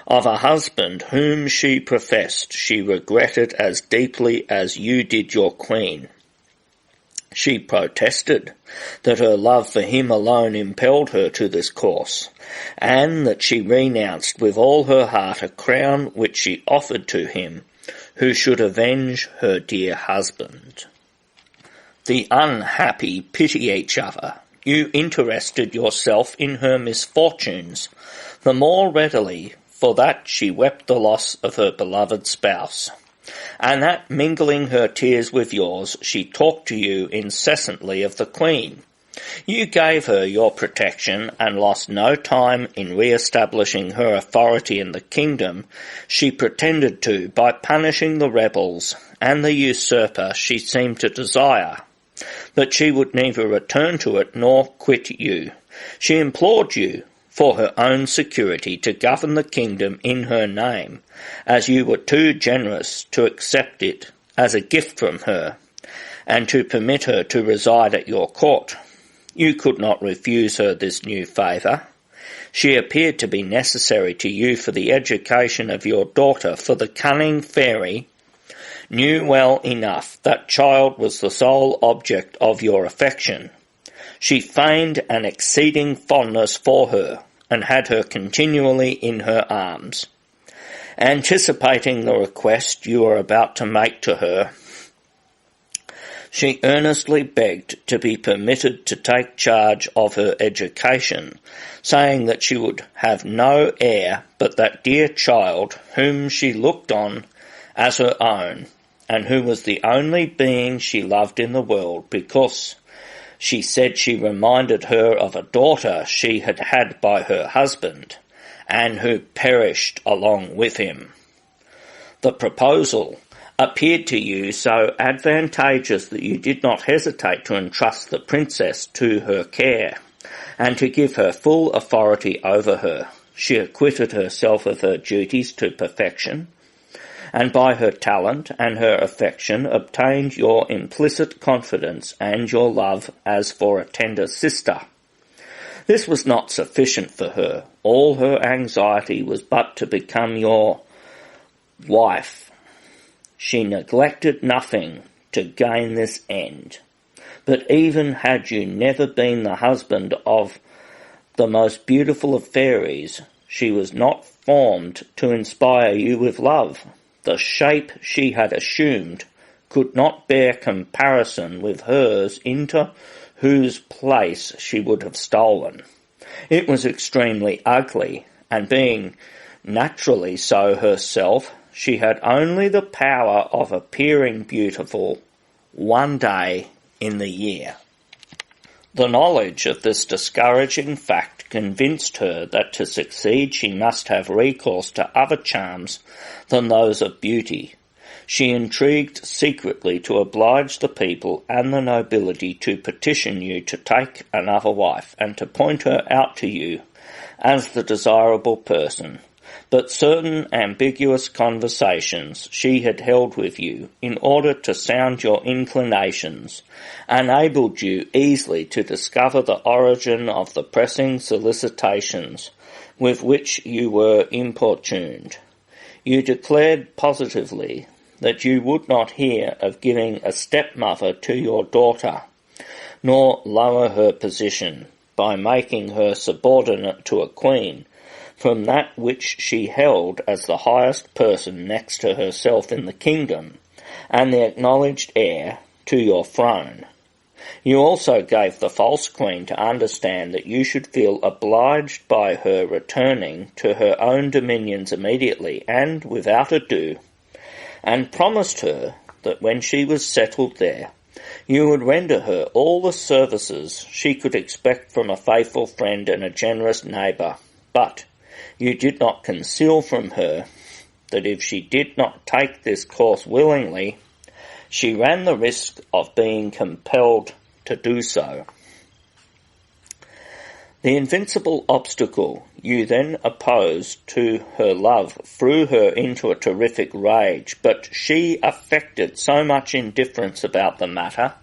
of a husband whom she professed she regretted as deeply as you did your queen. She protested that her love for him alone impelled her to this course, and that she renounced with all her heart a crown which she offered to him who should avenge her dear husband. The unhappy pity each other. You interested yourself in her misfortunes, the more readily for that she wept the loss of her beloved spouse, and that, mingling her tears with yours, she talked to you incessantly of the Queen. You gave her your protection, and lost no time in re-establishing her authority in the kingdom she pretended to by punishing the rebels and the usurper she seemed to desire. But she would neither return to it nor quit you. She implored you, for her own security, to govern the kingdom in her name, as you were too generous to accept it as a gift from her, and to permit her to reside at your court. You could not refuse her this new favour. She appeared to be necessary to you for the education of your daughter, for the cunning fairy knew well enough that child was the sole object of your affection. She feigned an exceeding fondness for her, and had her continually in her arms. Anticipating the request you were about to make to her, She earnestly begged to be permitted to take charge of her education, saying that she would have no heir but that dear child whom she looked on as her own, and who was the only being she loved in the world, because she said she reminded her of a daughter she had had by her husband, and who perished along with him. The proposal appeared to you so advantageous that you did not hesitate to entrust the princess to her care, and to give her full authority over her. She acquitted herself of her duties to perfection, and by her talent and her affection obtained your implicit confidence and your love as for a tender sister. This was not sufficient for her. All her anxiety was but to become your wife. She neglected nothing to gain this end. But even had you never been the husband of the most beautiful of fairies, she was not formed to inspire you with love. The shape she had assumed could not bear comparison with hers into whose place she would have stolen. It was extremely ugly, and being naturally so herself, she had only the power of appearing beautiful one day in the year. The knowledge of this discouraging fact convinced her that to succeed she must have recourse to other charms than those of beauty. She intrigued secretly to oblige the people and the nobility to petition you to take another wife, and to point her out to you as the desirable person. But certain ambiguous conversations she had held with you, in order to sound your inclinations, enabled you easily to discover the origin of the pressing solicitations with which you were importuned. You declared positively that you would not hear of giving a stepmother to your daughter, nor lower her position by making her subordinate to a queen, from that which she held as the highest person next to herself in the kingdom, and the acknowledged heir to your throne. You also gave the false queen to understand that you should feel obliged by her returning to her own dominions immediately and without ado, and promised her that when she was settled there, you would render her all the services she could expect from a faithful friend and a generous neighbour. But you did not conceal from her that if she did not take this course willingly, she ran the risk of being compelled to do so. The invincible obstacle you then opposed to her love threw her into a terrific rage, but she affected so much indifference about the matter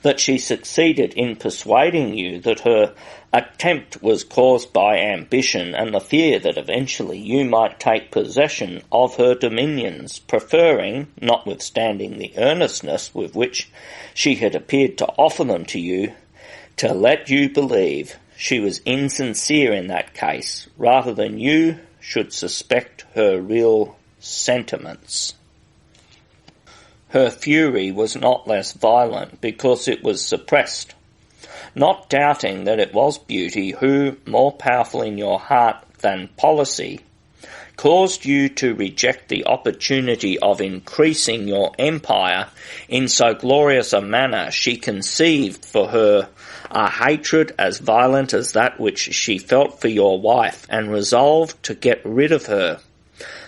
that she succeeded in persuading you that her attempt was caused by ambition and the fear that eventually you might take possession of her dominions, preferring, notwithstanding the earnestness with which she had appeared to offer them to you, to let you believe she was insincere in that case, rather than you should suspect her real sentiments. Her fury was not less violent because it was suppressed, not doubting that it was beauty who, more powerful in your heart than policy, caused you to reject the opportunity of increasing your empire in so glorious a manner. She conceived for her a hatred as violent as that which she felt for your wife, and resolved to get rid of her,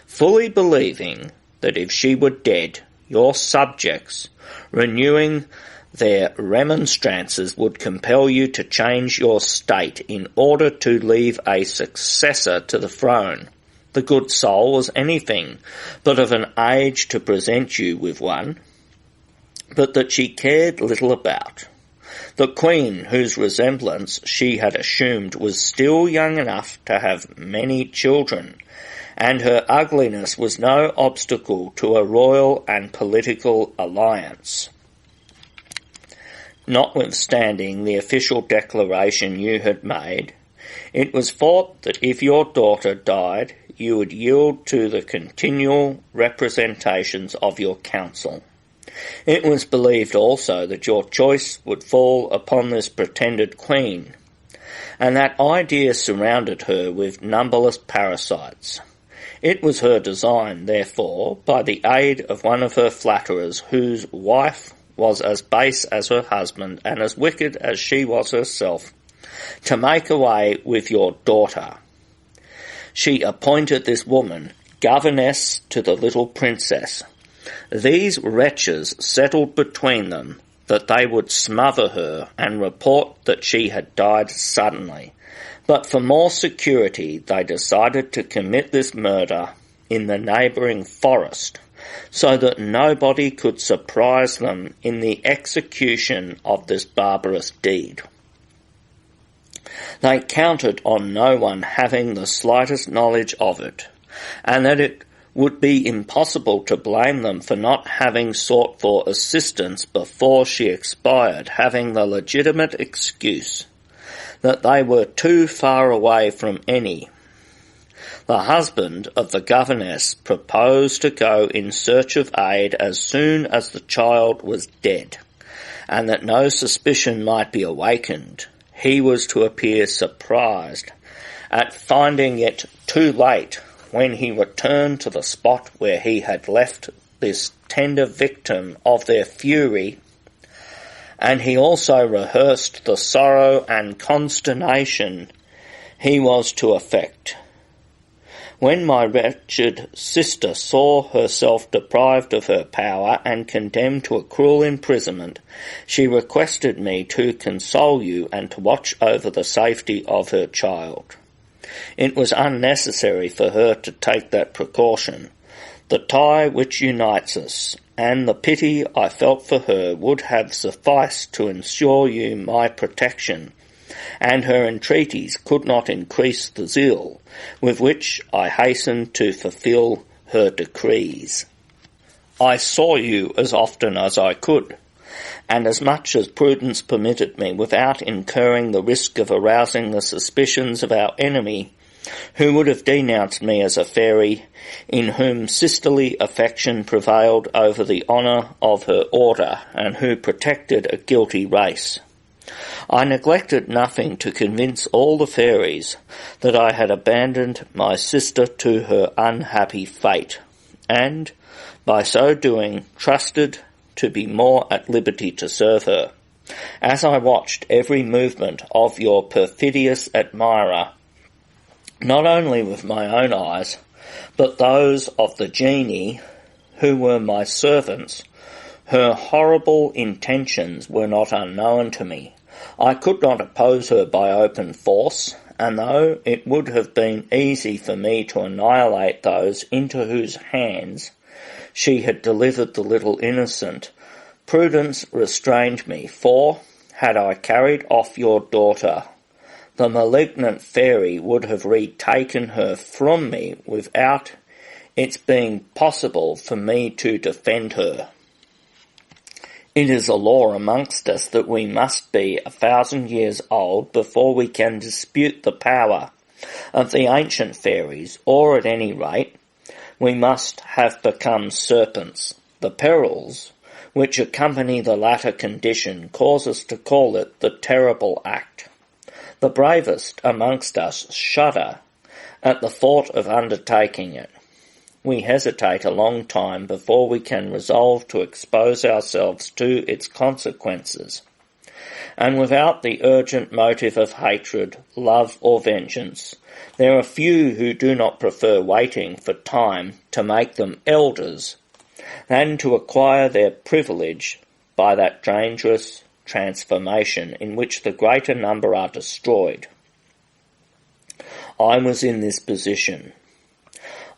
fully believing that if she were dead, your subjects, renewing their remonstrances, would compel you to change your state in order to leave a successor to the throne. The good soul was anything but of an age to present you with one, but that she cared little about. The queen, whose resemblance she had assumed, was still young enough to have many children, and her ugliness was no obstacle to a royal and political alliance. Notwithstanding the official declaration you had made, it was thought that if your daughter died, you would yield to the continual representations of your council. It was believed also that your choice would fall upon this pretended queen, and that idea surrounded her with numberless parasites. It was her design, therefore, by the aid of one of her flatterers, whose wife was as base as her husband and as wicked as she was herself, to make away with your daughter. She appointed this woman governess to the little princess. These wretches settled between them that they would smother her and report that she had died suddenly. But for more security, they decided to commit this murder in the neighbouring forest, so that nobody could surprise them in the execution of this barbarous deed. They counted on no one having the slightest knowledge of it, and that it would be impossible to blame them for not having sought for assistance before she expired, having the legitimate excuse that they were too far away from any. The husband of the governess proposed to go in search of aid as soon as the child was dead, and that no suspicion might be awakened. He was to appear surprised at finding it too late when he returned to the spot where he had left this tender victim of their fury, and he also rehearsed the sorrow and consternation he was to effect. When my wretched sister saw herself deprived of her power and condemned to a cruel imprisonment, she requested me to console you and to watch over the safety of her child. It was unnecessary for her to take that precaution. The tie which unites us, and the pity I felt for her, would have sufficed to ensure you my protection, and her entreaties could not increase the zeal with which I hastened to fulfil her decrees. I saw you as often as I could, and as much as prudence permitted me, without incurring the risk of arousing the suspicions of our enemy, who would have denounced me as a fairy, in whom sisterly affection prevailed over the honour of her order, and who protected a guilty race. I neglected nothing to convince all the fairies that I had abandoned my sister to her unhappy fate, and, by so doing, trusted to be more at liberty to serve her. As I watched every movement of your perfidious admirer, not only with my own eyes, but those of the genii who were my servants, her horrible intentions were not unknown to me. I could not oppose her by open force, and though it would have been easy for me to annihilate those into whose hands she had delivered the little innocent, prudence restrained me, for, had I carried off your daughter, the malignant fairy would have retaken her from me without its being possible for me to defend her. It is a law amongst us that we must be 1,000 years old before we can dispute the power of the ancient fairies, or at any rate, we must have become serpents. The perils which accompany the latter condition cause us to call it the terrible act. The bravest amongst us shudder at the thought of undertaking it. We hesitate a long time before we can resolve to expose ourselves to its consequences, and without the urgent motive of hatred, love, or vengeance, there are few who do not prefer waiting for time to make them elders than to acquire their privilege by that dangerous transformation in which the greater number are destroyed. I was in this position.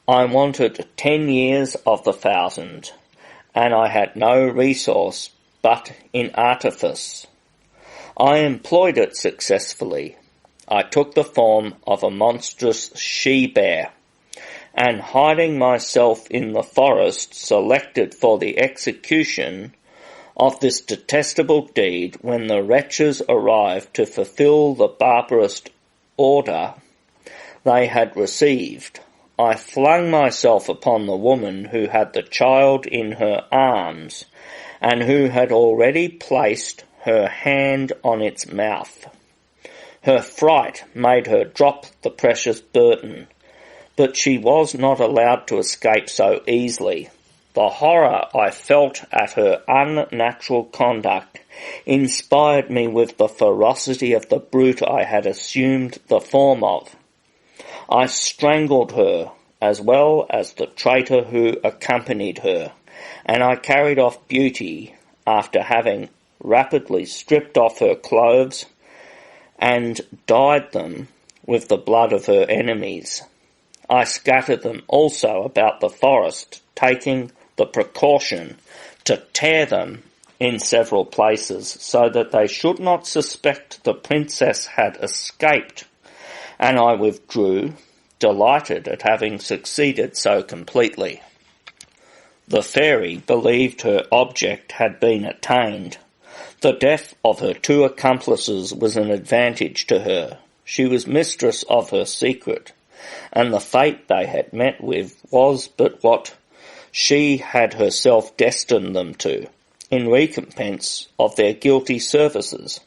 I wanted 10 years of the 1,000, and I had no resource but in artifice. I employed it successfully. I took the form of a monstrous she-bear, and hiding myself in the forest selected for the execution of this detestable deed, when the wretches arrived to fulfil the barbarous order they had received, I flung myself upon the woman who had the child in her arms, and who had already placed her hand on its mouth. Her fright made her drop the precious burden, but she was not allowed to escape so easily. The horror I felt at her unnatural conduct inspired me with the ferocity of the brute I had assumed the form of. I strangled her, as well as the traitor who accompanied her, and I carried off Beauty after having rapidly stripped off her clothes and dyed them with the blood of her enemies. I scattered them also about the forest, taking the precaution to tear them in several places, so that they should not suspect the princess had escaped, and I withdrew, delighted at having succeeded so completely. The fairy believed her object had been attained. The death of her 2 accomplices was an advantage to her. She was mistress of her secret, and the fate they had met with was but what she had herself destined them to, in recompense of their guilty services.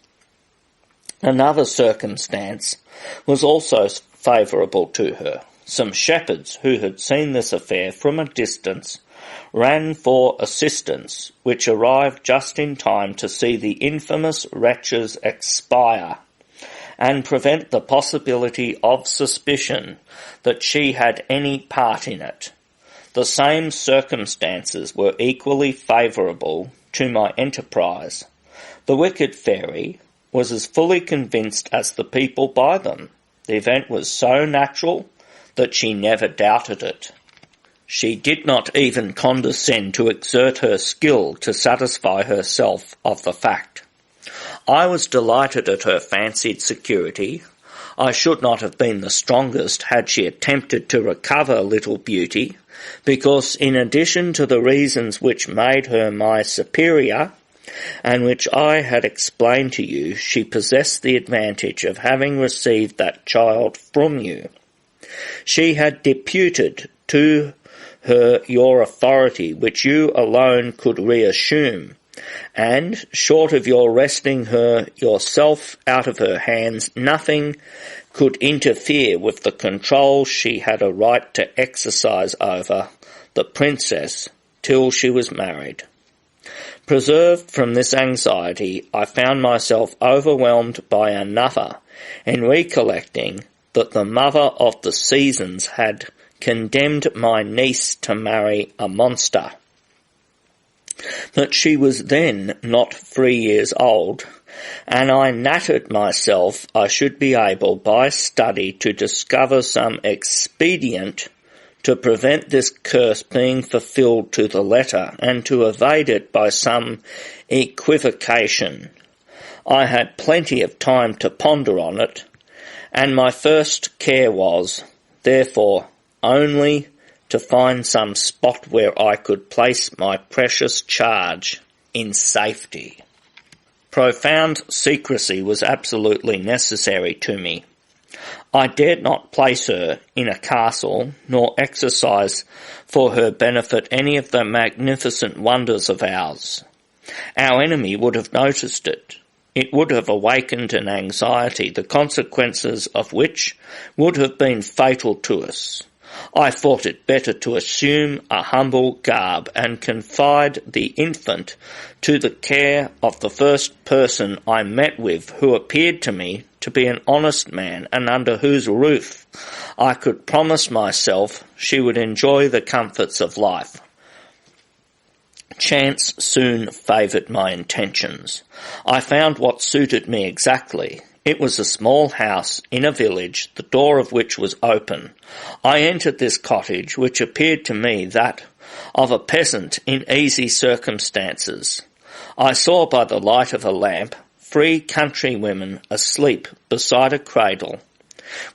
Another circumstance was also favourable to her. Some shepherds who had seen this affair from a distance ran for assistance, which arrived just in time to see the infamous wretches expire, and prevent the possibility of suspicion that she had any part in it. The same circumstances were equally favourable to my enterprise. The wicked fairy was as fully convinced as the people by them. The event was so natural that she never doubted it. She did not even condescend to exert her skill to satisfy herself of the fact. I was delighted at her fancied security. I should not have been the strongest had she attempted to recover little Beauty, because in addition to the reasons which made her my superior, and which I had explained to you, she possessed the advantage of having received that child from you. She had deputed to her your authority, which you alone could reassume, and, short of your wresting her yourself out of her hands, nothing could interfere with the control she had a right to exercise over the princess till she was married. Preserved from this anxiety, I found myself overwhelmed by another in recollecting that the mother of the seasons had condemned my niece to marry a monster. But she was then not 3 years old, and I nattered myself I should be able by study to discover some expedient to prevent this curse being fulfilled to the letter, and to evade it by some equivocation. I had plenty of time to ponder on it, and my first care was, therefore, only to find some spot where I could place my precious charge in safety. Profound secrecy was absolutely necessary to me. I dared not place her in a castle, nor exercise for her benefit any of the magnificent wonders of ours. Our enemy would have noticed it. It would have awakened an anxiety, the consequences of which would have been fatal to us. I thought it better to assume a humble garb and confide the infant to the care of the first person I met with, who appeared to me to be an honest man, and under whose roof I could promise myself she would enjoy the comforts of life. Chance soon favoured my intentions. I found what suited me exactly. It was a small house in a village, the door of which was open. I entered this cottage, which appeared to me that of a peasant in easy circumstances. I saw by the light of a lamp 3 countrywomen asleep beside a cradle,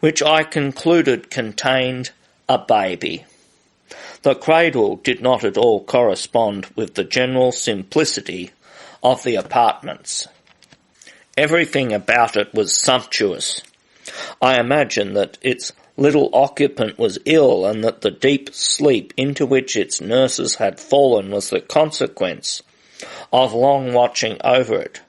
which I concluded contained a baby. The cradle did not at all correspond with the general simplicity of the apartments. Everything about it was sumptuous. I imagine that its little occupant was ill and that the deep sleep into which its nurses had fallen was the consequence of long watching over it.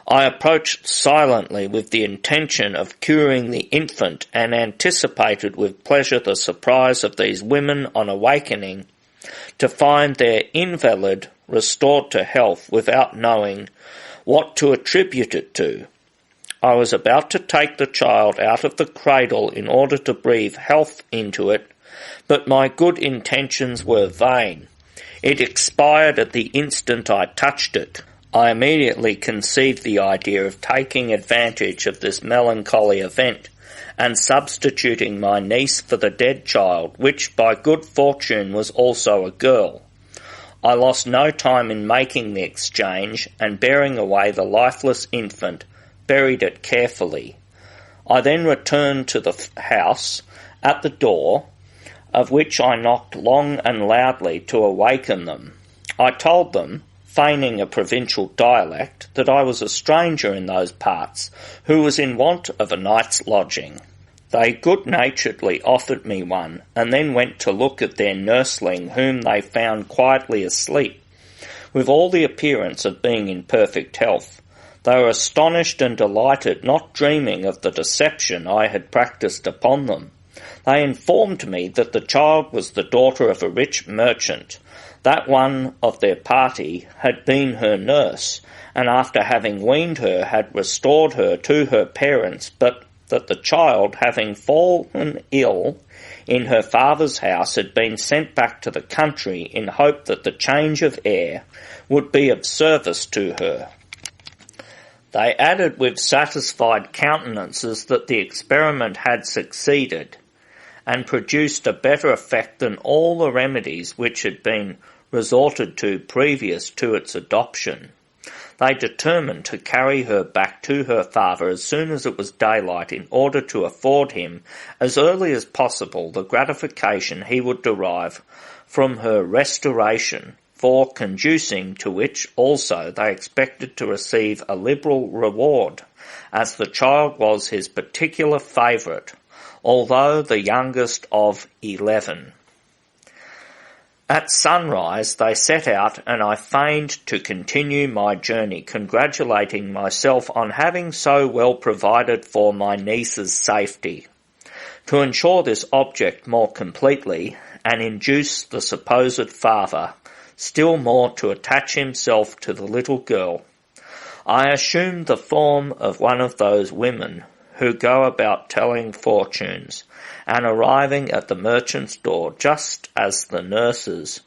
I approached silently with the intention of curing the infant and anticipated with pleasure the surprise of these women on awakening to find their invalid restored to health without knowing what to attribute it to. I was about to take the child out of the cradle in order to breathe health into it, but my good intentions were vain. It expired at the instant I touched it. I immediately conceived the idea of taking advantage of this melancholy event and substituting my niece for the dead child, which by good fortune was also a girl. I lost no time in making the exchange, and bearing away the lifeless infant, buried it carefully. I then returned to the house at the door, of which I knocked long and loudly to awaken them. I told them, feigning a provincial dialect, that I was a stranger in those parts, who was in want of a night's lodging. They good-naturedly offered me one, and then went to look at their nursling, whom they found quietly asleep, with all the appearance of being in perfect health. They were astonished and delighted, not dreaming of the deception I had practised upon them. They informed me that the child was the daughter of a rich merchant, that one of their party had been her nurse, and after having weaned her had restored her to her parents, but that the child, having fallen ill in her father's house, had been sent back to the country in hope that the change of air would be of service to her. They added with satisfied countenances that the experiment had succeeded, and produced a better effect than all the remedies which had been resorted to previous to its adoption. They determined to carry her back to her father as soon as it was daylight in order to afford him as early as possible the gratification he would derive from her restoration, for conducing to which also they expected to receive a liberal reward, as the child was his particular favourite, although the youngest of 11. At sunrise they set out, and I feigned to continue my journey, congratulating myself on having so well provided for my niece's safety. To ensure this object more completely, and induce the supposed father still more to attach himself to the little girl, I assumed the form of one of those women who go about telling fortunes, and arriving at the merchant's door just as the nurses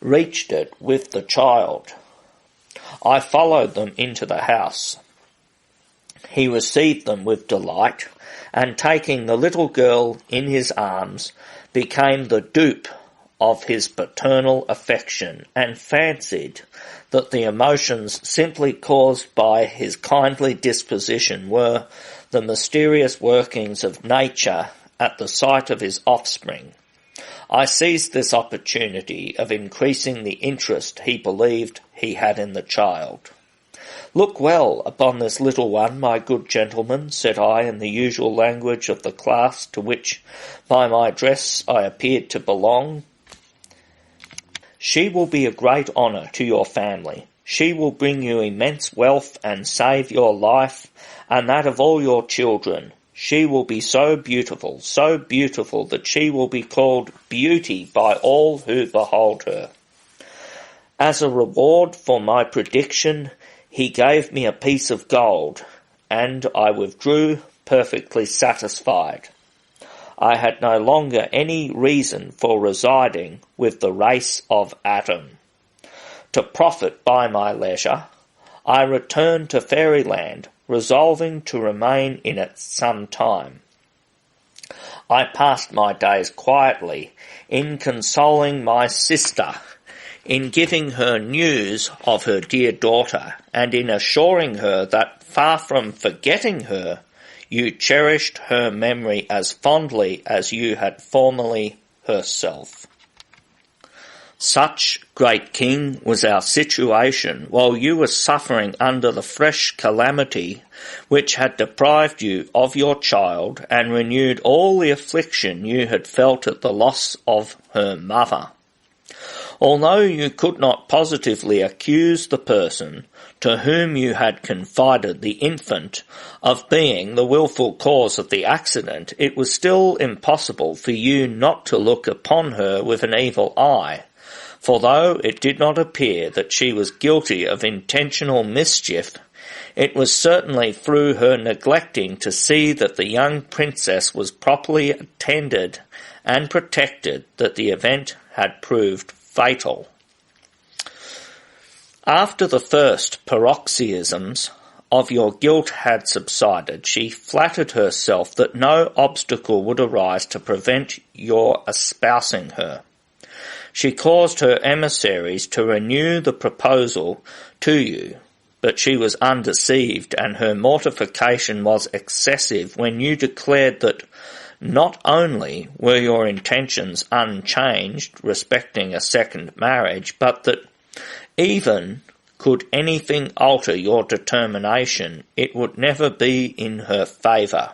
reached it with the child, I followed them into the house. He received them with delight, and taking the little girl in his arms, became the dupe of his paternal affection, and fancied that the emotions simply caused by his kindly disposition were the mysterious workings of nature at the sight of his offspring. I seized this opportunity of increasing the interest he believed he had in the child. "Look well upon this little one, my good gentleman," said I in the usual language of the class to which by my dress I appeared to belong. "She will be a great honour to your family. She will bring you immense wealth and save your life and that of all your children. She will be so beautiful that she will be called Beauty by all who behold her." As a reward for my prediction, he gave me a piece of gold, and I withdrew perfectly satisfied. I had no longer any reason for residing with the race of Adam. To profit by my leisure, I returned to Fairyland, resolving to remain in it some time. I passed my days quietly in consoling my sister, in giving her news of her dear daughter, and in assuring her that, far from forgetting her, you cherished her memory as fondly as you had formerly herself. Such, great king, was our situation while you were suffering under the fresh calamity which had deprived you of your child and renewed all the affliction you had felt at the loss of her mother. Although you could not positively accuse the person to whom you had confided the infant of being the wilful cause of the accident, it was still impossible for you not to look upon her with an evil eye. For though it did not appear that she was guilty of intentional mischief, it was certainly through her neglecting to see that the young princess was properly attended and protected that the event had proved fatal. After the first paroxysms of your guilt had subsided, she flattered herself that no obstacle would arise to prevent your espousing her. She caused her emissaries to renew the proposal to you, but she was undeceived, and her mortification was excessive when you declared that not only were your intentions unchanged respecting a second marriage, but that even could anything alter your determination, it would never be in her favour.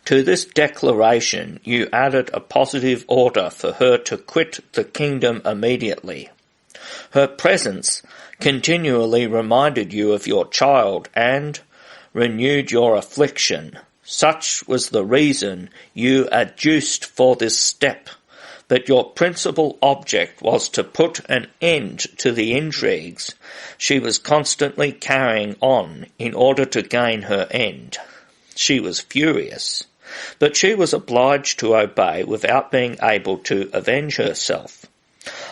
To this declaration you added a positive order for her to quit the kingdom immediately. Her presence continually reminded you of your child and renewed your affliction. Such was the reason you adduced for this step, but your principal object was to put an end to the intrigues she was constantly carrying on in order to gain her end. She was furious, but she was obliged to obey without being able to avenge herself.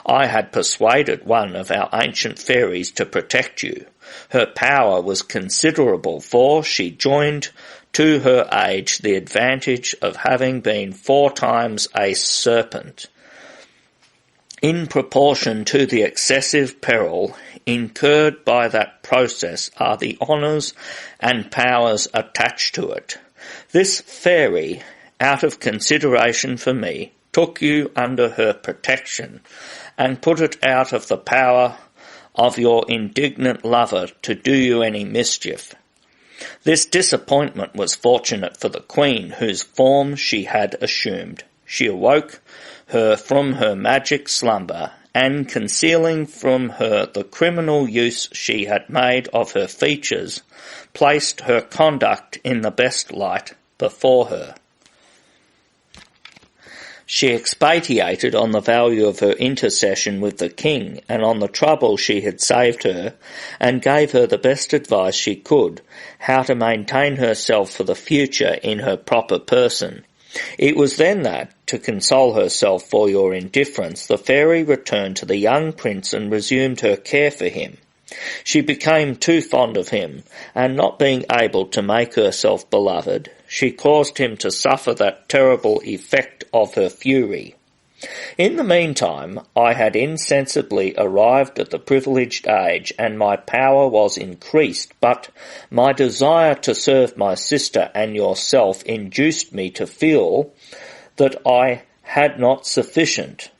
I had persuaded one of our ancient fairies to protect you. Her power was considerable, for she joined to her age the advantage of having been 4 times a serpent. In proportion to the excessive peril incurred by that process are the honours and powers attached to it. This fairy, out of consideration for me, took you under her protection and put it out of the power of your indignant lover to do you any mischief. This disappointment was fortunate for the queen, whose form she had assumed. She awoke her from her magic slumber, and concealing from her the criminal use she had made of her features, placed her conduct in the best light before her. She expatiated on the value of her intercession with the king, and on the trouble she had saved her, and gave her the best advice she could, how to maintain herself for the future in her proper person. It was then that, to console herself for your indifference, the fairy returned to the young prince and resumed her care for him. She became too fond of him, and not being able to make herself beloved, she caused him to suffer that terrible effect of her fury. In the meantime, I had insensibly arrived at the privileged age, and my power was increased, but my desire to serve my sister and yourself induced me to feel that I had not sufficient.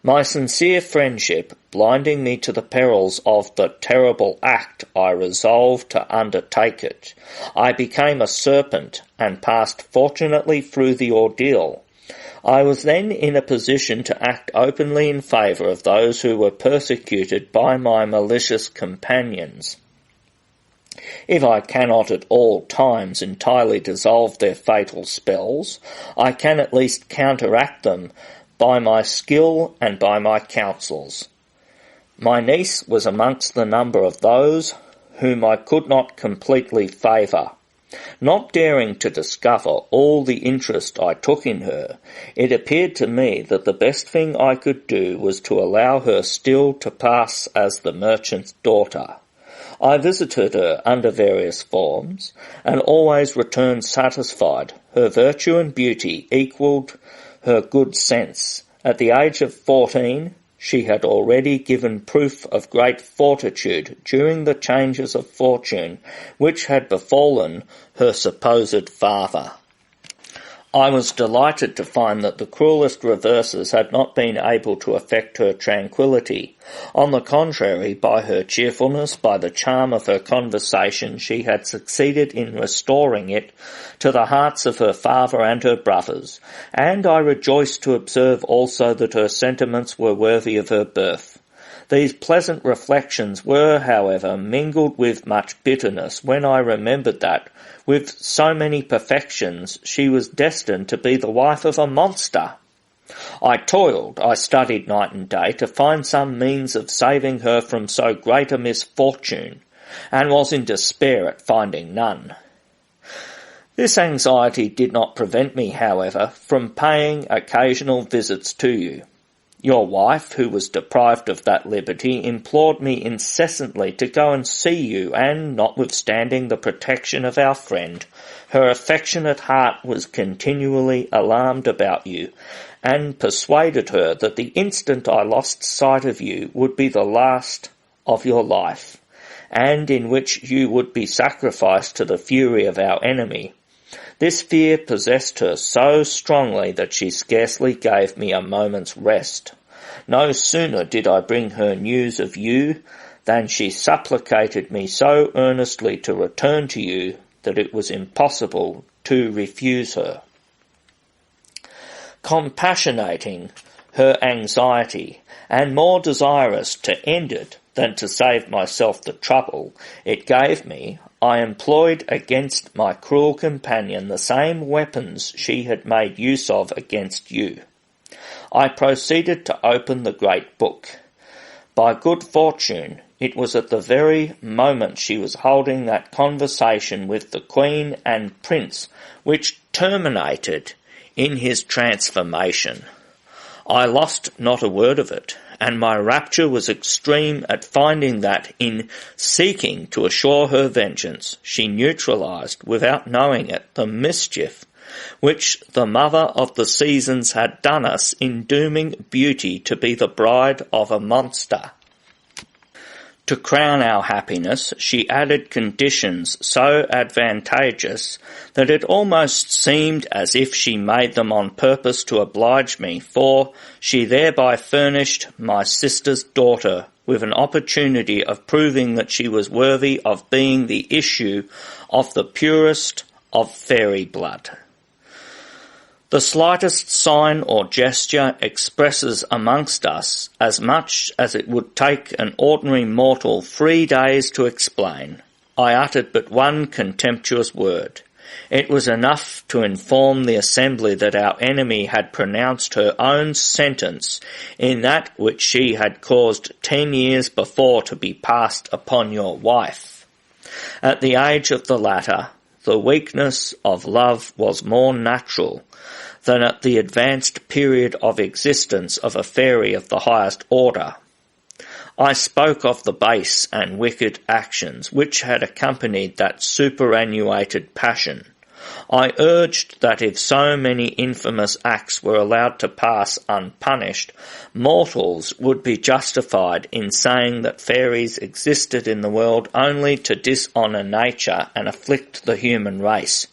My sincere friendship, blinding me to the perils of the terrible act, I resolved to undertake it. I became a serpent, and passed fortunately through the ordeal. I was then in a position to act openly in favour of those who were persecuted by my malicious companions. If I cannot at all times entirely dissolve their fatal spells, I can at least counteract them by my skill and by my counsels. My niece was amongst the number of those whom I could not completely favour. Not daring to discover all the interest I took in her, it appeared to me that the best thing I could do was to allow her still to pass as the merchant's daughter. I visited her under various forms, and always returned satisfied. Her virtue and beauty equalled her good sense. At the age of 14, she had already given proof of great fortitude during the changes of fortune which had befallen her supposed father. I was delighted to find that the cruellest reverses had not been able to affect her tranquillity. On the contrary, by her cheerfulness, by the charm of her conversation, she had succeeded in restoring it to the hearts of her father and her brothers, and I rejoiced to observe also that her sentiments were worthy of her birth. These pleasant reflections were, however, mingled with much bitterness when I remembered that, with so many perfections, she was destined to be the wife of a monster. I toiled, I studied night and day to find some means of saving her from so great a misfortune, and was in despair at finding none. This anxiety did not prevent me, however, from paying occasional visits to you. Your wife, who was deprived of that liberty, implored me incessantly to go and see you, and, notwithstanding the protection of our friend, her affectionate heart was continually alarmed about you, and persuaded her that the instant I lost sight of you would be the last of your life, and in which you would be sacrificed to the fury of our enemy. This fear possessed her so strongly that she scarcely gave me a moment's rest. No sooner did I bring her news of you than she supplicated me so earnestly to return to you that it was impossible to refuse her. Compassionating her anxiety, and more desirous to end it than to save myself the trouble it gave me, I employed against my cruel companion the same weapons she had made use of against you. I proceeded to open the great book. By good fortune, it was at the very moment she was holding that conversation with the Queen and Prince which terminated in his transformation. I lost not a word of it, and my rapture was extreme at finding that, in seeking to assure her vengeance, she neutralized, without knowing it, the mischief which the mother of the seasons had done us in dooming beauty to be the bride of a monster. To crown our happiness, she added conditions so advantageous that it almost seemed as if she made them on purpose to oblige me, for she thereby furnished my sister's daughter with an opportunity of proving that she was worthy of being the issue of the purest of fairy blood. The slightest sign or gesture expresses amongst us as much as it would take an ordinary mortal 3 days to explain. I uttered but one contemptuous word. It was enough to inform the assembly that our enemy had pronounced her own sentence in that which she had caused 10 years before to be passed upon your wife. At the age of the latter, the weakness of love was more natural than at the advanced period of existence of a fairy of the highest order. I spoke of the base and wicked actions which had accompanied that superannuated passion. I urged that if so many infamous acts were allowed to pass unpunished, mortals would be justified in saying that fairies existed in the world only to dishonour nature and afflict the human race.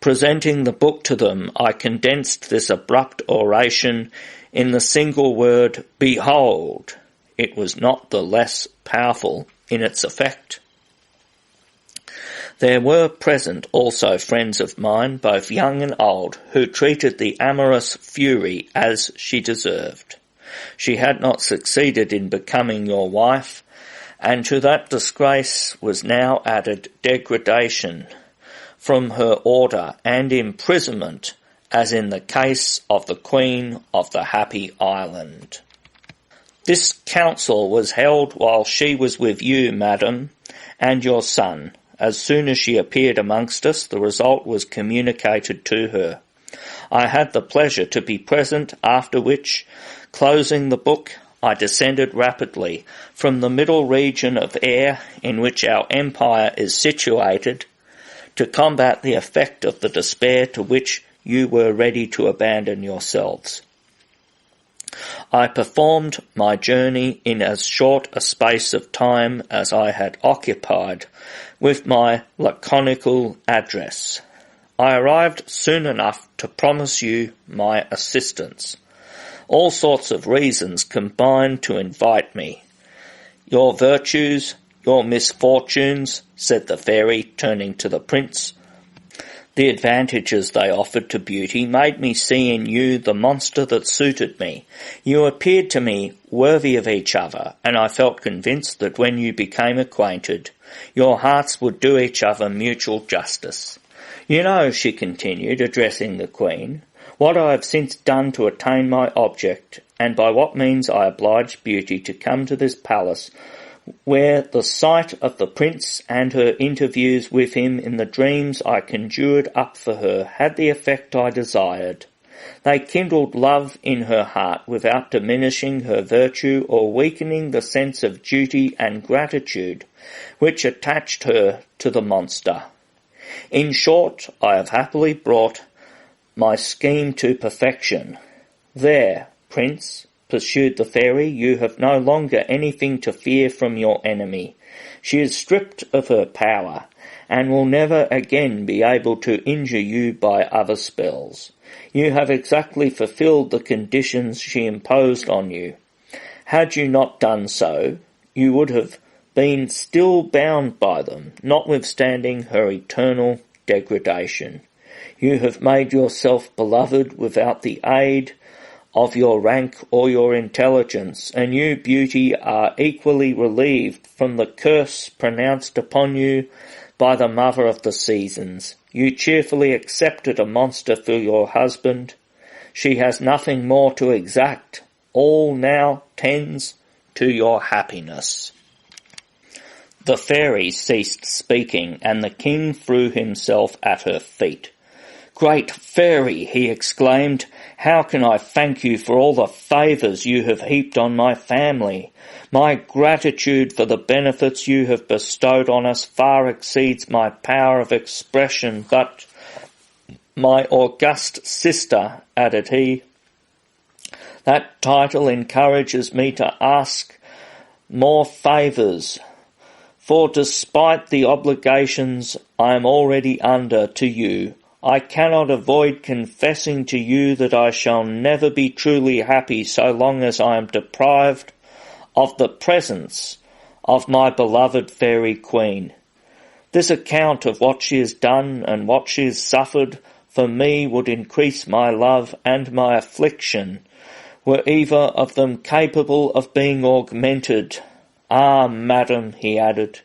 Presenting the book to them, I condensed this abrupt oration in the single word, "Behold." It was not the less powerful in its effect. There were present also friends of mine, both young and old, who treated the amorous fury as she deserved. She had not succeeded in becoming your wife, and to that disgrace was now added degradation from her order and imprisonment, as in the case of the Queen of the Happy Island. This council was held while she was with you, madam, and your son. As soon as she appeared amongst us, the result was communicated to her. I had the pleasure to be present, after which, closing the book, I descended rapidly from the middle region of air in which our empire is situated, to combat the effect of the despair to which you were ready to abandon yourselves. I performed my journey in as short a space of time as I had occupied with my laconical address. I arrived soon enough to promise you my assistance. All sorts of reasons combined to invite me. Your virtues, your misfortunes, said the fairy, turning to the prince. The advantages they offered to beauty made me see in you the monster that suited me. You appeared to me worthy of each other, and I felt convinced that when you became acquainted, your hearts would do each other mutual justice. You know, she continued, addressing the Queen, what I have since done to attain my object, and by what means I obliged Beauty to come to this palace, where the sight of the prince and her interviews with him in the dreams I conjured up for her had the effect I desired. They kindled love in her heart without diminishing her virtue or weakening the sense of duty and gratitude which attached her to the monster. In short, I have happily brought my scheme to perfection. There, Prince, pursued the fairy, you have no longer anything to fear from your enemy. She is stripped of her power, and will never again be able to injure you by other spells. You have exactly fulfilled the conditions she imposed on you. Had you not done so, you would have been still bound by them, notwithstanding her eternal degradation. You have made yourself beloved without the aid of your rank or your intelligence, and you, Beauty, are equally relieved from the curse pronounced upon you by the Mother of the Seasons. You cheerfully accepted a monster for your husband. She has nothing more to exact. All now tends to your happiness. The fairy ceased speaking, and the king threw himself at her feet. Great fairy, he exclaimed, how can I thank you for all the favours you have heaped on my family? My gratitude for the benefits you have bestowed on us far exceeds my power of expression, but my august sister, added he, that title encourages me to ask more favours, for despite the obligations I am already under to you, I cannot avoid confessing to you that I shall never be truly happy so long as I am deprived of the presence of my beloved fairy queen. This account of what she has done and what she has suffered for me would increase my love and my affliction, were either of them capable of being augmented. Ah, madam, he added,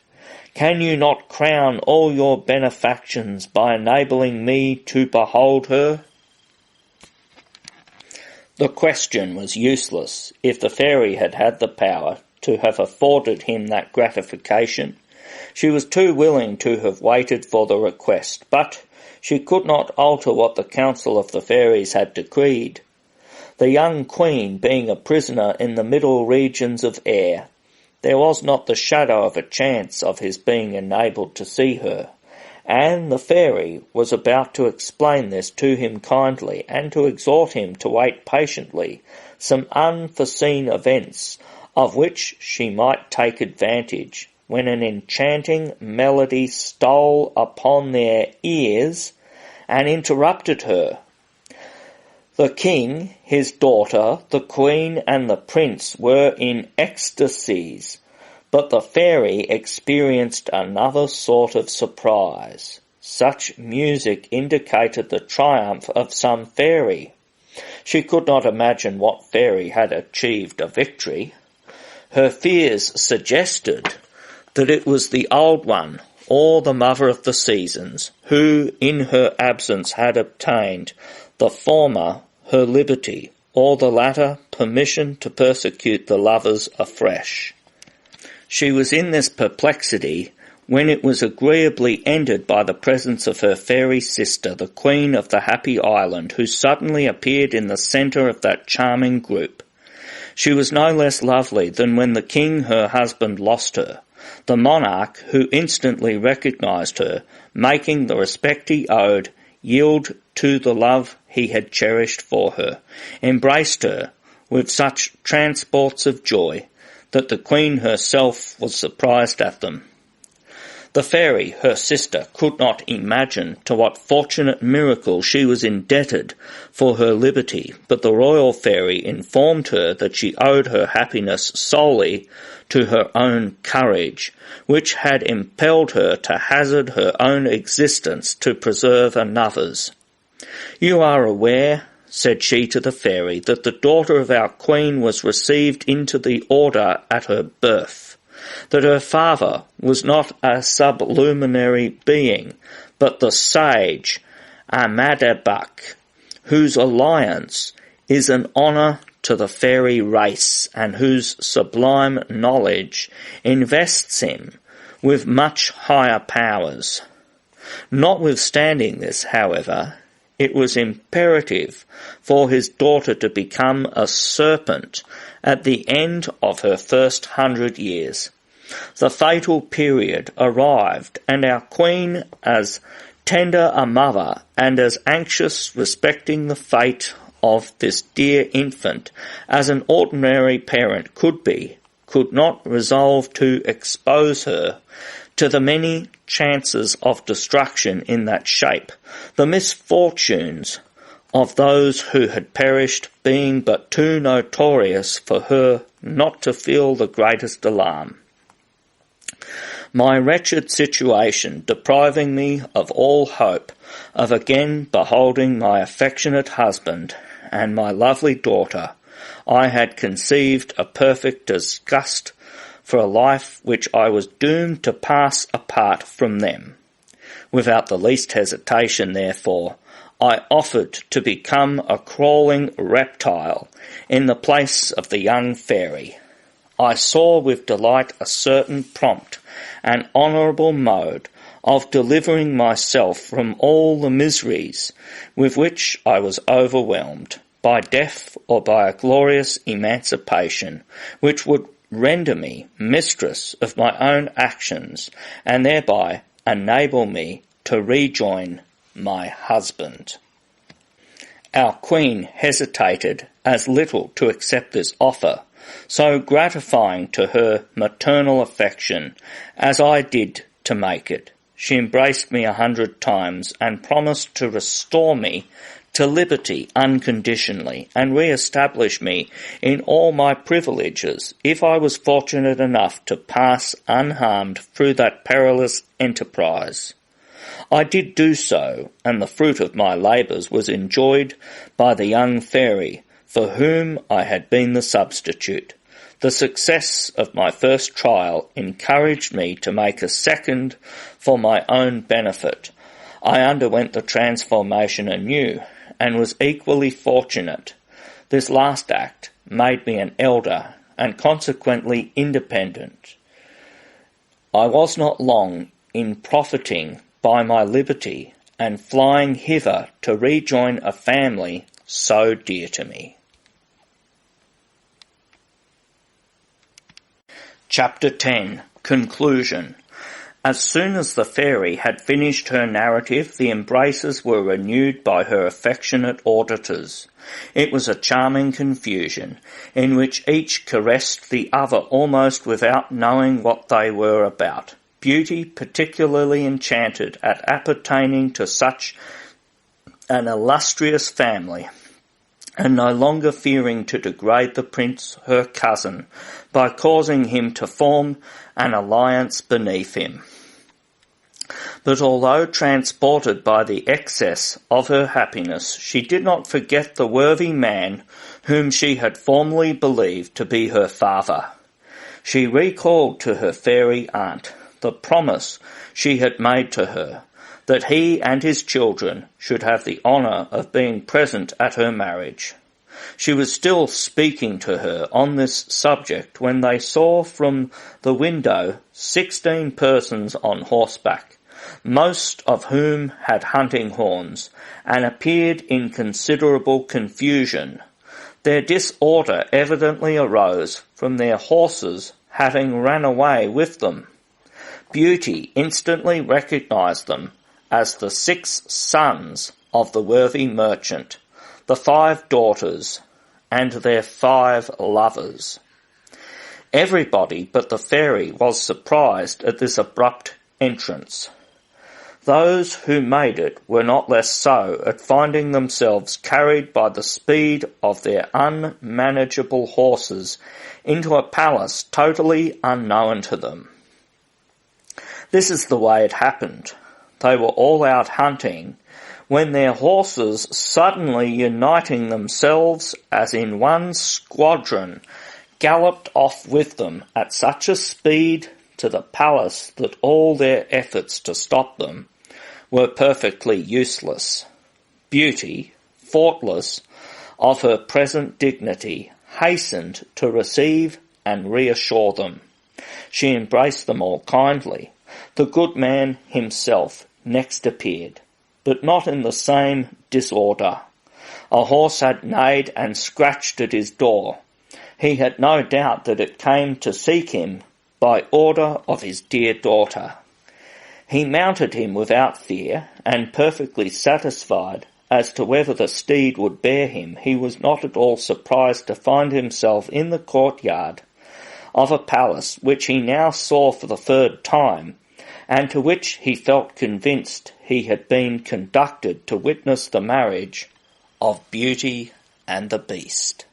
can you not crown all your benefactions by enabling me to behold her? The question was useless. If the fairy had had the power to have afforded him that gratification, she was too willing to have waited for the request, but she could not alter what the council of the fairies had decreed. The young queen being a prisoner in the middle regions of air, there was not the shadow of a chance of his being enabled to see her, and the fairy was about to explain this to him kindly and to exhort him to wait patiently some unforeseen events of which she might take advantage, when an enchanting melody stole upon their ears and interrupted her. The king, his daughter, the queen, and the prince were in ecstasies, but the fairy experienced another sort of surprise. Such music indicated the triumph of some fairy. She could not imagine what fairy had achieved a victory. Her fears suggested that it was the Old One, or the Mother of the Seasons, who in her absence had obtained, the former her liberty, or the latter permission to persecute the lovers afresh. She was in this perplexity when it was agreeably ended by the presence of her fairy sister, the Queen of the Happy Island, who suddenly appeared in the centre of that charming group. She was no less lovely than when the king, her husband, lost her. The monarch, who instantly recognised her, making the respect he owed yield to the love he had cherished for her, embraced her with such transports of joy that the queen herself was surprised at them. The fairy, her sister, could not imagine to what fortunate miracle she was indebted for her liberty, but the royal fairy informed her that she owed her happiness solely to her own courage, which had impelled her to hazard her own existence to preserve another's. "You are aware," said she to the fairy, "that the daughter of our queen was received into the order at her birth, that her father was not a sublunary being, but the sage Amadabak, whose alliance is an honour to the fairy race, and whose sublime knowledge invests him with much higher powers. Notwithstanding this, however, it was imperative for his daughter to become a serpent at the end of her first 100 years. The fatal period arrived, and our queen, as tender a mother and as anxious respecting the fate of this dear infant as an ordinary parent could be, could not resolve to expose her to the many chances of destruction in that shape, the misfortunes of those who had perished being but too notorious for her not to feel the greatest alarm. My wretched situation, depriving me of all hope of again beholding my affectionate husband and my lovely daughter, I had conceived a perfect disgust for a life which I was doomed to pass apart from them. Without the least hesitation, therefore, I offered to become a crawling reptile in the place of the young fairy. I saw with delight a certain prompt and honourable mode of delivering myself from all the miseries with which I was overwhelmed, by death or by a glorious emancipation, which would render me mistress of my own actions, and thereby enable me to rejoin my husband. Our queen hesitated as little to accept this offer, so gratifying to her maternal affection, as I did to make it. She embraced me 100 times, and promised to restore me to liberty unconditionally, and re-establish me in all my privileges, if I was fortunate enough to pass unharmed through that perilous enterprise. I did do so, and the fruit of my labours was enjoyed by the young fairy, for whom I had been the substitute. The success of my first trial encouraged me to make a second for my own benefit. I underwent the transformation anew, and was equally fortunate. This last act made me an elder, and consequently independent. I was not long in profiting by my liberty, and flying hither to rejoin a family so dear to me. Chapter 10. Conclusion. As soon as the fairy had finished her narrative, the embraces were renewed by her affectionate auditors. It was a charming confusion, in which each caressed the other almost without knowing what they were about. Beauty, particularly enchanted at appertaining to such an illustrious family, and no longer fearing to degrade the prince, her cousin, by causing him to form an alliance beneath him. But although transported by the excess of her happiness, she did not forget the worthy man whom she had formerly believed to be her father. She recalled to her fairy aunt the promise she had made to her, that he and his children should have the honour of being present at her marriage. She was still speaking to her on this subject when they saw from the window 16 persons on horseback, most of whom had hunting horns, and appeared in considerable confusion. Their disorder evidently arose from their horses having ran away with them. Beauty instantly recognised them as the 6 sons of the worthy merchant, the 5 daughters, and their 5 lovers. Everybody but the fairy was surprised at this abrupt entrance. Those who made it were not less so at finding themselves carried by the speed of their unmanageable horses into a palace totally unknown to them. This is the way it happened. They were all out hunting, when their horses, suddenly uniting themselves as in one squadron, galloped off with them at such a speed to the palace that all their efforts to stop them were perfectly useless. Beauty, thoughtless of her present dignity, hastened to receive and reassure them. She embraced them all kindly. The good man himself next appeared, but not in the same disorder. A horse had neighed and scratched at his door. He had no doubt that it came to seek him by order of his dear daughter. He mounted him without fear, and perfectly satisfied as to whether the steed would bear him, he was not at all surprised to find himself in the courtyard of a palace which he now saw for the third time, and to which he felt convinced he had been conducted to witness the marriage of Beauty and the Beast.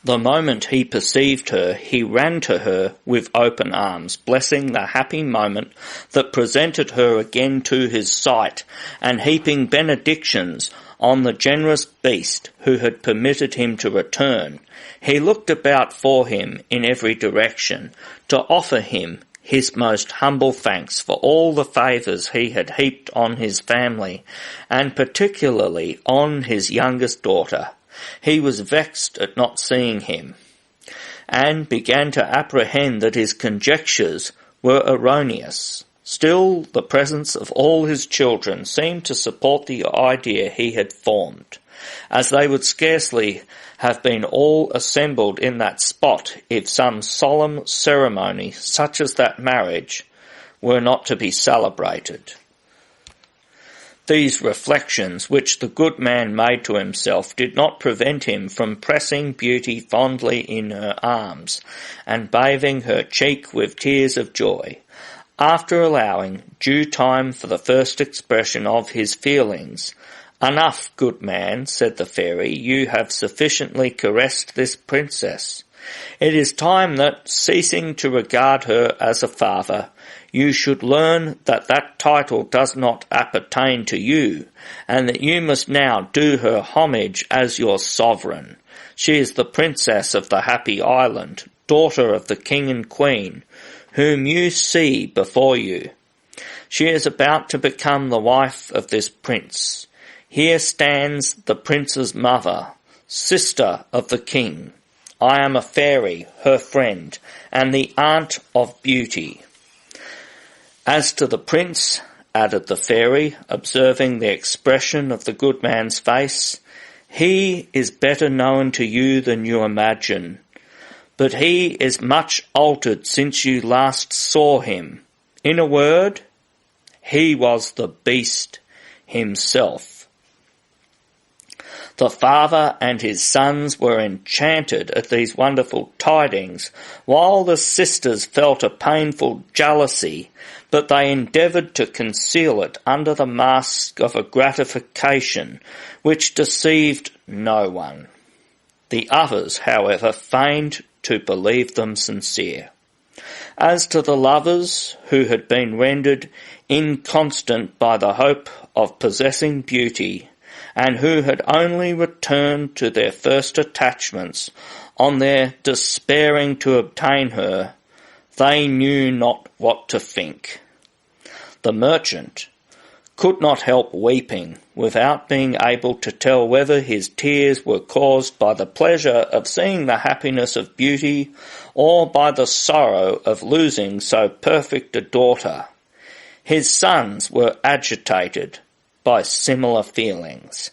The moment he perceived her, he ran to her with open arms, blessing the happy moment that presented her again to his sight, and heaping benedictions on the generous beast who had permitted him to return. He looked about for him in every direction, to offer him his most humble thanks for all the favours he had heaped on his family, and particularly on his youngest daughter. He was vexed at not seeing him, and began to apprehend that his conjectures were erroneous. Still, the presence of all his children seemed to support the idea he had formed, as they would scarcely have been all assembled in that spot if some solemn ceremony such as that marriage were not to be celebrated. These reflections which the good man made to himself did not prevent him from pressing Beauty fondly in her arms, and bathing her cheek with tears of joy. After allowing due time for the first expression of his feelings, "Enough, good man," said the fairy, "you have sufficiently caressed this princess. It is time that, ceasing to regard her as a father, you should learn that that title does not appertain to you, and that you must now do her homage as your sovereign. She is the princess of the happy island, daughter of the king and queen, whom you see before you. She is about to become the wife of this prince. Here stands the prince's mother, sister of the king. I am a fairy, her friend, and the aunt of Beauty. As to the prince," added the fairy, observing the expression of the good man's face, "he is better known to you than you imagine, but he is much altered since you last saw him. In a word, he was the beast himself." The father and his sons were enchanted at these wonderful tidings, while the sisters felt a painful jealousy, but they endeavoured to conceal it under the mask of a gratification which deceived no one. The others, however, feigned to believe them sincere. As to the lovers, who had been rendered inconstant by the hope of possessing Beauty, and who had only returned to their first attachments on their despairing to obtain her, they knew not what to think. The merchant could not help weeping, without being able to tell whether his tears were caused by the pleasure of seeing the happiness of Beauty, or by the sorrow of losing so perfect a daughter. His sons were agitated by similar feelings.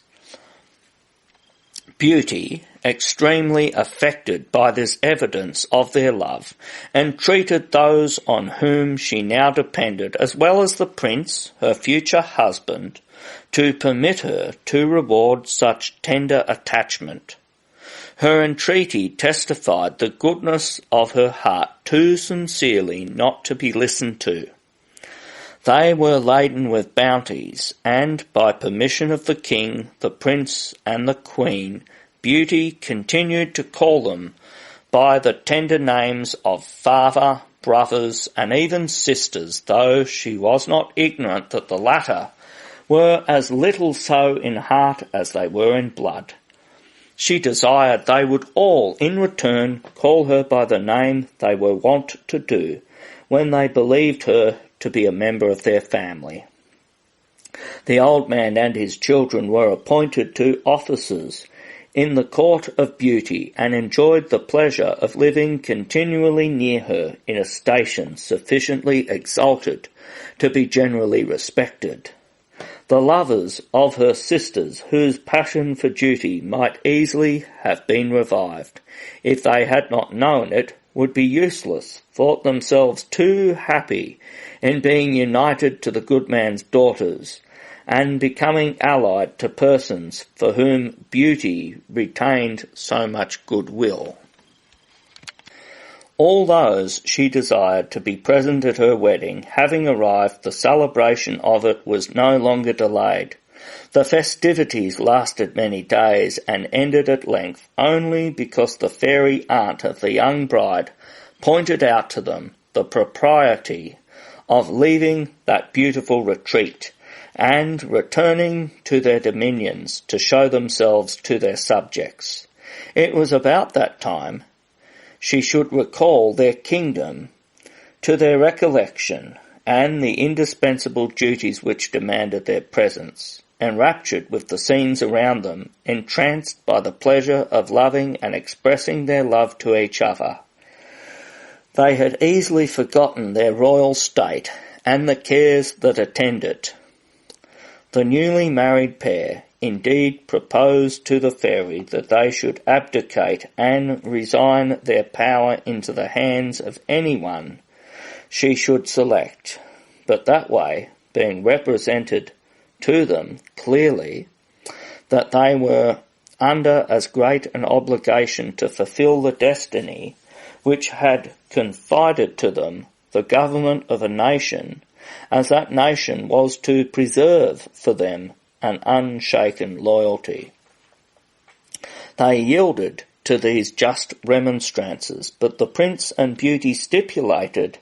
Beauty, extremely affected by this evidence of their love, entreated those on whom she now depended, as well as the prince, her future husband, to permit her to reward such tender attachment. Her entreaty testified the goodness of her heart too sincerely not to be listened to. They were laden with bounties, and by permission of the king, the prince, and the queen, Beauty continued to call them by the tender names of father, brothers, and even sisters, though she was not ignorant that the latter were as little so in heart as they were in blood. She desired they would all in return call her by the name they were wont to do when they believed her to be a member of their family. The old man and his children were appointed to offices in the court of Beauty, and enjoyed the pleasure of living continually near her in a station sufficiently exalted to be generally respected. The lovers of her sisters, whose passion for duty might easily have been revived, if they had not known it, would be useless, thought themselves too happy in being united to the good man's daughters, and becoming allied to persons for whom Beauty retained so much goodwill. All those she desired to be present at her wedding having arrived, the celebration of it was no longer delayed. The festivities lasted many days and ended at length only because the fairy aunt of the young bride pointed out to them the propriety of leaving that beautiful retreat and returning to their dominions to show themselves to their subjects. It was about that time she should recall their kingdom to their recollection and the indispensable duties which demanded their presence, enraptured with the scenes around them, entranced by the pleasure of loving and expressing their love to each other. They had easily forgotten their royal state and the cares that attend it. The newly married pair indeed proposed to the fairy that they should abdicate and resign their power into the hands of anyone she should select, but that way being represented to them clearly that they were under as great an obligation to fulfil the destiny which had confided to them the government of a nation, as that nation was to preserve for them an unshaken loyalty. They yielded to these just remonstrances, but the prince and Beauty stipulated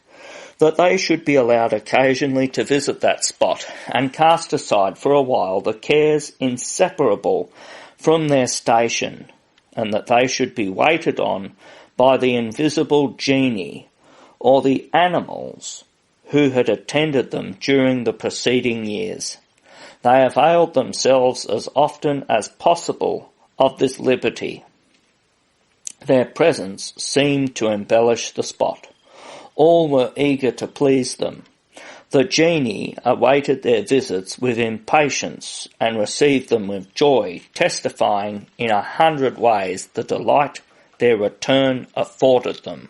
that they should be allowed occasionally to visit that spot and cast aside for a while the cares inseparable from their station, and that they should be waited on by the invisible genie or the animals who had attended them during the preceding years. They availed themselves as often as possible of this liberty. Their presence seemed to embellish the spot. All were eager to please them. The genie awaited their visits with impatience and received them with joy, testifying in 100 ways the delight their return afforded them.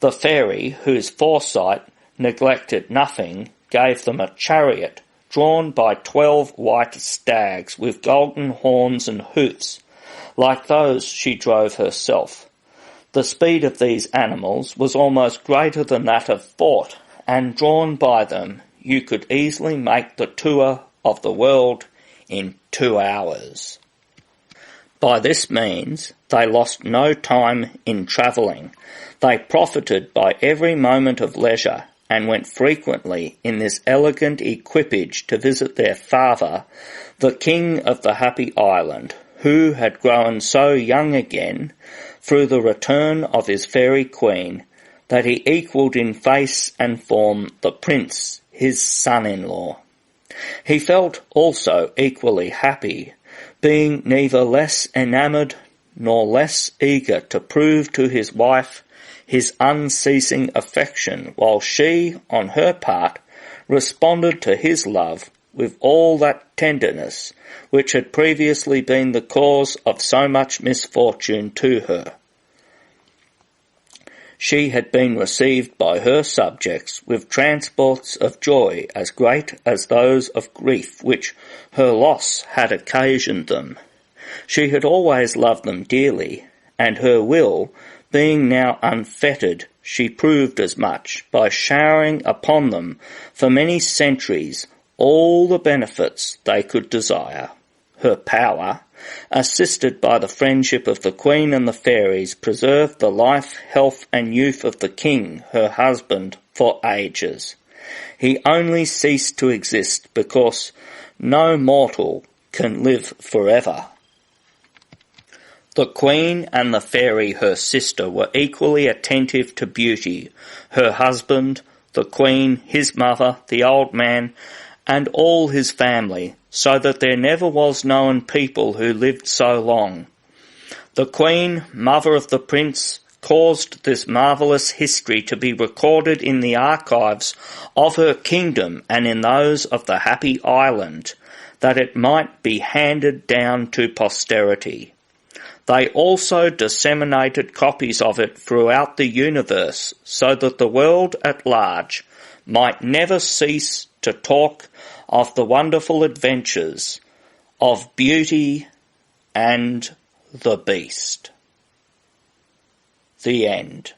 The fairy, whose foresight neglected nothing, gave them a chariot drawn by 12 white stags with golden horns and hoofs, like those she drove herself. The speed of these animals was almost greater than that of thought, and drawn by them you could easily make the tour of the world in 2 hours. By this means they lost no time in travelling. They profited by every moment of leisure, and went frequently in this elegant equipage to visit their father, the king of the happy island, who had grown so young again through the return of his fairy queen that he equalled in face and form the prince, his son-in-law. He felt also equally happy, being neither less enamoured nor less eager to prove to his wife his unceasing affection, while she, on her part, responded to his love with all that tenderness which had previously been the cause of so much misfortune to her. She had been received by her subjects with transports of joy as great as those of grief which her loss had occasioned them. She had always loved them dearly, and her will, being now unfettered, she proved as much by showering upon them for many centuries all the benefits they could desire. Her power, assisted by the friendship of the Queen and the fairies, preserved the life, health and youth of the king, her husband, for ages. He only ceased to exist because no mortal can live forever. The Queen and the fairy, her sister, were equally attentive to beauty. Her husband, the Queen, his mother, the old man, and all his family, so that there never was known people who lived so long. The Queen, mother of the Prince, caused this marvellous history to be recorded in the archives of her kingdom and in those of the Happy Island, that it might be handed down to posterity. They also disseminated copies of it throughout the universe, so that the world at large might never cease to talk of the wonderful adventures of Beauty and the Beast. The end.